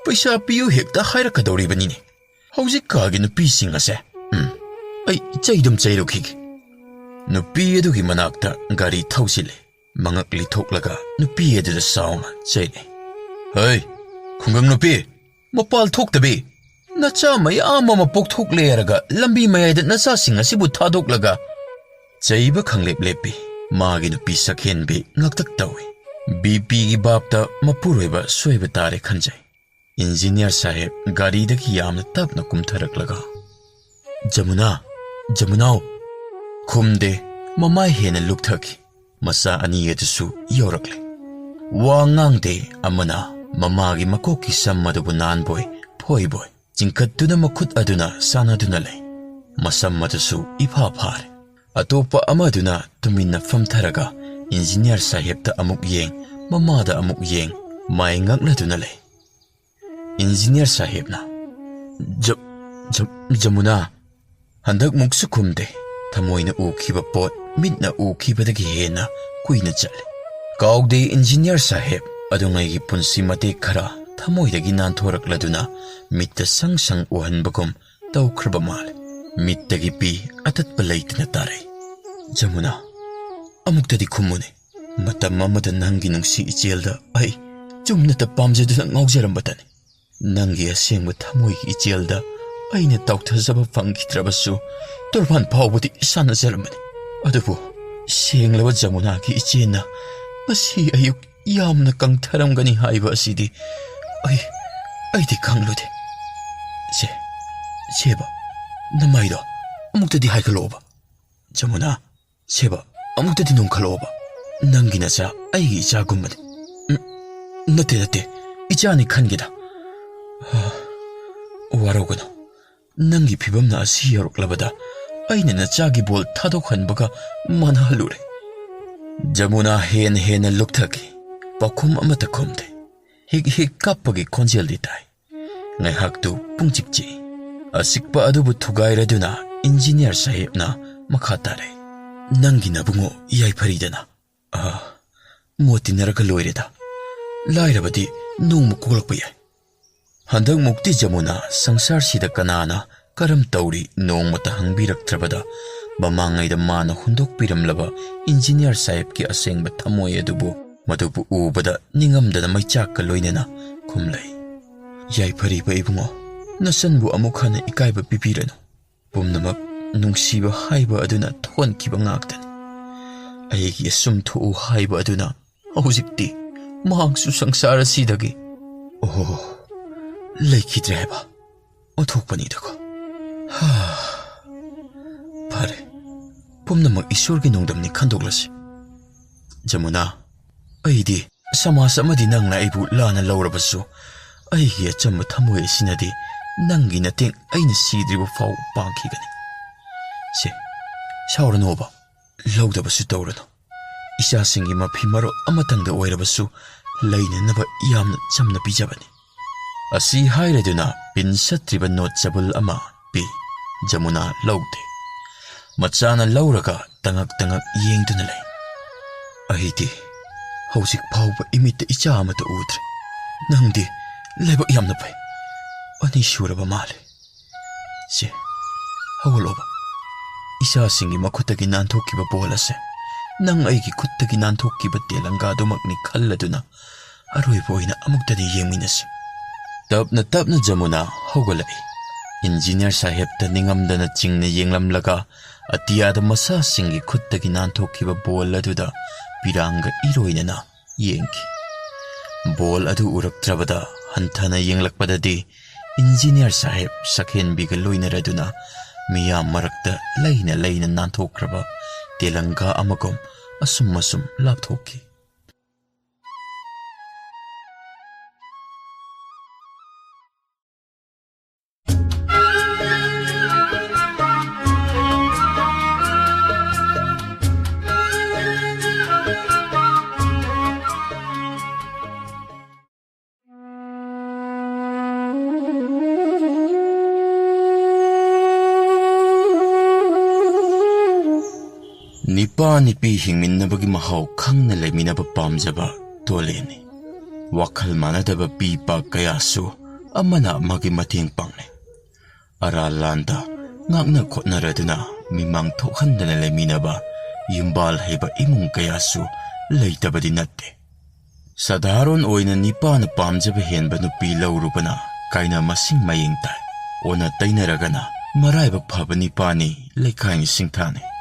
Paisa piyu hekta hairakadoribanine. Hauzik kagi nupising ase. Ay chaidum chairokig. Nupi adugi manakta gari thausile. Mangakli thoklaga nupi aduda saunga chaile. Hey, khungang nupi, mapal thoktabi. Nacha mayama mapok thokleeraga lambi mayayda nacha sing asibu thadoklaga. Chaiba khanglep lepi. Magi nupi sakhenbi ngaktak tawi. BP gi babta mapuroiba soiba tare khanjai. Engineer sahib gari daki yamna tapna kumtharaklaga. Jamunao. Khumde mamai hena lukthaki. Masa ani yedusu yorakle. Wangangde amana mamagi makoki sammadubu nanboy phoiboy. Jinkatuna makut aduna sanaduna lay. Masammadasu ipha phare. Atopa amaduna tuminna famtharaga engineer sahib ta amuk yeng mamada amuk yeng mai ngakladuna lay. Engineer sahib na Jamuna handak muksu khumde thamoina ukhiba pot mitna ukhibadagi hena kuina chale. Kaugde engineer sahib adungai gi punsi mate khara thamoidagi nanthorakladuna mitta sang uhanbagum tawkhraba mal. Mittagi pi atatpa leitna tare. Jamuna amuktadi khumune matam amada nangi nungsi ichelda ai chumnata pamjaduna ngaujarambatani. Nangi asengba thamoigi ichelda aina tawthajaba fangkitrabasu torban phawbudi sanajaramani. Adubu senglaba Jamunagi ichena masi ayuk yamna kangtharamgani haiba asidi aidi khanglude. Seba namaido amuktadi haikaloba. Jamuna seba amuktadi nungkhaloba. Nangi nacha aigi icha gummani. Nate ichani khangida. Warogano nangi phibamna asi yaroklabada ꯑꯩꯅ ꯅꯆꯥꯒꯤ ꯕꯣꯜ ꯊꯥꯗꯣꯛꯍꯟꯕꯒ ꯃꯥꯟꯅꯍꯜꯂꯨꯔꯦ꯫ ꯖꯃꯨꯅꯥ ꯍꯦꯟꯅ ꯂꯨꯞꯊꯈꯤ꯫ ꯄꯥꯎꯈꯨꯝ ꯑꯃꯠꯇ ꯈꯨꯝꯗꯦ꯫ ꯍꯤꯛ ꯀꯥꯞꯄꯒꯤ ꯈꯣꯟꯖꯦꯜꯗꯤ ꯇꯥꯏ꯫ ꯉꯥꯏꯍꯥꯛꯇꯨ ꯄꯨꯡꯆꯤꯛ ꯆꯤꯛꯏ꯫ ꯑꯁꯤꯛꯄ ꯑꯗꯨꯕꯨ ꯊꯨꯒꯥꯏꯔꯗꯨꯅ engineer ꯁꯥꯍꯦꯕꯅ ꯃꯈꯥ ꯇꯥꯔꯦ꯫ ꯅꯪꯒꯤ ꯅꯕꯨꯡꯉꯣ ꯌꯥꯏꯐꯔꯤꯗꯅ? ꯃꯣꯠ ꯇꯤꯟꯅꯔꯒ ꯂꯣꯏꯔꯦꯗ꯫ ꯂꯥꯏꯔꯕꯗꯤ ꯅꯣꯡꯃ ꯀꯣꯛꯂꯛꯄ ꯌꯥꯏ꯫ ꯍꯟꯗꯛ ꯃꯨꯛꯇꯤ ꯖꯃꯨꯅꯥ ꯁꯪꯁꯥꯔꯁꯤꯗ ꯀꯅꯥꯅ ꯀꯔꯝ ꯇꯧꯔꯤ ꯅꯣꯡꯃꯇ ꯍꯪꯕꯤꯔꯛꯇ꯭ꯔꯕꯗ ꯃꯃꯥꯡꯉꯩꯗ ꯃꯥꯅ ꯍꯨꯟꯗꯣꯛꯄꯤꯔꯝꯂꯕ ꯏꯟꯖꯤꯅꯤꯌꯔ ꯁꯥꯍꯦꯕꯀꯤ ꯑꯁꯦꯡꯕ ꯊꯝꯃꯣꯏ ꯃꯗꯨꯕꯨ ꯎꯕꯗ ꯅꯤꯡꯉꯝꯗꯅ ꯃꯩꯆꯥꯛꯀ ꯂꯣꯏꯅꯅ ꯈꯨꯝꯂꯩ꯫ ꯌꯥꯏꯐꯔꯤꯕ ꯏꯕꯨꯡꯉꯣ, ꯅꯆꯟꯕꯨ ꯑꯃꯨꯛ ꯍꯟꯅ ꯏꯀꯥꯏꯕ ꯄꯤꯕꯤꯔꯅꯨ꯫ ꯄꯨꯝꯅꯃꯛ ꯅꯨꯡꯁꯤꯕ ꯍꯥꯏꯕ ꯑꯗꯨꯅ ꯊꯣꯛꯍꯟꯈꯤꯕ ꯉꯥꯛꯇꯅꯤ꯫ ꯑꯩꯒꯤ ꯑꯁꯨꯝ ꯊꯣꯛꯎ ꯍꯥꯏꯕ ꯑꯗꯨꯅ ꯍꯧꯖꯤꯛꯇꯤ ꯃꯍꯥꯛꯁꯨ ꯁꯪꯁꯥꯔ ꯑꯁꯤꯗꯒꯤ ꯂꯩꯈꯤꯗ꯭ꯔꯦ ꯍꯥꯏꯕ ꯑꯣꯟꯊꯣꯛꯄꯅꯤꯗꯀꯣ꯫ ꯐꯔꯦ, ꯄꯨꯝꯅꯃꯛ ꯏꯁꯣꯔꯒꯤ ꯅꯣꯡꯗꯝꯅꯤ ꯈꯟꯗꯣꯛꯂꯁꯤ꯫ ꯖꯃꯨꯅꯥ, ꯑꯩꯗꯤ ꯁꯃꯥꯖ ꯑꯃꯗꯤ ꯅꯪꯅ ꯑꯩꯕꯨ ꯂꯥꯟꯅ ꯂꯧꯔꯕꯁꯨ ꯑꯩꯒꯤ ꯑꯆꯝꯕ ꯊꯝꯃꯣꯏ ꯑꯁꯤꯅꯗꯤ ꯅꯪꯒꯤ ꯃꯇꯦꯡ ꯑꯩꯅ ꯁꯤꯗ꯭ꯔꯤꯕ ꯐꯥꯎ ꯄꯥꯡꯈꯤꯒꯅꯤ꯫ ꯁꯦ, ꯁꯥꯎꯔꯅꯣꯕ, ꯂꯧꯗꯕꯁꯨ ꯇꯧꯔꯅꯨ꯫ ꯏꯆꯥꯁꯤꯡꯒꯤ ꯃꯐꯤ ꯃꯔꯣꯜ ꯑꯃꯇꯪꯗ ꯑꯣꯏꯔꯕꯁꯨ ꯂꯩꯅꯅꯕ ꯌꯥꯝꯅ ꯆꯝꯅ ꯄꯤꯖꯕꯅꯤ꯫ ꯑꯁꯤ ꯍꯥꯏꯔꯗꯨꯅ ꯄꯤꯟ ꯁꯠꯇ꯭ꯔꯤꯕ ꯅꯣꯠ ꯆꯕꯨꯜ ꯑꯃ ꯄꯤ꯫ ꯖꯃꯨꯅꯥ ꯂꯧꯗꯦ꯫ ꯃꯆꯥꯅ ꯂꯧꯔꯒ ꯇꯉꯛ ꯌꯦꯡꯗꯨꯅ ꯂꯩ꯫ ꯑꯩꯗꯤ ꯍꯧꯖꯤꯛ ꯐꯥꯎꯕ ꯏꯃꯤꯠꯇ ꯏꯆꯥ ꯑꯃꯠꯇ ꯎꯗ꯭ꯔꯦ꯫ ꯅꯪꯗꯤ ꯂꯥꯏꯕꯛ ꯌꯥꯝꯅ ꯐꯩ꯫ 2 ꯁꯨꯔꯕ ꯃꯥꯜꯂꯦ꯫ ꯁꯦ, ꯍꯧꯒꯠꯂꯣꯕ꯫ ꯏꯆꯥꯁꯤꯡꯒꯤ ꯃꯈꯨꯠꯇꯒꯤ ꯅꯥꯟꯊꯣꯛꯈꯤꯕ ꯕꯣꯜ ꯑꯁꯦ ꯅꯪ ꯑꯩꯒꯤ ꯈꯨꯠꯇꯒꯤ ꯅꯥꯟꯊꯣꯛꯈꯤꯕ ꯇꯦꯂꯪꯒꯥꯗꯨꯃꯛꯅꯤ ꯈꯜꯂꯗꯨꯅ ꯑꯔꯣꯏꯕ ꯑꯣꯏꯅ ꯑꯃꯨꯛꯇꯗꯤ ꯌꯦꯡꯃꯤꯟꯅꯁꯤ꯫ ꯇꯞꯅ ꯖꯃꯨꯅꯥ ꯍꯧꯒꯠꯂꯛꯏ꯫ ꯏꯟꯖꯤꯅꯤꯌꯔ ꯁꯥꯍꯦꯕꯇ ꯅꯤꯡꯉꯝꯗꯅ ꯆꯤꯡꯅ ꯌꯦꯡꯂꯝꯂꯒ ꯑꯇꯤꯌꯥꯗ ꯃꯁꯥꯁꯤꯡꯒꯤ ꯈꯨꯠꯇꯒꯤ ꯅꯥꯟꯊꯣꯛꯈꯤꯕ ꯕꯣꯜ ꯑꯗꯨꯗ ꯄꯤꯔꯥꯡꯒ ꯏꯔꯣꯏꯅꯅ ꯌꯦꯡꯈꯤ꯫ ꯕꯣꯜ ꯑꯗꯨ ꯎꯔꯛꯇ꯭ꯔꯕꯗ ꯍꯟꯊꯅ ꯌꯦꯡꯂꯛꯄꯗꯗꯤ ꯏꯟꯖꯤꯅꯤꯌꯔ ꯁꯥꯍꯦꯕ ꯁꯛꯍꯦꯟꯕꯤꯒ ꯂꯣꯏꯅꯔꯗꯨꯅ ꯃꯤꯌꯥꯝ ꯃꯔꯛꯇ ꯂꯩꯅ ꯅꯥꯟꯊꯣꯛꯈ꯭ꯔꯕ ꯇꯦꯂꯪꯒꯥ ꯑꯃꯒꯨꯝ ꯑꯁꯨꯝ ꯂꯥꯞꯊꯣꯛꯈꯤ꯫ ꯅꯤꯄꯥ ꯅꯤꯄꯤ ꯍꯤꯡꯃꯤꯟꯅꯕꯒꯤ ꯃꯍꯥꯎ ꯈꯪꯅ ꯂꯩꯃꯤꯟꯅꯕ ꯄꯥꯝꯖꯕ ꯇꯣꯂꯦꯟꯅꯤ꯫ ꯋꯥꯈꯜ ꯃꯥꯟꯅꯗꯕ ꯄꯤ ꯄꯥ ꯀꯌꯥꯁꯨ ꯑꯃꯅ ꯑꯃꯒꯤ ꯃꯇꯦꯡ ꯄꯥꯡꯅꯩ꯫ ꯑꯔꯥꯟ ꯂꯥꯟꯗ ꯉꯥꯛꯅ ꯈꯣꯠꯅꯔꯗꯨꯅ ꯃꯤꯃꯥꯡ ꯊꯣꯛꯍꯟꯗꯅ ꯂꯩꯃꯤꯟꯅꯕ ꯌꯨꯝꯕꯥꯜ ꯍꯩꯕ ꯏꯃꯨꯡ ꯀꯌꯥꯁꯨ ꯂꯩꯇꯕꯗꯤ ꯅꯠꯇꯦ꯫ ꯁꯥꯙꯥꯔꯣꯟ ꯑꯣꯏꯅ ꯅꯤꯄꯥꯅ ꯄꯥꯝꯖꯕ ꯍꯦꯟꯕ ꯅꯨꯄꯤ ꯂꯧꯔꯨꯕꯅ ꯀꯥꯏꯅ ꯃꯁꯤꯡ ꯃꯌꯦꯡ ꯇꯥꯏ꯫ ꯑꯣꯟꯅ ꯇꯩꯅꯔꯒꯅ ꯃꯔꯥꯏꯕꯛ ꯐꯕ ꯅꯤꯄꯥꯅꯤ ꯂꯩꯀꯥꯏꯅ ꯁꯤꯡꯊꯥꯅꯩ꯫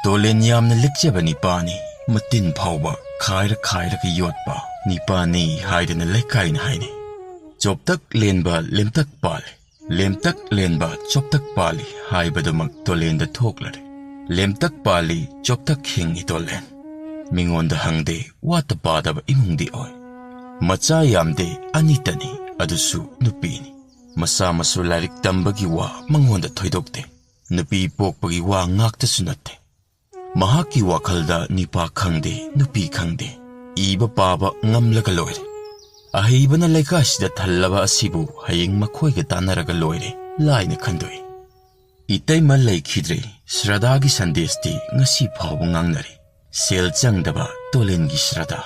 ꯇꯣꯂꯦꯟ ꯌꯥꯝꯅ ꯂꯤꯛꯆꯕ ꯅꯤꯄꯥꯅꯤ꯫ ꯃꯇꯤꯟ ꯐꯥꯎꯕ ꯈꯥꯏꯔꯒ ꯌꯣꯠꯄ ꯅꯤꯄꯥꯅꯤ ꯍꯥꯏꯗꯅ ꯂꯩꯀꯥꯏꯅ ꯍꯥꯏꯅꯩ꯫ ꯆꯣꯞꯇꯛ ꯂꯦꯟꯕ ꯂꯦꯝꯇꯛ ꯄꯥꯜꯂꯤ, ꯂꯦꯝꯇꯛ ꯂꯦꯟꯕ ꯆꯣꯞꯇꯛ ꯄꯥꯜꯂꯤ ꯍꯥꯏꯕꯗꯨꯃꯛ ꯇꯣꯂꯦꯟꯗ ꯊꯣꯛꯂꯔꯦ꯫ ꯂꯦꯝꯇꯛ ꯄꯥꯜꯂꯤ, ꯆꯣꯞꯇꯛ ꯍꯤꯡꯉꯤ ꯇꯣꯂꯦꯟ꯫ ꯃꯤꯉꯣꯟꯗ ꯍꯪꯗꯦ, ꯋꯥꯠꯇ ꯄꯥꯗꯕ ꯏꯃꯨꯡꯗꯤ ꯑꯣꯏ꯫ ꯃꯆꯥ ꯌꯥꯝꯗꯦ, 2ꯇꯅꯤ, ꯑꯗꯨꯁꯨ ꯅꯨꯄꯤꯅꯤ꯫ ꯃꯆꯥ ꯃꯁꯨ ꯂꯥꯏꯔꯤꯛ ꯇꯝꯕꯒꯤ ꯋꯥ ꯃꯉꯣꯟꯗ ꯊꯣꯏꯗꯣꯛꯇꯦ꯫ ꯅꯨꯄꯤ ꯄꯣꯛꯄꯒꯤ ꯋꯥ ꯉꯥꯛꯇꯁꯨ ꯅꯠꯇꯦ꯫ ꯃꯍꯥꯛꯀꯤ ꯋꯥꯈꯜꯗ ꯅꯤꯄꯥ ꯈꯪꯗꯦ, ꯅꯨꯄꯤ ꯈꯪꯗꯦ, ꯏꯕ ꯄꯥꯕ ꯉꯝꯂꯒ ꯂꯣꯏꯔꯦ꯫ ꯑꯍꯩꯕꯅ ꯂꯩꯀꯥꯏꯁꯤꯗ ꯊꯜꯂꯕ ꯑꯁꯤꯕꯨ ꯍꯌꯦꯡ ꯃꯈꯣꯏꯒ ꯇꯥꯟꯅꯔꯒ ꯂꯣꯏꯔꯦ ꯂꯥꯏꯅ ꯈꯟꯗꯣꯛꯏ꯫ ꯏꯇꯩꯃ ꯂꯩꯈꯤꯗ꯭ꯔꯦ ꯁ꯭ꯔꯗꯥꯒꯤ ꯁꯟꯗꯦꯁꯇꯤ ꯉꯁꯤ ꯐꯥꯎꯕ ꯉꯥꯡꯅꯔꯤ꯫ ꯁꯦꯜ ꯆꯪꯗꯕ ꯇꯣꯂꯦꯟꯒꯤ ꯁ꯭ꯔꯗꯥ꯫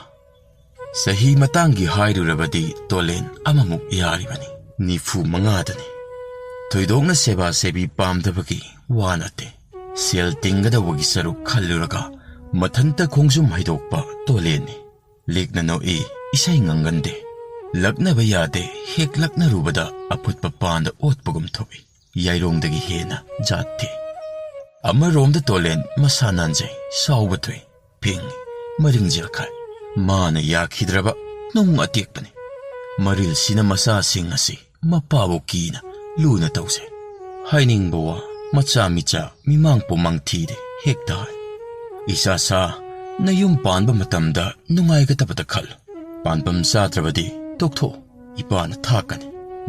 ꯆꯍꯤ ꯃꯇꯥꯡꯒꯤ ꯍꯥꯏꯔꯨꯔꯕꯗꯤ ꯇꯣꯂꯦꯟ ꯑꯃꯃꯨꯛ ꯌꯥꯔꯤꯕꯅꯤ, 95ꯗꯅꯤ꯫ ꯊꯣꯏꯗꯣꯛꯅ ꯁꯦꯕꯥ ꯁꯦꯕꯤ ꯄꯥꯝꯗꯕꯒꯤ ꯋꯥ ꯅꯠꯇꯦ꯫ ꯁꯦꯜ ꯇꯤꯡꯒꯗꯧꯕꯒꯤ ꯁꯔꯨꯛ ꯈꯜꯂꯨꯔꯒ ꯃꯊꯟꯇ ꯈꯣꯡꯖꯨꯝ ꯍꯩꯗꯣꯛꯄ ꯇꯣꯂꯦꯟꯅꯤ꯫ ꯂꯤꯛꯅ ꯅꯣꯛꯏ, ꯏꯁꯩ ꯉꯪꯒꯟꯗꯦ꯫ ꯂꯛꯅꯕ ꯌꯥꯗꯦ, ꯍꯦꯛ ꯂꯛꯅꯔꯨꯕꯗ ꯑꯐꯨꯠꯄ ꯄꯥꯟꯗ ꯑꯣꯠꯄꯒꯨꯝ ꯊꯣꯛꯏ꯫ ꯌꯥꯏꯔꯣꯡꯗꯒꯤ ꯍꯦꯟꯅ ꯖꯥꯠ ꯊꯤ꯫ ꯑꯃꯔꯣꯝꯗ ꯇꯣꯂꯦꯟ ꯃꯁꯥ ꯅꯥꯟꯖꯩ, ꯁꯥꯎꯕ ꯊꯣꯏ, ꯐꯤꯡꯉꯤ, ꯃꯔꯤꯡꯖꯦꯜ ꯈꯥꯏ꯫ ꯃꯥꯅ ꯌꯥꯈꯤꯗ꯭ꯔꯕ ꯅꯨꯡ ꯑꯇꯦꯛꯄꯅꯤ꯫ ꯃꯔꯤꯜꯁꯤꯅ ꯃꯆꯥꯁꯤꯡ ꯑꯁꯤ ꯃꯄꯥꯕꯨ ꯀꯤꯅ ꯂꯨꯅ ꯇꯧꯖꯩ꯫ ꯍꯥꯏꯅꯤꯡꯕ ꯋꯥ ꯃꯆꯥ ꯃꯤꯆꯥ ꯃꯤꯃꯥꯡ ꯄꯣꯃꯥꯡ ꯊꯤꯗꯦ, ꯍꯦꯛꯇ ꯍꯥꯏ꯫ ꯏꯆꯥꯁꯥ, ꯅꯌꯨꯝ ꯄꯥꯟꯕ ꯃꯇꯝꯗ ꯅꯨꯡꯉꯥꯏꯒꯗꯕꯗ ꯈꯜꯂꯨ꯫ ꯄꯥꯟꯐꯝ ꯆꯥꯗ꯭ꯔꯕꯗꯤ ꯇꯣꯛꯊꯣꯛꯎ, ꯏꯄꯥꯅ ꯊꯥꯛꯀꯅꯤ꯫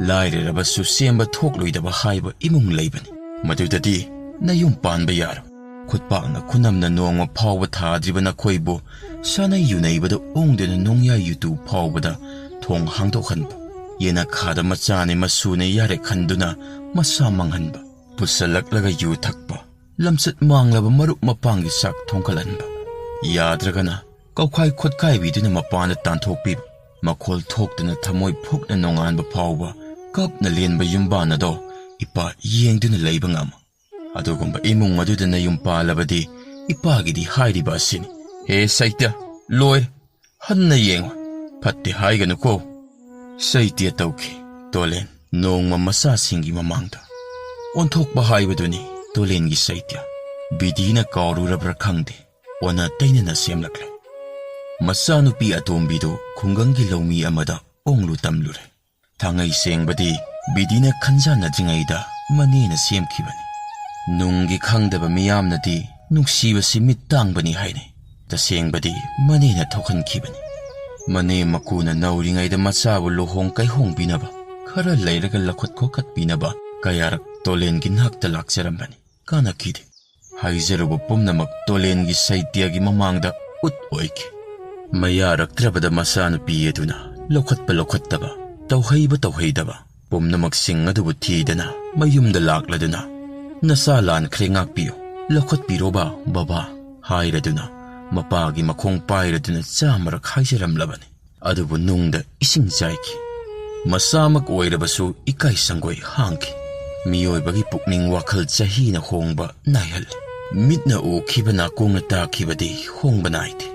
ꯂꯥꯏꯔꯔꯕꯁꯨ ꯁꯦꯝꯕ ꯊꯣꯛꯂꯣꯏꯗꯕ ꯍꯥꯏꯕ ꯏꯃꯨꯡ ꯂꯩꯕꯅꯤ꯫ ꯃꯗꯨꯗꯗꯤ nayum panba yaro. Khutpakna khunamna nongma phawba thadribana khoibu sanai yunaibada ongdena nongya yutu phawbada thong hangdokhanba. Yena khada machane masune yare khanduna masa manghanba. Pusalaklaga yu thakpa. Lamsat manglaba marup mapangi sak thongkalanba. Yadragana kaukhai khotkai biduna mapana tanthokpiba. Makhol thoktuna thamoi phokna nonganba phawba kapna lenba yumbana do ipa yengduna leiba ngama. Adugumba imung adudana yumpalabadi ipagidi hairiba asini. He Saitya, loy, hanna yengwa. Patti haiganu ko. Saitya tauki, tolen, nongma masa singi mamangda. Onthokba haibaduni, tolengi Saitya. Bidina kaururabra khangde, ona tainana semlakle. Masa nupi atombido khungangi laumi amada onglu tamlure. Thangai sengbadi bidina khanjana jingaida manina semkhibani. Nunggi khangdaba miyamnadi nuksibasi mitangbani haine. Tasengbadi manina thokhankhibani. Mane makuna nauringaida masabu lohong kaihong binaba. Khara lairaga lakhot khokat binaba kayarak tolengi nakta lakjarambani. Kana kide. Haizarubu pumnamak tolengi Saityagi mamangda ut oiki. Mayarak trabada masanu piyeduna lokhattaba tauhaidaba pumnamak singadubu thidana mayumda lakladuna. Nasalan krengak piyo lokhat piroba baba hairaduna. Mapagi makong pairaduna chamarak haisaramlabani. Adubu nungda ising jaiki. Masamak oirabasu ikai sangoi hangki. Miyoibagi pukning wakhal chahina hongba naihal. Mitna ukibana kongna takibadi hongba naiti.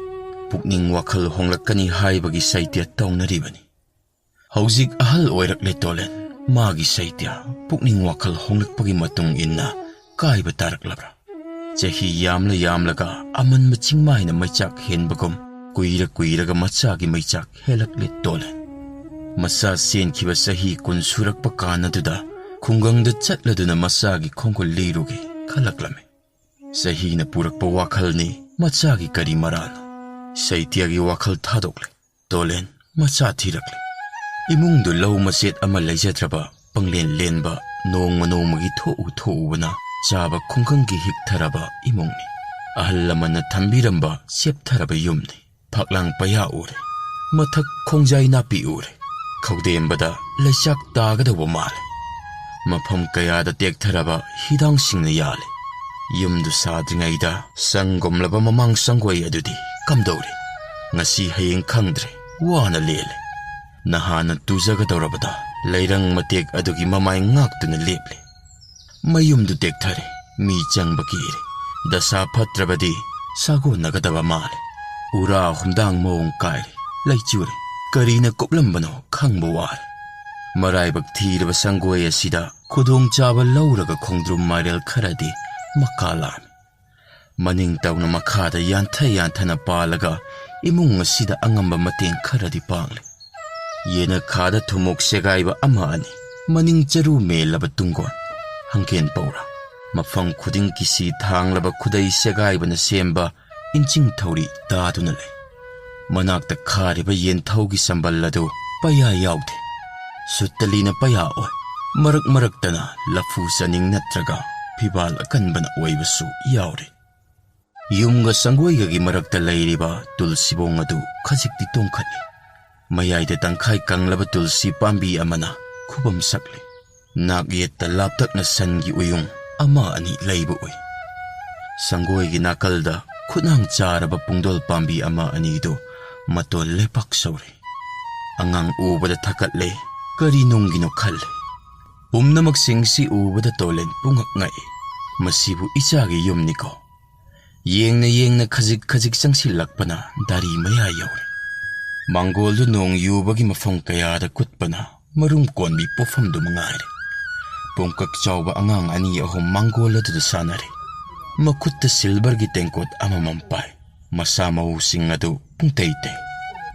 Pukning wakhal honglakani haibagi Saitya taunaribani. Haujik ahal oirakle tolen. Magi Saitya pukning wakhal honglakpagi matung inna kaiba taraklabra. Chahi yamlaga aman machingmaina maichak henbagom kuiraga machagi maichak helakle tolen. Masa senkiba sahi kun surakpa kanaduda khungangda chatladuna masagi khongkol lirugi khalaklame. Sahina purakpa wakhalni machagi kari marano. Saityagi wakhal thadokle tolen macha thirakle. Imungdu lau maset ama leijatraba panglen lenba nongmagi tho'ubana chaba khungkangi hiktharaba imungni. Ahallamana thambiramba septharaba yumni. Phaklang paya ure. Mathak khongjai napi ure. Khawdembada leichak tagadawa male. Mafam kayada tektharaba hidang singna yale. Yumdu sadringaida sangomlaba mamang sangwai adudi kamdore. Ngasi hayeng khangdre wana lele. Nahana tujagadorabada leirang matek adugi mamay ngaktuna leple. Mayumdu tekthare mi changba kire. Dasa phatrabadi sago nagadaba male. Ura humdang moong kaire laichure. Karina koplambano khangba ware. Maraibak thiraba sangway asida khudong chaba lauraga khongdrum marel kharadi makalami. Maning tawna makhada yanthana palaga imung asida angamba mateng kharadi pangle. Yena khada thumok segaiba ama ani maning charu melaba tunggon hangken paura. Mafang khuding kisi thanglaba khudai segaiba na semba inching thauri daduna le. Manakta khariba yen thaugi samballadu paya yaude. Suttalina paya oy. Maraktana lafu saning natraga pibal akanbana oibasu yaure. Yumga sangwayga marakta layriba tulsibong adu khajikti tongkhale. Mayayda tangkhay kanglaba tulsi pambi amana khubam sakle. Nagyetta laptak na sangi uyung ama ani layba oy. Sangwaygi nakalda khunang charaba pungdol pambi ama anido matol lepak saure. Angang ubada thakatle kari nunggino khalle. Pumnamak singsi ubada tolen pungak ngay. Masibu isagi yumniko. Yengna khajik sangsilakpana dari maya yaure. Manggoldo nong yubagi mafang kayada kutpana marum konbi pofamdo mangare. Pungkak chawba angang ani ahom manggola do sanare. Makutta silver gi tengkot ama mampay. Masama using ado pungtaytay.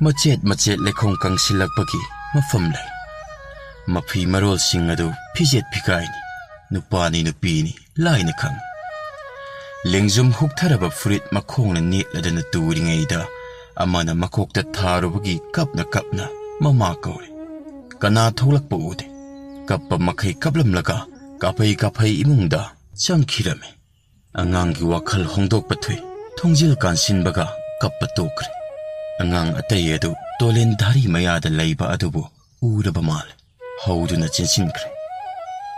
Machet lekong kang silakpagi mafamlay. Mapi marol sing ado pijet pikaini. Nupani nupini lain kang. Lengzum huktaraba fruit makong na nitla na turingayda. Amana makokta tharubagi kapna mamakawe. Kana tholak po ude. Kappa makay kaplam laga kapay imungda changkirame. Angang gi wakhal hongdok pathui thongjil kansinbaga kappa tokre. Angang atay edu tolen dhari mayada leiba adubu uraba mal hauduna chinsinkre.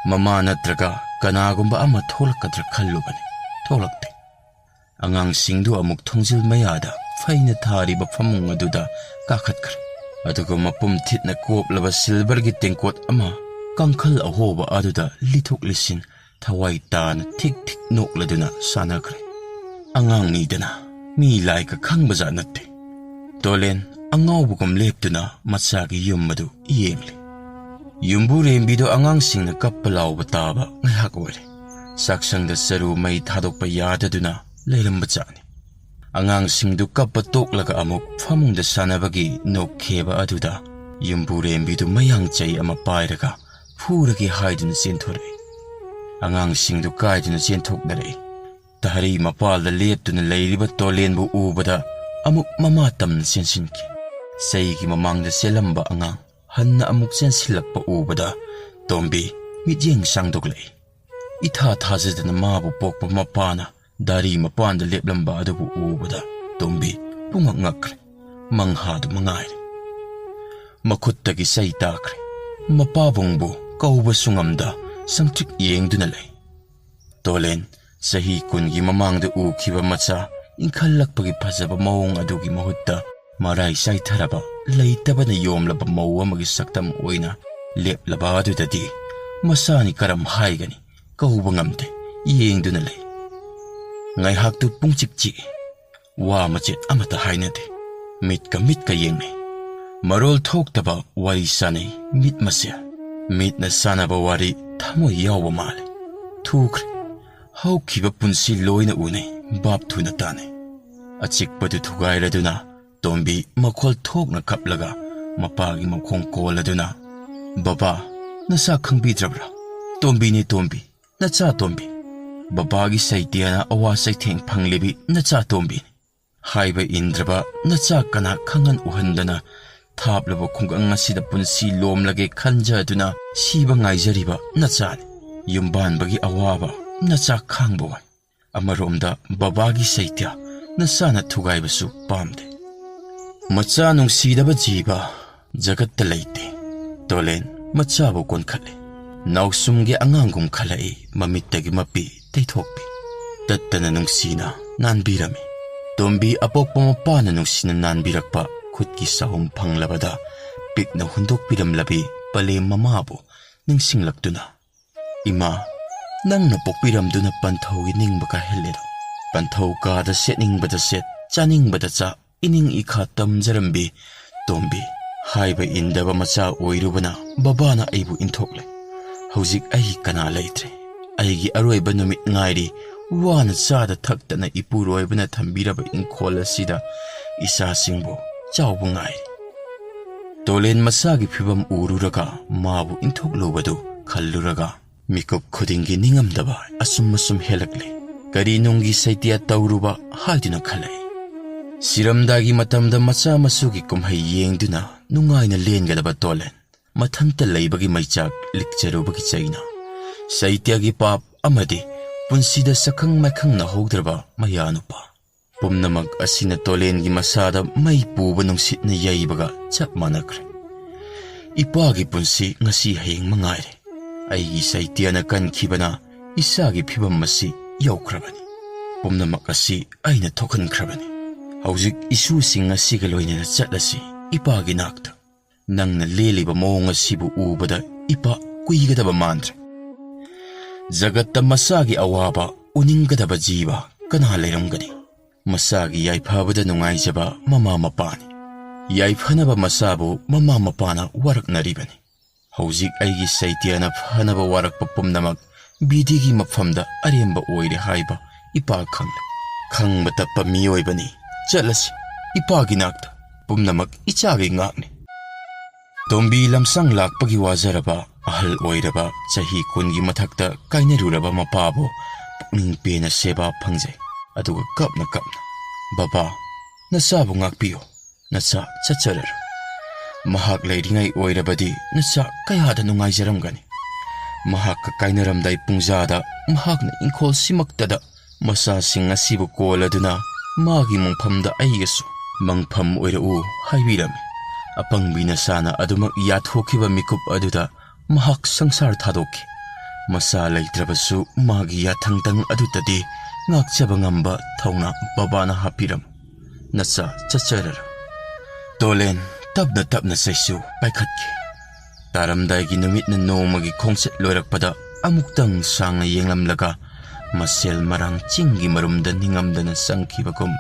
Mama natraga kanagumba ama tholakadra khallubani tholakte. Angang singdu amuk thongjil mayada faina thariba famung aduda kakhatkre. Adugo mapum thitna koplaba silver gi tengkot ama kangkhal ahoba aduda lithok lisin thawai tana thik thik nokladuna sanakre. Angang nidana mi laika khangbaza natte. Tolen angawbugum leptuna matsagi yummadu yengli. Yumbu rembido angang singna kappalawba taba ngayhak oire. Saksangda saru may thadokpa yadaduna leilamba chani. Angang singdu kappa toklaga amuk famungda sanabagi nokkeba aduda yumbu rembido mayang chay ama pairaga phuragi haiduna senthore. Angang singdu kaiduna senthoknare. Tahari mapalda leptuna leiriba tolenbu ubada amuk mama tamna sensinki. Saygi mamangda selamba angang hanna amuk sensilakpa ubada tombi midyeng sangdoglay. Itha thazadana mabu pokpa mapana dari mapanda leplamba adubu ubada tombi pungak ngakre manghadu mangayre. Makuttagi say takre mapabungbu kauba sungamda sangtrik yengduna lay. Tolen sahi kungi mamangda ukiba matsa inkhallakpagi phajaba mawong adugi mahutta marai saitharaba leitabana yomlaba maw amagi saktam oina leplaba adudadi masani karam haigani kauba ngamte yengduna lay. Ngaihaktu pungchikchi wa machet amata hainade mitka yengnay. Marol thoktaba wari sanay mit masya mitna sanaba wari thamoy yawa male. Thukre haukiba punsi loina unay bab thuna tane. Achikpadu thugairaduna tombi makhol thokna kaplaga mapagi makhong koladuna. Baba nasa khangbidrabra? Tombi ni tombi nacha tombi. Babagi saitiana awa saitheng phanglibi nacha tombi. Haiba indraba nacha kana khangan uhandana thaplaba khungang asida punsi lomlage khanjaduna siba ngaijariba nacha yumbanbagi awaba nacha khangbawa. Amaromda babagi saitya nasana thugaibasu pamde. Macha nungsidaba jiba jagatta leite. Tolen machabu konkhale. Nausumge angangum khalai mamittagi mapi teithokpi. Tattana nungsina nanbirami. Tombi apokpa mapana nungsina nanbirakpa khutki sahum phanglabada pikna hundokpiramlabi pale mamabu ningsinglaktuna. Ima nangna pokpiramduna panthogi ningbaka helledo. Panthau kada setningbada set chaningbada cha ining ikha tamjarambi tombi haiba indaba macha oirubana babana aibu inthokle. Hauzik ai kana leitre. Aigi aroiba numit ngairi wana chada thaktana ipuroibana thambiraba inkhola sida isa singbo chawbu ngairi. Tolen masagi phibam ururaga mabu inthoklubadu khalluraga mikop khudingi ningamdaba asum helakle. Kari nungi saitya tauruba haiduna khalai. Siramdagi matamda macha masugi kumhai yengduna nungaina lengadaba tolen. Mathanta leibagi maichak likcharubagi chaina. Saityagi pap amadi punsida sakhang makhang na hogdraba mayanupa. Pumnamag asina tolengi masada may puba nungsit na yaibaga chap manakre. Ipagi punsi ngasi hayang mangaire. Aigi saitya na kankibana isagi phibam masi yaukrabani. Pumnamak asi aina thokhankrabani. Hauzik isu sing asiga loina chatlasi ipagi nakta. Nangna leliba mawong asibu ubada ipa kuigadaba mantre. Jagatta masagi awaba uninggadaba jiba kana leiramgani. Masagi yaiphabada nungaijaba mama mapani. Yaiphanaba masabu mama mapana waraknaribani. Hauzik aigi saitiana phanaba warakpa pumnamak bidigi mafamda aremba oire haiba ipa khangle. Khangba tappa miyoibani chatlasi ipagi nakta pumnamak ichagi ngakni. Tombi lamsang lakpagi wazaraba ahal oiraba chahi kungi mathakta kainaruraba mapabu pukning pena seba phangjai aduga kapna baba nasabu ngakpiyo nasa chacharara mahak leiringai oirabadi nasa kayada nungaijaramgani mahak kainaramdai pungjada mahakna inkhol simaktada ꯃꯆꯥꯁꯤꯡ ꯑꯁꯤꯕꯨ ꯀꯣꯜꯂꯗꯨꯅ ꯃꯥꯒꯤ ꯃꯪꯐꯝꯗ ꯑꯩꯒꯁꯨ ꯃꯪꯐꯝ ꯑꯣꯏꯔꯛꯎ ꯍꯥꯏꯕꯤꯔꯝꯃꯤ꯫ ꯑꯄꯪꯕꯤ ꯅꯆꯥꯅ ꯑꯗꯨꯃꯛ ꯌꯥꯊꯣꯛꯈꯤꯕ ꯃꯤꯀꯨꯞ ꯑꯗꯨꯗ ꯃꯍꯥꯛ ꯁꯪꯁꯥꯔ ꯊꯥꯗꯣꯛꯈꯤ꯫ ꯃꯆꯥ ꯂꯩꯇ꯭ꯔꯕꯁꯨ ꯃꯥꯒꯤ ꯌꯥꯊꯪꯇꯪ ꯑꯗꯨꯗꯗꯤ ꯉꯥꯛꯆꯕ ꯉꯝꯕ ꯊꯧꯅꯥ ꯕꯕꯥꯅ ꯍꯥꯞꯄꯤꯔꯝꯃꯤ꯫ ꯅꯆꯥ ꯆꯠꯆꯔꯔꯣ꯫ ꯇꯣꯂꯦꯟ ꯇꯞꯅ ꯇꯞꯅ ꯆꯩꯁꯨ ꯄꯥꯏꯈꯠꯈꯤ꯫ ꯇꯥꯔꯝꯗꯥꯏꯒꯤ ꯅꯨꯃꯤꯠꯅ ꯅꯣꯡꯃꯒꯤ ꯈꯣꯡꯆꯠ ꯂꯣꯏꯔꯛꯄꯗ ꯑꯃꯨꯛꯇꯪ ꯁꯥꯡꯅ ꯌꯦꯡꯂꯝꯂꯒ ꯃꯁꯦꯜ ꯃꯔꯥꯡ ꯆꯤꯡꯒꯤ ꯃꯔꯨꯝꯗ ꯅꯤꯡꯉꯝꯗꯅ ꯆꯪꯈꯤꯕꯒꯨꯝ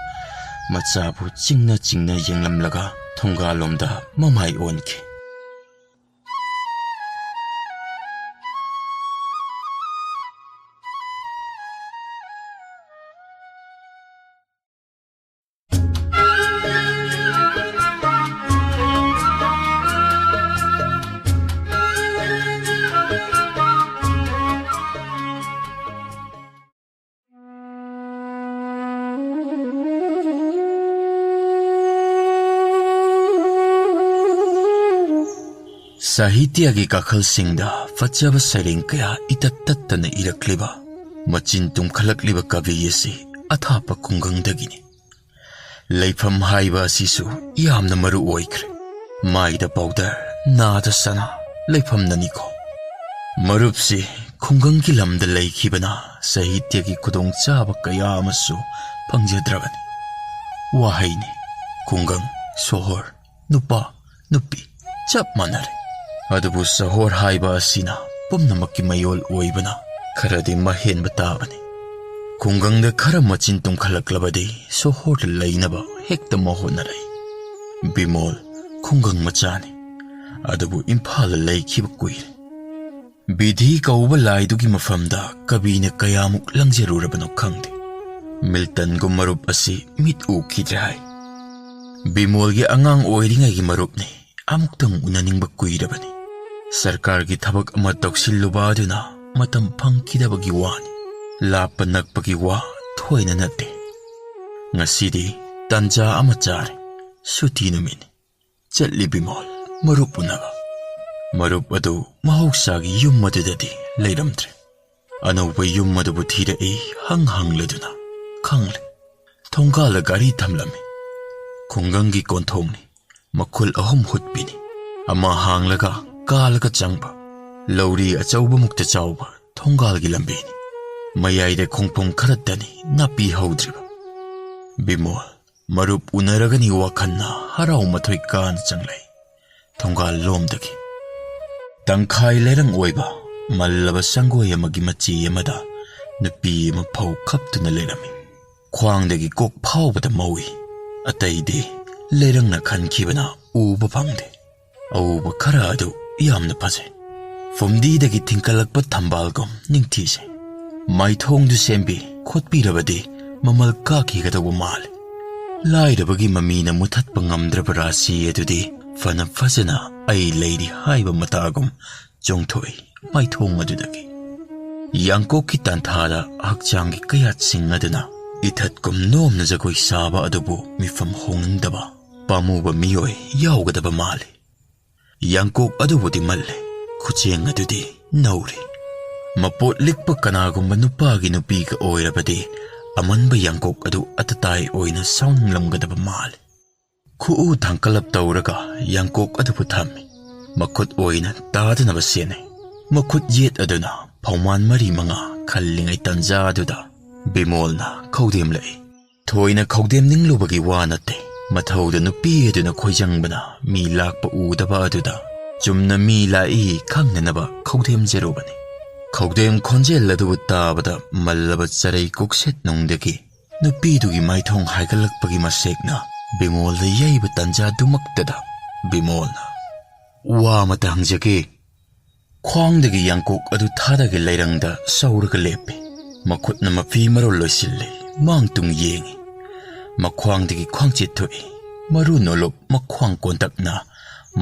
ꯃꯆꯥꯕꯨ ꯆꯤꯡꯅ ꯆꯤꯡꯅ ꯌꯦꯡꯂꯝꯂꯒ ꯊꯣꯡꯒꯥꯜꯂꯣꯝꯗ ꯃꯃꯥꯏ ꯑꯣꯟꯈꯤ꯫ ꯁꯥꯍꯤꯇ꯭ꯌꯒꯤ ꯀꯥꯈꯜꯁꯤꯡꯗ ꯐꯖꯕ ꯁꯩꯔꯦꯡ ꯀꯌꯥ ꯏꯇꯠ ꯇꯠꯇꯅ ꯏꯔꯛꯂꯤꯕ ꯃꯆꯤꯟ ꯇꯨꯝꯈꯠꯂꯛꯂꯤꯕ ꯀꯕꯤ ꯑꯁꯤ ꯑꯊꯥꯞꯄ ꯈꯨꯡꯒꯪꯗꯒꯤꯅꯤ꯫ ꯂꯩꯐꯝ ꯍꯥꯏꯕ ꯑꯁꯤꯁꯨ ꯌꯥꯝꯅ ꯃꯔꯨ ꯑꯣꯏꯈ꯭ꯔꯦ꯫ ꯃꯥꯏꯗ ꯄꯥꯎꯗꯔ, ꯅꯥꯗ ꯁꯅꯥ ꯂꯩꯐꯝꯅꯅꯤꯀꯣ꯫ ꯃꯔꯨꯞꯁꯤ ꯈꯨꯡꯒꯪꯒꯤ ꯂꯝꯗ ꯂꯩꯈꯤꯕꯅ ꯁꯥꯍꯤꯇ꯭ꯌꯒꯤ ꯈꯨꯗꯣꯡꯆꯥꯕ ꯀꯌꯥ ꯑꯃꯁꯨ ꯐꯪꯖꯗ꯭ꯔꯕꯅꯤ꯫ ꯋꯥꯍꯩꯅꯤ, ꯈꯨꯡꯒꯪ, ꯁꯣꯍꯣꯔ, ꯅꯨꯄꯥ, ꯅꯨꯄꯤ ꯆꯞ ꯃꯥꯟꯅꯔꯦ꯫ ꯑꯗꯨꯕꯨ ꯁꯍꯣꯔ ꯍꯥꯏꯕ ꯑꯁꯤꯅ ꯄꯨꯝꯅꯃꯛꯀꯤ ꯃꯌꯣꯜ ꯑꯣꯏꯕꯅ ꯈꯔꯗꯤ ꯃꯍꯦꯟꯕ ꯇꯥꯕꯅꯤ꯫ ꯈꯨꯡꯒꯪꯗ ꯈꯔ ꯃꯆꯤꯟ ꯇꯨꯝꯈꯠꯂꯛꯂꯕꯗꯤ ꯁꯣꯍꯣꯔꯗ ꯂꯩꯅꯕ ꯍꯦꯛꯇ ꯍꯣꯠꯅꯔꯛꯏ꯫ ꯕꯤꯃꯣꯜ ꯈꯨꯡꯒꯪ ꯃꯆꯥꯅꯤ, ꯑꯗꯨꯕꯨ ꯏꯝꯐꯥꯜꯗ ꯂꯩꯈꯤꯕ ꯀꯨꯏꯔꯦ꯫ ꯕꯤꯙꯤ ꯀꯧꯕ ꯂꯥꯏꯗꯨꯒꯤ ꯃꯐꯝꯗ ꯀꯕꯤꯅ ꯀꯌꯥꯃꯨꯛ ꯂꯪꯖꯔꯨꯔꯕꯅꯣ ꯈꯪꯗꯦ꯫ ꯃꯤꯜꯇꯟꯒꯨꯝ ꯃꯔꯨꯞ ꯑꯁꯤ ꯃꯤꯠ ꯎꯈꯤꯗ꯭ꯔꯦ ꯍꯥꯏ꯫ ꯕꯤꯃꯣꯜꯒꯤ ꯑꯉꯥꯡ ꯑꯣꯏꯔꯤꯉꯩꯒꯤ ꯃꯔꯨꯞꯅꯤ, ꯑꯃꯨꯛꯇꯪ ꯎꯅꯅꯤꯡꯕ ꯀꯨꯏꯔꯕꯅꯤ꯫ ꯁꯔꯀꯥꯔꯒꯤ ꯊꯕꯛ ꯑꯃ ꯇꯧꯁꯤꯜꯂꯨꯕ ꯑꯗꯨꯅ ꯃꯇꯝ ꯐꯪꯈꯤꯗꯕꯒꯤ ꯋꯥꯅꯤ꯫ ꯂꯥꯞꯄ ꯅꯛꯄꯒꯤ ꯋꯥ ꯊꯣꯏꯅ ꯅꯠꯇꯦ꯫ ꯉꯁꯤꯗꯤ ꯇꯟꯖꯥ ꯑꯃ ꯆꯥꯔꯦ, ꯁꯨꯇꯤ ꯅꯨꯃꯤꯠꯅꯤ꯫ ꯆꯠꯂꯤ ꯕꯤꯃꯣꯜ ꯃꯔꯨꯞ ꯎꯅꯕ꯫ ꯃꯔꯨꯞ ꯑꯗꯨ ꯃꯍꯧꯁꯥꯒꯤ ꯌꯨꯝ ꯑꯗꯨꯗꯗꯤ ꯂꯩꯔꯝꯗ꯭ꯔꯦ꯫ ꯑꯅꯧꯕ ꯌꯨꯝ ꯑꯗꯨꯕꯨ ꯊꯤꯔꯛꯏ ꯍꯪꯂꯗꯨꯅ ꯈꯪꯂꯦ꯫ ꯊꯣꯡꯒꯥꯜꯗ ꯒꯥꯔꯤ ꯊꯝꯂꯝꯃꯤ꯫ ꯈꯨꯡꯒꯪꯒꯤ ꯀꯣꯟꯊꯣꯡꯅꯤ, ꯃꯈꯨꯜ 3 ꯍꯨꯠꯄꯤꯅꯤ꯫ ꯑꯃ ꯍꯥꯡꯂꯒ ꯀꯥꯜꯂꯒ ꯆꯪꯕ, ꯂꯧꯔꯤ ꯑꯆꯧꯕꯃꯨꯛꯇ ꯆꯥꯎꯕ ꯊꯣꯡꯒꯥꯜꯒꯤ ꯂꯝꯕꯤꯅꯤ꯫ ꯃꯌꯥꯏꯗ ꯈꯣꯡꯐꯝ ꯈꯔꯇꯅꯤ ꯅꯥꯄꯤ ꯍꯧꯗ꯭ꯔꯤꯕ꯫ ꯕꯤꯃꯣꯜ ꯃꯔꯨꯞ ꯎꯅꯔꯒꯅꯤ ꯋꯥꯈꯜꯅ ꯍꯔꯥꯎ ꯃꯊꯣꯏ ꯀꯥꯅ ꯆꯪꯂꯛꯏ꯫ ꯊꯣꯡꯒꯥꯜ ꯂꯣꯝꯗꯒꯤ ꯇꯪꯈꯥꯏ ꯂꯩꯔꯪ ꯑꯣꯏꯕ ꯃꯜꯂꯕ ꯁꯪꯒꯣꯏ ꯑꯃꯒꯤ ꯃꯆꯤ ꯑꯃꯗ ꯅꯨꯄꯤ ꯑꯃ ꯐꯧ ꯈꯞꯇꯨꯅ ꯂꯩꯔꯝꯃꯤ꯫ ꯈ꯭ꯋꯥꯡꯗꯒꯤ ꯀꯣꯛ ꯐꯥꯎꯕꯗ ꯃꯧꯏ, ꯑꯇꯩꯗꯤ ꯂꯩꯔꯪꯅ ꯈꯟꯈꯤꯕꯅ ꯎꯕ ꯐꯪꯗꯦ꯫ ꯑꯎꯕ ꯈꯔ ꯑꯗꯨ ꯌꯥꯝꯅ ꯐꯖꯩ꯫ ꯐꯨꯝꯗꯤꯗꯒꯤ ꯊꯤꯡꯀꯠꯂꯛꯄ ꯊꯝꯕꯥꯜꯒꯨꯝ ꯅꯤꯡꯊꯤꯖꯩ꯫ ꯃꯥꯏꯊꯣꯡꯗꯨ ꯁꯦꯝꯕꯤ ꯈꯣꯠꯄꯤꯔꯕꯗꯤ ꯃꯃꯜ ꯀꯥꯈꯤꯒꯗꯧꯕ ꯃꯥꯜꯂꯤ꯫ ꯂꯥꯏꯔꯕꯒꯤ ꯃꯃꯤꯅ ꯃꯨꯊꯠꯄ ꯉꯝꯗ꯭ꯔꯕ ꯔꯥꯁꯤ ꯑꯗꯨꯗꯤ ꯐꯅ ꯐꯖꯅ ꯑꯩ ꯂꯩꯔꯤ ꯍꯥꯏꯕ ꯃꯇꯥꯒꯨꯝ ꯆꯣꯡꯊꯣꯛꯏ ꯃꯥꯏꯊꯣꯡ ꯑꯗꯨꯗꯒꯤ꯫ ꯌꯥꯡꯀꯣꯛꯀꯤ ꯇꯥꯟꯊꯥꯗ ꯍꯛꯆꯥꯡꯒꯤ ꯀꯌꯥꯠꯁꯤꯡ ꯑꯗꯨꯅ ꯏꯊꯠꯀꯨꯝ ꯅꯣꯝꯅ ꯖꯒꯣꯏ ꯁꯥꯕ ꯑꯗꯨꯕꯨ ꯃꯤꯐꯝ ꯍꯣꯡꯅꯤꯡꯗꯕ ꯄꯥꯝꯃꯨꯕ ꯃꯤꯑꯣꯏ ꯌꯥꯎꯒꯗꯕ ꯃꯥꯜꯂꯤ꯫ ꯌꯥꯡꯀꯣꯛ ꯑꯗꯨꯕꯨꯗꯤ ꯃꯜꯂꯦ, ꯈꯨꯆꯦꯡ ꯑꯗꯨꯗꯤ ꯅꯧꯔꯤ꯫ ꯃꯄꯣꯠ ꯂꯤꯛꯄ ꯀꯅꯥꯒꯨꯝꯕ ꯅꯨꯄꯥꯒꯤ ꯅꯨꯄꯤꯒ ꯑꯣꯏꯔꯕꯗꯤ ꯑꯃꯟꯕ ꯌꯥꯡꯀꯣꯛ ꯑꯗꯨ ꯑꯇꯇꯥꯏ ꯑꯣꯏꯅ ꯁꯥꯎꯅꯤꯡꯂꯝꯒꯗꯕ ꯃꯥꯜꯂꯤ꯫ ꯈꯨꯎ ꯊꯥꯡꯀꯠꯂꯞ ꯇꯧꯔꯒ ꯌꯥꯡꯀꯣꯛ ꯑꯗꯨꯕꯨ ꯊꯝꯃꯤ꯫ ꯃꯈꯨꯠ ꯑꯣꯏꯅ ꯇꯥꯗꯅꯕ ꯁꯦꯟꯅꯩ꯫ ꯃꯈꯨꯠ ꯌꯦꯠ ꯑꯗꯨꯅ ꯐꯧꯃꯥꯟ 4-5 ꯈꯜꯂꯤꯉꯩ ꯇꯟꯖꯥ ꯑꯗꯨꯗ ꯕꯤꯃꯣꯜꯅ ꯈꯧꯗꯦꯝꯂꯛꯏ꯫ ꯊꯣꯏꯅ ꯈꯧꯗꯦꯝꯅꯤꯡꯂꯨꯕꯒꯤ ꯋꯥ ꯅꯠꯇꯦ꯫ ꯃꯊꯧꯗ ꯅꯨꯄꯤ ꯑꯗꯨꯅ ꯈꯣꯏꯖꯪꯕꯅ ꯃꯤ ꯂꯥꯛꯄ ꯎꯗꯕ ꯑꯗꯨꯗ ꯆꯨꯝꯅ ꯃꯤ ꯂꯥꯛꯏ ꯈꯪꯅꯅꯕ ꯈꯧꯗꯦꯝꯖꯔꯨꯕꯅꯤ꯫ ꯈꯧꯗꯦꯝ ꯈꯣꯟꯖꯦꯜ ꯑꯗꯨꯕꯨ ꯇꯥꯕꯗ ꯃꯜꯂꯕ ꯆꯔꯩ ꯀꯣꯛꯁꯦꯠ ꯅꯨꯡꯗꯒꯤ ꯅꯨꯄꯤꯗꯨꯒꯤ ꯃꯥꯏꯊꯣꯡ ꯍꯥꯏꯒꯠꯂꯛꯄꯒꯤ ꯃꯁꯦꯛꯅ ꯕꯤꯃꯣꯜꯗ ꯌꯩꯕ ꯇꯟꯖꯥꯗꯨꯃꯛꯇꯗ ꯕꯤꯃꯣꯜꯅ "ꯋꯥ ꯑꯃꯇ ꯍꯪꯖꯒꯦ?" ꯈ꯭ꯋꯥꯡꯗꯒꯤ ꯌꯥꯡꯀꯣꯛ ꯑꯗꯨ ꯊꯥꯗꯒꯤ ꯂꯩꯔꯪꯗ ꯁꯧꯔꯒ ꯂꯦꯞꯄꯤ꯫ ꯃꯈꯨꯠꯅ ꯃꯐꯤ ꯃꯔꯣꯜ ꯂꯣꯏꯁꯤꯜꯂꯤ, ꯃꯥꯡ ꯇꯨꯡ ꯌꯦꯡꯉꯤ꯫ ꯃꯈ꯭ꯋꯥꯡꯗꯒꯤ ꯈ꯭ꯋꯥꯡꯆꯦꯠ ꯊꯣꯛꯏ꯫ ꯃꯔꯨ ꯅꯣꯂꯨꯞ ꯃꯈ꯭ꯋꯥꯡ ꯀꯣꯟꯇꯛꯅ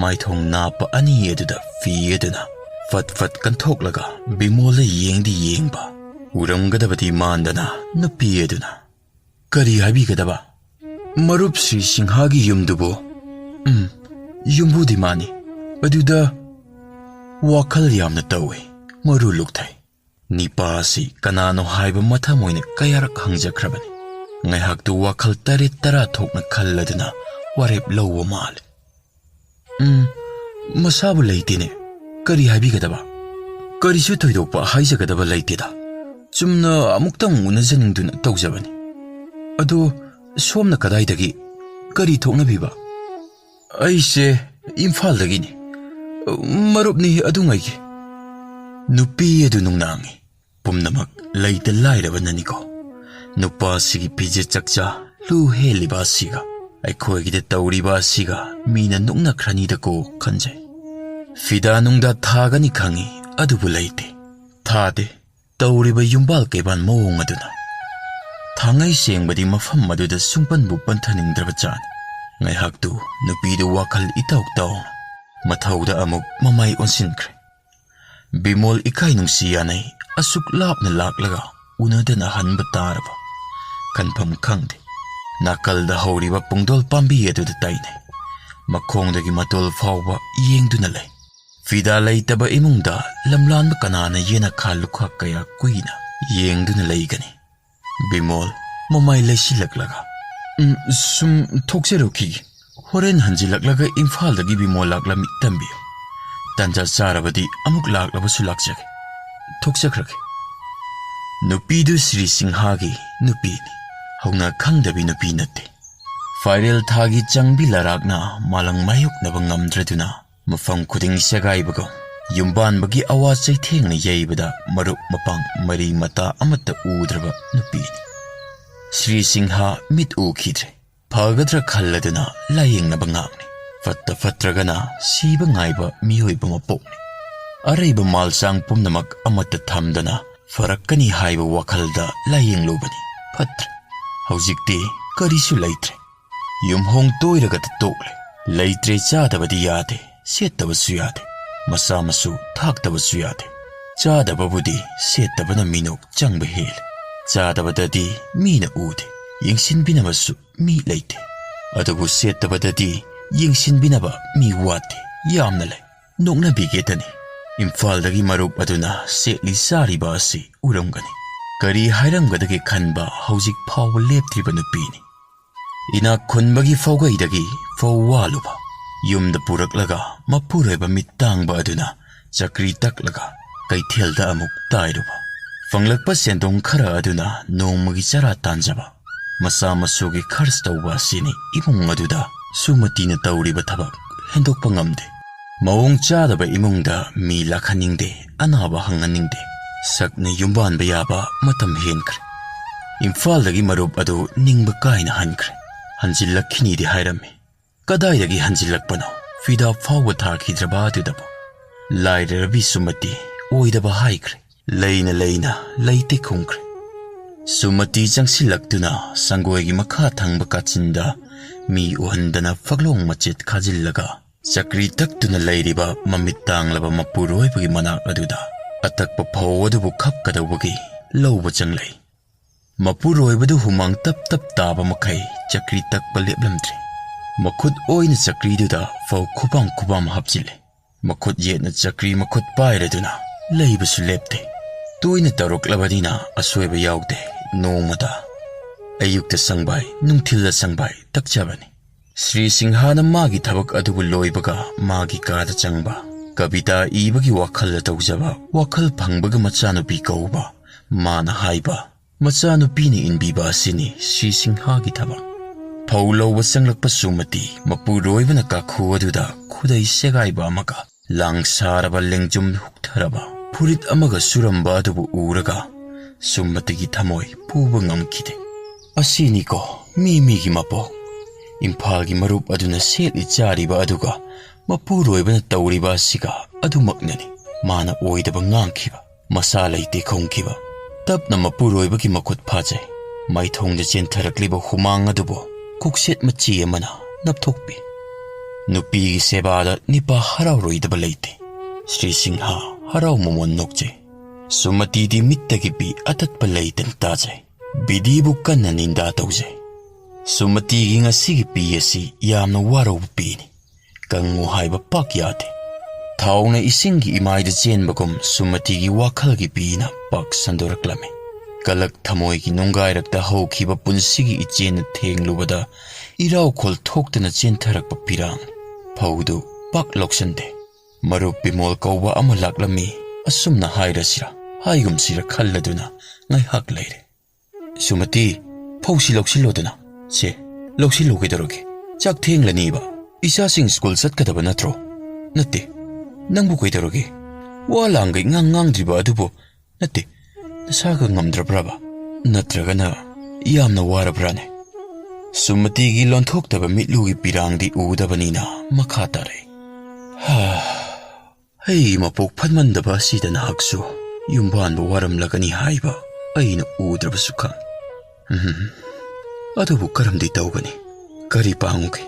ꯃꯥꯏꯊꯣꯡ ꯅꯥꯞꯄ ꯑꯅꯤ ꯑꯗꯨꯗ ꯐꯤ ꯑꯗꯨꯅ ꯐꯠ ꯐꯠ ꯀꯟꯊꯣꯛꯂꯒ ꯕꯤꯃꯣꯜꯗ ꯌꯦꯡꯗꯤ ꯌꯦꯡꯕ, ꯎꯔꯝꯒꯗꯕꯗꯤ ꯃꯥꯟꯗꯅ ꯅꯨꯄꯤ ꯑꯗꯨꯅ "ꯀꯔꯤ ꯍꯥꯏꯕꯤꯒꯗꯕ? ꯃꯔꯨꯞ ꯁ꯭ꯔꯤ ꯁꯤꯡꯍꯥꯒꯤ ꯌꯨꯝꯗꯨꯕꯨ?" "ꯌꯨꯝꯕꯨꯗꯤ ꯃꯥꯅꯤ, ꯑꯗꯨꯗ..." ꯋꯥꯈꯜ ꯌꯥꯝꯅ ꯇꯧꯏ, ꯃꯔꯨ ꯂꯨꯛꯊꯩ꯫ Nipasi kanano haiba mata moina kayarak hangjakrabani. Ngaihaktu wakal tarit tara thokna khalladuna warep lawa male. Masabu leitine. Kari haibigadaba. Kari su thoidokpa haijagadaba leitida. Chumna amuktang unajaningduna tawjabani. Ado somna kadaidagi kari thokna biba. Aise Imphaldagini. Marupni adungaigi. Nupi adu nungnangi. Pumnamak leita lairabananiko. Nupa sigi pije chakcha lu heliba siga. Aikhoigide tauriba siga mina nungna kranidako kanjai. Fida nungda thagani khangi adubu leite. Thade tauriba yumbal keban mawong aduna. Thangai sengbadi mafam maduda sungpan bupan thaningdraba chani. Ngaihaktu nupidu wakal itaw-taw. Mathawda amuk mamay onsinkre. Bimol ikay nung siyanay asuk lap na laklaga unada na hanba taraba. Kanpam kangde. Nakalda hawriba pungdol pambiya do datay na. Makongdagi matol fawba iyeng do nalay. Fida lay taba imungda lamlan ba kanana yena kalukha kaya kuina iyeng do nalay gani. Bimol mamay lay silaklaga. Sum tokseroki. Horen hanjilaklaga Imphaldagi Bimol lakla mitambiyo. Tanja sarabadi amuk laklaba sulaksake. Toksakrake. Nupidu Sri Singhagi nupini. Hauna khangdabi nupi natte. Fairel thagi changbi larakna malang mayok naba ngamdraduna. Mafam kuding sagaibago. Yumban bagi awa chaithengna yaibada marup mapang mari mata amata udraba nupini. Sri Singha mit ukhidre. Pagadra khalladuna layeng na bangangni. Fatta fatragana siba ngaiba miyoiba mapokni. Araiba malsang pumnamak amata thamdana farakkani haiba wakhalda layeng lobani. Fatra. Haujikti karisu laitre. Yumhong toiraga tokle. Laitre chadabadi yade. Setabasu yade. Masamasu thaktabasu yade. Chadababudi setabana minok changba hele. Chadabadadi mina ude. Yingsin binamasu mi leite. Adubu setabadadi yingsin binaba mi wate. Yamna lay. Nokna bigetani. Imphaldagi marup aduna setli sariba asi uramgani. Kari hairamgadagi khanba haujik phawa leptriba nupini. Ina khunbagi fawgaidagi fawwaluba. Yumda puraklaga mapuraiba mittangba aduna chakri taklaga kaithelda amuk tairuba. Fanglakpa sendong khara aduna nongmagi chara tanjaba. Masa masugi khars tawba sini imung aduda sumatina tawriba thabak hendokpa ngamde. Mawong chadaba imungda mi lakhaningde anaba hanganingde. Sakna yumban bayaba matam henkre. Imphaldagi marup adu ningba kaina hankre. Hanjillakkhini di hairame. Kadaidagi hanjillakpano fida fawwa tharkidraba adudabo. Lairarabi sumati oidaba haikre. Leina leina leite khungkre. Sumati changsilaktuna sangoigi makha thangba kachinda mi uhandana faglong machet khajillaga chakri taktuna leiriba mamittanglaba mapuroibagi manak aduda atakpa phawadubu khapkadawbagi lawba changlai. Mapuroibadu humang tap tap taba makai chakri takpa leplamdre. Makhut oina chakriduda faw khubam hapchile. Makhut yetna chakri makhut pairaduna leibasu lepte. Tuina taruklabadina asoiba yawde nongmada. Ayukta sangbai nungthilda sangbai takchabani. Sri Singhana magi thabak adubu loibaga magi kada changba. Kabita ibagi wakhalda tawjaba wakhal phangbaga machanupi kauba. Mana haiba. Machanupini inbiba asini Sri Singhagi thabak. Phawlawba changlakpa sumati mapuroibana kakhu aduda khudai segaiba amaga langsaraba lengjum huktharaba. Purit amaga suramba adubu uraga sumatigi thamoi puba ngamkide. Asini ko migi mapok. Imphagi marup aduna setli chariba aduga mapuroibana tawriba asiga adumaknani. Mana oidaba ngangkiba masa leite khongkiba. Tapna mapuroibagi makhut phajai. Maithongda chentharakliba humang adubo kukset machi amana napthokpi. Nupigi sebada nipa harauroidaba leite. Sri Singha harau momon nokje. Sumati di mittagi pi atatpa leitan tajai. Bidibu kanna ninda tawjai. Sumati ginga sigi pi asi yamna waraw pini. Kangu haiba pak yate. ꯊꯥꯎꯅ ꯏꯁꯤꯡꯒꯤ ꯏꯃꯥꯏꯗ ꯆꯦꯟꯕꯒꯨꯝ ꯁꯨꯃꯇꯤꯒꯤ ꯋꯥꯈꯜꯒꯤ ꯄꯤꯅ ꯄꯥꯛ ꯁꯟꯗꯣꯔꯛꯂꯝꯃꯤ꯫ ꯀꯂꯛ ꯊꯃꯣꯏꯒꯤ ꯅꯨꯡꯒꯥꯏꯔꯛꯇ ꯍꯧꯈꯤꯕ ꯄꯨꯟꯁꯤꯒꯤ ꯏꯆꯦꯟꯅ ꯊꯦꯡꯂꯨꯕꯗ ꯏꯔꯥꯎꯈꯣꯜ ꯊꯣꯛꯇꯅ ꯆꯦꯟꯊꯔꯛꯄ ꯄꯤꯔꯥꯡ ꯐꯧꯗꯨ ꯄꯥꯛ ꯂꯧꯁꯟꯗꯦ꯫ ꯃꯔꯨꯞ ꯕꯤꯃꯣꯜ ꯀꯧꯕ ꯑꯃ ꯂꯥꯛꯂꯝꯃꯤ ꯑꯁꯨꯝꯅ ꯍꯥꯏꯔꯁꯤꯔ ꯍꯥꯏꯒꯨꯝꯁꯤꯔ ꯈꯜꯂꯗꯨꯅ ꯉꯥꯏꯍꯥꯛ ꯂꯩꯔꯦ꯫ ꯁꯨꯃꯇꯤ, ꯐꯧꯁꯤ ꯂꯧꯁꯤꯜꯂꯣꯗꯅ꯫ ꯁꯦ, ꯂꯧꯁꯤꯜꯂꯨ ꯀꯩꯗꯧꯔꯒꯦ? ꯆꯥꯛ ꯊꯦꯡꯂꯅꯤꯕ꯫ ꯏꯆꯥꯁꯤꯡ ꯁ꯭ꯀꯨꯜ ꯆꯠꯀꯗꯕ ꯅꯠꯇ꯭ꯔꯣ? ꯅꯠꯇꯦ, ꯅꯪꯕꯨ ꯀꯩꯗꯧꯔꯒꯦ? ꯋꯥ ꯂꯥꯡꯒ ꯏꯉꯥꯡ ꯉꯥꯡꯗ꯭ꯔꯤꯕ ꯑꯗꯨꯕꯨ ꯅꯠꯇꯦ, ꯅꯁꯥꯒ ꯉꯝꯗ꯭ꯔꯕ꯭ꯔꯕ? ꯅꯠꯇ꯭ꯔꯒꯅ ꯌꯥꯝꯅ ꯋꯥꯔꯕ꯭ꯔꯥꯅꯦ? ꯁꯨꯃꯇꯤꯒꯤ ꯂꯣꯟꯊꯣꯛꯇꯕ ꯃꯤꯠꯂꯨꯒꯤ ꯄꯤꯔꯥꯡꯗꯤ ꯎꯗꯕꯅꯤꯅ ꯃꯈꯥ ꯇꯥꯔꯛꯏ꯫ ꯑꯩ ꯃꯄꯣꯛ ꯐꯠꯃꯟꯗꯕ ꯑꯁꯤꯗ ꯅꯍꯥꯛꯁꯨ ꯌꯨꯝꯕꯥꯟꯕ ꯋꯥꯔꯝꯂꯒꯅꯤ ꯍꯥꯏꯕ ꯑꯩꯅ ꯎꯗ꯭ꯔꯕꯁꯨ ꯈꯪ꯫ ꯑꯗꯨꯕꯨ ꯀꯔꯝꯗꯤ ꯇꯧꯒꯅꯤ? ꯀꯔꯤ ꯄꯥꯡꯉꯨꯒꯦ?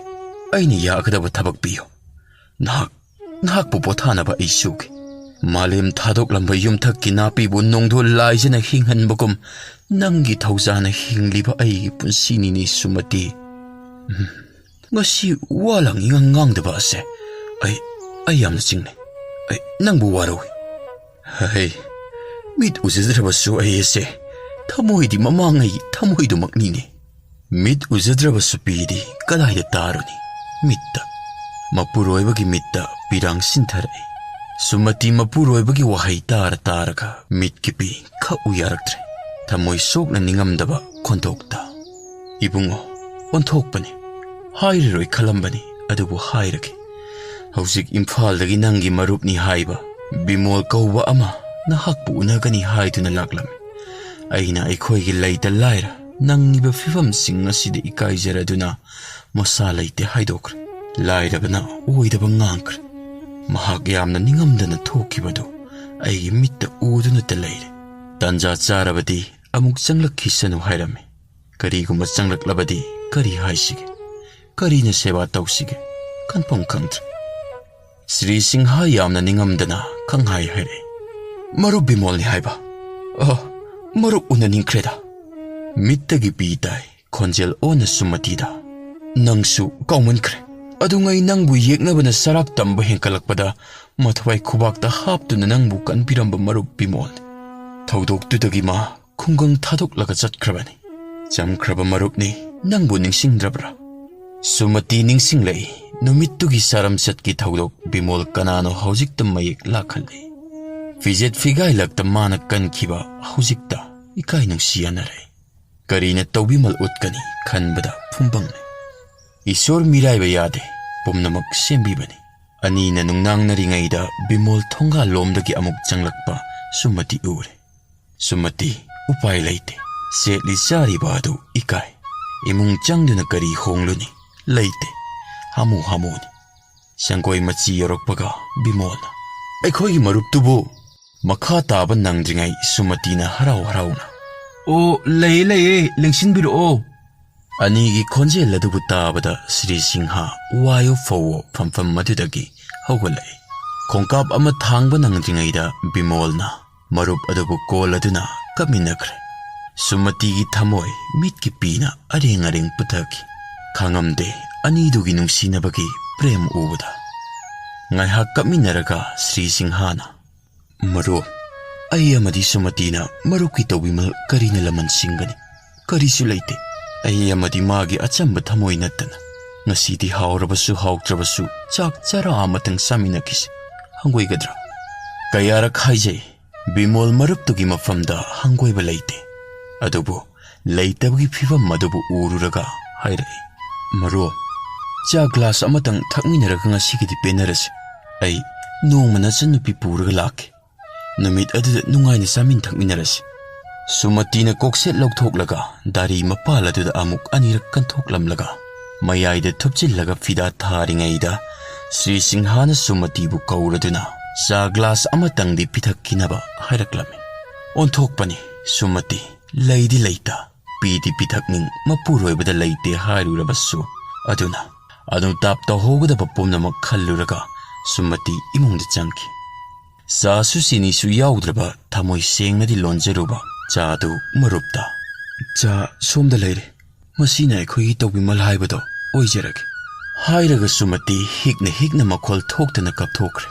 ꯑꯩꯅ ꯌꯥꯒꯗꯕ ꯊꯕꯛ ꯄꯤꯌꯨ꯫ ꯅꯍꯥꯛꯄꯨ ꯄꯣꯊꯥꯅꯕ ꯑꯩ ꯁꯨꯒꯦ꯫ ꯃꯥꯂꯦꯝ ꯊꯥꯗꯣꯛꯂꯝꯕ ꯌꯨꯝꯊꯛꯀꯤ ꯅꯥꯄꯤꯕꯨ ꯅꯣꯡꯗꯣꯜ ꯂꯥꯏꯖꯅ ꯍꯤꯡꯍꯟꯕꯒꯨꯝ ꯅꯪꯒꯤ ꯊꯧꯖꯥꯅ ꯍꯤꯡꯂꯤꯕ ꯑꯩꯒꯤ ꯄꯨꯟꯁꯤꯅꯤꯅꯦ ꯁꯨꯃꯇꯤ꯫ ꯉꯁꯤ ꯋꯥ ꯂꯥꯡ ꯏꯉꯥꯡ ꯉꯥꯡꯗꯕ ꯑꯁꯦ ꯑꯩ ꯌꯥꯝꯅ ꯆꯤꯡꯅꯩ꯫ ꯅꯪꯕꯨ ꯋꯥꯔꯧꯏ꯫ ꯃꯤꯠ ꯎꯖꯗ꯭ꯔꯕꯁꯨ ꯑꯩ ꯑꯁꯦ ꯊꯃꯣꯏꯗꯤ ꯃꯃꯥꯡꯉꯩ ꯊꯃꯣꯏꯗꯨꯃꯛꯅꯤꯅꯦ꯫ ꯃꯤꯠ ꯎꯖꯗ꯭ꯔꯕꯁꯨ ꯄꯤꯗꯤ ꯀꯗꯥꯏꯗ ꯇꯥꯔꯨꯅꯤ? ꯃꯤꯠꯇ꯫ ꯃꯄꯨꯔꯣꯏꯕꯒꯤ ꯃꯤꯠꯇ ꯄꯤꯔꯥꯡ ꯁꯤꯟꯊꯔꯛꯏ꯫ ꯁꯨꯃꯇꯤ ꯃꯄꯨꯔꯣꯏꯕꯒꯤ ꯋꯥꯍꯩ ꯇꯥꯔꯒ ꯃꯤꯠꯀꯤ ꯄꯤ ꯈꯛꯎ ꯌꯥꯔꯛꯇ꯭ꯔꯦ꯫ ꯊꯃꯣꯏ ꯁꯣꯛꯅ ꯅꯤꯡꯉꯝꯗꯕ ꯈꯣꯟꯊꯣꯛꯇ, ꯏꯕꯨꯡꯉꯣ, ꯑꯣꯟꯊꯣꯛꯄꯅꯤ꯫ ꯍꯥꯏꯔꯔꯣꯏ ꯈꯜꯂꯝꯕꯅꯤ, ꯑꯗꯨꯕꯨ ꯍꯥꯏꯔꯒꯦ꯫ ꯍꯧꯖꯤꯛ ꯏꯝꯐꯥꯜꯗꯒꯤ ꯅꯪꯒꯤ ꯃꯔꯨꯞꯅꯤ ꯍꯥꯏꯕ ꯕꯤꯃꯣꯜ ꯀꯧꯕ ꯑꯃ ꯅꯍꯥꯛꯄꯨ ꯎꯅꯒꯅꯤ ꯍꯥꯏꯗꯨꯅ ꯂꯥꯛꯂꯝꯃꯤ꯫ ꯑꯩꯅ ꯑꯩꯈꯣꯏꯒꯤ ꯂꯩꯇ ꯂꯥꯏꯔ ꯅꯪꯉꯤꯕ ꯐꯤꯚꯝꯁꯤꯡ ꯑꯁꯤꯗ ꯏꯀꯥꯏꯖꯔꯗꯨꯅ ꯃꯁꯥ ꯂꯩꯇꯦ ꯍꯥꯏꯗꯣꯛꯈ꯭ꯔꯦ꯫ ꯂꯥꯏꯔꯕꯅ ꯑꯣꯏꯗꯕ ꯉꯥꯡꯈ꯭ꯔꯦ꯫ ꯃꯍꯥꯛ ꯌꯥꯝꯅ ꯅꯤꯡꯉꯝꯗꯅ ꯊꯣꯛꯈꯤꯕꯗꯨ ꯑꯩꯒꯤ ꯃꯤꯠꯇ ꯎꯗꯨꯅꯇ ꯂꯩꯔꯦ꯫ ꯇꯥꯟꯖꯥ ꯆꯥꯔꯕꯗꯤ ꯑꯃꯨꯛ ꯆꯪꯂꯛꯈꯤꯁꯅꯨ ꯍꯥꯏꯔꯝꯃꯤ꯫ ꯀꯔꯤꯒꯨꯝꯕ ꯆꯪꯂꯛꯂꯕꯗꯤ ꯀꯔꯤ ꯍꯥꯏꯁꯤꯒꯦ? ꯀꯔꯤꯅ ꯁꯦꯕꯥ ꯇꯧꯁꯤꯒꯦ? ꯈꯟꯐꯝ ꯈꯪꯗ꯭ꯔꯦ꯫ ꯁ꯭ꯔꯤ ꯁꯤꯡꯍ ꯌꯥꯝꯅ ꯅꯤꯡꯉꯝꯗꯅ ꯈꯪꯍꯥꯏ ꯍꯥꯏꯔꯛꯏ꯫ ꯃꯔꯨꯞ ꯕꯤꯃꯣꯜꯅꯤ ꯍꯥꯏꯕ? ꯃꯔꯨꯞ ꯎꯅꯅꯤꯡꯈ꯭ꯔꯦꯗ꯫ ꯃꯤꯠꯇꯒꯤ ꯄꯤ ꯇꯥꯏ, ꯈꯣꯟꯖꯦꯜ ꯑꯣꯟꯅ ꯁꯨꯃꯇꯤꯗ꯫ ꯅꯪꯁꯨ ꯀꯥꯎꯃꯟꯈ꯭ꯔꯦ꯫ ꯑꯗꯨꯉꯩ ꯅꯪꯕꯨ ꯌꯦꯛꯅꯕꯅ ꯁꯔꯥꯛ ꯇꯝꯕ ꯍꯦꯟꯀꯠꯂꯛꯄꯗ ꯃꯊꯋꯥꯏ ꯈꯨꯕꯥꯛꯇ ꯍꯥꯞꯇꯨꯅ ꯅꯪꯕꯨ ꯀꯟꯕꯤꯔꯝꯕ ꯃꯔꯨꯞ ꯕꯤꯃꯣꯜꯅꯤ꯫ ꯊꯧꯗꯣꯛꯇꯨꯗꯒꯤ ꯃꯥ ꯈꯨꯡꯒꯪ ꯊꯥꯗꯣꯛꯂꯒ ꯆꯠꯈ꯭ꯔꯕꯅꯤ꯫ ꯆꯝꯈ꯭ꯔꯕ ꯃꯔꯨꯞꯅꯤ, ꯅꯪꯕꯨ ꯅꯤꯡꯁꯤꯡꯗ꯭ꯔꯕ꯭ꯔꯥ? ꯁꯨꯃꯇꯤ ꯅꯤꯡꯁꯤꯡꯂꯛꯏ꯫ ꯅꯨꯃꯤꯠꯇꯨꯒꯤ ꯁꯥꯔꯝꯆꯠꯀꯤ ꯊꯧꯗꯣꯛ ꯕꯤꯃꯣꯜ ꯀꯅꯥꯅꯣ ꯍꯧꯖꯤꯛꯇ ꯃꯌꯦꯛ ꯂꯥꯛꯍꯜꯂꯤ꯫ ꯐꯤꯖꯦꯠ ꯐꯤꯒꯥꯏꯂꯛꯇ ꯃꯥꯅ ꯀꯟꯈꯤꯕ ꯍꯧꯖꯤꯛꯇ ꯏꯀꯥꯏ ꯅꯨꯡꯁꯤ ꯌꯥꯅꯔꯛꯏ꯫ ꯀꯔꯤꯅ ꯇꯧꯕꯤꯃꯜ ꯎꯠꯀꯅꯤ ꯈꯟꯕꯗ ꯐꯨꯝꯕꯪꯅꯩ꯫ ꯏꯁꯣꯔ ꯃꯤꯔꯥꯏꯕ ꯌꯥꯗꯦ, ꯄꯨꯝꯅꯃꯛ ꯁꯦꯝꯕꯤꯕꯅꯤ꯫ ꯑꯅꯤꯅ ꯅꯨꯡꯅꯥꯡꯅꯔꯤꯉꯩꯗ ꯕꯤꯃꯣꯜ ꯊꯣꯡꯒꯥꯜꯂꯣꯝꯗꯒꯤ ꯑꯃꯨꯛ ꯆꯪꯂꯛꯄ ꯁꯨꯃꯇꯤ ꯎꯔꯦ꯫ ꯁꯨꯃꯇꯤ ꯎꯄꯥꯏ ꯂꯩꯇꯦ꯫ ꯁꯦꯠꯂꯤ ꯆꯥꯔꯤꯕ ꯑꯗꯨ ꯏꯀꯥꯏ꯫ ꯏꯃꯨꯡ ꯆꯪꯗꯨꯅ ꯀꯔꯤ ꯍꯣꯡꯂꯨꯅꯤ? ꯂꯩꯇꯦ꯫ ꯍꯥꯃꯨꯅꯤ꯫ ꯁꯪꯒꯣꯏ ꯃꯆꯤ ꯌꯧꯔꯛꯄꯒ ꯕꯤꯃꯣꯜꯅ, ꯑꯩꯈꯣꯏꯒꯤ ꯃꯔꯨꯞꯇꯨꯕꯨ? ꯃꯈꯥ ꯇꯥꯕ ꯅꯪꯗ꯭ꯔꯤꯉꯩ ꯁꯨꯃꯇꯤꯅ ꯍꯔꯥꯎꯅ, ꯑꯣ, ꯂꯩꯌꯦ, ꯂꯦꯡꯁꯤꯟꯕꯤꯔꯛꯑꯣ꯫ ꯑꯅꯤꯒꯤ ꯈꯣꯟꯖꯦꯜ ꯑꯗꯨꯕꯨ ꯇꯥꯕꯗ ꯁ꯭ꯔꯤ ꯁꯤꯡꯍ ꯋꯥꯌꯣ ꯐꯧꯋꯣ ꯐꯝꯐꯝ ꯑꯗꯨꯗꯒꯤ ꯍꯧꯒꯠꯂꯛꯏ꯫ ꯈꯣꯡꯀꯥꯞ ꯑꯃ ꯊꯥꯡꯕ ꯅꯪꯗ꯭ꯔꯤꯉꯩꯗ ꯕꯤꯃꯣꯜꯅ ꯃꯔꯨꯞ ꯑꯗꯨꯕꯨ ꯀꯣꯜꯂꯗꯨꯅ ꯀꯞꯃꯤꯟꯅꯈ꯭ꯔꯦ꯫ ꯁꯨꯃꯇꯤꯒꯤ ꯊꯃꯣꯏ ꯃꯤꯠꯀꯤ ꯄꯤꯅ ꯑꯔꯦꯡ ꯄꯨꯊꯈꯤ꯫ ꯈꯥꯡꯉꯝꯗꯦ ꯑꯅꯤꯗꯨꯒꯤ ꯅꯨꯡꯁꯤꯅꯕꯒꯤ ꯄ꯭ꯔꯦꯝ ꯎꯕꯗ꯫ ꯉꯥꯏꯍꯥꯛ ꯀꯞꯃꯤꯟꯅꯔꯒ ꯁ꯭ꯔꯤ ꯁꯤꯡꯍꯅ, ꯃꯔꯨꯞ, ꯑꯩ ꯑꯃꯗꯤ ꯁꯨꯃꯇꯤꯅ ꯃꯔꯨꯞꯀꯤ ꯇꯧꯕꯤꯃꯜ ꯀꯔꯤꯅ ꯂꯃꯟ ꯁꯤꯡꯒꯅꯤ? ꯀꯔꯤꯁꯨ ꯂꯩꯇꯦ꯫ ꯑꯩ ꯑꯃꯗꯤ ꯃꯥꯒꯤ ꯑꯆꯝꯕ ꯊꯃꯣꯏ ꯅꯠꯇꯅ ꯉꯁꯤꯗꯤ ꯍꯥꯎꯔꯕꯁꯨ ꯍꯥꯎꯇ꯭ꯔꯕꯁꯨ ꯆꯥꯛ ꯆꯔꯥ ꯑꯃꯇꯪ ꯆꯥꯃꯤꯟꯅꯈꯤꯁꯤ꯫ ꯍꯪꯒꯣꯏꯒꯗ꯭ꯔꯥ? ꯀꯌꯥꯔꯛ ꯍꯥꯏꯖꯩ, ꯕꯤꯃꯣꯜ ꯃꯔꯨꯞꯇꯨꯒꯤ ꯃꯐꯝꯗ ꯍꯪꯒꯣꯏꯕ ꯂꯩꯇꯦ꯫ ꯑꯗꯨꯕꯨ ꯂꯩꯇꯕꯒꯤ ꯐꯤꯚꯝ ꯑꯗꯨꯕꯨ ꯎꯔꯨꯔꯒ ꯍꯥꯏꯔꯛꯏ, ꯃꯔꯨꯞ, ꯆꯥ ꯒ꯭ꯂꯥꯁ ꯑꯃꯇꯪ ꯊꯛꯃꯤꯟꯅꯔꯒ ꯉꯁꯤꯒꯤꯗꯤ ꯄꯦꯟꯅꯔꯁꯤ꯫ ꯑꯩ ꯅꯣꯡꯃ ꯅꯆꯟꯅꯨꯄꯤ ꯄꯨꯔꯒ ꯂꯥꯛꯀꯦ꯫ ꯅꯨꯃꯤꯠ ꯑꯗꯨꯗ ꯅꯨꯡꯉꯥꯏꯅ ꯆꯥꯃꯤꯟ ꯊꯛꯃꯤꯟꯅꯔꯁꯤ꯫ ꯁꯨꯃꯇꯤꯅ ꯀꯣꯛꯁꯦꯠ ꯂꯧꯊꯣꯛꯂꯒ ꯗꯥꯔꯤ ꯃꯄꯥꯜ ꯑꯗꯨꯗ ꯑꯃꯨꯛ ꯑꯅꯤꯔꯛ ꯀꯟꯊꯣꯛꯂꯝꯂꯒ ꯃꯌꯥꯏꯗ ꯊꯨꯞꯆꯤꯜꯂꯒ ꯐꯤꯗꯥ ꯊꯥꯔꯤꯉꯩꯗ ꯁ꯭ꯔꯤ ꯁꯤꯡꯍꯅ ꯁꯨꯃꯇꯤꯕꯨ ꯀꯧꯔꯗꯨꯅ ꯆꯥ ꯒ꯭ꯂꯥꯁ ꯑꯃꯇꯪꯗꯤ ꯄꯤꯊꯛꯈꯤꯅꯕ ꯍꯥꯏꯔꯛꯂꯝꯃꯤ꯫ ꯑꯣꯟꯊꯣꯛꯄꯅꯤ ꯁꯨꯃꯇꯤ, ꯂꯩꯗꯤ ꯂꯩꯇ, ꯄꯤꯗꯤ ꯄꯤꯊꯛꯅꯤꯡ ꯃꯄꯨꯔꯣꯏꯕꯗ ꯂꯩꯇꯦ ꯍꯥꯏꯔꯨꯔꯕꯁꯨ ꯑꯗꯨꯅ ꯑꯗꯨꯝꯇꯥꯞ ꯇꯧꯍꯧꯒꯗꯕ ꯄꯨꯝꯅꯃꯛ ꯈꯜꯂꯨꯔꯒ ꯁꯨꯃꯇꯤ ꯏꯃꯨꯡꯗ ꯆꯪꯈꯤ꯫ ꯆꯥꯁꯨ ꯆꯤꯅꯤꯁꯨ ꯌꯥꯎꯗ꯭ꯔꯕ ꯊꯃꯣꯏ ꯁꯦꯡꯅꯗꯤ ꯂꯣꯟꯖꯔꯨꯕ ꯆꯥꯗꯨ ꯃꯔꯨꯞꯇ, ꯆꯥ ꯁꯣꯝꯗ ꯂꯩꯔꯦ, ꯃꯁꯤꯅ ꯑꯩꯈꯣꯏꯒꯤ ꯇꯧꯕꯤꯃꯜ ꯍꯥꯏꯕꯗꯣ ꯑꯣꯏꯖꯔꯒꯦ ꯍꯥꯏꯔꯒ ꯁꯨꯃꯇꯤ ꯍꯤꯛꯅ ꯃꯈꯣꯜ ꯊꯣꯛꯇꯅ ꯀꯞꯊꯣꯛꯈ꯭ꯔꯦ꯫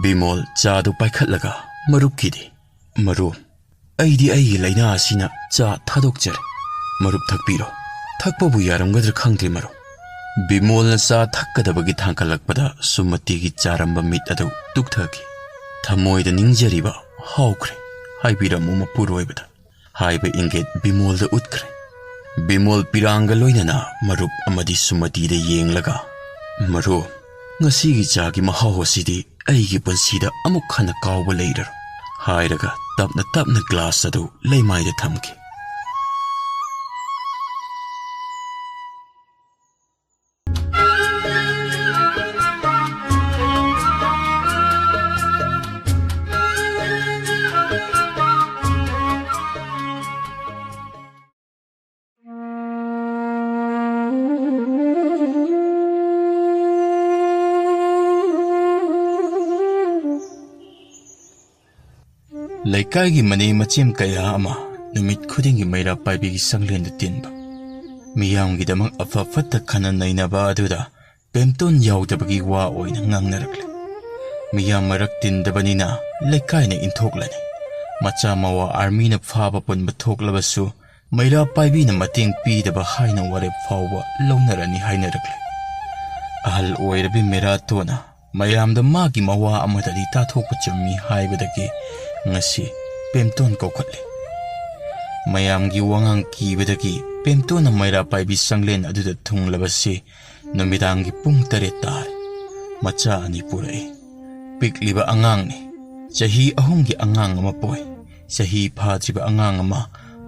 ꯕꯤꯃꯣꯜ ꯆꯥꯗꯨ ꯄꯥꯏꯈꯠꯂꯒ ꯃꯔꯨꯞꯀꯤꯗꯤ ꯃꯔꯨꯞ ꯑꯩꯗꯤ ꯑꯩꯒꯤ ꯂꯩꯅꯥ ꯑꯁꯤꯅ ꯆꯥ ꯊꯥꯗꯣꯛꯆꯔꯦ ꯃꯔꯨꯞ ꯊꯛꯄꯤꯔꯣ ꯊꯛꯄꯕꯨ ꯌꯥꯔꯝꯒꯗ꯭ꯔꯥ ꯈꯪꯗꯦ ꯃꯔꯨꯞ ꯕꯤꯃꯣꯜꯅ ꯆꯥ ꯊꯛꯀꯗꯕꯒꯤ ꯊꯥꯡꯀꯠꯂꯛꯄꯗ ꯁꯨꯃꯇꯤꯒꯤ ꯆꯥꯔꯝꯕ ꯃꯤꯠ ꯑꯗꯨ ꯇꯨꯛꯊꯈꯤ ꯊꯃꯣꯏꯗ ꯅꯤꯡꯖꯔꯤꯕ ꯍꯥꯎꯈ꯭ꯔꯦ ꯍꯥꯏꯕꯤꯔꯝꯃꯨ ꯃꯄꯨꯔꯣꯏꯕꯗ ꯍꯥꯏꯕ ꯏꯪꯒꯤꯠ ꯕꯤꯃꯣꯜꯗ ꯎꯠꯈ꯭ꯔꯦ ꯕꯤꯃꯣꯜ ꯄꯤꯔꯥꯡꯒ ꯂꯣꯏꯅꯅ ꯃꯔꯨꯞ ꯑꯃꯗꯤ ꯁꯨꯃꯇꯤꯗ ꯌꯦꯡꯂꯒ ꯃꯔꯨꯞ ꯉꯁꯤꯒꯤ ꯆꯥꯒꯤ ꯃꯍꯥꯎ ꯑꯁꯤꯗꯤ ꯑꯩꯒꯤ ꯄꯨꯟꯁꯤꯗ ꯑꯃꯨꯛ ꯍꯟꯅ ꯀꯥꯎꯕ ꯂꯩꯔꯔꯣꯏ ꯍꯥꯏꯔꯒ ꯇꯞꯅ ꯇꯞꯅ ꯒ꯭ꯂꯥꯁ ꯑꯗꯨ ꯂꯩꯃꯥꯏꯗ ꯊꯝꯈꯤ ꯂꯩꯀꯥꯏꯒꯤ ꯃꯅꯦ ꯃꯆꯦꯝ ꯀꯌꯥ ꯑꯃ ꯅꯨꯃꯤꯠ ꯈꯨꯗꯤꯡꯒꯤ ꯃꯩꯔꯥ ꯄꯥꯏꯕꯤꯒꯤ ꯁꯪꯂꯦꯟꯗ ꯇꯤꯟꯕ ꯃꯤꯌꯥꯝꯒꯤꯗꯃꯛ ꯑꯐ ꯐꯠꯇ ꯈꯟꯅ ꯅꯩꯅꯕ ꯑꯗꯨꯗ ꯄꯦꯝꯇꯣꯟ ꯌꯥꯎꯗꯕꯒꯤ ꯋꯥ ꯑꯣꯏꯅ ꯉꯥꯡꯅꯔꯛꯂꯦ ꯃꯤꯌꯥꯝ ꯃꯔꯛ ꯇꯤꯟꯗꯕꯅꯤꯅ ꯂꯩꯀꯥꯏꯅ ꯏꯟꯊꯣꯛꯂꯅꯤ ꯃꯆꯥ ꯃꯋꯥ ꯑꯥꯔꯃꯤꯅ ꯐꯥꯕ ꯄꯨꯟꯕ ꯊꯣꯛꯂꯕꯁꯨ ꯃꯩꯔꯥ ꯄꯥꯏꯕꯤꯅ ꯃꯇꯦꯡ ꯄꯤꯗꯕ ꯍꯥꯏꯅ ꯋꯥꯔꯦꯞ ꯐꯥꯎꯕ ꯂꯧꯅꯔꯅꯤ ꯍꯥꯏꯅꯔꯛꯂꯦ ꯑꯍꯜ ꯑꯣꯏꯔꯕꯤ ꯃꯦꯔꯥꯇꯣꯟꯅ ꯃꯌꯥꯝꯗ ꯃꯥꯒꯤ ꯃꯋꯥ ꯑꯃꯗꯗꯤ ꯇꯥꯊꯣꯛꯄ ꯆꯨꯝꯃꯤ ꯍꯥꯏꯕꯗꯒꯤ ngasi Pemton kaukhatre mayamgi wangang kibadagi Pemton na mayra paibi sanglen aduda thunglabasi numidangi pung tare tar macha ani purai pikliba angang ni chahi ahumgi angang ama poi chahi phadriba angang ama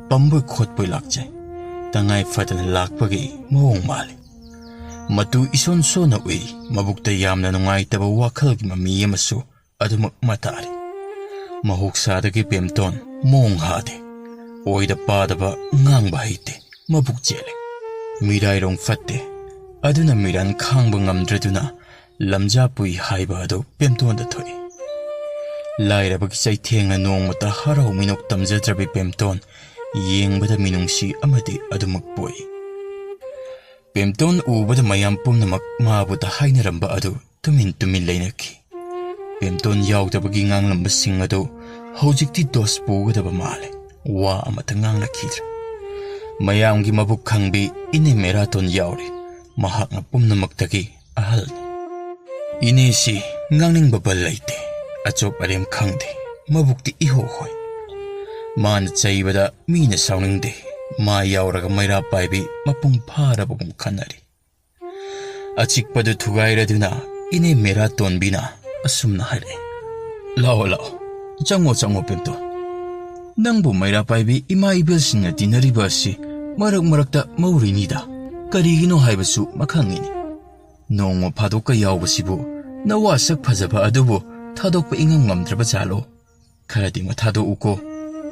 pamboi khotpoi lakchai tangai fatana lakpagi mong male matu ison so na ui mabukta yamna nungai taba wakhalgi mami yamasu adumak matari mahuksadagi Pemton mong hade oida padaba ngang bahite mabuk jele mirai rong fatte aduna miran khangba ngamdraduna lamja pui haiba adu Pemton da thoi lairabagi chaithenga nongmata harau minok tamjadrabi Pemton yengbada minungsi amadi adumak poi Pemton ubada mayam pumnamak mabuda hainaramba adu tumin leinaki Pemton yaudabagi nganglamba sing adu hojikti dos pugadaba male wa amata nganglakidra mayamgi mabuk khangbi ine Meraton yauri mahakna pumnamaktagi ahal ine si ngangningba bal laite achop arem khangde mabukti iho hoi man chaibada mina sauningde ma yauraga mayra paibi mapung pharabagum khanari achikpadu thugairaduna ine Meraton bina asumna hare lao chango Pemton nangbu mayra paibi ima ibel singa dinariba si marakta maurinida karigino haibasu makhangini nongma phadokka yawbasibu nawa sak phajaba adubu thadokpa ingam ngamdraba jalo kharadi ma thado uko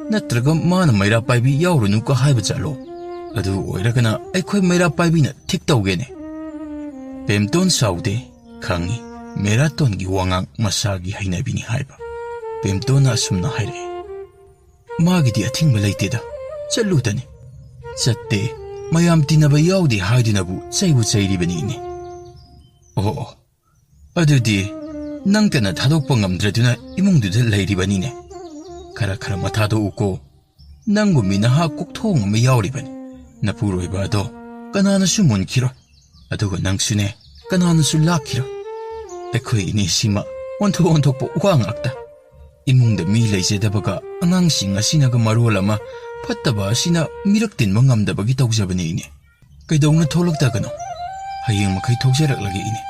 natraga mana mayra paibi yawrunu ka haiba jalo adu oiragana aikhoi mayra paibi na thik tawgene Pemton saude khangi Meraton gi wangang masagi hainabini haiba Pemton asumna haire magidi athingba leiteda chaludani chatte mayam tinaba yaudi haidinabu chairibani ne oh adudi nangtana thadokpa ngamdraduna imungduda leiribani ne khara mathado uko nangbu minaha kokthong ma yauribani napuroiba ado kanana su munkhiro aduga nangsune kanana su lakhiro ekhoi ni sima onthokpo wangakta imungda mi leijadabaga angangsing asinaga marolama fattaba asina miraktin mangamdabagi tawjabani ine kaidongna tholakdagano hayeng makai thokjaraklage ine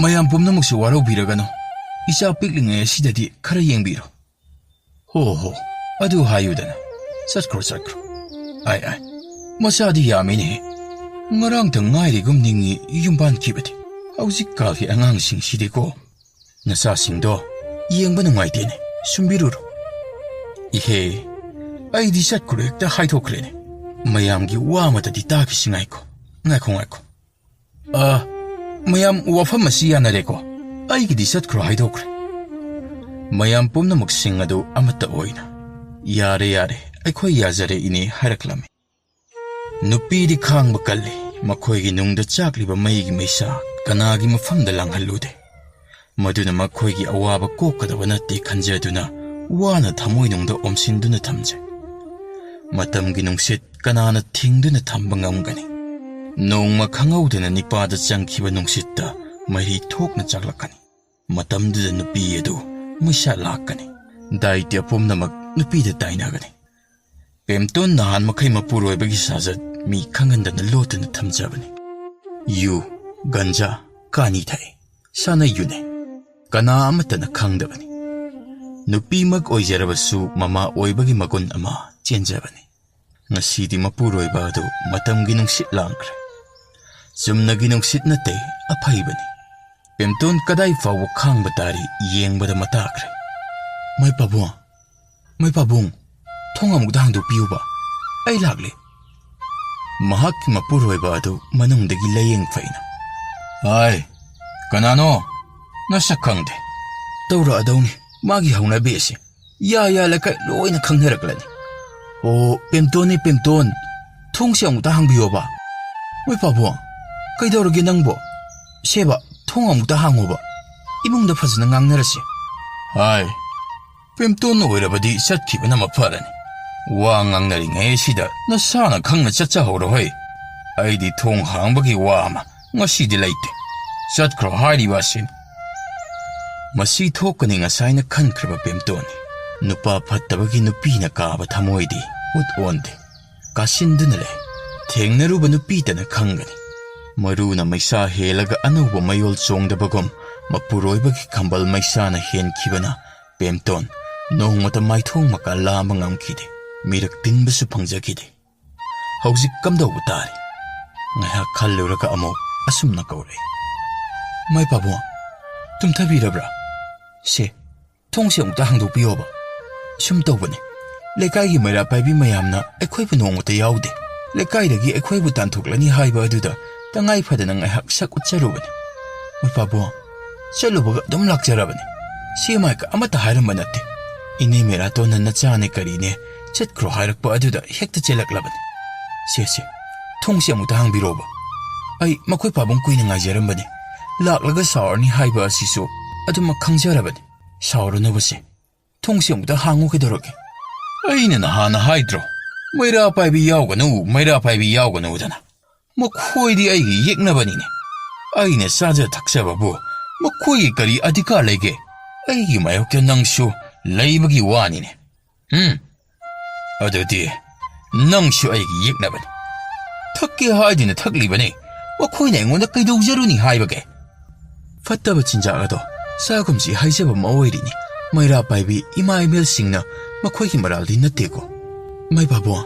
mayam pumnamuksu warobiragano isa piklinge asidadi khara yengbiro ho adu hayudana satkro ai masadi yamine ngarang tangairigum ningi yumban kibati hauzik kalhi angangsing sidiko nasa singdo yengba nungaitene sumbiruru ihe aidi satkro ekta haithokrane mayamgi wamatadi takisingaiko ngaiko mayam wafam asi yanareko aigidi satkro haithokre mayam pumnamuk sing adu amata oina yare aikhoi yazare ine haraklame nupidi khangba kalle makhoigi nungda chakliba maigi meisa kanagi mafamda langhallude ꯃꯗꯨꯅ ꯃꯈꯣꯏꯒꯤ ꯑꯋꯥꯕ ꯀꯣꯛꯀꯗꯕ ꯅꯠꯇꯦ ꯈꯟꯖꯗꯨꯅ ꯋꯥꯅ ꯊꯃꯣꯏꯅꯨꯡꯗ ꯑꯣꯝꯁꯤꯟꯗꯨꯅ ꯊꯝꯖꯩ꯫ ꯃꯇꯝꯒꯤ ꯅꯨꯡꯁꯤꯠ ꯀꯅꯥꯅ ꯊꯤꯡꯗꯨꯅ ꯊꯝꯕ ꯉꯝꯒꯅꯤ? ꯅꯣꯡꯃ ꯈꯪꯍꯧꯗꯅ ꯅꯤꯄꯥꯗ ꯆꯪꯈꯤꯕ ꯅꯨꯡꯁꯤꯠꯇ ꯃꯍꯤ ꯊꯣꯛꯅ ꯆꯥꯛꯂꯛꯀꯅꯤ꯫ ꯃꯇꯝꯗꯨꯗ ꯅꯨꯄꯤ ꯑꯗꯨ ꯃꯩꯁꯥ ꯂꯥꯛꯀꯅꯤ꯫ ꯗꯥꯏꯇ꯭ꯌ ꯄꯨꯝꯅꯃꯛ ꯅꯨꯄꯤꯗ ꯇꯥꯏꯅꯒꯅꯤ꯫ ꯄꯦꯝꯇꯣꯟ ꯅꯍꯥꯟ ꯃꯈꯩ ꯃꯄꯨꯔꯣꯏꯕꯒꯤ ꯁꯥꯖꯠ ꯃꯤ ꯈꯪꯍꯟꯗꯅ ꯂꯣꯠꯇꯨꯅ ꯊꯝꯖꯕꯅꯤ꯫ ꯌꯨ, ꯒꯟꯖꯥ, ꯀꯥꯅꯤ ꯊꯛꯏ, ꯁꯥꯟꯅꯩ ꯌꯨꯅꯩ, ꯀꯅꯥ ꯑꯃꯠꯇꯅ ꯈꯪꯗꯕꯅꯤ꯫ ꯅꯨꯄꯤꯃꯛ ꯑꯣꯏꯖꯔꯕꯁꯨ ꯃꯃꯥ ꯑꯣꯏꯕꯒꯤ ꯃꯒꯨꯟ ꯑꯃ ꯆꯦꯟꯖꯕꯅꯤ꯫ ꯉꯁꯤꯗꯤ ꯃꯄꯨꯔꯣꯏꯕ ꯑꯗꯨ ꯃꯇꯝꯒꯤ ꯅꯨꯡꯁꯤꯠ ꯂꯥꯡꯈ꯭ꯔꯦ꯫ ꯆꯨꯝꯅꯒꯤ ꯅꯨꯡꯁꯤꯠ ꯅꯠꯇꯦ, ꯑꯐꯩꯕꯅꯤ꯫ ꯄꯦꯝꯇꯣꯟ ꯀꯗꯥꯏ ꯐꯥꯎꯕ ꯈꯥꯡꯕ ꯇꯥꯔꯤ ꯌꯦꯡꯕꯗ ꯃꯇꯥꯈ꯭ꯔꯦ꯫ ꯃꯥꯏ ꯄꯥꯕꯨꯡ, ꯊꯣꯡ ꯑꯃꯨꯛꯇ ꯍꯥꯡꯗꯣꯛꯄꯤꯌꯨꯕ, ꯑꯩ ꯂꯥꯛꯂꯦ꯫ ꯃꯍꯥꯛꯀꯤ ꯃꯄꯨꯔꯣꯏꯕ ꯑꯗꯨ ꯃꯅꯨꯡꯗꯒꯤ ꯂꯥꯏꯌꯦꯡ ꯐꯩꯅ, "ꯍꯥꯏ, ꯀꯅꯥꯅꯣ? ꯅꯁꯛ ꯈꯪꯗꯦ." ꯇꯧꯔꯛꯑꯗꯧꯅꯤ ꯃꯥꯒꯤ ꯍꯧꯅꯕꯤ ꯑꯁꯤ꯫ ꯌꯥ ꯂꯩꯀꯥꯏ ꯂꯣꯏꯅ ꯈꯪꯅꯔꯛꯂꯅꯤ꯫ "ꯑꯣ, ꯄꯦꯝꯇꯣꯟ, ꯊꯣꯡꯁꯦ ꯑꯃꯨꯛꯇ ꯍꯥꯡꯕꯤꯌꯣꯕ." "ꯃꯣꯏ ꯄꯥꯕꯨꯡ, ꯀꯩꯗꯧꯔꯒꯦ ꯅꯪꯕꯣ? ꯁꯦꯕ, ꯊꯣꯡ ꯑꯃꯨꯛꯇ ꯍꯥꯡꯉꯣꯕ, ꯏꯃꯨꯡꯗ ꯐꯖꯅ ꯉꯥꯡꯅꯔꯁꯤ." "ꯍꯥꯏ, ꯄꯦꯝꯇꯣꯟ ꯑꯣꯏꯔꯕꯗꯤ ꯆꯠꯈꯤꯕꯅ ꯃꯐꯔꯅꯤ꯫ ꯋꯥ ꯉꯥꯡꯅꯔꯤꯉꯩ ꯑꯁꯤꯗ ꯅꯁꯥꯅ ꯈꯪꯅ ꯆꯠꯆꯍꯧꯔꯣꯍꯦ꯫ ꯑꯩꯗꯤ ꯊꯣꯡ ꯍꯥꯡꯕꯒꯤ ꯋꯥ ꯑꯃ ꯉꯁꯤꯗꯤ ꯂꯩꯇꯦ꯫ ꯆꯠꯈ꯭ꯔꯣ ꯍꯥꯏꯔꯤꯕ ꯑꯁꯤꯅꯤ." ꯃꯁꯤ ꯊꯣꯛꯀꯅꯤ ꯉꯁꯥꯏꯅ ꯈꯟꯈ꯭ꯔꯕ ꯄꯦꯝꯇꯣꯟꯅꯤ꯫ ꯅꯨꯄꯥ ꯐꯠꯇꯕꯒꯤ ꯅꯨꯄꯤꯅ ꯀꯥꯕ ꯊꯃꯣꯏꯗꯤ ꯎꯠ ꯑꯣꯟꯗꯦ, ꯀꯥꯁꯤꯟꯗꯨꯅ ꯂꯩ꯫ ꯊꯦꯡꯅꯔꯨꯕ ꯅꯨꯄꯤꯇꯅ ꯈꯪꯒꯅꯤ꯫ ꯃꯔꯨꯅ ꯃꯩꯁꯥ ꯍꯦꯜꯂꯒ ꯑꯅꯧꯕ ꯃꯌꯣꯜ ꯆꯣꯡꯗꯕꯒꯨꯝ ꯃꯄꯨꯔꯣꯏꯕꯒꯤ ꯈꯝꯕꯜ ꯃꯩꯁꯥꯅ ꯍꯦꯟꯈꯤꯕꯅ ꯄꯦꯝꯇꯣꯟ ꯅꯣꯡꯃꯇ ꯃꯥꯏꯊꯣꯡ ꯃꯀꯥ ꯂꯥꯝꯕ ꯉꯝꯈꯤꯗꯦ, ꯃꯤꯔꯛ ꯇꯤꯟꯕꯁꯨ ꯐꯪꯖꯈꯤꯗꯦ꯫ ꯍꯧꯖꯤꯛ ꯀꯝꯗꯧꯕ ꯇꯥꯔꯤ? ꯉꯥꯏꯍꯥꯛ ꯈꯜꯂꯨꯔꯒ ꯑꯃꯨꯛ ꯑꯁꯨꯝꯅ ꯀꯧꯔꯛꯏ, "ꯃꯥꯏ ꯄꯥꯕꯨꯡ, ꯇꯨꯝꯊꯕꯤꯔꯕ꯭ꯔꯥ? ꯁꯦ, ꯊꯣꯡꯁꯦ ꯑꯃꯨꯛꯇ ꯍꯥꯡꯗꯣꯛꯄꯤꯌꯣꯕ꯫ ꯁꯨꯝ ꯇꯧꯕꯅꯤ, ꯂꯩꯀꯥꯏꯒꯤ ꯃꯩꯔꯥ ꯄꯥꯏꯕꯤ ꯃꯌꯥꯝꯅ ꯑꯩꯈꯣꯏꯕꯨ ꯅꯣꯡꯃꯇ ꯌꯥꯎꯗꯦ꯫ ꯂꯩꯀꯥꯏꯗꯒꯤ ꯑꯩꯈꯣꯏꯕꯨ ꯇꯥꯟꯊꯣꯛꯂꯅꯤ ꯍꯥꯏꯕ ꯑꯗꯨꯗ ꯇꯉꯥꯏ ꯐꯗꯅ ꯉꯥꯏꯍꯥꯛ ꯁꯛ ꯎꯠꯆꯔꯨꯕꯅꯤ꯫ ꯃꯣꯏ ꯄꯥꯕꯨꯡ, ꯆꯠꯂꯨꯕꯒ ꯑꯗꯨꯝ ꯂꯥꯛꯆꯔꯕꯅꯤ꯫ ꯁꯤ ꯃꯥꯏꯀ ꯑꯃꯠꯇ ꯍꯥꯏꯔꯝꯕ ꯅꯠꯇꯦ꯫ ꯏꯅꯦ ꯃꯦꯔꯥꯇꯣꯟꯅ ꯅꯆꯥꯅꯦ ꯀꯔꯤꯅꯦ ꯆꯠꯈ꯭ꯔꯣ ꯍꯥꯏꯔꯛꯄ ꯑꯗꯨꯗ ꯍꯦꯛꯇ ꯆꯦꯜꯂꯛꯂꯕꯅꯤ꯫ ꯁꯦ, ꯊꯣꯡꯁꯦ ꯑꯃꯨꯛꯇ ꯍꯥꯡꯕꯤꯔꯣꯕ꯫ ꯑꯩ ꯃꯈꯣꯏ ꯄꯥꯕꯨꯡ ꯀꯨꯏꯅ ꯉꯥꯏꯖꯔꯝꯕꯅꯤ꯫ ꯂꯥꯛꯂꯒ ꯁꯥꯎꯔꯅꯤ ꯍꯥꯏꯕ ꯑꯁꯤꯁꯨ ꯑꯗꯨꯃꯛ ꯈꯪꯖꯔꯕꯅꯤ꯫ ꯁꯥꯎꯔꯅꯨꯕꯁꯦ, ꯊꯣꯡꯁꯦ ꯑꯃꯨꯛꯇ ꯍꯥꯡꯉꯨ ꯀꯩꯗꯧꯔꯒꯦ? ꯑꯩꯅ ꯅꯍꯥꯟꯅ ꯍꯥꯏꯗ꯭ꯔꯣ, ꯃꯩꯔꯥ ꯄꯥꯏꯕꯤ ꯌꯥꯎꯒꯅꯨꯗꯅ꯫ ꯃꯈꯣꯏꯗꯤ ꯑꯩꯒꯤ ꯌꯦꯛꯅꯕꯅꯤꯅꯦ꯫ ꯑꯩꯅ ꯆꯥꯖ ꯊꯛꯆꯕꯕꯨ ꯃꯈꯣꯏꯒꯤ ꯀꯔꯤ ꯑꯙꯤꯀꯥꯔ ꯂꯩꯒꯦ? ꯑꯩꯒꯤ ꯃꯥꯌꯣꯛꯇ ꯅꯪꯁꯨ ꯂꯩꯕꯒꯤ ꯋꯥꯅꯤꯅꯦ꯫ ꯑꯗꯨꯗꯤ ꯅꯪꯁꯨ ꯑꯩꯒꯤ ꯌꯦꯛꯅꯕꯅꯤ꯫ ꯊꯛꯀꯦ ꯍꯥꯏꯗꯨꯅ ꯊꯛꯂꯤꯕꯅꯤ, ꯃꯈꯣꯏꯅ ꯑꯩꯉꯣꯟꯗ ꯀꯩꯗꯧꯖꯔꯨꯅꯤ ꯍꯥꯏꯕꯒꯦ? ꯐꯠꯇꯕ ꯆꯤꯟꯖꯥꯛ ꯑꯗꯣ ꯆꯥꯒꯨꯝꯁꯤ ꯍꯥꯏꯖꯕ ꯑꯃ ꯑꯣꯏꯔꯤꯅꯤ꯫ ꯃꯩꯔꯥ ꯄꯥꯏꯕꯤ ꯏꯃꯥ ꯏꯃꯦꯜꯁꯤꯡꯅ ꯃꯈꯣꯏꯒꯤ ꯃꯔꯥꯜꯗꯤ ꯅꯠꯇꯦꯀꯣ꯫ ꯃꯥꯏ ꯄꯥꯕꯨꯡ,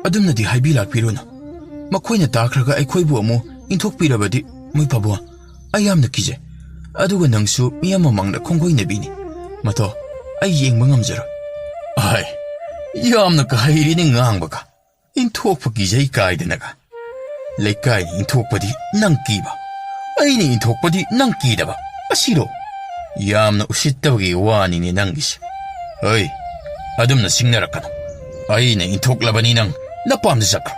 ꯑꯗꯨꯝꯅꯗꯤ ꯍꯥꯏꯕꯤ ꯂꯥꯛꯄꯤꯔꯨꯅꯨ꯫ ꯃꯈꯣꯏꯅ ꯇꯥꯈ꯭ꯔꯒ ꯑꯩꯈꯣꯏꯕꯨ ꯑꯃꯨꯛ ꯏꯟꯊꯣꯛꯄꯤꯔꯕꯗꯤ ꯃꯣꯏ ꯄꯥꯕꯨꯡ, ꯑꯩ ꯌꯥꯝꯅ ꯀꯤꯖꯩ꯫ ꯑꯗꯨꯒ ꯅꯪꯁꯨ ꯃꯤ ꯑꯃ ꯃꯃꯥꯡꯗ ꯈꯣꯡꯒꯣꯏꯅꯕꯤꯅꯤ꯫ ꯃꯇꯣ, ꯑꯩ ꯌꯦꯡꯕ ꯉꯝꯖꯔꯣꯏ꯫ ꯑꯍꯩ, ꯌꯥꯝꯅ ꯍꯩꯔꯦꯅꯦ ꯉꯥꯡꯕꯒ꯫ ꯏꯟꯊꯣꯛꯄ ꯀꯤꯖꯩ ꯀꯥꯏꯗꯅꯒ꯫ ꯂꯩꯀꯥꯏꯅ ꯏꯟꯊꯣꯛꯄꯗꯤ ꯅꯪ ꯀꯤꯕ, ꯑꯩꯅ ꯏꯟꯊꯣꯛꯄꯗꯤ ꯅꯪ ꯀꯤꯗꯕ, ꯑꯁꯤꯔꯣ? ꯌꯥꯝꯅ ꯎꯁꯤꯠꯇꯕꯒꯤ ꯋꯥꯅꯤꯅꯦ ꯅꯪꯒꯤꯁꯦ꯫ ꯍꯩ, ꯑꯗꯨꯝꯅ ꯁꯤꯡꯅꯔꯛꯀꯅꯨ꯫ ꯑꯩꯅ ꯏꯟꯊꯣꯛꯂꯕꯅꯤ, ꯅꯪ ꯅꯄꯥꯝꯗ ꯆꯠꯈ꯭ꯔꯣ꯫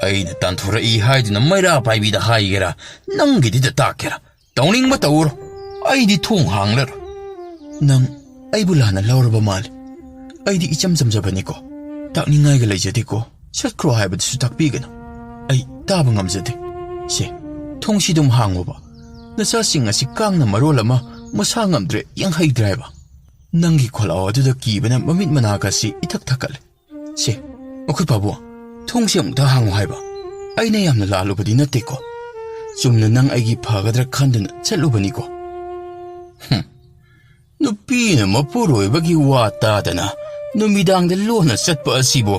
ꯑꯩꯅ ꯇꯥꯟꯊꯣꯔꯛꯏ ꯍꯥꯏꯗꯨꯅ ꯃꯩꯔꯥ ꯄꯥꯏꯕꯤꯗ ꯍꯥꯏꯒꯦꯔꯥ, ꯅꯪꯒꯤꯗꯨꯗ ꯇꯥꯛꯀꯦꯔꯥ, ꯇꯧꯅꯤꯡꯕ ꯇꯧꯔꯣ꯫ ꯑꯩꯗꯤ ꯊꯣꯡ ꯍꯥꯡꯂꯔꯣꯏ꯫ ꯅꯪ ꯑꯩꯕꯨ ꯂꯥꯟꯅ ꯂꯧꯔꯕ ꯃꯥꯜꯂꯤ꯫ ꯑꯩꯗꯤ ꯏꯆꯝ ꯆꯝꯖꯕꯅꯤꯀꯣ, ꯇꯥꯛꯅꯤꯡꯉꯥꯏꯒ ꯂꯩꯖꯗꯦꯀꯣ꯫ ꯆꯠꯈ꯭ꯔꯣ ꯍꯥꯏꯕꯗꯨꯁꯨ ꯇꯥꯛꯄꯤꯒꯅꯨ, ꯑꯩ ꯇꯥꯕ ꯉꯝꯖꯗꯦ꯫ ꯁꯦ, ꯊꯣꯡꯁꯤ ꯑꯗꯨꯝ ꯍꯥꯡꯉꯣꯕ꯫ ꯅꯆꯥꯁꯤꯡ ꯑꯁꯤ ꯀꯥꯡꯅ ꯃꯔꯣꯜ ꯑꯃ ꯃꯁꯥ ꯉꯝꯗ꯭ꯔꯦ ꯌꯥꯡꯍꯩꯗ꯭ꯔꯦ ꯍꯥꯏꯕ꯫ ꯅꯪꯒꯤ ꯈꯣꯜꯂꯥꯎ ꯑꯗꯨꯗ ꯀꯤꯕꯅ ꯃꯃꯤꯠ ꯃꯅꯥꯒꯁꯤ ꯏꯊꯛ ꯊꯛꯀꯠꯂꯦ꯫ ꯁꯦ, ꯃꯈꯣꯏ ꯄꯥꯕꯨꯡ, ꯊꯣꯡꯁꯤ ꯑꯃꯨꯛꯇ ꯍꯥꯡꯉꯨ ꯍꯥꯏꯕ꯫ ꯑꯩꯅ ꯌꯥꯝꯅ ꯂꯥꯜꯂꯨꯕꯗꯤ ꯅꯠꯇꯦꯀꯣ꯫ ꯆꯨꯝꯅ ꯅꯪ ꯑꯩꯒꯤ ꯐꯒꯗ꯭ꯔꯥ ꯈꯟꯗꯨꯅ ꯆꯠꯂꯨꯕꯅꯤꯀꯣ꯫ ꯅꯨꯄꯤꯅ ꯃꯄꯨꯔꯣꯏꯕꯒꯤ ꯋꯥ ꯇꯥꯗꯅ ꯅꯨꯃꯤꯗꯥꯡꯗ ꯂꯣꯟꯅ ꯆꯠꯄ ꯑꯁꯤꯕꯨ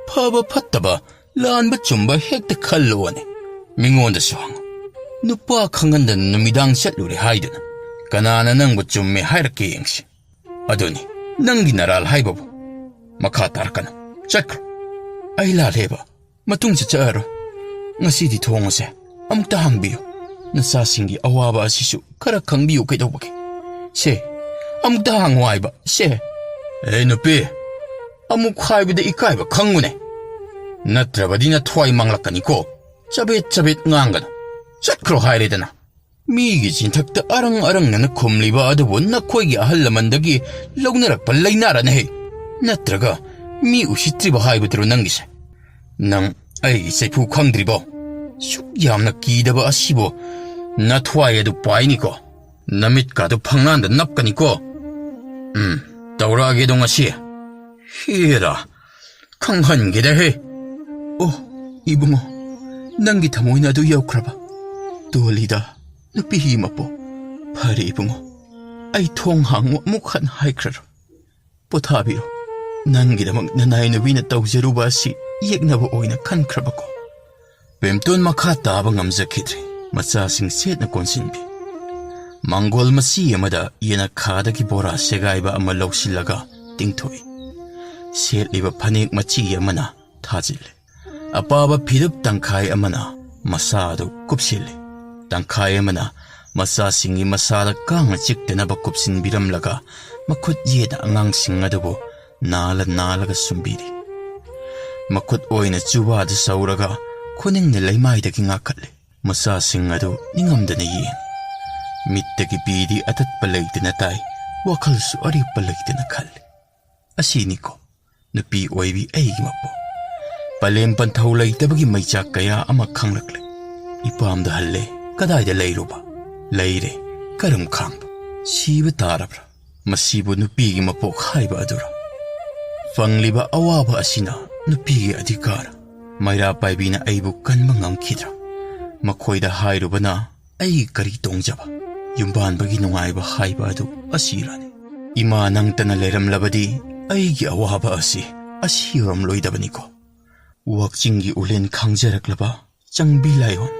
ꯐꯕ ꯐꯠꯇꯕ, ꯂꯥꯟꯕ ꯆꯨꯝꯕ ꯍꯦꯛꯇ ꯈꯜꯂꯣꯅꯦ꯫ ꯃꯤꯉꯣꯟꯗꯁꯨ ꯍꯪꯉꯨ꯫ ꯅꯨꯄꯥ ꯈꯪꯍꯟꯗꯅ ꯅꯨꯃꯤꯗꯥꯡ ꯆꯠꯂꯨꯔꯦ ꯍꯥꯏꯗꯨꯅ ꯀꯅꯥꯅ ꯅꯪꯕꯨ ꯆꯨꯝꯃꯦ ꯍꯥꯏꯔꯛꯀꯦ ꯌꯦꯡꯁꯤ꯫ ꯑꯗꯨꯅꯤ ꯅꯪꯒꯤ ꯅꯔꯥꯜ ꯍꯥꯏꯕꯕꯨ꯫ ꯃꯈꯥ ꯇꯥꯔꯛꯀꯅꯨ, ꯆꯠꯈ꯭ꯔꯣ꯫ ꯑꯩ ꯂꯥꯜꯂꯦꯕ, ꯃꯇꯨꯡ ꯆꯠꯆꯔꯣꯏ꯫ ꯉꯁꯤꯗꯤ ꯊꯣꯡ ꯑꯁꯦ ꯑꯃꯨꯛꯇ ꯍꯥꯡꯕꯤꯌꯨ꯫ ꯅꯆꯥꯁꯤꯡꯒꯤ ꯑꯋꯥꯕ ꯑꯁꯤꯁꯨ ꯈꯔ ꯈꯪꯕꯤꯌꯨ ꯀꯩꯗꯧꯕꯒꯦ? ꯁꯦ, ꯑꯃꯨꯛꯇ ꯍꯥꯡꯉꯨ ꯍꯥꯏꯕ꯫ ꯁꯦ, ꯅꯨꯄꯤ, ꯑꯃꯨꯛ ꯍꯥꯏꯕꯗ ꯏꯀꯥꯏꯕ ꯈꯪꯉꯨꯅꯦ, ꯅꯠꯇ꯭ꯔꯕꯗꯤ ꯅꯊ꯭ꯋꯥꯏ ꯃꯥꯡꯂꯛꯀꯅꯤꯀꯣ꯫ ꯆꯕꯦꯠ ꯆꯕꯦꯠ ꯉꯥꯡꯒꯅꯨ, ꯆꯠꯈ꯭ꯔꯣ ꯍꯥꯏꯔꯦꯗꯅ꯫ ꯃꯤꯒꯤ ꯆꯤꯟꯊꯛꯇ ꯑꯔꯪ ꯑꯔꯪꯅꯅ ꯈꯨꯝꯂꯤꯕ ꯑꯗꯨꯕꯨ ꯅꯈꯣꯏꯒꯤ ꯑꯍꯜ ꯂꯃꯟꯗꯒꯤ ꯂꯧꯅꯔꯛꯄ ꯂꯩꯅꯥꯔꯅꯍꯦ ꯅꯠꯇ꯭ꯔꯒ ꯃꯤ ꯎꯁꯤꯠꯇ꯭ꯔꯤꯕ ꯍꯥꯏꯕꯗꯨꯔꯣ ꯅꯪꯒꯤꯁꯦ ꯅꯪ ꯑꯩꯒꯤ ꯆꯩꯐꯨ ꯈꯪꯗ꯭ꯔꯤꯕꯣ ꯁꯨꯛ ꯌꯥꯝꯅ ꯀꯤꯗꯕ ꯑꯁꯤꯕꯨ ꯅꯊ꯭ꯋꯥꯏ ꯑꯗꯨ ꯄꯥꯏꯅꯤꯀꯣ ꯅꯃꯤꯠꯀꯥꯗꯨ ꯐꯪꯅꯥꯟꯗ ꯅꯞꯀꯅꯤꯀꯣ ꯇꯧꯔꯛꯑꯒꯦꯗꯣ ꯉꯁꯤ ꯍꯦꯔꯥ ꯈꯪꯍꯟꯒꯦꯗꯍꯦ ꯑꯣ 이붕어 ꯅꯪꯒꯤ ꯊꯃꯣꯏꯅ ꯑꯗꯨ ꯌꯧꯈ꯭ꯔꯕ ꯇꯣꯜꯂꯤꯗ ꯅꯨꯄꯤꯒꯤ ꯃꯄꯣꯛ ꯐꯔꯦ ꯏꯕꯨꯡꯉꯣ ꯑꯩ ꯊꯣꯡ ꯍꯥꯡꯉꯨ ꯑꯃꯨꯛ ꯍꯟꯅ ꯍꯥꯏꯈ꯭ꯔꯔꯣ ꯄꯣꯊꯥꯕꯤꯔꯣ ꯅꯪꯒꯤꯗꯃꯛ ꯅꯅꯥꯏ ꯅꯨꯕꯤꯅ ꯇꯧꯖꯔꯨꯕ ꯑꯁꯤ ꯌꯦꯛꯅꯕ ꯑꯣꯏꯅ ꯈꯟꯈ꯭ꯔꯕꯀꯣ ꯄꯦꯝꯇꯣꯟ ꯃꯈꯥ ꯇꯥꯕ ꯉꯝꯖꯈꯤꯗ꯭ꯔꯦ ꯃꯆꯥꯁꯤꯡ ꯁꯦꯠꯅ ꯀꯣꯟꯁꯤꯟꯕꯤ ꯃꯥꯡꯒꯣꯜ ꯃꯆꯤ ꯑꯃꯗ ꯌꯦꯅꯈꯥꯗꯒꯤ ꯕꯣꯔꯥ ꯁꯦꯒꯥꯏꯕ ꯑꯃ ꯂꯧꯁꯤꯜꯂꯒ ꯇꯤꯡꯊꯣꯛꯏ ꯁꯦꯠꯂꯤꯕ ꯐꯅꯦꯛ ꯃꯆꯤ ꯑꯃꯅ ꯊꯥꯖꯤꯜꯂꯤ ꯑꯄꯥꯕ ꯐꯤꯗꯨꯞ ꯇꯪꯈꯥꯏ ꯑꯃꯅ ꯃꯁꯥ ꯑꯗꯨ ꯀꯨꯞꯁꯤꯜꯂꯤ ꯇꯪꯈꯥꯏ ꯑꯃꯅ ꯃꯆꯥꯁꯤꯡꯒꯤ ꯃꯁꯥꯗ ꯀꯥꯡꯅ ꯆꯤꯛꯇꯅꯕ ꯀꯨꯞꯁꯤꯟꯕꯤꯔꯝꯂꯒ ꯃꯈꯨꯠ ꯌꯦꯠꯅ ꯑꯉꯥꯡꯁꯤꯡ ꯑꯗꯨꯕꯨ ꯅꯥꯜꯂ ꯅꯥꯜꯂꯒ ꯁꯨꯝꯕꯤꯔꯤ ꯃꯈꯨꯠ ꯑꯣꯏꯅ ꯆꯨꯕꯥꯗ ꯁꯧꯔꯒ ꯈꯨꯅꯤꯡꯅ ꯂꯩꯃꯥꯏꯗꯒꯤ ꯉꯥꯛꯈꯠꯂꯤ ꯃꯆꯥꯁꯤꯡ ꯑꯗꯨ ꯅꯤꯡꯉꯝꯗꯅ ꯌꯦꯡꯉꯤ ꯃꯤꯠꯇꯒꯤ ꯄꯤꯗꯤ ꯑꯇꯠꯄ ꯂꯩꯇꯅ ꯇꯥꯏ ꯋꯥꯈꯜꯁꯨ ꯑꯔꯦꯞꯄ ꯂꯩꯇꯅ ꯈꯜꯂꯤ ꯑꯁꯤꯅꯤꯀꯣ ꯅꯨꯄꯤ ꯑꯣꯏꯕꯤ ꯑꯩꯒꯤ ꯃꯄꯣꯛ ꯄꯂꯦꯝ ꯄꯟꯊꯧ ꯂꯩꯇꯕꯒꯤ ꯃꯩꯆꯥꯛ ꯀꯌꯥ ꯑꯃ ꯈꯪꯂꯛꯂꯦ ꯏꯄꯥꯝꯗ ꯍꯜꯂꯦ ꯀꯗꯥꯏꯗ ꯂꯩꯔꯨꯕ ꯂꯩꯔꯦ ꯀꯔꯝ ꯈꯥꯡꯕ ꯁꯤꯕ ꯇꯥꯔꯕ꯭ꯔꯥ ꯃꯁꯤꯕꯨ ꯅꯨꯄꯤꯒꯤ ꯃꯄꯣꯛ ꯍꯥꯏꯕ ꯑꯗꯨꯔ ꯐꯪꯂꯤꯕ ꯑꯋꯥꯕ ꯑꯁꯤꯅ ꯅꯨꯄꯤꯒꯤ ꯑꯙꯤꯀꯥꯔ ꯃꯩꯔꯥ ꯄꯥꯏꯕꯤꯅ ꯑꯩꯕꯨ ꯀꯟꯕ ꯉꯝꯈꯤꯗ꯭ꯔꯥ ꯃꯈꯣꯏꯗ ꯍꯥꯏꯔꯨꯕꯅ ꯑꯩ ꯀꯔꯤ ꯇꯣꯡꯖꯕ ꯌꯨꯝꯕꯥꯟꯕꯒꯤ ꯅꯨꯡꯉꯥꯏꯕ ꯍꯥꯏꯕ ꯑꯗꯨ ꯑꯁꯤꯔꯅꯤ ꯏꯃꯥ ꯅꯪꯇꯅ ꯂꯩꯔꯝꯂꯕꯗꯤ ꯑꯩꯒꯤ ꯑꯋꯥꯕ ꯑꯁꯤ ꯑꯁꯤꯔꯝꯂꯣꯏꯗꯕꯅꯤꯀꯣ ꯋꯥꯛꯆꯤꯡꯒꯤ ꯎꯂꯦꯟ ꯈꯥꯡꯖꯔꯛꯂꯕ ꯆꯪꯕꯤ ꯂꯥꯏꯌꯣꯟ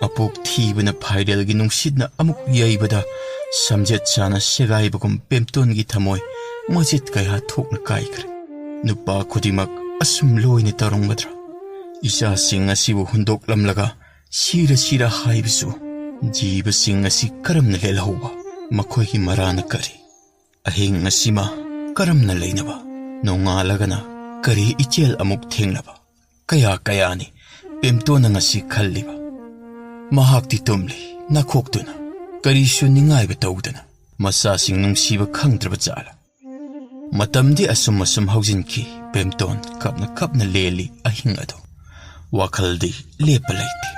ꯑꯄꯣꯛ ꯊꯤꯕꯅ ꯐꯥꯏꯔꯦꯜꯒꯤ ꯅꯨꯡꯁꯤꯠꯅ ꯑꯃꯨꯛ ꯌꯩꯕꯗ ꯁꯝꯖꯦꯠ ꯆꯥꯅ ꯁꯦꯒꯥꯏꯕꯒꯨꯝ ꯄꯦꯝꯇꯣꯟꯒꯤ ꯊꯃꯣꯏ ꯃꯆꯦꯠ ꯀꯌꯥ ꯊꯣꯛꯅ ꯀꯥꯏꯈ꯭ꯔꯦ ꯅꯨꯄꯥ ꯈꯨꯗꯤꯡꯃꯛ ꯑꯁꯨꯝ ꯂꯣꯏꯅ ꯇꯧꯔꯝꯒꯗ꯭ꯔꯥ ꯏꯆꯥꯁꯤꯡ ꯑꯁꯤꯕꯨ ꯍꯨꯟꯗꯣꯛꯂꯝꯂꯒ ꯁꯤꯔ ꯁꯤꯔ ꯍꯥꯏꯕꯁꯨ ꯖꯤꯕꯁꯤꯡ ꯑꯁꯤ ꯀꯔꯝꯅ ꯂꯦꯜꯍꯧꯕ ꯃꯈꯣꯏꯒꯤ ꯃꯔꯥꯅ ꯀꯔꯤ ꯑꯍꯤꯡ ꯑꯁꯤꯃ ꯀꯔꯝꯅ ꯂꯩꯅꯕ ꯅꯣꯡꯉꯥꯜꯂꯒꯅ ꯀꯔꯤ ꯏꯆꯦꯜ ꯑꯃꯨꯛ ꯊꯦꯡꯅꯕ ꯀꯌꯥ ꯀꯌꯥꯅꯤ ꯄꯦꯝꯇꯣꯟꯅ ꯉꯁꯤ ꯈꯜꯂꯤꯕ ꯃꯍꯥꯛꯇꯤ ꯇꯨꯝꯂꯤ ꯅꯥꯈꯣꯛꯇꯨꯅ ꯀꯔꯤꯁꯨ ꯅꯤꯡꯉꯥꯏꯕ ꯇꯧꯗꯅ ꯃꯆꯥꯁꯤꯡ ꯅꯨꯡꯁꯤꯕ ꯈꯪꯗ꯭ꯔꯕ ꯖꯥꯠꯂ ꯃꯇꯝꯗꯤ ꯑꯁꯨꯝ ꯍꯧꯖꯤꯟꯈꯤ ꯄꯦꯝꯇꯣꯟ ꯀꯞꯅ ꯀꯞꯅ ꯂꯦꯜꯂꯤ ꯑꯍꯤꯡ ꯑꯗꯨ ꯋꯥꯈꯜꯗꯤ ꯂꯦꯞꯄ ꯂꯩꯇꯦ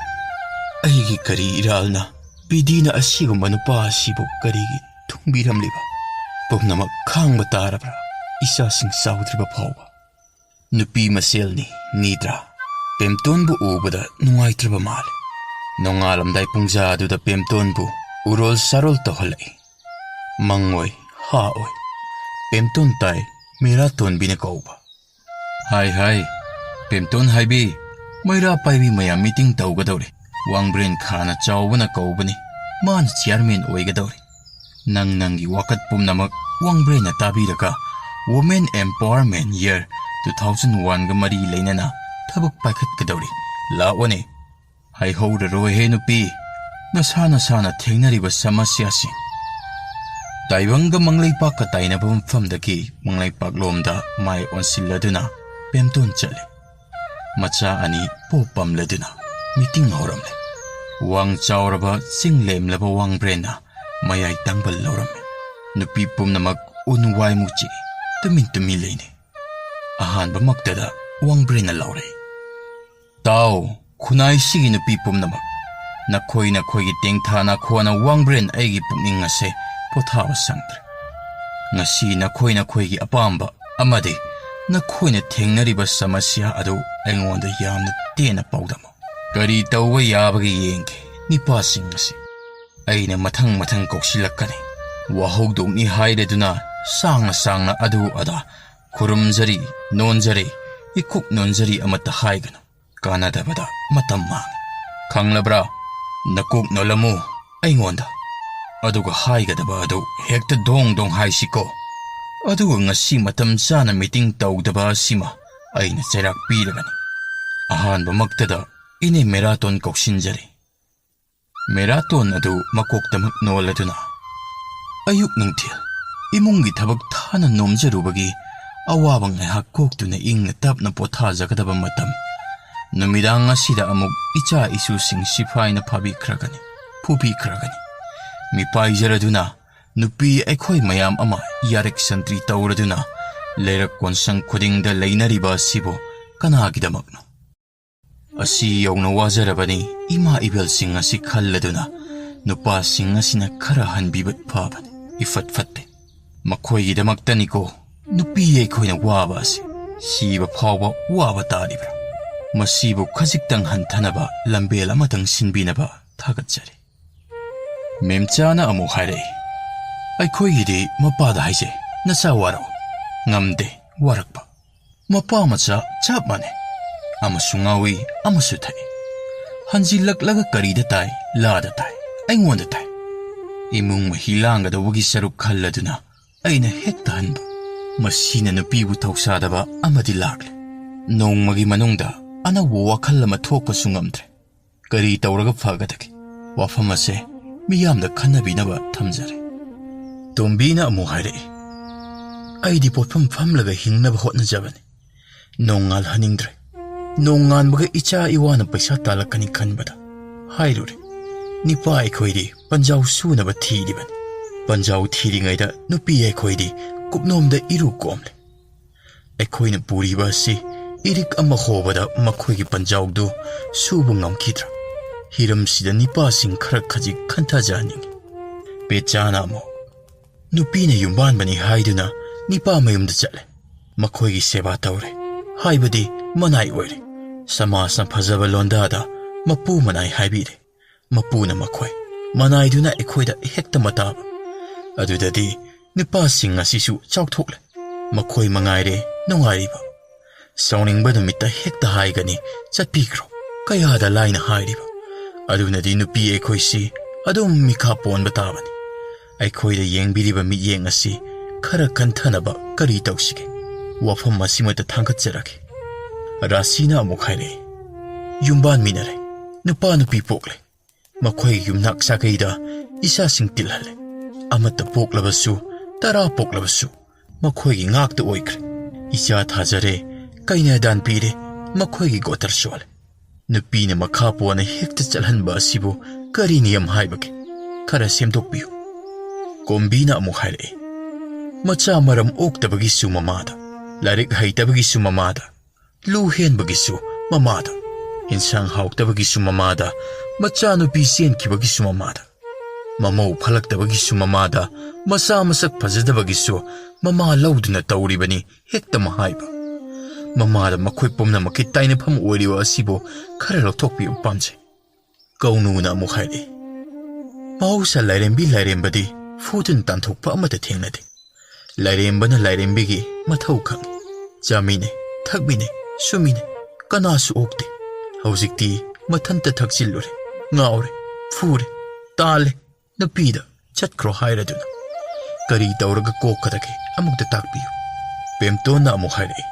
ꯑꯩꯒꯤ ꯀꯔꯤ ꯏꯔꯥꯜꯅ ꯄꯤꯗꯤꯅ ꯑꯁꯤꯒꯨꯝꯕ ꯅꯨꯄꯥ ꯑꯁꯤꯕꯨ ꯀꯔꯤꯒꯤ ꯊꯨꯡꯕꯤꯔꯝꯂꯤꯕ ꯄꯨꯝꯅꯃꯛ ꯈꯥꯡꯕ ꯇꯥꯔꯕ꯭ꯔꯥ ꯏꯆꯥꯁꯤꯡ ꯆꯥꯎꯗ꯭ꯔꯤꯕ ꯐꯥꯎꯕ ꯅꯨꯄꯤ ꯃꯁꯦꯜꯅꯤ ꯅꯤꯗ꯭ꯔꯥ ꯄꯦꯝꯇꯣꯟꯕꯨ ꯎꯕꯗ ꯅꯨꯡꯉꯥꯏꯇ꯭ꯔꯕ ꯃꯥꯜꯂꯦ ꯅꯣꯡꯉꯥꯜꯂꯝꯗꯥꯏ ꯄꯨꯡꯖꯥ ꯑꯗꯨꯗ ꯄꯦꯝꯇꯣꯟꯕꯨ ꯎꯔꯣꯜ ꯁꯥꯔꯣꯜ ꯇꯧꯍꯜꯂꯛꯏ ꯃꯪꯑꯣꯏ ꯍꯥꯑꯣꯏ ꯄꯦꯝꯇꯣꯟ ꯇꯥꯏ ꯃꯦꯔꯥꯇꯣꯟꯕꯤꯅ ꯀꯧꯕ ꯍꯥꯏ ꯄꯦꯝꯇꯣꯟ ꯍꯥꯏꯕꯤ ꯃꯩꯔꯥ ꯄꯥꯏꯕꯤ ꯃꯌꯥꯝ ꯃꯤꯇꯤꯡ ꯇꯧꯒꯗꯧꯔꯤ ꯋꯥꯡꯕ꯭ꯔꯦꯟ ꯈꯥꯅ ꯆꯥꯎꯕꯅ ꯀꯧꯕꯅꯤ ꯃꯥꯅ ꯆꯤꯌꯥꯔꯃꯦꯟ ꯑꯣꯏꯒꯗꯧꯔꯤ ꯅꯪꯒꯤ ꯋꯥꯀꯠ ꯄꯨꯝꯅꯃꯛ ꯋꯥꯡꯕ꯭ꯔꯦꯟꯅ ꯇꯥꯕꯤꯔꯒ ꯋꯨꯃꯦꯟ ꯑꯦꯝꯄꯥꯋꯔꯃꯦꯟ ꯌꯔ 2001ꯒ ꯃꯔꯤ ꯂꯩꯅꯅ ꯊꯕꯛ ꯄꯥꯏꯈꯠꯀꯗꯧꯔꯤ ꯂꯥꯛꯑꯣꯅꯦ ꯍꯥꯏꯍꯧꯔꯔꯣꯏꯍꯦ ꯅꯨꯄꯤ ꯅꯁꯥꯅ ꯊꯦꯡꯅꯔꯤꯕ ꯁꯃꯁ꯭ꯌꯥꯁꯤꯡ ꯇꯥꯏꯕꯪꯒ ꯃꯪꯂꯩꯄꯥꯛꯀ ꯇꯥꯏꯅꯕ ꯃꯐꯝꯗꯒꯤ ꯃꯪꯂꯩꯄꯥꯛꯂꯣꯝꯗ ꯃꯥꯏ ꯑꯣꯟꯁꯤꯜꯂꯗꯨꯅ ꯄꯦꯝꯇꯣꯟ ꯆꯠꯂꯤ ꯃꯆꯥ ꯑꯅꯤ ꯄꯣꯞꯄꯝꯂꯗꯨꯅ ꯃꯤꯇꯤꯡ ꯍꯧꯔꯝꯂꯦ ꯋꯥꯡ ꯆꯥꯎꯔꯕ ꯆꯤꯡ ꯂꯦꯝꯂꯕ ꯋꯥꯡꯕ꯭ꯔꯦꯟꯅ ꯃꯌꯥꯏ ꯇꯥꯡꯕꯜ ꯂꯧꯔꯝꯃꯤ ꯅꯨꯄꯤ ꯄꯨꯝꯅꯃꯛ ꯎꯟ ꯋꯥꯏꯃꯨꯛ ꯆꯤꯛꯏ ꯇꯨꯃꯤꯟ ꯂꯩꯅꯩ ꯑꯍꯥꯟꯕꯃꯛꯇꯗ ꯋꯥꯡꯕ꯭ꯔꯦꯟꯅ ꯂꯥꯎꯔꯛꯏ ꯇꯥꯎ ꯈꯨꯟꯅꯥꯏꯁꯤꯒꯤ ꯅꯨꯄꯤ ꯄꯨꯝꯅꯃꯛ ꯅꯈꯣꯏꯒꯤ ꯇꯦꯡꯊꯥ ꯅꯈꯣꯅ ꯋꯥꯡꯕ꯭ꯔꯦꯟ ꯑꯩꯒꯤ ꯄꯨꯛꯅꯤꯡ ꯑꯁꯦ ꯄꯣꯊꯥꯕ ꯁꯪꯗ꯭ꯔꯦ ꯉꯁꯤ ꯅꯈꯣꯏꯒꯤ ꯑꯄꯥꯝꯕ ꯑꯃꯗꯤ ꯅꯈꯣꯏꯅ ꯊꯦꯡꯅꯔꯤꯕ ꯁꯃꯁ꯭ꯌꯥ ꯑꯗꯨ ꯑꯩꯉꯣꯟꯗ ꯌꯥꯝꯅ ꯇꯦꯟꯅ ꯄꯥꯎꯗꯝꯃꯨ ꯀꯔꯤ ꯇꯧꯕ ꯌꯥꯕꯒꯦ ꯌꯦꯡꯒꯦ ꯅꯤꯄꯥꯁꯤꯡ ꯑꯁꯤ ꯑꯩꯅ ꯃꯊꯪ ꯀꯧꯁꯤꯜꯂꯛꯀꯅꯤ ꯋꯥꯍꯧꯗꯣꯛꯅꯤ ꯍꯥꯏꯔꯗꯨꯅ ꯁꯥꯡꯅ ꯑꯗꯨ ꯑꯗꯥ ꯈꯨꯔꯨꯝꯖꯔꯤ ꯅꯣꯟꯖꯔꯤ ꯏꯀꯨꯛ ꯅꯣꯟꯖꯔꯤ ꯑꯃꯠꯇ ꯍꯥꯏꯒꯅꯨ ꯀꯥꯟꯅꯗꯕꯗ ꯃꯇꯝ ꯃꯥꯡꯏ ꯈꯪꯂꯕ꯭ꯔꯥ ꯅꯀꯣꯛ ꯅꯣꯜꯂꯝꯃꯨ ꯑꯩꯉꯣꯟꯗ ꯑꯗꯨꯒ ꯍꯥꯏꯒꯗꯕ ꯑꯗꯨ ꯍꯦꯛꯇ ꯗꯣꯡ ꯍꯥꯏꯁꯤꯀꯣ ꯑꯗꯨꯒꯉꯁꯤ ꯃꯇꯝ ꯆꯥꯅ ꯃꯤꯇꯤꯡ ꯇꯧꯗꯕ ꯑꯁꯤꯃ ꯑꯩꯅ ꯆꯩꯔꯥꯛ ꯄꯤꯔꯒꯅꯤ ꯑꯍꯥꯟꯕꯃꯛꯇꯗ ꯏꯅꯦ ꯃꯦꯔꯥꯇꯣꯟ ꯀꯧꯁꯤꯟꯖꯔꯤ ꯃꯦꯔꯥꯇꯣꯟ ꯑꯗꯨ ꯃꯀꯣꯛꯇꯃꯛ ꯅꯣꯜꯂꯗꯨꯅ ꯑꯌꯨꯛ ꯅꯨꯡꯊꯤꯜ ꯏꯃꯨꯡꯒꯤ ꯊꯕꯛ ꯊꯥꯅ ꯅꯣꯝꯖꯔꯨꯕꯒꯤ ꯑꯋꯥꯕ ꯉꯥꯏꯍꯥꯛ ꯀꯣꯛꯇꯨꯅ ꯏꯪꯅ ꯇꯞꯅ ꯄꯣꯊꯥꯖꯒꯗꯕ ꯃꯇꯝ ꯅꯨꯃꯤꯗꯥꯡ ꯑꯁꯤꯗ ꯑꯃꯨꯛ ꯏꯆꯥ ꯏꯁꯨꯁꯤꯡ ꯁꯤꯐꯥꯏꯅ ꯐꯨꯕꯤꯈ꯭ꯔꯒꯅꯤ ꯃꯤꯄꯥꯏꯖꯔꯗꯨꯅ ꯅꯨꯄꯤ ꯑꯩꯈꯣꯏ ꯃꯌꯥꯝ ꯑꯃ ꯌꯥꯔꯦꯛ ꯁꯟꯇ꯭ꯔꯤ ꯇꯧꯔꯗꯨꯅ ꯂꯩꯔꯛ ꯀꯣꯟꯁꯪ ꯈꯨꯗꯤꯡꯗ ꯂꯩꯅꯔꯤꯕ ꯑꯁꯤꯕꯨ ꯀꯅꯥꯒꯤꯗꯃꯛꯅꯣ? ꯑꯁꯤ ꯌꯧꯅ ꯋꯥꯖꯔꯕꯅꯤ ꯏꯃꯥ ꯏꯕꯦꯜꯁꯤꯡ ꯑꯁꯤ ꯈꯜꯂꯗꯨꯅ ꯅꯨꯄꯥꯁꯤꯡ ꯑꯁꯤꯅ ꯈꯔ ꯍꯟꯕꯤꯕ ꯐꯕꯅꯤ, ꯏꯐꯠ ꯐꯠꯇꯦ꯫ ꯃꯈꯣꯏꯒꯤꯗꯃꯛꯇꯅꯤꯀꯣ ꯅꯨꯄꯤ ꯑꯩꯈꯣꯏꯅ ꯋꯥꯕ ꯑꯁꯤ, ꯁꯤꯕ ꯐꯥꯎꯕ ꯋꯥꯕ ꯇꯥꯔꯤꯕ꯭ꯔꯥ? ꯃꯁꯤꯕꯨ ꯈꯖꯤꯛꯇꯪ ꯍꯟꯊꯅꯕ ꯂꯝꯕꯦꯜ ꯑꯃꯇꯪ ꯁꯤꯟꯕꯤꯅꯕ ꯊꯥꯒꯠꯆꯔꯤ꯫ ꯃꯦꯝꯆꯥꯅ ꯑꯃꯨꯛ ꯍꯥꯏꯔꯛꯏ, ꯑꯩꯈꯣꯏꯒꯤꯗꯤ ꯃꯄꯥꯗ ꯍꯥꯏꯖꯩ, ꯅꯆꯥ ꯋꯥꯔꯛꯎ꯫ ꯉꯝꯗꯦ ꯋꯥꯔꯛꯄ꯫ ꯃꯄꯥ ꯃꯆꯥ ꯆꯞ ꯃꯥꯟꯅꯩ, ꯑꯃꯁꯨ ꯉꯥꯎꯏ ꯑꯃꯁꯨ ꯊꯛꯏ꯫ ꯍꯟꯖꯤꯜꯂꯛꯂꯒ ꯀꯔꯤꯗ ꯇꯥꯏ? ꯂꯥꯗ ꯇꯥꯏ, ꯑꯩꯉꯣꯟꯗ ꯇꯥꯏ꯫ ꯏꯃꯨꯡ ꯃꯍꯤ ꯂꯥꯡꯒꯗꯧꯕꯒꯤ ꯁꯔꯨꯛ ꯈꯜꯂꯗꯨꯅ ꯑꯩꯅ ꯍꯦꯛꯇ ꯍꯟꯕ꯫ ꯃꯁꯤꯅ ꯅꯨꯄꯤꯕꯨ ꯊꯧꯁꯥꯗꯕ ꯑꯃꯗꯤ ꯂꯥꯛꯂꯦ꯫ ꯅꯣꯡꯃꯒꯤ ꯃꯅꯨꯡꯗ ꯑꯅꯧꯕ ꯋꯥꯈꯜ ꯑꯃ ꯊꯣꯛꯄꯁꯨ ꯉꯝꯗ꯭ꯔꯦ꯫ ꯀꯔꯤ ꯇꯧꯔꯒ ꯐꯒꯗꯒꯦ? ꯋꯥꯐꯝ ꯑꯁꯦ ꯃꯤꯌꯥꯝꯗ ꯈꯟꯅꯕꯤꯅꯕ ꯊꯝꯖꯔꯦ꯫ ꯇꯣꯝꯕꯤꯅ ꯑꯃꯨꯛ ꯍꯥꯏꯔꯛꯏ, ꯑꯩꯗꯤ ꯄꯣꯠꯐꯝ ꯐꯝꯂꯒ ꯍꯤꯡꯅꯕ ꯍꯣꯠꯅꯖꯕꯅꯤ꯫ ꯅꯣꯡꯉꯥꯜꯍꯟꯅꯤꯡꯗ꯭ꯔꯦ꯫ ꯅꯣꯡꯉꯥꯟꯕꯒ ꯏꯆꯥ ꯏꯋꯥꯅ ꯄꯩꯁꯥ ꯇꯥꯜꯂꯛꯀꯅꯤ ꯈꯟꯕꯗ ꯍꯥꯏꯔꯨꯔꯦ꯫ ꯅꯤꯄꯥ ꯑꯩꯈꯣꯏꯗꯤ ꯄꯟꯖꯥꯎ ꯁꯨꯅꯕ ꯊꯤꯔꯤꯕꯅꯤ꯫ ꯄꯟꯖꯥꯎ ꯊꯤꯔꯤꯉꯩꯗ ꯅꯨꯄꯤ ꯑꯩꯈꯣꯏꯗꯤ ꯀꯨꯞꯅꯣꯝꯗ ꯏꯔꯨ ꯀꯣꯝꯂꯦ꯫ ꯑꯩꯈꯣꯏꯅ ꯄꯨꯔꯤꯕ ꯑꯁꯤ ꯏꯔꯤꯛ ꯑꯃ ꯍꯣꯕꯗ ꯃꯈꯣꯏꯒꯤ ꯄꯟꯖꯥꯎꯗꯨ ꯁꯨꯕ ꯉꯝꯈꯤꯗ꯭ꯔꯥ? ꯍꯤꯔꯝꯁꯤꯗ ꯅꯤꯄꯥꯁꯤꯡ ꯈꯔ ꯈꯖꯤꯛ ꯈꯟꯊꯖꯍꯟꯅꯤꯡꯉꯤ꯫ ꯄꯦꯆꯥꯅ ꯑꯃꯨꯛ, ꯅꯨꯄꯤꯅ ꯌꯨꯝꯕꯥꯟꯕꯅꯤ ꯍꯥꯏꯗꯨꯅ ꯅꯤꯄꯥ ꯃꯌꯨꯝꯗ ꯆꯠꯂꯦ꯫ ꯃꯈꯣꯏꯒꯤ ꯁꯦꯕꯥ ꯇꯧꯔꯦ, ꯍꯥꯏꯕꯗꯤ ꯃꯅꯥꯏ ꯑꯣꯏꯔꯦ꯫ ꯁꯃꯥꯖꯅ ꯐꯖꯕ ꯂꯣꯟꯗꯥꯗ ꯃꯄꯨ ꯃꯅꯥꯏ ꯍꯥꯏꯕꯤꯔꯦ꯫ ꯃꯄꯨꯅ ꯃꯈꯣꯏ, ꯃꯅꯥꯏꯗꯨꯅ ꯑꯩꯈꯣꯏꯗ ꯍꯦꯛꯇ ꯃꯇꯥꯕ꯫ ꯑꯗꯨꯗꯗꯤ ꯅꯨꯄꯥꯁꯤꯡ ꯑꯁꯤꯁꯨ ꯆꯥꯎꯊꯣꯛꯂꯦ꯫ ꯃꯈꯣꯏ ꯃꯉꯥꯏꯔꯦ ꯅꯨꯡꯉꯥꯏꯔꯤꯕ꯫ ꯁꯥꯎꯅꯤꯡꯕ ꯅꯨꯃꯤꯠꯇ ꯍꯦꯛꯇ ꯍꯥꯏꯒꯅꯤ, ꯆꯠꯄꯤꯈ꯭ꯔꯣ, ꯀꯌꯥꯗ ꯂꯥꯏꯅ ꯍꯥꯏꯔꯤꯕ꯫ ꯑꯗꯨꯅꯗꯤ ꯅꯨꯄꯤ ꯑꯩꯈꯣꯏꯁꯤ ꯑꯗꯨꯝ ꯃꯤꯈꯥ ꯄꯣꯟꯕ ꯇꯥꯕꯅꯤ꯫ ꯑꯩꯈꯣꯏꯗ ꯌꯦꯡꯕꯤꯔꯤꯕ ꯃꯤꯠꯌꯦꯡ ꯑꯁꯤ ꯈꯔ ꯈꯟꯊꯅꯕ ꯀꯔꯤ ꯇꯧꯁꯤꯒꯦ? ꯋꯥꯐꯝ ꯑꯁꯤꯃꯇ ꯊꯥꯡꯒꯠꯆꯔꯒꯦ꯫ ꯔꯥꯁꯤꯅ ꯑꯃꯨꯛ ꯍꯥꯏꯔꯛꯏ, ꯌꯨꯝꯕꯥꯟꯃꯤꯟꯅꯔꯦ, ꯅꯨꯄꯥ ꯅꯨꯄꯤ ꯄꯣꯛꯂꯦ꯫ ꯃꯈꯣꯏꯒꯤ ꯌꯨꯝꯅꯥꯛ ꯁꯥꯒꯩꯗ ꯏꯆꯥꯁꯤꯡ ꯇꯤꯜꯍꯜꯂꯦ꯫ ꯑꯃꯠꯇ ꯄꯣꯛꯂꯕꯁꯨ 10 ꯄꯣꯛꯂꯕꯁꯨ ꯃꯈꯣꯏꯒꯤ ꯉꯥꯛꯇ ꯑꯣꯏꯈ꯭ꯔꯦ꯫ ꯏꯆꯥ ꯊꯥꯖꯔꯦ, ꯀꯩꯅꯥꯗꯥꯟ ꯄꯤꯔꯦ, ꯃꯈꯣꯏꯒꯤ ꯒꯣꯇꯔ ꯁꯣꯜꯂꯦ꯫ ꯅꯨꯄꯤꯅ ꯃꯈꯥ ꯄꯣꯟꯅ ꯍꯦꯛꯇ ꯆꯠꯍꯟꯕ ꯑꯁꯤꯕꯨ ꯀꯔꯤ ꯅꯤꯌꯝ ꯍꯥꯏꯕꯒꯦ? ꯈꯔ ꯁꯦꯝꯗꯣꯛꯄꯤꯌꯨ꯫ ꯀꯣꯝꯕꯤꯅ ꯑꯃꯨꯛ ꯍꯥꯏꯔꯛꯏ, ꯃꯆꯥ ꯃꯔꯝ ꯑꯣꯛꯇꯕꯒꯤꯁꯨ ꯃꯃꯥꯗ, ꯂꯥꯏꯔꯤꯛ ꯍꯩꯇꯕꯒꯤꯁꯨ ꯃꯃꯥꯗ, ꯂꯨ ꯍꯦꯟꯕꯒꯤꯁꯨ ꯃꯃꯥꯗ, ꯏꯟꯁꯥꯡ ꯍꯥꯎꯇꯕꯒꯤꯁꯨ ꯃꯃꯥꯗ, ꯃꯆꯥꯅꯨꯄꯤ ꯆꯦꯟꯈꯤꯕꯒꯤꯁꯨ ꯃꯃꯥꯗ, ꯃꯃꯧ ꯐꯠꯂꯛꯇꯕꯒꯤꯁꯨ ꯃꯃꯥꯗ, ꯃꯆꯥ ꯃꯁꯛ ꯐꯖꯗꯕꯒꯤꯁꯨ ꯃꯃꯥ ꯂꯧꯗꯨꯅ ꯇꯧꯔꯤꯕꯅꯤ ꯍꯦꯛꯇ ꯃꯍꯥꯏꯕ꯫ ꯃꯃꯥꯗ ꯃꯈꯣꯏ ꯄꯨꯝꯅꯃꯛꯀꯤ ꯇꯥꯏꯅꯐꯝ ꯑꯣꯏꯔꯤꯕ ꯑꯁꯤꯕꯨ ꯈꯔ ꯂꯧꯊꯣꯛꯄꯤꯕ ꯄꯥꯝꯖꯩ꯫ ꯀꯧꯅꯨꯅ ꯑꯃꯨꯛ ꯍꯥꯏꯔꯛꯏ, ꯃꯍꯧꯁꯥ ꯂꯥꯏꯔꯦꯝꯕꯤ ꯂꯥꯏꯔꯦꯝꯕꯗꯤ ꯐꯨꯗꯨꯅ ꯇꯥꯟꯊꯣꯛꯄ ꯑꯃꯠꯇ ꯊꯦꯡꯅꯗꯦ꯫ ꯂꯥꯏꯔꯦꯝꯕꯅ ꯂꯥꯏꯔꯦꯝꯕꯤꯒꯤ ꯃꯊꯧ ꯈꯪꯏ꯫ ꯆꯥꯃꯤꯟꯅꯩ, ꯊꯛꯃꯤꯟꯅꯩ, ꯁꯨꯃꯤꯟꯅꯩ, ꯀꯅꯥꯁꯨ ꯑꯣꯛꯇꯦ꯫ ꯍꯧꯖꯤꯛꯇꯤ ꯃꯊꯟꯇ ꯊꯛꯆꯤꯜꯂꯨꯔꯦ, ꯉꯥꯎꯔꯦ, ꯐꯨꯔꯦ, ꯇꯥꯜꯂꯦ, ꯅꯨꯄꯤꯗ ꯆꯠꯈ꯭ꯔꯣ ꯍꯥꯏꯔꯗꯨꯅ ꯀꯔꯤ ꯇꯧꯔꯒ ꯀꯣꯛꯀꯗꯒꯦ ꯑꯃꯨꯛꯇ ꯇꯥꯛꯄꯤꯌꯨ꯫ ꯄꯦꯝꯇꯣꯟꯅ ꯑꯃꯨꯛ ꯍꯥꯏꯔꯛꯏ,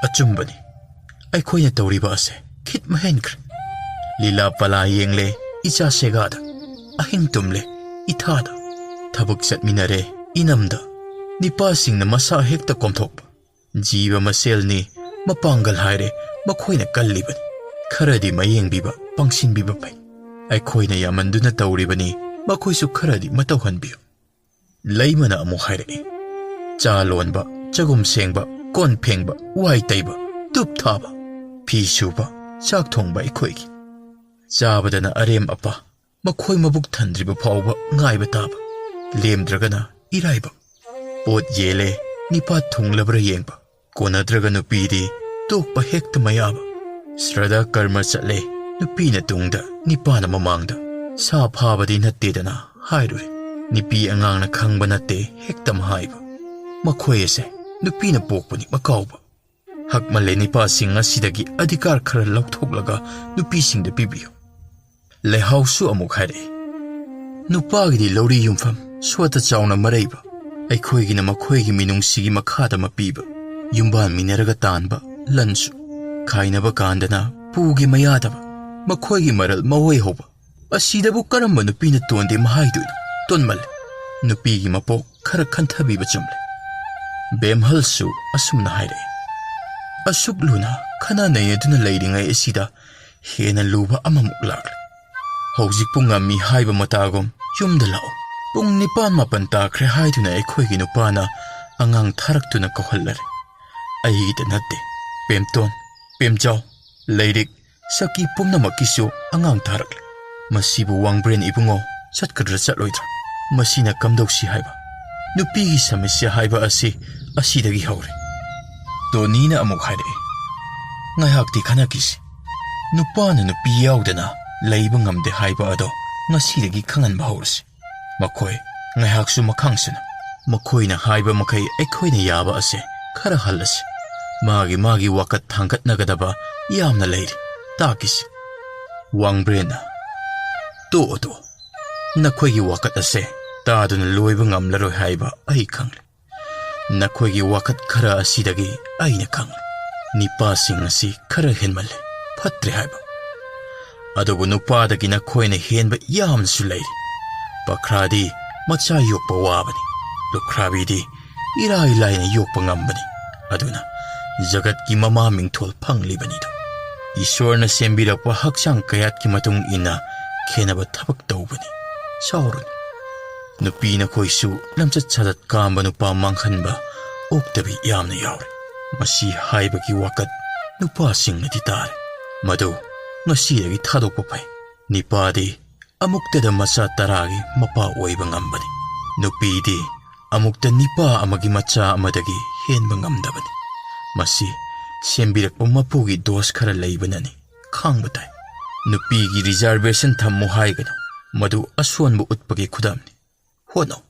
ꯑꯆꯨꯝꯕꯅꯤ, ꯑꯩꯈꯣꯏꯅ ꯇꯧꯔꯤꯕ ꯑꯁꯦ ꯈꯤꯠꯃ ꯍꯦꯟꯈ꯭ꯔꯦ꯫ ꯂꯤꯂꯥ ꯄꯂꯥ ꯌꯦꯡꯂꯦ ꯏꯆꯥ ꯁꯦꯒꯥꯗ, ꯑꯍꯤꯡ ꯇꯨꯝꯂꯦ ꯏꯊꯥꯗ, ꯊꯕꯛ ꯆꯠꯃꯤꯟꯅꯔꯦ ꯏꯅꯝꯗ, ꯅꯤꯄꯥꯁꯤꯡꯅ ꯃꯁꯥ ꯍꯦꯛꯇ ꯀꯣꯝꯊꯣꯛꯄ꯫ ꯖꯤꯕ ꯃꯁꯦꯜꯅꯤ, ꯃꯄꯥꯡꯒꯜ ꯍꯥꯏꯔꯦ ꯃꯈꯣꯏꯅ ꯀꯜꯂꯤꯕꯅꯤ꯫ ꯈꯔꯗꯤ ꯃꯌꯦꯡꯕꯤꯕ, ꯄꯪꯁꯤꯟꯕꯤꯕ ꯐꯩ꯫ ꯑꯩꯈꯣꯏꯅ ꯌꯥꯝꯃꯟꯗꯨꯅ ꯇꯧꯔꯤꯕꯅꯤ, ꯃꯈꯣꯏꯁꯨ ꯈꯔꯗꯤ ꯃꯇꯧꯍꯟꯕꯤꯌꯨ꯫ ꯂꯩꯃꯅ ꯑꯃꯨꯛ ꯍꯥꯏꯔꯛꯏ, ꯆꯥ ꯂꯣꯟꯕ, ꯆꯒꯨꯝ ꯁꯦꯡꯕ, ꯀꯣꯟ ꯐꯦꯡꯕ, ꯋꯥꯏ ꯇꯩꯕ, ꯙꯨꯞ ꯊꯥꯕ, ꯐꯤ ꯁꯨꯕ, ꯆꯥꯛ ꯊꯣꯡꯕ ꯑꯩꯈꯣꯏꯒꯤ꯫ ꯆꯥꯕꯗꯅ ꯑꯔꯦꯝ ꯑꯄꯥ, ꯃꯈꯣꯏ ꯃꯕꯨꯛ ꯊꯟꯗ꯭ꯔꯤꯕ ꯐꯥꯎꯕ ꯉꯥꯏꯕ ꯇꯥꯕ, ꯂꯦꯝꯗ꯭ꯔꯒꯅ ꯏꯔꯥꯏꯕꯛ꯫ ꯄꯣꯠ ꯌꯦꯜꯂꯦ, ꯅꯤꯄꯥ ꯊꯨꯡꯂꯕ꯭ꯔꯥ ꯌꯦꯡꯕ, ꯀꯣꯟꯅꯗ꯭ꯔꯒ ꯅꯨꯄꯤꯗꯤ ꯇꯣꯛꯄ ꯍꯦꯛꯇ ꯃꯌꯥꯕ꯫ ꯁ꯭ꯔꯗ ꯀꯔꯃ ꯆꯠꯂꯦ, ꯅꯨꯄꯤꯅ ꯇꯨꯡꯗ, ꯅꯤꯄꯥꯅ ꯃꯃꯥꯡꯗ, ꯁꯥ ꯐꯥꯕꯗꯤ ꯅꯠꯇꯦꯗꯅ ꯍꯥꯏꯔꯨꯔꯦ꯫ ꯅꯨꯄꯤ ꯑꯉꯥꯡꯅ ꯈꯪꯕ ꯅꯠꯇꯦ ꯍꯦꯛꯇ ꯃꯍꯥꯏꯕ꯫ ꯃꯈꯣꯏ ꯑꯁꯦ ꯅꯨꯄꯤꯅ ꯄꯣꯛꯄꯅꯤ ꯃꯀꯥꯎꯕ꯫ ꯍꯛꯃꯜꯂꯦ ꯅꯤꯄꯥꯁꯤꯡ ꯑꯁꯤꯗꯒꯤ ꯑꯙꯤꯀꯥꯔ ꯈꯔ ꯂꯧꯊꯣꯛꯂꯒ ꯅꯨꯄꯤꯁꯤꯡꯗ ꯄꯤꯕꯤꯌꯨ꯫ ꯂꯩꯍꯥꯎꯁꯨ ꯑꯃꯨꯛ ꯍꯥꯏꯔꯛꯏ, ꯅꯨꯄꯥꯒꯤꯗꯤ ꯂꯧꯔꯤ ꯌꯨꯝꯐꯝ, ꯁꯣꯠꯇ ꯆꯥꯎꯅ ꯃꯔꯩꯕ, ꯑꯩꯈꯣꯏꯒꯤꯅ ꯃꯈꯣꯏꯒꯤ ꯃꯤꯅꯨꯡꯁꯤꯒꯤ ꯃꯈꯥꯗ ꯃꯄꯤꯕ, ꯌꯨꯝꯕꯥꯟꯃꯤꯟꯅꯔꯒ ꯇꯥꯟꯕ ꯂꯟꯁꯨ, ꯈꯥꯏꯅꯕ ꯀꯥꯟꯗꯅ ꯄꯨꯒꯤ ꯃꯌꯥꯗꯕ, ꯃꯈꯣꯏꯒꯤ ꯃꯔꯜ ꯃꯋꯣꯏ ꯍꯧꯕ꯫ ꯑꯁꯤꯗꯕꯨ ꯀꯔꯝꯕ ꯅꯨꯄꯤꯅ ꯇꯣꯟꯗꯦ ꯃꯍꯥꯏꯗꯣꯏꯅꯣ? ꯇꯣꯟꯃꯜꯂꯦ꯫ ꯅꯨꯄꯤꯒꯤ ꯃꯄꯣꯛ ꯈꯔ ꯈꯟꯊꯕꯤꯕ ꯆꯨꯝꯂꯦ꯫ ꯕꯦꯝꯍꯜꯁꯨ ꯑꯁꯨꯝꯅ ꯍꯥꯏꯔꯛꯏ, ꯑꯁꯨꯛ ꯂꯨꯅ ꯈꯟꯅ ꯅꯩꯅꯗꯨꯅ ꯂꯩꯔꯤꯉꯩ ꯑꯁꯤꯗ ꯍꯦꯟꯅ ꯂꯨꯕ ꯑꯃꯃꯨꯛ ꯂꯥꯛꯂꯦ꯫ ꯍꯧꯖꯤꯛꯄꯨ ꯉꯝꯃꯤ ꯍꯥꯏꯕ ꯃꯇꯥꯒꯨꯝ ꯌꯨꯝꯗ ꯂꯥꯛꯑꯣ ꯄꯨꯡ 9-10 ꯇꯥꯈ꯭ꯔꯦ ꯍꯥꯏꯗꯨꯅ ꯑꯩꯈꯣꯏꯒꯤ ꯅꯨꯄꯥꯅ ꯑꯉꯥꯡ ꯊꯥꯔꯛꯇꯨꯅ ꯀꯧꯍꯜꯂꯔꯦ ꯑꯩꯒꯤꯗ ꯅꯠꯇꯦ ꯄꯦꯝꯇꯣꯟ ꯄꯦꯝꯖꯥꯎ ꯂꯩꯔꯤꯛ ꯁꯛꯀꯤ ꯄꯨꯝꯅꯃꯛꯀꯤꯁꯨ ꯑꯉꯥꯡ ꯊꯥꯔꯛꯂꯦ ꯃꯁꯤꯕꯨ ꯋꯥꯡꯕ꯭ꯔꯦꯟ ꯏꯕꯨꯡꯉꯣ ꯆꯠꯀꯗ꯭ꯔꯥ ꯆꯠꯂꯣꯏꯗ꯭ꯔꯥ ꯃꯁꯤꯅ ꯀꯝꯗꯧꯁꯤ ꯍꯥꯏꯕ ꯅꯨꯄꯤꯒꯤ ꯁꯃꯁ꯭ꯌꯥ ꯍꯥꯏꯕ ꯑꯁꯤ ꯑꯁꯤꯗꯒꯤ ꯍꯧꯔꯦ ꯇꯣꯅꯤꯅ ꯑꯃꯨꯛ ꯍꯥꯏꯔꯛꯑꯦ ꯉꯥꯏꯍꯥꯛꯇꯤ ꯈꯟꯅꯈꯤꯁꯤ ꯅꯨꯄꯥꯅ ꯅꯨꯄꯤ ꯌꯥꯎꯗꯅ ꯂꯩꯕ ꯉꯝꯗꯦ ꯍꯥꯏꯕ ꯑꯗꯣ ꯉꯁꯤꯗꯒꯤ ꯈꯪꯍꯟꯕ ꯍꯧꯔꯁꯤ ꯃꯈꯣꯏ ꯉꯥꯏꯍꯥꯛꯁꯨ ꯃꯈꯥꯡꯁꯅꯨ ꯃꯈꯣꯏꯅ ꯍꯥꯏꯕ ꯃꯈꯩ ꯑꯩꯈꯣꯏꯅ ꯌꯥꯕ ꯑꯁꯦ ꯈꯔ ꯍꯜꯂꯁꯤ ꯃꯥꯒꯤ ꯋꯥꯀꯠ ꯊꯥꯡꯒꯠꯅꯒꯗꯕ ꯌꯥꯝꯅ ꯂꯩꯔꯤ ꯇꯥꯛꯀꯤꯁꯤ ꯋꯥꯡꯕ꯭ꯔꯦꯟꯅ ꯇꯣꯛꯑꯣ ꯅꯈꯣꯏꯒꯤ ꯋꯥꯀꯠ ꯑꯁꯦ ꯇꯥꯗꯨꯅ ꯂꯣꯏꯕ ꯉꯝꯂꯔꯣꯏ ꯍꯥꯏꯕ ꯑꯩ ꯈꯪꯂꯦ ꯅꯈꯣꯏꯒꯤ ꯋꯥꯀꯠ ꯈꯔ ꯑꯁꯤꯗꯒꯤ ꯑꯩꯅ ꯈꯪꯂꯦ ꯅꯤꯄꯥꯁꯤꯡ ꯑꯁꯤ ꯈꯔ ꯍꯦꯟꯃꯜꯂꯦ ꯐꯠꯇ꯭ꯔꯦ ꯍꯥꯏꯕ ꯑꯗꯨꯕꯨ ꯅꯨꯄꯥꯗꯒꯤ ꯅꯈꯣꯏꯅ ꯍꯦꯟꯕ ꯌꯥꯝꯅꯁꯨ ꯂꯩꯔꯤ ꯄꯈ꯭ꯔꯥꯗꯤ ꯃꯆꯥ ꯌꯣꯛꯄ ꯋꯥꯕꯅꯤ ꯂꯨꯈ꯭ꯔꯥꯕꯤꯗꯤ ꯏꯔꯥꯏ ꯂꯥꯏꯅ ꯌꯣꯛꯄ ꯉꯝꯕꯅꯤ ꯑꯗꯨꯅ ꯖꯒꯠꯀꯤ ꯃꯃꯥ ꯃꯤꯡꯊꯣꯜ ꯐꯪꯂꯤꯕꯅꯤꯗꯣ ꯏꯁꯣꯔꯅ ꯁꯦꯝꯕꯤꯔꯛꯄ ꯍꯛꯆꯥꯡ ꯀꯌꯥꯠꯀꯤ ꯃꯇꯨꯡ ꯏꯟꯅ ꯈꯦꯟꯅꯕ ꯊꯕꯛ ꯇꯧꯕꯅꯤ ꯁꯥꯎꯔꯨꯅꯨ ꯅꯨꯄꯤ ꯅꯈꯣꯏꯁꯨ ꯂꯝꯆꯠ ꯁꯥꯖꯠ ꯀꯥꯝꯕ ꯅꯨꯄꯥ ꯃꯥꯡꯍꯟꯕ ꯑꯣꯛꯇꯕꯤ ꯌꯥꯝꯅ ꯌꯥꯎꯔꯦ ꯃꯁꯤ ꯍꯥꯏꯕꯒꯤ ꯋꯥꯀꯠ ꯅꯨꯄꯥꯁꯤꯡꯅꯗꯤ ꯇꯥꯔꯦ ꯃꯗꯨ ꯉꯁꯤꯗꯒꯤ ꯊꯥꯗꯣꯛꯄ ꯐꯩ ꯅꯤꯄꯥꯗꯤ ꯑꯃꯨꯛꯇꯗ ꯃꯆꯥ 10ꯒꯤ ꯃꯄꯥ ꯑꯣꯏꯕ ꯉꯝꯕꯅꯤ ꯅꯨꯄꯤꯗꯤ ꯑꯃꯨꯛꯇ ꯅꯤꯄꯥ ꯑꯃꯒꯤ ꯃꯆꯥ ꯑꯃꯗꯒꯤ ꯍꯦꯟꯕ ꯉꯝꯗꯕꯅꯤ ꯃꯁꯤ ꯁꯦꯝꯕꯤꯔꯛꯄ ꯃꯄꯨꯒꯤ ꯗꯣꯁ ꯈꯔ ꯂꯩꯕꯅꯅꯤ ꯈꯥꯡꯕ ꯇꯥꯏ ꯅꯨꯄꯤꯒꯤ ꯔꯤꯖꯔꯚꯦꯁꯟ ꯊꯝꯃꯨ ꯍꯥꯏꯒꯅꯨ ꯃꯗꯨ ꯑꯁꯣꯟꯕ ꯎꯠꯄꯒꯤ ꯈꯨꯗꯝꯅꯤ ꯍꯣꯠꯅꯧ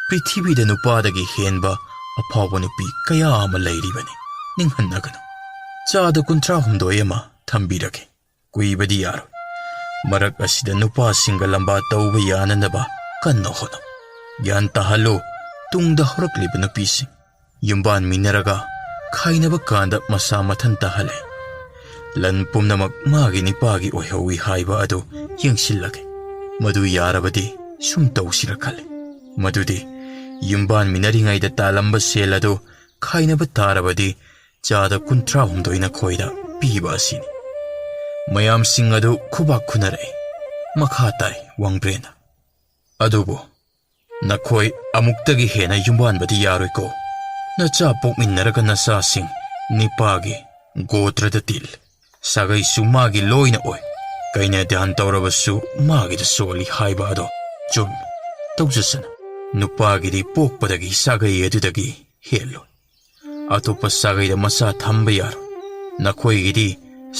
ꯄ꯭ꯔꯤꯊꯤꯕꯤꯗ ꯅꯨꯄꯥꯗꯒꯤ ꯍꯦꯟꯕ ꯑꯐꯥꯎꯕ ꯅꯨꯄꯤ ꯀꯌꯥ ꯑꯃ ꯂꯩꯔꯤꯕꯅꯤ ꯅꯤꯡꯍꯟꯅꯒꯅꯨ ꯆꯥꯗ 63 ꯑꯃ ꯊꯝꯕꯤꯔꯒꯦ ꯀꯨꯏꯕꯗꯤ ꯌꯥꯔꯣꯏ ꯃꯔꯛ ꯑꯁꯤꯗ ꯅꯨꯄꯥꯁꯤꯡꯒ ꯂꯝꯕꯥ ꯇꯧꯕ ꯌꯥꯅꯅꯕ ꯀꯟꯅ ꯍꯣꯠꯅꯧ ꯒ꯭ꯌꯥꯟ ꯇꯥꯍꯜꯂꯨ ꯇꯨꯡꯗ ꯍꯧꯔꯛꯂꯤꯕ ꯅꯨꯄꯤꯁꯤꯡ ꯌꯨꯝꯕꯥꯟꯃꯤꯟꯅꯔꯒ ꯈꯥꯏꯅꯕ ꯀꯥꯟꯗ ꯃꯁꯥ ꯃꯊꯟꯇ ꯍꯜꯂꯦ ꯂꯟ ꯄꯨꯝꯅꯃꯛ ꯃꯥꯒꯤ ꯅꯤꯄꯥꯒꯤ ꯑꯣꯏꯍꯧꯏ ꯍꯥꯏꯕ ꯑꯗꯨ ꯌꯦꯡꯁꯤꯜꯂꯒꯦ ꯃꯗꯨ ꯌꯥꯔꯕꯗꯤ ꯁꯨꯝ ꯇꯧꯁꯤꯔ ꯈꯜꯂꯤ ꯃꯗꯨꯗꯤ ꯌꯨꯝꯕꯥꯟꯃꯤꯟꯅꯔꯤꯉꯩꯗ ꯇꯥꯜꯂꯝꯕ ꯁꯦꯜ ꯑꯗꯨ ꯈꯥꯏꯅꯕ ꯇꯥꯔꯕꯗꯤ ꯆꯥꯗ 63 ꯅꯈꯣꯏꯗ ꯄꯤꯕ ꯑꯁꯤꯅꯤ ꯃꯌꯥꯝꯁꯤꯡ ꯑꯗꯨ ꯈꯨꯕꯥꯛ ꯈꯨꯅꯔꯛꯏ ꯃꯈꯥ ꯇꯥꯏ ꯋꯥꯡꯕ꯭ꯔꯦꯟꯅ ꯑꯗꯨꯕꯨ ꯅꯈꯣꯏ ꯑꯃꯨꯛꯇꯒꯤ ꯍꯦꯟꯅ ꯌꯨꯝꯕꯥꯟꯕꯗꯤ ꯌꯥꯔꯣꯏꯀꯣ ꯅꯆꯥ ꯄꯣꯛꯃꯤꯟꯅꯔꯒ ꯅꯆꯥꯁꯤꯡ ꯅꯤꯄꯥꯒꯤ ꯒꯣꯇ꯭ꯔꯗ ꯇꯤꯜ ꯁꯥꯒꯩꯁꯨ ꯃꯥꯒꯤ ꯂꯣꯏꯅ ꯑꯣꯏ ꯀꯩꯅꯥ ꯙ꯭ꯌꯥꯟ ꯇꯧꯔꯕꯁꯨ ꯃꯥꯒꯤꯗ ꯁꯣꯜꯂꯤ ꯍꯥꯏꯕ ꯑꯗꯣ ꯆꯨꯝꯃꯤ ꯇꯧꯖꯁꯅꯨ ꯅꯨꯄꯥꯒꯤꯗꯤ ꯄꯣꯛꯄꯗꯒꯤ ꯁꯥꯒꯩ ꯑꯗꯨꯗꯒꯤ ꯍꯦꯜꯂꯣꯏ ꯑꯇꯣꯞꯄ ꯁꯥꯒꯩꯗ ꯃꯆꯥ ꯊꯝꯕ ꯌꯥꯔꯣꯏ ꯅꯈꯣꯏꯒꯤꯗꯤ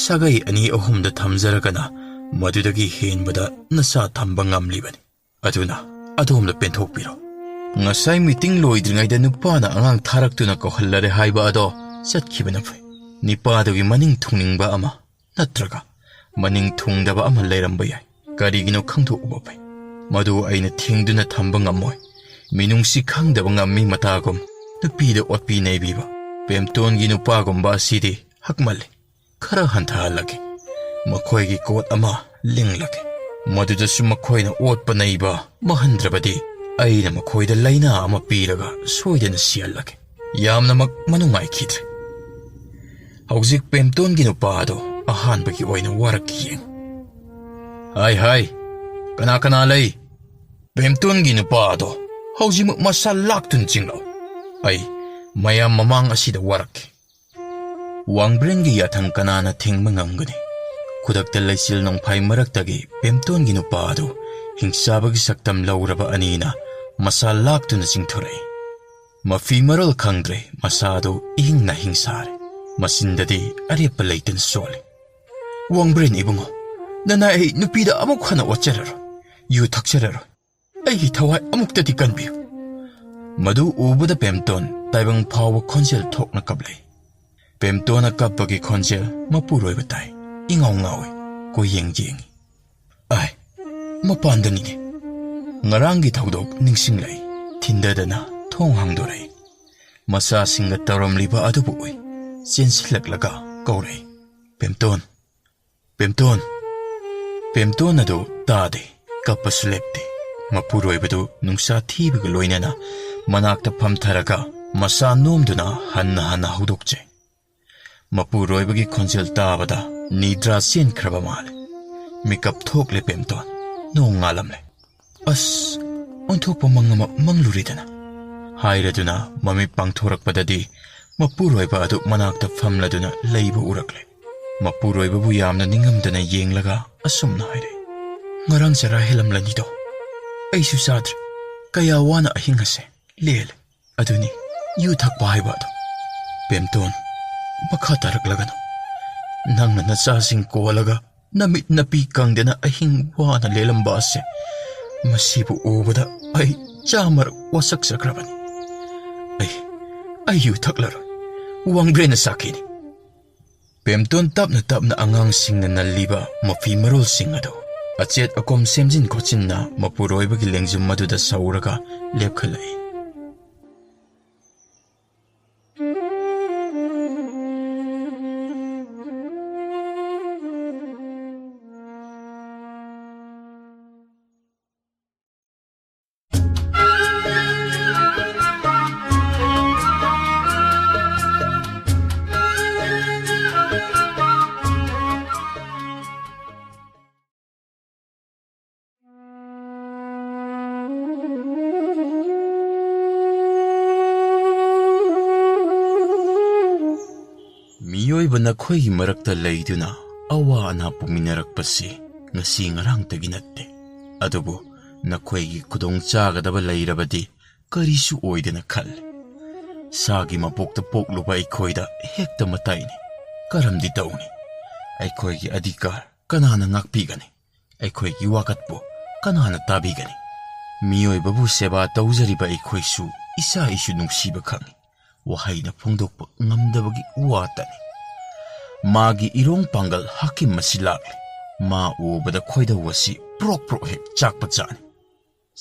ꯁꯥꯒꯩ 2-3ꯗ ꯊꯝꯖꯔꯒꯅ ꯃꯗꯨꯗꯒꯤ ꯍꯦꯟꯕꯗ ꯅꯆꯥ ꯊꯝꯕ ꯉꯝꯂꯤꯕꯅꯤ ꯑꯗꯨꯅ ꯑꯗꯣꯝꯗ ꯄꯦꯟꯊꯣꯛꯄꯤꯔꯣ ꯉꯁꯥꯏ ꯃꯤꯇꯤꯡ ꯂꯣꯏꯗ꯭ꯔꯤꯉꯩꯗ ꯅꯨꯄꯥꯅ ꯑꯉꯥꯡ ꯊꯥꯔꯛꯇꯨꯅ ꯀꯧꯍꯜꯂꯔꯦ ꯍꯥꯏꯕ ꯑꯗꯣ ꯆꯠꯈꯤꯕꯅ ꯐꯩ ꯅꯤꯄꯥꯗꯨꯒꯤ ꯃꯅꯤꯡ ꯊꯨꯡꯅꯤꯡꯕ ꯑꯃ ꯅꯠꯇ꯭ꯔꯒ ꯃꯅꯤꯡ ꯊꯨꯡꯗꯕ ꯑꯃ ꯂꯩꯔꯝꯕ ꯌꯥꯏ ꯀꯔꯤꯒꯤꯅꯣ ꯈꯪꯗꯣꯛꯎꯕ ꯐꯩ ꯃꯗꯨ ꯑꯩꯅ ꯊꯦꯡꯗꯨꯅ ꯊꯝꯕ ꯉꯝꯃꯣꯏ ꯃꯤꯅꯨꯡꯁꯤ ꯈꯪꯗꯕ ꯉꯝꯃꯤ ꯃꯇꯥꯒꯨꯝ ꯅꯨꯄꯤꯗ ꯑꯣꯠꯄꯤ ꯅꯩꯕꯤꯕ ꯄꯦꯝꯇꯣꯟꯒꯤ ꯅꯨꯄꯥꯒꯨꯝꯕ ꯑꯁꯤꯗꯤ ꯍꯛꯃꯜꯂꯤ ꯈꯔ ꯍꯟꯊꯍꯜꯂꯒꯦ ꯃꯈꯣꯏꯒꯤ ꯀꯣꯠ ꯑꯃ ꯂꯤꯡꯂꯒꯦ ꯃꯗꯨꯗꯁꯨ ꯃꯈꯣꯏꯅ ꯑꯣꯠꯄ ꯅꯩꯕ ꯃꯍꯟꯗ꯭ꯔꯕꯗꯤ ꯑꯩꯅ ꯃꯈꯣꯏꯗ ꯂꯩꯅꯥ ꯑꯃ ꯄꯤꯔꯒ ꯁꯣꯏꯗꯅ ꯁꯤꯍꯜꯂꯒꯦ ꯌꯥꯝꯅꯃꯛ ꯃꯅꯨꯡꯉꯥꯏꯈꯤꯗ꯭ꯔꯦ ꯍꯧꯖꯤꯛ ꯄꯦꯝꯇꯣꯟꯒꯤ ꯅꯨꯄꯥ ꯑꯗꯣ ꯑꯍꯥꯟꯕꯒꯤ ꯑꯣꯏꯅ ꯋꯥꯔꯛꯈꯤ ꯌꯦꯡꯉꯨ ꯍꯥꯏ ꯀꯅꯥ ꯂꯩ ꯄꯦꯝꯇꯣꯟꯒꯤ ꯅꯨꯄꯥ ꯑꯗꯣ ꯍꯧꯖꯤꯛꯃꯛ ꯃꯁꯥ ꯂꯥꯛꯇꯨꯅ ꯆꯤꯡꯂꯛꯎ ꯑꯩ ꯃꯌꯥꯝ ꯃꯃꯥꯡ ꯑꯁꯤꯗ ꯋꯥꯔꯛꯈꯤ ꯋꯥꯡꯕ꯭ꯔꯦꯟꯒꯤ ꯌꯥꯊꯪ ꯀꯅꯥꯅ ꯊꯤꯡꯕ ꯉꯝꯒꯅꯤ ꯈꯨꯗꯛꯇ ꯂꯩꯆꯤꯜ ꯅꯣꯡꯐꯥꯏ ꯃꯔꯛꯇꯒꯤ ꯄꯦꯝꯇꯣꯟꯒꯤ ꯅꯨꯄꯥ ꯑꯗꯨ ꯍꯤꯡꯆꯥꯕꯒꯤ ꯁꯛꯇꯝ ꯂꯧꯔꯕ ꯑꯅꯤꯅ ꯃꯁꯥ ꯂꯥꯛꯇꯨꯅ ꯆꯤꯡꯊꯣꯔꯛꯏ ꯃꯐꯤ ꯃꯔꯣꯜ ꯈꯪꯗ꯭ꯔꯦ ꯃꯁꯥꯗꯨ ꯏꯍꯤꯡ ꯅꯥꯍꯤꯡ ꯁꯥꯔꯦ ꯃꯆꯤꯟꯗꯗꯤ ꯑꯔꯦꯞꯄ ꯂꯩꯇꯅ ꯁꯣꯜꯂꯤ ꯋꯥꯡꯕ꯭ꯔꯦꯟ ꯏꯕꯨꯡꯉꯣ ꯅꯅꯥ ꯑꯩ ꯅꯨꯄꯤꯗ ꯑꯃꯨꯛ ꯍꯟꯅ ꯑꯣꯠꯆꯔꯔꯣꯏ ꯌꯨ ꯊꯛꯆꯔꯔꯣই ꯑꯩꯒꯤ ꯊꯋꯥꯏ ꯑꯃꯨꯛꯇꯗꯤ ꯀꯟꯕꯤꯌꯨ ꯃꯗꯨ ꯎꯕꯗ ꯄꯦꯝꯇꯣꯟ ꯇꯥꯏꯕꯪ ꯐꯥꯎꯕ ꯈꯣꯟꯖꯦꯜ ꯊꯣꯛꯅ ꯀꯞꯂꯛꯏ ꯄꯦꯝꯇꯣꯟꯅ ꯀꯞꯄꯒꯤ ꯈꯣꯟꯖꯦꯜ ꯃꯄꯨꯔꯣꯏꯕ ꯇꯥꯏ ꯏꯉꯥꯎ ꯉꯥꯎꯏ ꯀꯣꯌꯦꯡ ꯌꯦꯡꯉꯤ ꯃꯄꯥꯟꯗꯅꯤꯅꯦ ꯉꯔꯥꯡꯒꯤ ꯊꯧꯗꯣꯛ ꯅꯤꯡꯁꯤꯡꯂꯛꯏ ꯊꯤꯟꯗꯗꯅ ꯊꯣꯡ ꯍꯥꯡꯗꯣꯔꯛꯏ ꯃꯆꯥꯁꯤꯡꯒ ꯇꯧꯔꯝꯂꯤꯕ ꯑꯗꯨꯕꯨ ꯎꯏ ꯆꯦꯟꯁꯤꯜꯂꯛꯂꯒ ꯀꯧꯔꯛꯏ ꯄꯦꯝꯇꯣꯟ ꯑꯗꯨ ꯇꯥꯗꯦ ꯀꯞꯄꯁꯨ ꯂꯦꯞꯇꯦ ꯃꯄꯨꯔꯣꯏꯕꯗꯨ ꯅꯨꯡꯁꯥ ꯊꯤꯕꯒ ꯂꯣꯏꯅꯅ ꯃꯅꯥꯛꯇ ꯐꯝꯊꯔꯒ ꯃꯁꯥ ꯅꯣꯝꯗꯨꯅ ꯍꯟꯅ ꯍꯧꯗꯣꯛꯆꯩ ꯃꯄꯨꯔꯣꯏꯕꯒꯤ ꯈꯣꯟꯖꯦꯜ ꯇꯥꯕꯗ ꯅꯤꯗ꯭ꯔꯥ ꯆꯦꯟꯈ꯭ꯔꯕ ꯃꯥꯜꯂꯦ ꯃꯤꯀꯞ ꯊꯣꯛꯂꯦ ꯄꯦꯝꯇꯣꯟ ꯅꯣꯡ ꯉꯥꯜꯂꯝꯂꯦ ꯑꯁ ꯑꯣꯟꯊꯣꯛꯄ ꯃꯪ ꯑꯃ ꯃꯪꯂꯨꯔꯦꯗꯅ ꯍꯥꯏꯔꯗꯨꯅ ꯃꯃꯤꯠ ꯄꯥꯡꯊꯣꯔꯛꯄꯗꯗꯤ ꯃꯄꯨꯔꯣꯏꯕ ꯑꯗꯨ ꯃꯅꯥꯛꯇ ꯐꯝꯂꯗꯨꯅ ꯂꯩꯕ ꯎꯔꯛꯂꯦ ꯃꯄꯨꯔꯣꯏꯕꯕꯨ ꯌꯥꯝꯅ ꯅꯤꯡꯉꯝꯗꯅ ꯌꯦꯡꯂꯒ ꯑꯁꯨꯝꯅ ꯍꯥꯏꯔꯦ ꯉꯔꯥꯡ ꯆꯔꯥ ꯍꯦꯜꯂꯝꯂꯅꯤꯗꯣ ꯑꯩꯁꯨ ꯆꯥꯗ꯭ꯔꯦ ꯀꯌꯥ ꯋꯥꯅ ꯑꯍꯤꯡ ꯑꯁꯦ ꯂꯦꯜꯂꯦ ꯑꯗꯨꯅꯤ ꯌꯨ ꯊꯛꯄ ꯍꯥꯏꯕ ꯑꯗꯣ ꯕꯦꯝꯇꯣꯟ ꯃꯈꯥ ꯇꯥꯔꯛꯂꯒꯅꯨ ꯅꯪꯅ ꯅꯆꯥꯁꯤꯡ ꯀꯣꯜꯂꯒ ꯅꯃꯤꯠ ꯅꯄꯤ ꯀꯪꯗꯅ ꯑꯍꯤꯡ ꯋꯥꯅ ꯂꯦꯜꯂꯝꯕ ꯑꯁꯦ ꯃꯁꯤꯕꯨ ꯎꯕꯗ ꯑꯩ ꯆꯥꯃꯔꯛ ꯋꯥꯁꯛꯆꯈ꯭ꯔꯕꯅꯤ ꯑꯩ ꯌꯨ ꯊꯛꯂꯔꯣꯏ ꯋꯥꯡꯕ꯭ꯔꯦꯟꯅ ꯁꯥꯈꯤꯅꯤ ꯕꯦꯝꯇꯣꯟ ꯇꯞꯅ ꯇꯞꯅ ꯑꯉꯥꯡꯁꯤꯡꯅ ꯅꯜꯂꯤꯕ ꯃꯐꯤ ꯃꯔꯣꯜꯁꯤꯡ ꯑꯗꯨ ꯑꯆꯦꯠ ꯑꯀꯣꯝ ꯁꯦꯝꯖꯤꯟ ꯈꯣꯠꯆꯤꯟꯅ ꯃꯄꯨꯔꯣꯏꯕꯒꯤ ꯂꯦꯡꯖꯨꯝ ꯑꯗꯨꯗ ꯁꯧꯔꯒ ꯂꯦꯞꯈꯠꯂꯛꯏ ꯃꯤꯑꯣꯏꯕ ꯅꯈꯣꯏꯒꯤ ꯃꯔꯛꯇ ꯂꯩꯗꯨꯅ ꯑꯋꯥ ꯑꯅꯥ ꯄꯨꯃꯤꯟꯅꯔꯛꯄꯁꯤ ꯉꯁꯤ ꯉꯔꯥꯡꯇꯒꯤ ꯅꯠꯇꯦ ꯑꯗꯨꯕꯨ ꯅꯈꯣꯏꯒꯤ ꯈꯨꯗꯣꯡꯆꯥꯒꯗꯕ ꯂꯩꯔꯕꯗꯤ ꯀꯔꯤꯁꯨ ꯑꯣꯏꯗꯅ ꯈꯜꯂꯤ ꯁꯥꯒꯤ ꯃꯄꯣꯛꯇ ꯄꯣꯛꯂꯨꯕ ꯑꯩꯈꯣꯏꯗ ꯍꯦꯛꯇ ꯃꯇꯥꯏꯅꯤ ꯀꯔꯝꯗꯤ ꯇꯧꯅꯤ ꯑꯩꯈꯣꯏꯒꯤ ꯑꯙꯤꯀꯥꯔ ꯀꯅꯥꯅ ꯉꯥꯛꯄꯤꯒꯅꯤ ꯑꯩꯈꯣꯏꯒꯤ ꯋꯥꯀꯠꯄꯨ ꯀꯅꯥꯅ ꯇꯥꯕꯤꯒꯅꯤ ꯃꯤꯑꯣꯏꯕꯕꯨ ꯁꯦꯕꯥ ꯇꯧꯖꯔꯤꯕ ꯑꯩꯈꯣꯏꯁꯨ ꯏꯁꯥ ꯏꯁꯨ ꯅꯨꯡꯁꯤꯕ ꯈꯪꯏ ꯋꯥꯍꯩꯅ ꯐꯣꯡꯗꯣꯛꯄ ꯉꯝꯗꯕꯒꯤ ꯋꯥꯇꯅꯤ ꯃꯥꯒꯤ ꯏꯔꯣꯡ ꯄꯥꯡꯒꯜ ꯍꯥꯀꯤꯝ ꯑꯁꯤ ꯂꯥꯛꯂꯦ ꯃꯥ ꯎꯕꯗ ꯈꯣꯏꯗꯧ ꯑꯁꯤ ꯄ꯭ꯔꯣꯛ ꯄ꯭ꯔꯣꯛ ꯍꯦꯛ ꯆꯥꯛꯄ ꯆꯥꯅꯤ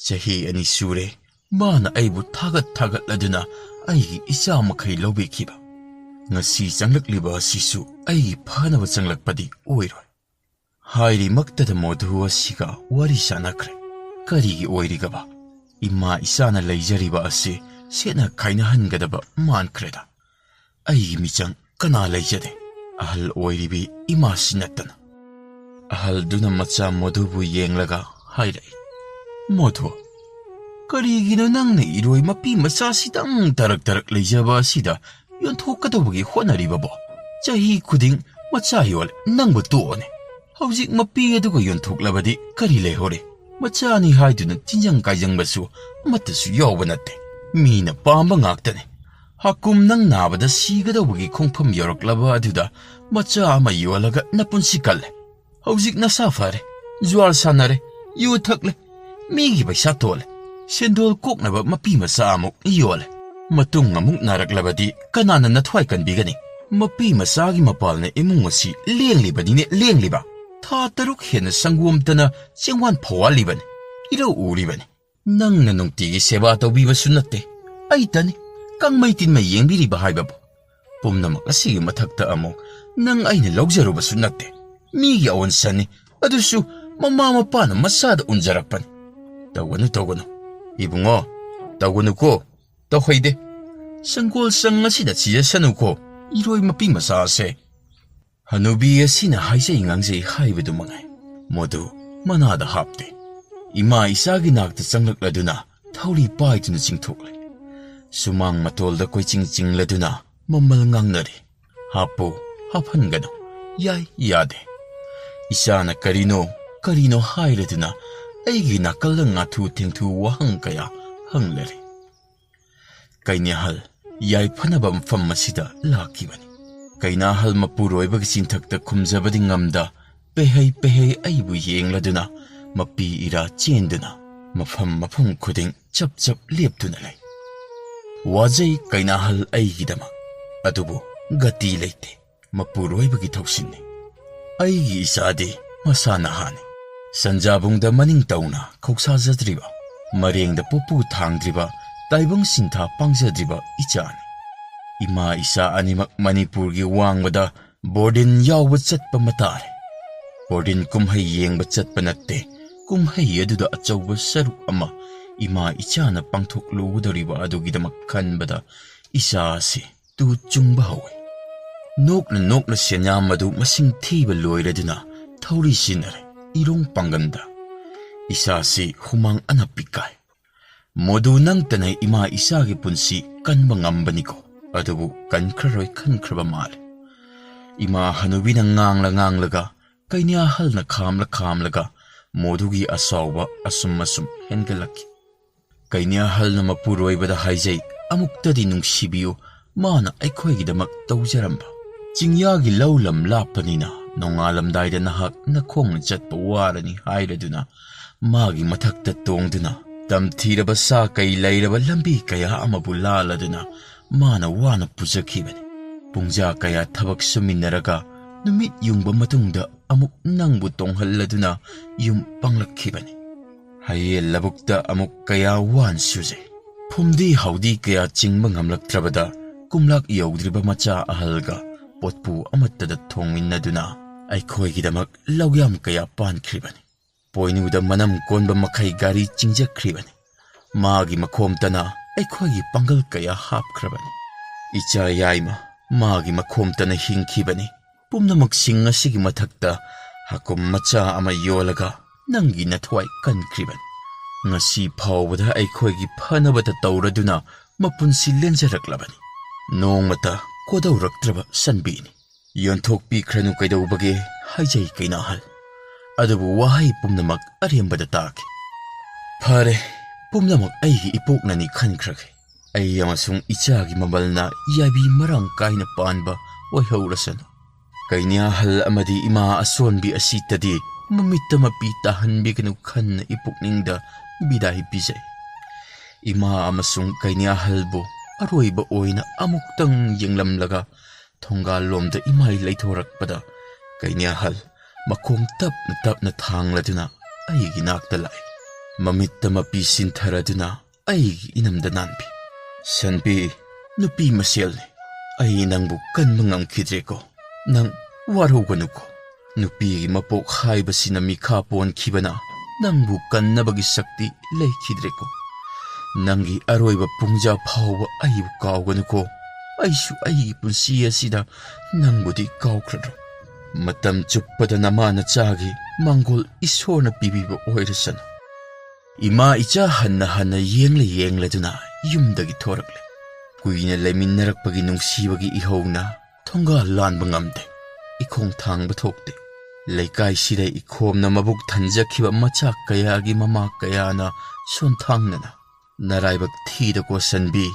ꯆꯍꯤ 2 ꯁꯨꯔꯦ ꯃꯥꯅ ꯑꯩꯕꯨ ꯊꯥꯒꯠꯂꯗꯨꯅ ꯑꯩꯒꯤ ꯏꯆꯥ ꯃꯈꯩ ꯂꯧꯕꯤꯈꯤꯕ ꯉꯁꯤ ꯆꯪꯂꯛꯂꯤꯕ ꯑꯁꯤꯁꯨ ꯑꯩꯒꯤ ꯐꯅꯕ ꯆꯪꯂꯛꯄꯗꯤ ꯑꯣꯏꯔꯣꯏ ꯍꯥꯏꯔꯤꯃꯛꯇꯗ ꯃꯣꯙꯨ ꯑꯁꯤꯒ ꯋꯥꯔꯤ ꯁꯥꯟꯅꯈ꯭ꯔꯦ ꯀꯔꯤꯒꯤ ꯑꯣꯏꯔꯤꯒꯕ ꯏꯃꯥ ꯏꯆꯥꯅ ꯂꯩꯖꯔꯤꯕ ꯑꯁꯤ ꯁꯦꯠꯅ ꯈꯥꯏꯅꯍꯟꯒꯗꯕ ꯃꯥꯟꯈ꯭ꯔꯦꯗ ꯑꯩꯒꯤ ꯃꯤꯆꯪ ꯀꯅꯥ ꯂꯩꯖꯗꯦ ꯑꯍꯜ ꯑꯣꯏꯔꯤꯕꯤ ꯏꯃꯥꯁꯤ ꯅꯠꯇꯅ ꯑꯍꯜꯗꯨꯅ ꯃꯆꯥ ꯃꯣꯙꯨꯕꯨ ꯌꯦꯡꯂꯒ ꯍꯥꯏꯔꯛꯏ ꯃꯣꯙꯨ ꯀꯔꯤꯒꯤꯅꯣ ꯅꯪꯅ ꯏꯔꯣꯏ ꯃꯄꯤ ꯃꯆꯥꯁꯤꯗꯪ ꯇꯔꯛ ꯂꯩꯖꯕ ꯑꯁꯤꯗ ꯌꯣꯟꯊꯣꯛꯀꯗꯧꯕꯒꯤ ꯍꯣꯠꯅꯔꯤꯕꯕꯣ ꯆꯍꯤ ꯈꯨꯗꯤꯡ ꯃꯆꯥ ꯌꯣꯜꯂꯦ ꯅꯪꯕꯨ ꯇꯣꯛꯑꯣꯅꯦ ꯍꯧꯖꯤꯛ ꯃꯄꯤ ꯑꯗꯨꯒ ꯌꯣꯟꯊꯣꯛꯂꯕꯗꯤ ꯀꯔꯤ ꯂꯩꯍꯧꯔꯦ ꯃꯆꯥꯅꯤ ꯍꯥꯏꯗꯨꯅ ꯇꯤꯟꯖꯪ ꯀꯥꯏꯖꯪꯕꯁꯨ ꯑꯃꯠꯇꯁꯨ ꯌꯥꯎꯕ ꯅꯠꯇꯦ ꯃꯤꯅ ꯄꯥꯝꯕ ꯉꯥꯛꯇꯅꯤ ꯍꯥꯀꯨꯝ ꯅꯪ ꯅꯥꯕꯗ ꯁꯤꯒꯗꯧꯕꯒꯤ ꯈꯣꯡꯐꯝ ꯌꯧꯔꯛꯂꯕ ꯑꯗꯨꯗ ꯃꯆꯥ ꯑꯃ ꯌꯣꯜꯂꯒ ꯅꯄꯨꯟꯁꯤ ꯀꯜꯂꯦ ꯍꯧꯖꯤꯛ ꯅꯁꯥ ꯐꯔꯦ ꯖ꯭ꯋꯥꯔ ꯁꯥꯟꯅꯔꯦ ꯌꯨ ꯊꯛꯂꯦ ꯃꯤꯒꯤ ꯄꯩꯁꯥ ꯇꯣꯜꯂꯦ ꯁꯦꯟꯗꯣꯜ ꯀꯣꯛꯅꯕ ꯃꯄꯤ ꯃꯆꯥ ꯑꯃꯨꯛ ꯌꯣꯜꯂꯦ ꯃꯇꯨꯡ ꯑꯃꯨꯛ ꯅꯥꯔꯛꯂꯕꯗꯤ ꯀꯅꯥꯅ ꯅꯊ꯭ꯋꯥꯏ ꯀꯟꯕꯤꯒꯅꯤ ꯃꯄꯤ ꯃꯆꯥꯒꯤ ꯃꯄꯥꯜꯅ ꯏꯃꯨꯡ ꯑꯁꯤ ꯂꯦꯡꯂꯤꯕꯅꯤꯅꯦ ꯂꯦꯡꯂꯤꯕ ꯊꯥ 6 ꯍꯦꯟꯅ ꯁꯪꯒꯣꯝꯇꯅ ꯆꯦꯡꯋꯥꯟ ꯐꯧꯋꯥꯜꯂꯤꯕꯅꯤ ꯏꯔꯧ ꯎꯔꯤꯕꯅꯤ ꯅꯪꯅ ꯅꯨꯡꯇꯤꯒꯤ ꯁꯦꯕꯥ ꯇꯧꯕꯤꯕꯁꯨ ꯅꯠꯇꯦ ꯑꯩꯇꯅꯤ ꯀꯪꯃꯩ ꯇꯤꯟꯃꯩ ꯌꯦꯡꯕꯤꯔꯤꯕ ꯍꯥꯏꯕꯕꯨ ꯄꯨꯝꯅꯃꯛ ꯑꯁꯤꯒꯤ ꯃꯊꯛꯇ ꯑꯃꯨꯛ ꯅꯪ ꯑꯩꯅ ꯂꯧꯖꯔꯨꯕꯁꯨ ꯅꯠꯇꯦ ꯃꯤꯒꯤ ꯑꯋꯟꯁꯟꯅꯤ ꯑꯗꯨꯁꯨ ꯃꯃꯥ ꯃꯄꯥꯅ ꯃꯆꯥꯗ ꯎꯟꯖꯔꯛꯄꯅꯤ ꯇꯧꯒꯅꯨ ꯏꯕꯨꯡꯉꯣ ꯇꯧꯒꯅꯨꯀꯣ ꯇꯧꯍꯩꯗꯦ ꯁꯪꯒꯣꯜ ꯆꯪ ꯑꯁꯤꯗ ꯆꯤꯖꯁꯅꯨꯀꯣ ꯏꯔꯣꯏ ꯃꯄꯤ ꯃꯆꯥ ꯑꯁꯦ ꯍꯅꯨꯕꯤ ꯑꯁꯤꯅ ꯍꯥꯏꯖꯩ ꯉꯥꯡꯖꯩ ꯍꯥꯏꯕꯗꯨ ꯃꯉꯥꯏ ꯃꯗꯨ ꯃꯅꯥꯗ ꯍꯥꯞꯇꯦ ꯏꯃꯥ ꯏꯆꯥꯒꯤ ꯅꯥꯛꯇ ꯆꯪꯂꯛꯂꯗꯨꯅ ꯊꯧꯔꯤ ꯄꯥꯏꯗꯨꯅ ꯆꯤꯡꯊꯣꯛꯂꯦ ꯁꯨꯃꯥꯡ ꯃꯇꯣꯜꯗ ꯀꯣꯏꯆꯤꯡ ꯆꯤꯡꯂꯗꯨꯅ ꯃꯃꯜ ꯉꯥꯡꯅꯔꯤ ꯍꯥꯞꯄꯨ ꯍꯥꯞꯍꯟꯒꯅꯨ ꯌꯥꯏ ꯌꯥꯗꯦ ꯏꯆꯥꯅ ꯀꯔꯤꯅꯣ ꯍꯥꯏꯔꯗꯨꯅ ꯑꯩꯒꯤ ꯅꯥꯀꯜꯗ ꯉꯥꯊꯨ ꯊꯦꯡꯊꯨ ꯋꯥꯍꯪ ꯀꯌꯥ ꯍꯪꯂꯔꯤ ꯀꯩꯅꯥꯍꯜ ꯌꯥꯏꯐꯅꯕ ꯃꯐꯝ ꯑꯁꯤꯗ ꯂꯥꯛꯈꯤꯕꯅꯤ ꯀꯩꯅꯥꯍꯜ ꯃꯄꯨꯔꯣꯏꯕꯒꯤ ꯆꯤꯟꯊꯛꯇ ꯈꯨꯝꯖꯕꯗꯤ ꯉꯝꯗ ꯄꯦꯍꯩ ꯑꯩꯕꯨ ꯌꯦꯡꯂꯗꯨꯅ ꯃꯄꯤ ꯏꯔꯥ ꯆꯦꯟꯗꯨꯅ ꯃꯐꯝ ꯈꯨꯗꯤꯡ ꯆꯞ ꯂꯦꯞꯇꯨꯅ ꯂꯩ ꯋꯥꯖꯩ ꯀꯩꯅꯥꯍꯜ ꯑꯩꯒꯤꯗꯃꯛ ꯑꯗꯨꯕꯨ ꯒꯇꯤ ꯂꯩꯇꯦ ꯃꯄꯨꯔꯣꯏꯕꯒꯤ ꯊꯧꯁꯤꯟꯅꯤ ꯑꯩꯒꯤ ꯏꯆꯥꯗꯤ ꯃꯁꯥ ꯅꯍꯥꯅꯤ ꯁꯟꯖꯥꯕꯨꯡꯗ ꯃꯅꯤꯡ ꯇꯧꯅ ꯈꯧꯁꯥꯖꯗ꯭ꯔꯤꯕ ꯃꯔꯦꯡꯗ ꯄꯨꯄꯨ ꯊꯥꯡꯗ꯭ꯔꯤꯕ ꯇꯥꯏꯕꯪ ꯁꯤꯟꯊꯥ ꯄꯥꯡꯖꯗ꯭ꯔꯤꯕ ꯏꯆꯥꯅꯤ ꯏꯃꯥ ꯏꯆꯥ ꯑꯅꯤꯃꯛ ꯃꯅꯤꯄꯨꯔꯒꯤ ꯋꯥꯡꯃꯗ ꯕꯣꯔꯗꯤꯟ ꯌꯥꯎꯕ ꯆꯠꯄ ꯃꯇꯥꯔꯦ ꯕꯣꯔꯗꯤꯟ ꯀꯨꯝꯍꯩ ꯌꯦꯡꯕ ꯆꯠꯄ ꯅꯠꯇꯦ ꯀꯨꯝꯍꯩ ꯑꯗꯨꯗ ꯑꯆꯧꯕ ꯁꯔꯨꯛ ꯑꯃ ꯏꯃꯥ ꯏꯆꯥꯅ ꯄꯥꯡꯊꯣꯛꯂꯨꯒꯗꯧꯔꯤꯕ ꯑꯗꯨꯒꯤꯗꯃꯛ ꯈꯟꯕꯗ ꯏꯆꯥ ꯑꯁꯤ ꯇꯨ ꯆꯨꯡꯕ ꯍꯧꯏ ꯅꯣꯛꯅ ꯁꯦꯟꯌꯥꯝ ꯑꯗꯨ ꯃꯁꯤꯡ ꯊꯤꯕ ꯂꯣꯏꯔꯗꯨꯅ ꯊꯧꯔꯤ ꯁꯤꯟꯅꯔꯦ ꯏꯔꯣꯡ ꯄꯥꯡꯒꯟꯗ Isasi humang anapikai. Modu nang tanay ima isagi punsi kanba ngambani ko. Adubu kankraroy kankraba mali. Ima hanubi na nganglaga kay niya hal na kamlaga modugi asawa asum hengalaki. Kay niya hal na mapuroy bada haijay amukta di nung sibiyo mana ay ko'y gidamak tawjaramba. Jingyagi laulam lapanina nung alam dahil nahak na kong jat pawarani hayraduna magi matakta tongduna. Tamtira ba sa kay layra ba lambi kaya amabulala duna mana wana pujakibani. Pungja kaya tabak suminaraga numit yung ba matungda amuk nang butong haladuna yung panglakibani. Hayel labukta amuk kaya wan suje. Pumdi haudi kaya jingbang hamlaktrabada kumlak yaudriba macha ahalga potpu amatada tongin na duna ay ko'y gidamak lawyam kaya pankribani. Poinuda manam konba makay gari jingjakribani. Magi makomtana ay ko'y panggal kaya hapkrabani. Icha yayma magi makomtana hingkibani. Pumna magsinga sige matakta hakom macha ama yolaga nanggi natway kankribani. Ngasi pawada ay ko'y panabata tawraduna mapunsilen sa raklabani. Noong mata kodaw raktraba sanbini. Yon tokpi kranu kay daw bagi hayjay kay nahal. Adabu wahay pumnamak ariambada taki. Pare, pumnamak ay ipok na ni kankrake. Ay yamasung ichagi mabal na yabi marang kay na paanba way haurasan. Kay niya hal amadi ima ason bi asita di mamita mapitahan bi kanukan na ipok ningda bidahi bisay. Ima amasung kay niya halbo aroy ba oy na amuktang yanglamlaga tonggalom da imay laytorak pada kay niya hal. Makong tap na thangladuna ay ginaktalay. Mamita mapisin taraduna ay inamdananbi. Sanbi, nupi masyal ay nang bukan mangang kidre ko. Nang warugan ko. Nupi mapok hay ba sinamikapuan kibana. Nang bukan na bagisakti lay kidre ko. Nangi aroy ba pungja pawa ay bukawan ko. Ay su ay punsiya sida nang budi kaukrado. Matam chuppada naman na tsagi, manggol isor na bibiba oirasan. Ima icha hana yengla duna, yumdagi torakle. Kuy na laymin narakpagi nung sibagi ihaw na, tongga lan bangamde, ikong tang batokte. Laykay siday ikom na mabuk tanja kiba matsak kayagi mama kaya na sontang na na. Naraybag tida ko sanbi,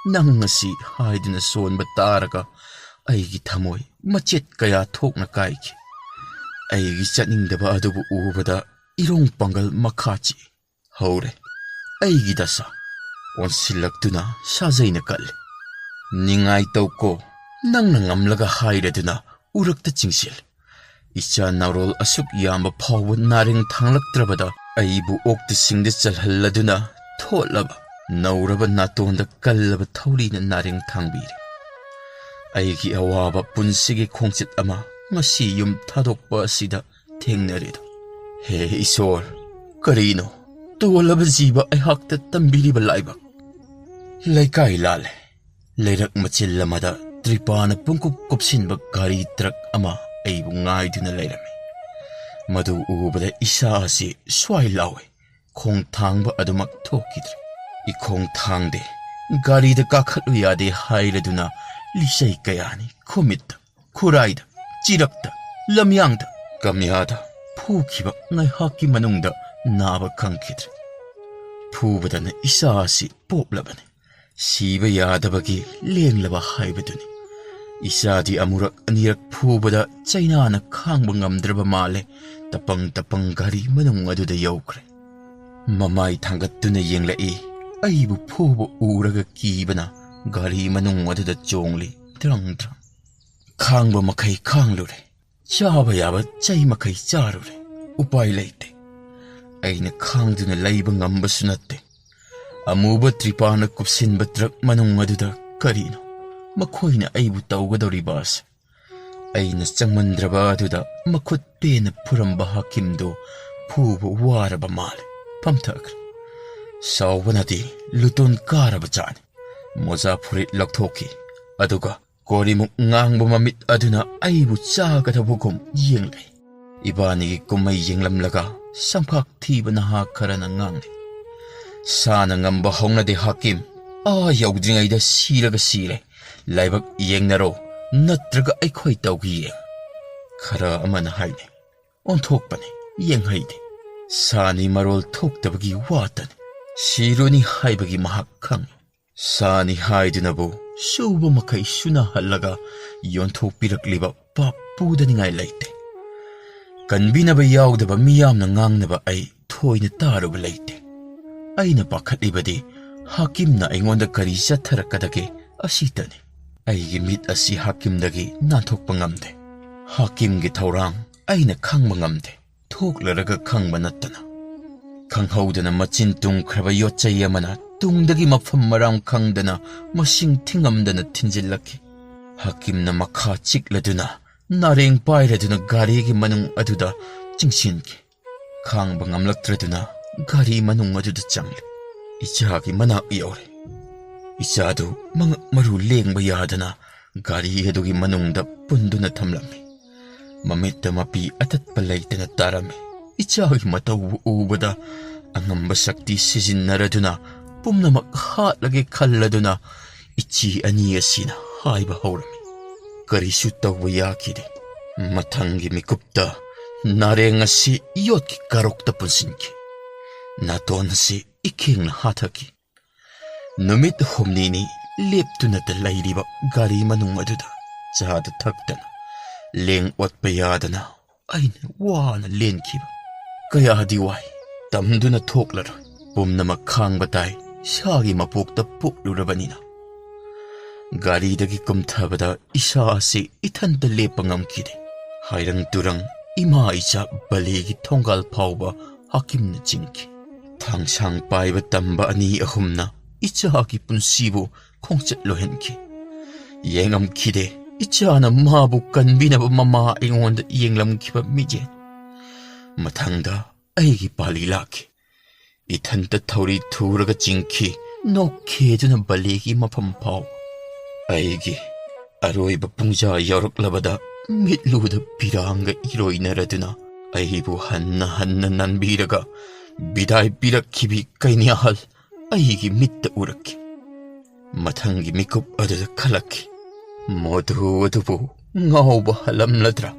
nang ngasi haydi na son bataraga, ay gitamoy. Machet kaya tok na kaiki. Ay gisatningdaba adubu ubada irong panggal makachi. Haure. Ay gidasa. Onsilak duna sazay na kal. Ningay taw ko nang nangamlaga hayra duna urak ta chingsil. Isya narol asuk yamba pawad naring tanglak trabada ay buok ta singda chalhala duna tolaba. Nauraba natonda kalaba tawli na naring tangbiri. Aigi awaba punsigi kongsit ama ngasi yum thadokpa asida thengnarida. He isor, karino, tuwalaba ziba ay hakta tambiriba laibak. Laykay lale, layrak machil lamada tripana pungkup kupsinba gari trak ama ay bungay duna layrami. Madu ubada isa asi sway lawe, kong thangba adumak tokidre. Ikong thangde, gari da kakhalu yade hayra duna lisay kayani, kumita, kurayda, chirakta, lamyangda, kamyada, pukiba ngay haki manungda naba kangkidre. Pubada na isa asi poplabane, siba yadabagi lenglaba haibaduni. Isa di amurak anirak pubada chayna na kangba ngamdraba male, tapang gari manung aduda yawkre. Mamay tanggat duna yenglai, aybu pubo uraga kibana, gari manung aduda jongli drang. Kangba makay kanglure, chaba yaba chay makay charure, upay layte. Ay na kangduna laybang ambasunate. Amuba tripana kupsin batrak manung aduda karino. Makoy na aybu tawga ribas. Ay na changmandraba aduda makut pena puramba hakimdo pubo waraba male. Pamtakra. Sawanati luton karaba chani. Moza purit laktoki. Aduga kori mo ngang bumamit aduna aybu chaga tabugom yenglay. Ibani kumay yenglam laga ꯁꯪꯐꯥꯛ ꯊꯤꯕ ꯅꯍꯥ ꯈꯔꯅ ꯉꯥꯡꯂꯤ. ꯁꯥꯅ ꯉꯝꯕ ꯍꯧꯅꯗꯦ ꯍꯥꯀꯤꯝ. ꯌꯧꯗ꯭ꯔꯤꯉꯩꯗ ꯁꯤꯔꯒ ꯁꯤꯔꯦ. ꯂꯥꯏꯕꯛ ꯌꯦꯡꯅꯔꯣ ꯅꯠꯇ꯭ꯔꯒ ꯑꯩꯈꯣꯏ ꯇꯧꯒꯤ ꯌꯦꯡ. ꯈꯔ ꯑꯃꯅ ꯍꯥꯏꯅꯩ. ꯑꯣꯟꯊꯣꯛꯄꯅꯤ, ꯌꯦꯡꯍꯩꯗꯦ. ꯁꯥꯅꯤ ꯃꯔꯣꯜ ꯊꯣꯛꯇꯕꯒꯤ ꯋꯥꯇꯅꯤ. ꯁꯤꯔꯣꯅꯤ ꯍꯥꯏꯕꯒꯤ ꯃꯍꯥꯛ ꯈꯪꯏ. ꯁꯥꯅꯤ ꯍꯥꯏꯗꯨꯅꯕꯨ ꯁꯨꯕ ꯃꯈꯩ ꯁꯨꯅꯍꯜꯂꯒ ꯌꯣꯟꯊꯣꯛꯄꯤꯔꯛꯂꯤꯕ ꯄꯥꯞ ꯄꯨꯗꯅꯤꯡꯉꯥꯏ ꯂꯩꯇꯦ. ꯀꯟꯕꯤꯅꯕ ꯌꯥꯎꯗꯕ ꯃꯤꯌꯥꯝꯅ ꯉꯥꯡꯅꯕ ꯑꯩ ꯊꯣꯏꯅ ꯇꯥꯔꯨꯕ ꯂꯩꯇꯦ. ꯑꯩꯅ ꯄꯥꯈꯠꯂꯤꯕꯗꯤ ꯍꯥꯀꯤꯝꯅ ꯑꯩꯉꯣꯟꯗ ꯀꯔꯤ ꯆꯠꯊꯔꯛꯀꯗꯒꯦ ꯑꯁꯤꯇꯅꯤ. ꯑꯩꯒꯤ ꯃꯤꯠ ꯑꯁꯤ ꯍꯥꯀꯤꯝꯗꯒꯤ ꯅꯥꯟꯊꯣꯛꯄ ꯉꯝꯗꯦ. ꯍꯥꯀꯤꯝꯒꯤ ꯊꯧꯔꯥꯡ ꯑꯩꯅ ꯈꯪꯕ ꯉꯝꯗꯦ, ꯊꯣꯛꯂꯔꯒ ꯈꯪꯕ ꯅꯠꯇꯅ. ꯈꯪꯍꯧꯗꯅ ꯃꯆꯤꯟ ꯇꯨꯝꯈ꯭ꯔꯕ ꯌꯣꯠꯆꯩ ꯑꯃꯅ ꯇꯨꯡꯗꯒꯤ ꯃꯐꯝ ꯃꯔꯥꯡ ꯈꯪꯗꯅ ꯃꯁꯤꯡ ꯊꯤꯉꯝꯗꯅ ꯊꯤꯟꯖꯤꯜꯂꯛꯈꯤ. ꯍꯥꯀꯤꯝꯅ ꯃꯈꯥ ꯆꯤꯛꯂꯗꯨꯅ ꯅꯥꯔꯦꯡ ꯄꯥꯏꯔꯗꯨꯅ ꯒꯥꯔꯤꯒꯤ ꯃꯅꯨꯡ ꯑꯗꯨꯗ ꯆꯤꯡꯁꯤꯟꯈꯤ. ꯈꯥꯡꯕ ꯉꯝꯂꯛꯇ꯭ꯔꯗꯨꯅ ꯒꯥꯔꯤ ꯃꯅꯨꯡ ꯑꯗꯨꯗ ꯆꯪꯂꯤ. ꯏꯆꯥꯒꯤ ꯃꯅꯥꯛ ꯌꯧꯔꯦ. ꯏꯆꯥꯗꯨ ꯃꯉꯛ ꯃꯔꯨ ꯂꯦꯡꯕ ꯌꯥꯗꯅ ꯒꯥꯔꯤ ꯑꯗꯨꯒꯤ ꯃꯅꯨꯡꯗ ꯄꯨꯟꯗꯨꯅ ꯊꯝꯂꯝꯃꯤ. ꯃꯃꯤꯠꯇ ꯃꯄꯤ ꯑꯇꯠꯄ ꯂꯩꯇꯅ ꯇꯥꯔꯝꯃꯤ. ꯏꯆꯥꯒꯤ ꯃꯇꯧꯕꯨ ꯎꯕꯗ ꯑꯉꯝꯕ ꯁꯛꯇꯤ ꯁꯤꯖꯤꯟꯅꯔꯗꯨꯅ ꯄꯨꯝꯅꯃꯛ ꯍꯥꯠꯂꯒꯦ ꯈꯜꯂꯗꯨꯅ ꯏꯆꯤ ꯑꯅꯤ ꯑꯁꯤꯅ ꯍꯥꯏꯕ ꯍꯧꯔꯝꯃꯤ. ꯀꯔꯤꯁꯨ ꯇꯧꯕ ꯌꯥꯈꯤꯗꯦ. ꯃꯊꯪꯒꯤ ꯃꯤꯀꯨꯞꯇ ꯅꯥꯔꯦꯡ ꯑꯁꯤ ꯌꯣꯠꯀꯤ ꯀꯥꯔꯣꯛꯇ ꯄꯨꯟꯁꯤꯟꯈꯤ. ꯅꯥꯇꯣꯟ ꯑꯁꯤ ꯏꯈꯦꯡꯅ ꯍꯥꯊꯈꯤ. ꯅꯨꯃꯤꯠ ꯍꯨꯝꯅꯤꯅꯤ ꯂꯦꯞꯇꯨꯅꯇ ꯂꯩꯔꯤꯕ ꯒꯥꯔꯤ ꯃꯅꯨꯡ ꯑꯗꯨꯗ ꯆꯥꯗ ꯊꯛꯇꯅ ꯂꯦꯡ ꯑꯣꯠꯄ ꯌꯥꯗꯅ ꯑꯩꯅ ꯋꯥꯅ ꯂꯦꯟꯈꯤꯕ. ꯀꯌꯥꯗꯤ ꯋꯥꯏ, ꯇꯝꯗꯨꯅ ꯊꯣꯛꯂꯔꯣꯏ. ꯄꯨꯝꯅꯃꯛ ꯈꯥꯡꯕ ꯇꯥꯏ, ꯏꯁꯥꯒꯤ ꯃꯄꯣꯛꯇ ꯄꯣꯛꯂꯨꯔꯕꯅꯤꯅ. ꯒꯥꯔꯤꯗꯒꯤ ꯀꯨꯝꯊꯕꯗ ꯏꯁꯥ ꯑꯁꯤ ꯏꯊꯟꯇ ꯂꯦꯞꯄ ꯉꯝꯈꯤꯗꯦ. ꯍꯥꯏꯔꯪ ꯇꯨꯔꯪ ꯏꯃꯥ ꯏꯆꯥ ꯕꯂꯦꯒꯤ ꯊꯣꯡꯒꯥꯜ ꯐꯥꯎꯕ ꯍꯥꯀꯤꯝꯅ ꯆꯤꯡꯈꯤ. ꯊꯥꯡꯁꯥꯡ ꯄꯥꯏꯕ ꯇꯝꯕ ꯑꯅꯤ ꯑꯍꯨꯝꯅ ꯏꯆꯥꯒꯤ ꯄꯨꯟꯁꯤꯕꯨ ꯈꯣꯡꯆꯠ ꯂꯣꯏꯍꯟꯈꯤ. ꯌꯦꯡꯉꯝꯈꯤꯗꯦ ꯏꯆꯥꯅ ꯃꯥꯕꯨ ꯀꯟꯕꯤꯅꯕ ꯃꯃꯥ ꯑꯩꯉꯣꯟꯗ ꯌꯦꯡꯂꯝꯈꯤꯕ ꯃꯤꯠꯌꯦꯡ. ꯃꯊꯪꯗ ꯑꯩꯒꯤ ꯄꯥꯂꯤ ꯂꯥꯛꯈꯤ. ꯏꯊꯟꯇ ꯊꯧꯔꯤ ꯊꯨꯔꯒ ꯆꯤꯡꯈꯤ, ꯅꯣꯛꯈꯦꯗꯨꯅ ꯕꯂꯦꯒꯤ ꯃꯐꯝ ꯐꯥꯎ. ꯑꯩꯒꯤ ꯑꯔꯣꯏꯕ ꯄꯨꯡꯖꯥ ꯌꯧꯔꯛꯂꯕꯗ ꯃꯤꯠꯂꯨꯗ ꯄꯤꯔꯥꯡꯒ ꯏꯔꯣꯏꯅꯔꯗꯨꯅ ꯑꯩꯕꯨ ꯍꯟꯅ ꯍꯟꯅ ꯅꯟꯕꯤꯔꯒ ꯕꯤꯗꯥꯏ ꯄꯤꯔꯛꯈꯤꯕꯤ ꯀꯩꯅ꯭ꯌꯥꯍꯜ ꯑꯩꯒꯤ ꯃꯤꯠꯇ ꯎꯔꯛꯈꯤ. ꯃꯊꯪꯒꯤ ꯃꯤꯀꯨꯞ ꯑꯗꯨꯗ ꯈꯜꯂꯛꯈꯤ, ꯃꯗꯨ ꯑꯗꯨꯕꯨ ꯉꯥꯎꯕ ꯍꯜꯂꯝꯂꯗ꯭ꯔꯥ?